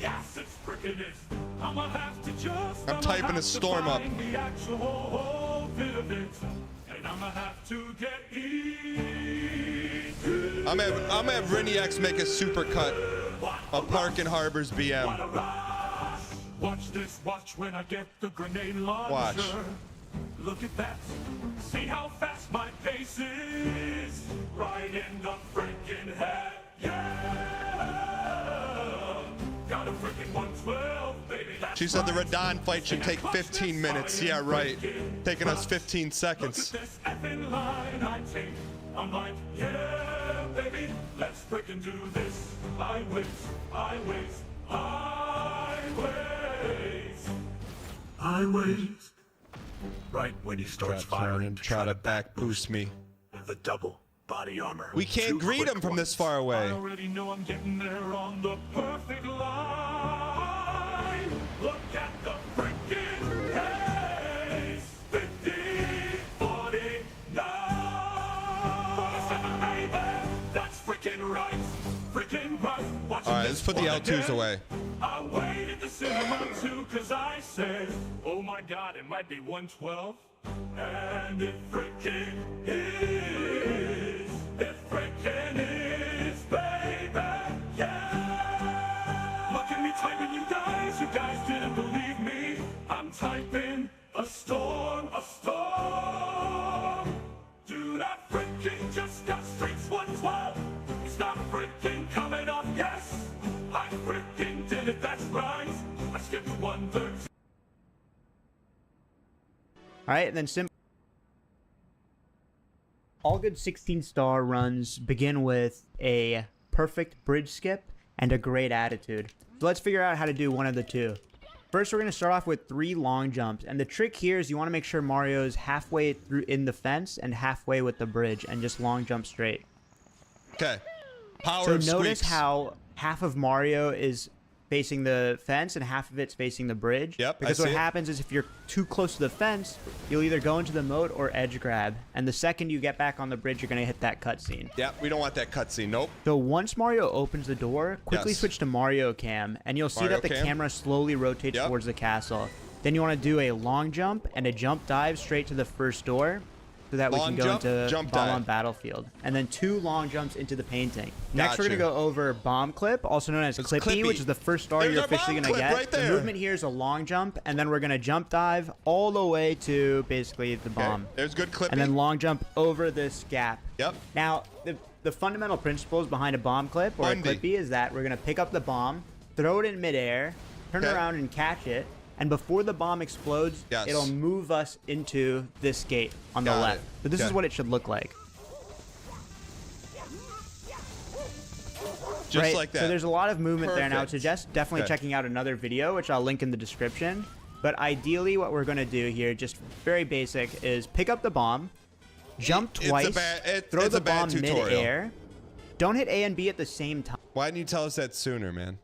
Yes, it's freaking it. I'ma have to just. I'm typing a storm up. The actual bit of it, and I'ma have to get eaten. I'm gonna have Rennie X make a super cut of Park and Harbor's BM. Watch this. Watch when I get the grenade launcher. Watch. Look at that. See how fast my pace is. Right in the freaking head. Yeah. Got a freaking 112, baby. That's She said the right. Radahn fight should take 15 minutes. Yeah, right. Taking us 15 seconds. Look at this effing line I take. I'm like, yeah, baby. Let's freaking do this. I wait. I wait. I wait. I wait. Right when he starts firing, try to back boost me. the double body armor. We can't greet him from this far I away. already know I'm getting there on the perfect line. Look at the freaking pace. 50, 49. That's freaking right. Freaking right. All right, let's put the L2s away. I waited the cinema too, cause I said, oh my god, it might be 112. And it freaking is. It freaking is, baby. Yeah. Look at me typing, you guys. You guys didn't believe me. I'm typing a storm, a storm. Dude, I freaking just got streaks 112. It's not freaking coming off, yes. I freaking did it, that's right. I skipped 113. All right, and then all good 16-star runs begin with a perfect bridge skip and a great attitude. So let's figure out how to do one of the two. First, we're going to start off with 3 long jumps, and the trick here is you want to make sure Mario's halfway through in the fence and halfway with the bridge, and just long jump straight. Okay. Power So of notice squeaks. how half of Mario is facing the fence and half of it's facing the bridge. Yep, Because I what see it. happens is if you're too close to the fence, you'll either go into the moat or edge grab. And the second you get back on the bridge, you're going to hit that cutscene. Yep, we don't want that cutscene. Nope. So once Mario opens the door, quickly Yes. switch to Mario Cam, and you'll see Mario that the Cam. camera slowly rotates towards the castle. Then you want to do a long jump and a jump dive straight to the first door, so that we Long can go jump, into jump Bomb dive. on Battlefield. And then 2 long jumps into the painting. Next, we're Gotcha. going to go over Bomb Clip, also known as Clippy, Clippy. which is the first star There's you're our officially Bomb going to Clip get. right The there. movement here is a long jump, and then we're going to jump dive all the way to basically the bomb. There's good Clippy. And then long jump over this gap. Yep. Now, the fundamental principles behind a bomb clip or Bundy. a clippy is that we're going to pick up the bomb, throw it in midair, turn Okay. around and catch it, and before the bomb explodes, Yes. it'll move us into this gate on the Got left. it. So this is Okay. what it should look like. Just right? like that. So there's a lot of movement there. Now, I would Perfect. suggest definitely Okay. checking out another video, which I'll link in the description. But ideally, what we're going to do here, just very basic, is pick up the bomb, jump It's a twice, bad- throw it's the a bad bomb tutorial. mid-air. Don't hit A and B at the same time. Why didn't you tell us that sooner, man?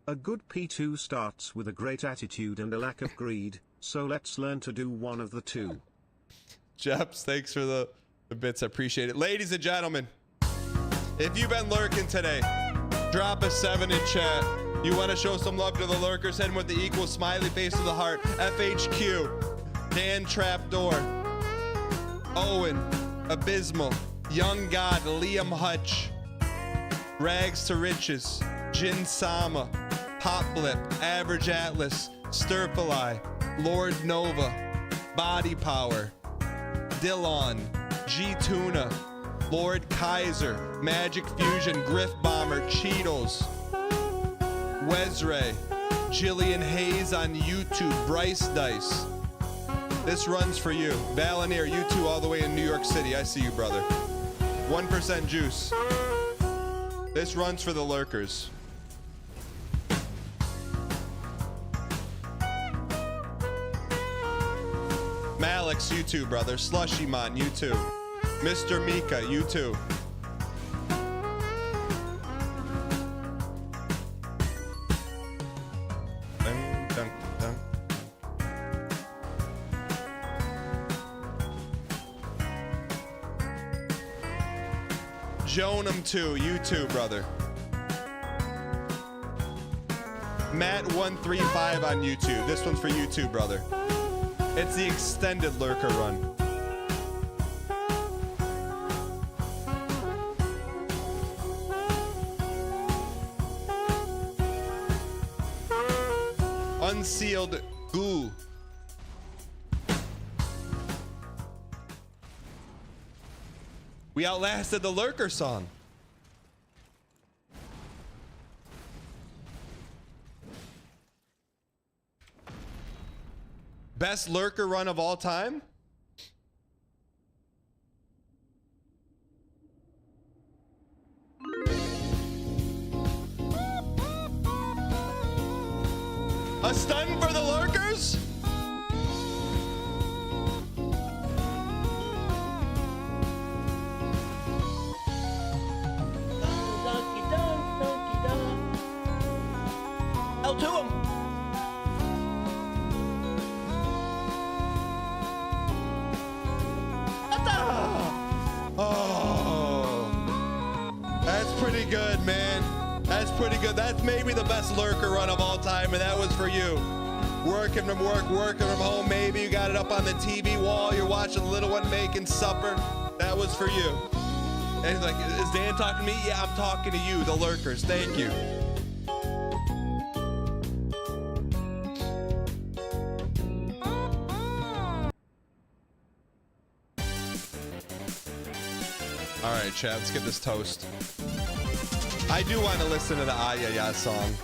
A good P2 starts with a great attitude and a lack of greed, so let's learn to do one of the two. Jeps, thanks for the bits. I appreciate it. Ladies and gentlemen, if you've been lurking today, drop a 7 in chat. You want to show some love to the lurkers, head with the equal smiley face of the heart. FHQ, Dan Trapdoor, Owen, Abysmal, Young God, Liam Hutch, Rags to Riches, Jin Sama, Pop Blip, Average Atlas, Stirpali, Lord Nova, Body Power, Dillon, G Tuna, Lord Kaiser, Magic Fusion, Griff Bomber, Cheetos, Wesray, Jillian Hayes on YouTube, Bryce Dice. This runs for you. Valenier, you two all the way in New York City. I see you, brother. 1% juice. This runs for the lurkers. Malix, you too, brother. Slushymon, you too. Mr. Mika, you too. Dun, dun, dun. Jonam too, you too, brother. Matt135 on YouTube. This one's for you too, brother. It's the extended lurker run. Unsealed goo. We outlasted the lurker song. Best lurker run of all time? A stun for the lurkers? L to him. Oh, that's pretty good, man. That's pretty good. That's maybe the best lurker run of all time, and that was for you. Working from work, working from home. Maybe you got it up on the TV wall. You're watching the little one making supper. That was for you. And he's like, is Dan talking to me? Yeah, I'm talking to you, the lurkers. Thank you. All right, Chad, let's get this toast. I do want to listen to the Ah Ya Ya song.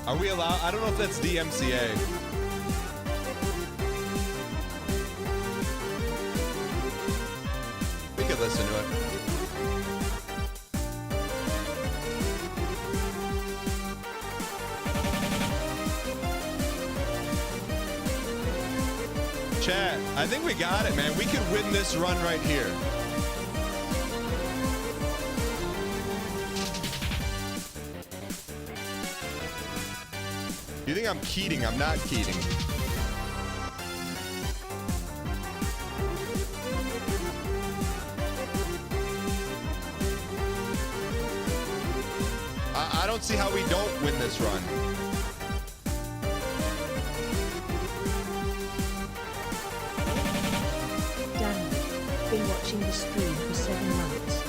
Are we allowed? I don't know if that's DMCA. We could listen to it. Chad, I think we got it, man. We could win this run right here. You think I'm Keating? I'm not Keating. I don't see how we don't win this run. Daniel, been watching the stream for 7 months.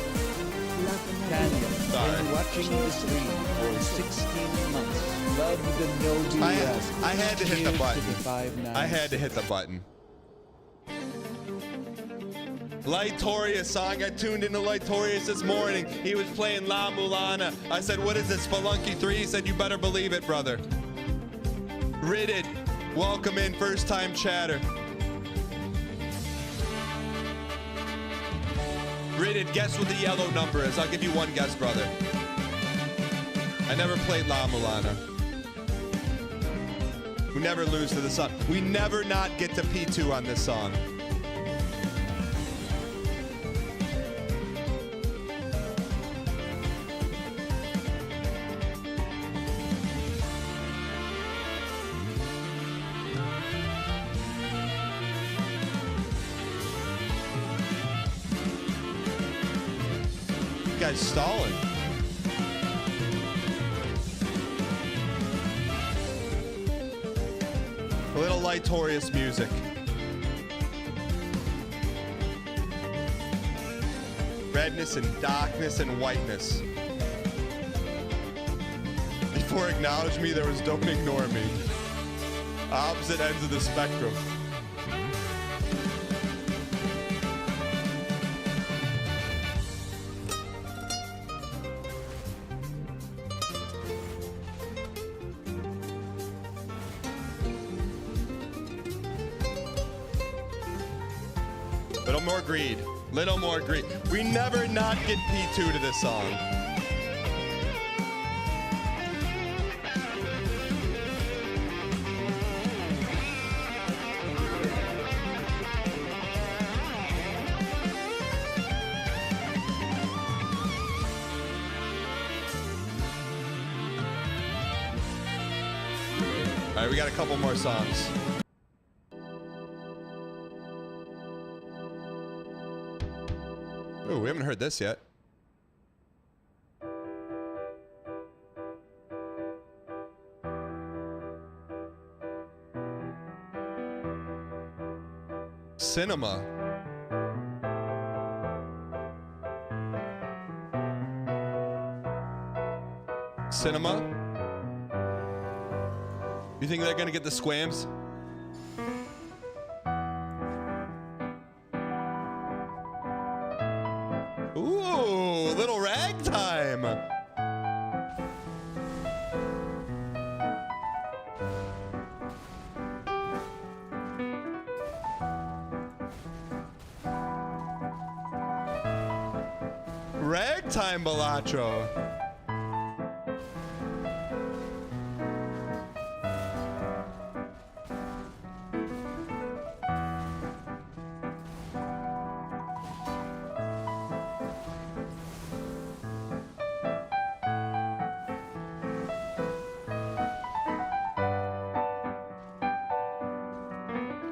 Love the Daniel, Sorry. been watching the stream for 16 months. Love the no BS. I had to hit the Cheers button. to the 5-9. I had to hit the button. Lightorious song. I tuned into Lightorious this morning. He was playing La Mulana. I said, what is this, Spelunky 3? He said, you better believe it, brother. Ridded. Welcome in, first time chatter. Ridded, guess what the yellow number is. I'll give you one guess, brother. I never played La Mulana. We never lose to the song. We never not get to P2 on this song. Guy's stalling. A little Lightorious music. Redness and darkness and whiteness. Before acknowledge me, there was don't ignore me. Opposite ends of the spectrum. Little more greed. Little more greed. We never not get P2 to this song. All right, we got a couple more songs. Oh, we haven't heard this yet. Cinema. Cinema. You think they're gonna get the squams? Ooh, little ragtime. Ragtime Balatro.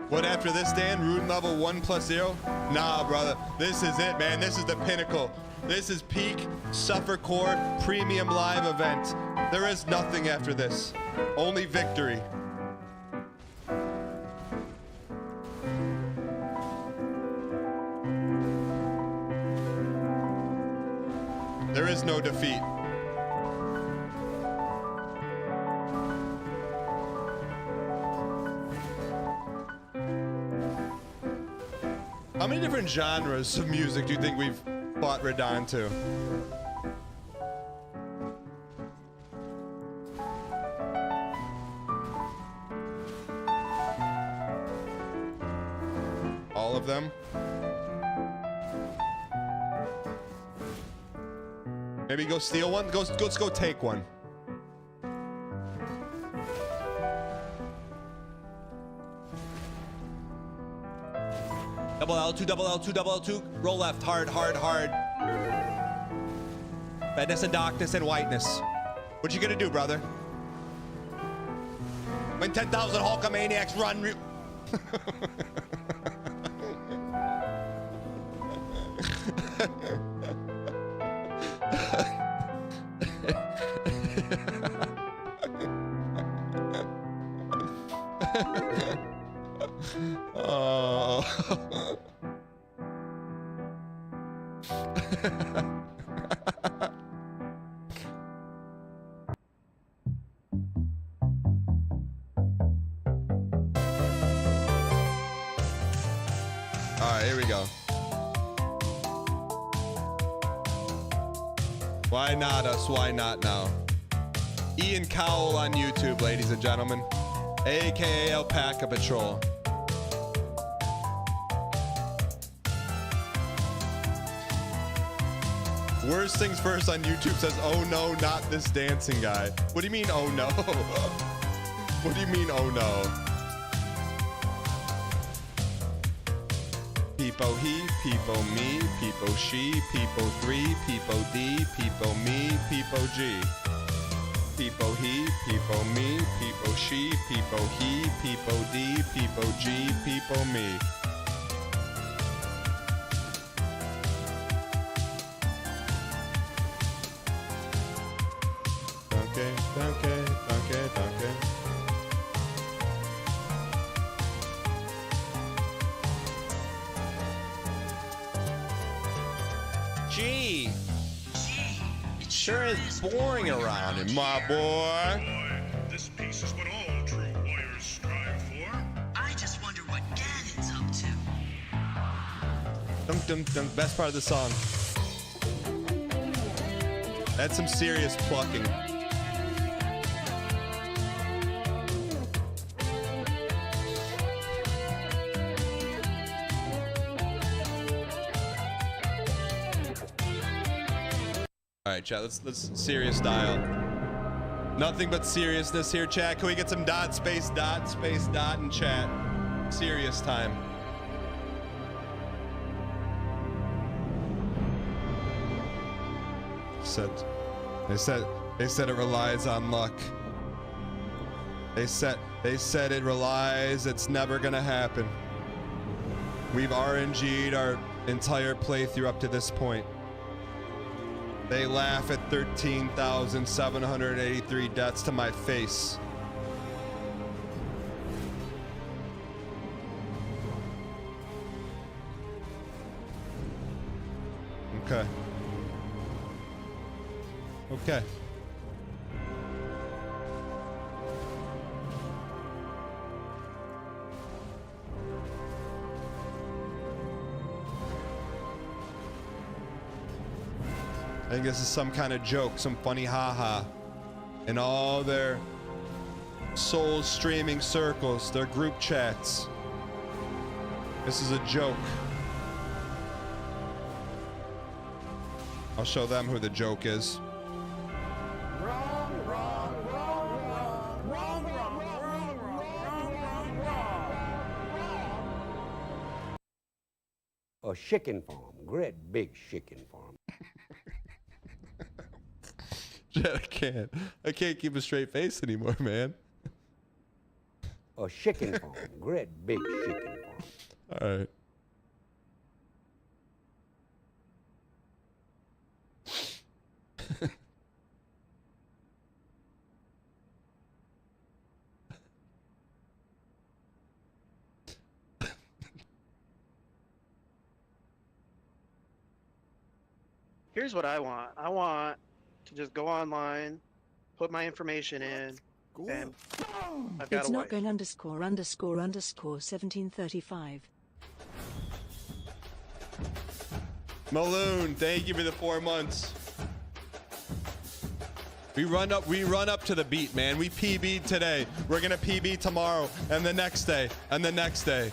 What after this, Dan? Rune level 1+0? Nah, brother. This is it, man. This is the pinnacle. This is peak Suffercore premium live event. There is nothing after this. Only victory. There is no defeat. How many different genres of music do you think we've fought Radahn to? All of them? Maybe go steal one? Let's go take one. Double L2, double L2, double L2. Roll left, hard, hard, hard. Redness and darkness and whiteness. What you gonna do, brother? When 10,000 Hulkamaniacs run. Oh. All right, here we go. Why not us? Why not now? Ian Cowell on YouTube, ladies and gentlemen, aka Alpaca Patrol. Worst things first on YouTube says, oh no, not this dancing guy. What do you mean, oh no? What do you mean, oh no? Peepo he, peepo me, peepo she, peepo 3, peepo D, peepo me, peepo G. Peepo he, peepo me, peepo she, peepo he, peepo D, peepo G, peepo me. Danke, danke, danke. Gee, it sure is boring around here, my boy. This piece is what all true warriors strive for. I just wonder what Ganon's up to. Dum dum dum. Best part of the song. That's some serious plucking. All right, chat. Let's serious dial. Nothing but seriousness here, chat. Can we get some dot, space, dot in chat? Serious time. They said it relies on luck. They said it relies. It's never gonna happen. We've RNG'd our entire playthrough up to this point. They laugh at 13,783 deaths to my face. Okay. Okay. I think this is some kind of joke, some funny haha. In all their soul streaming circles, their group chats. This is a joke. I'll show them who the joke is. A chicken farm, great big chicken farm. I can't keep a straight face anymore, man. A chicken farm, great big chicken farm. All right. Here's what I want. I want to just go online, put my information in, and I've got It's a not wife. going ___1735. Maloon, thank you for the 4 months. We run up to the beat, man. We PB'd today. We're gonna PB tomorrow, and the next day, and the next day.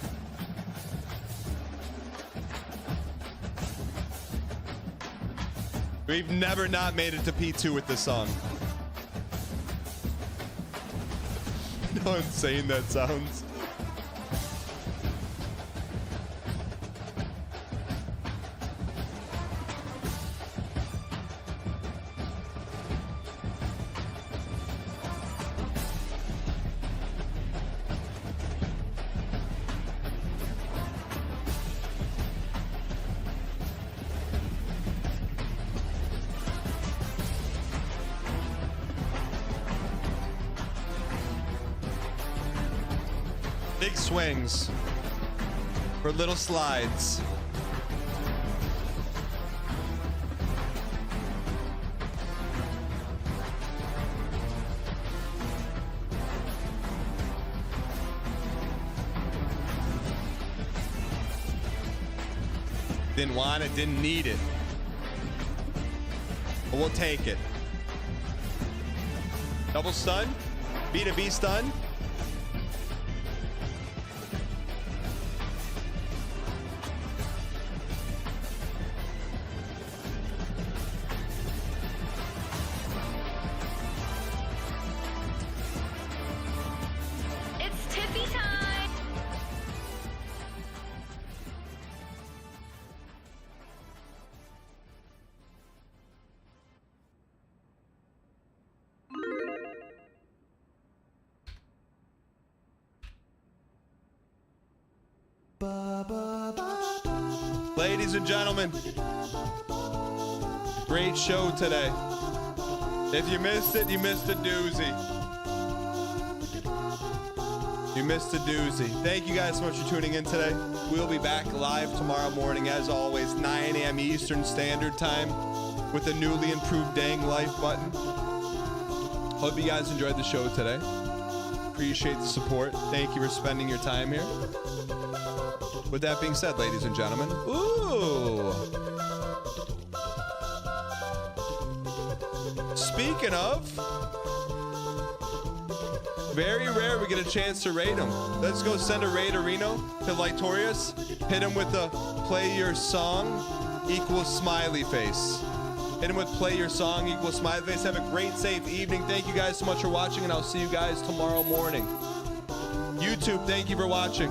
We've never not made it to P2 with this song. You know how insane that sounds? Big swings for little slides. Didn't want it, didn't need it. But we'll take it. Double stun, B2B stun. It's Tiffy time. Ladies and gentlemen, great show today. If you missed it, you missed a doozy. You missed a doozy. Thank you guys so much for tuning in today. We'll be back live tomorrow morning, as always, 9 a.m. Eastern Standard Time with the newly improved Dang Life button. Hope you guys enjoyed the show today. Appreciate the support. Thank you for spending your time here. With that being said, ladies and gentlemen, ooh. Speaking of, very rare we get a chance to raid him. Let's go send a raid to Reno, to Litorius. Hit him with a play your song equals smiley face. Hit him with play your song equals smiley face. Have a great, safe evening. Thank you guys so much for watching, and I'll see you guys tomorrow morning. YouTube, thank you for watching.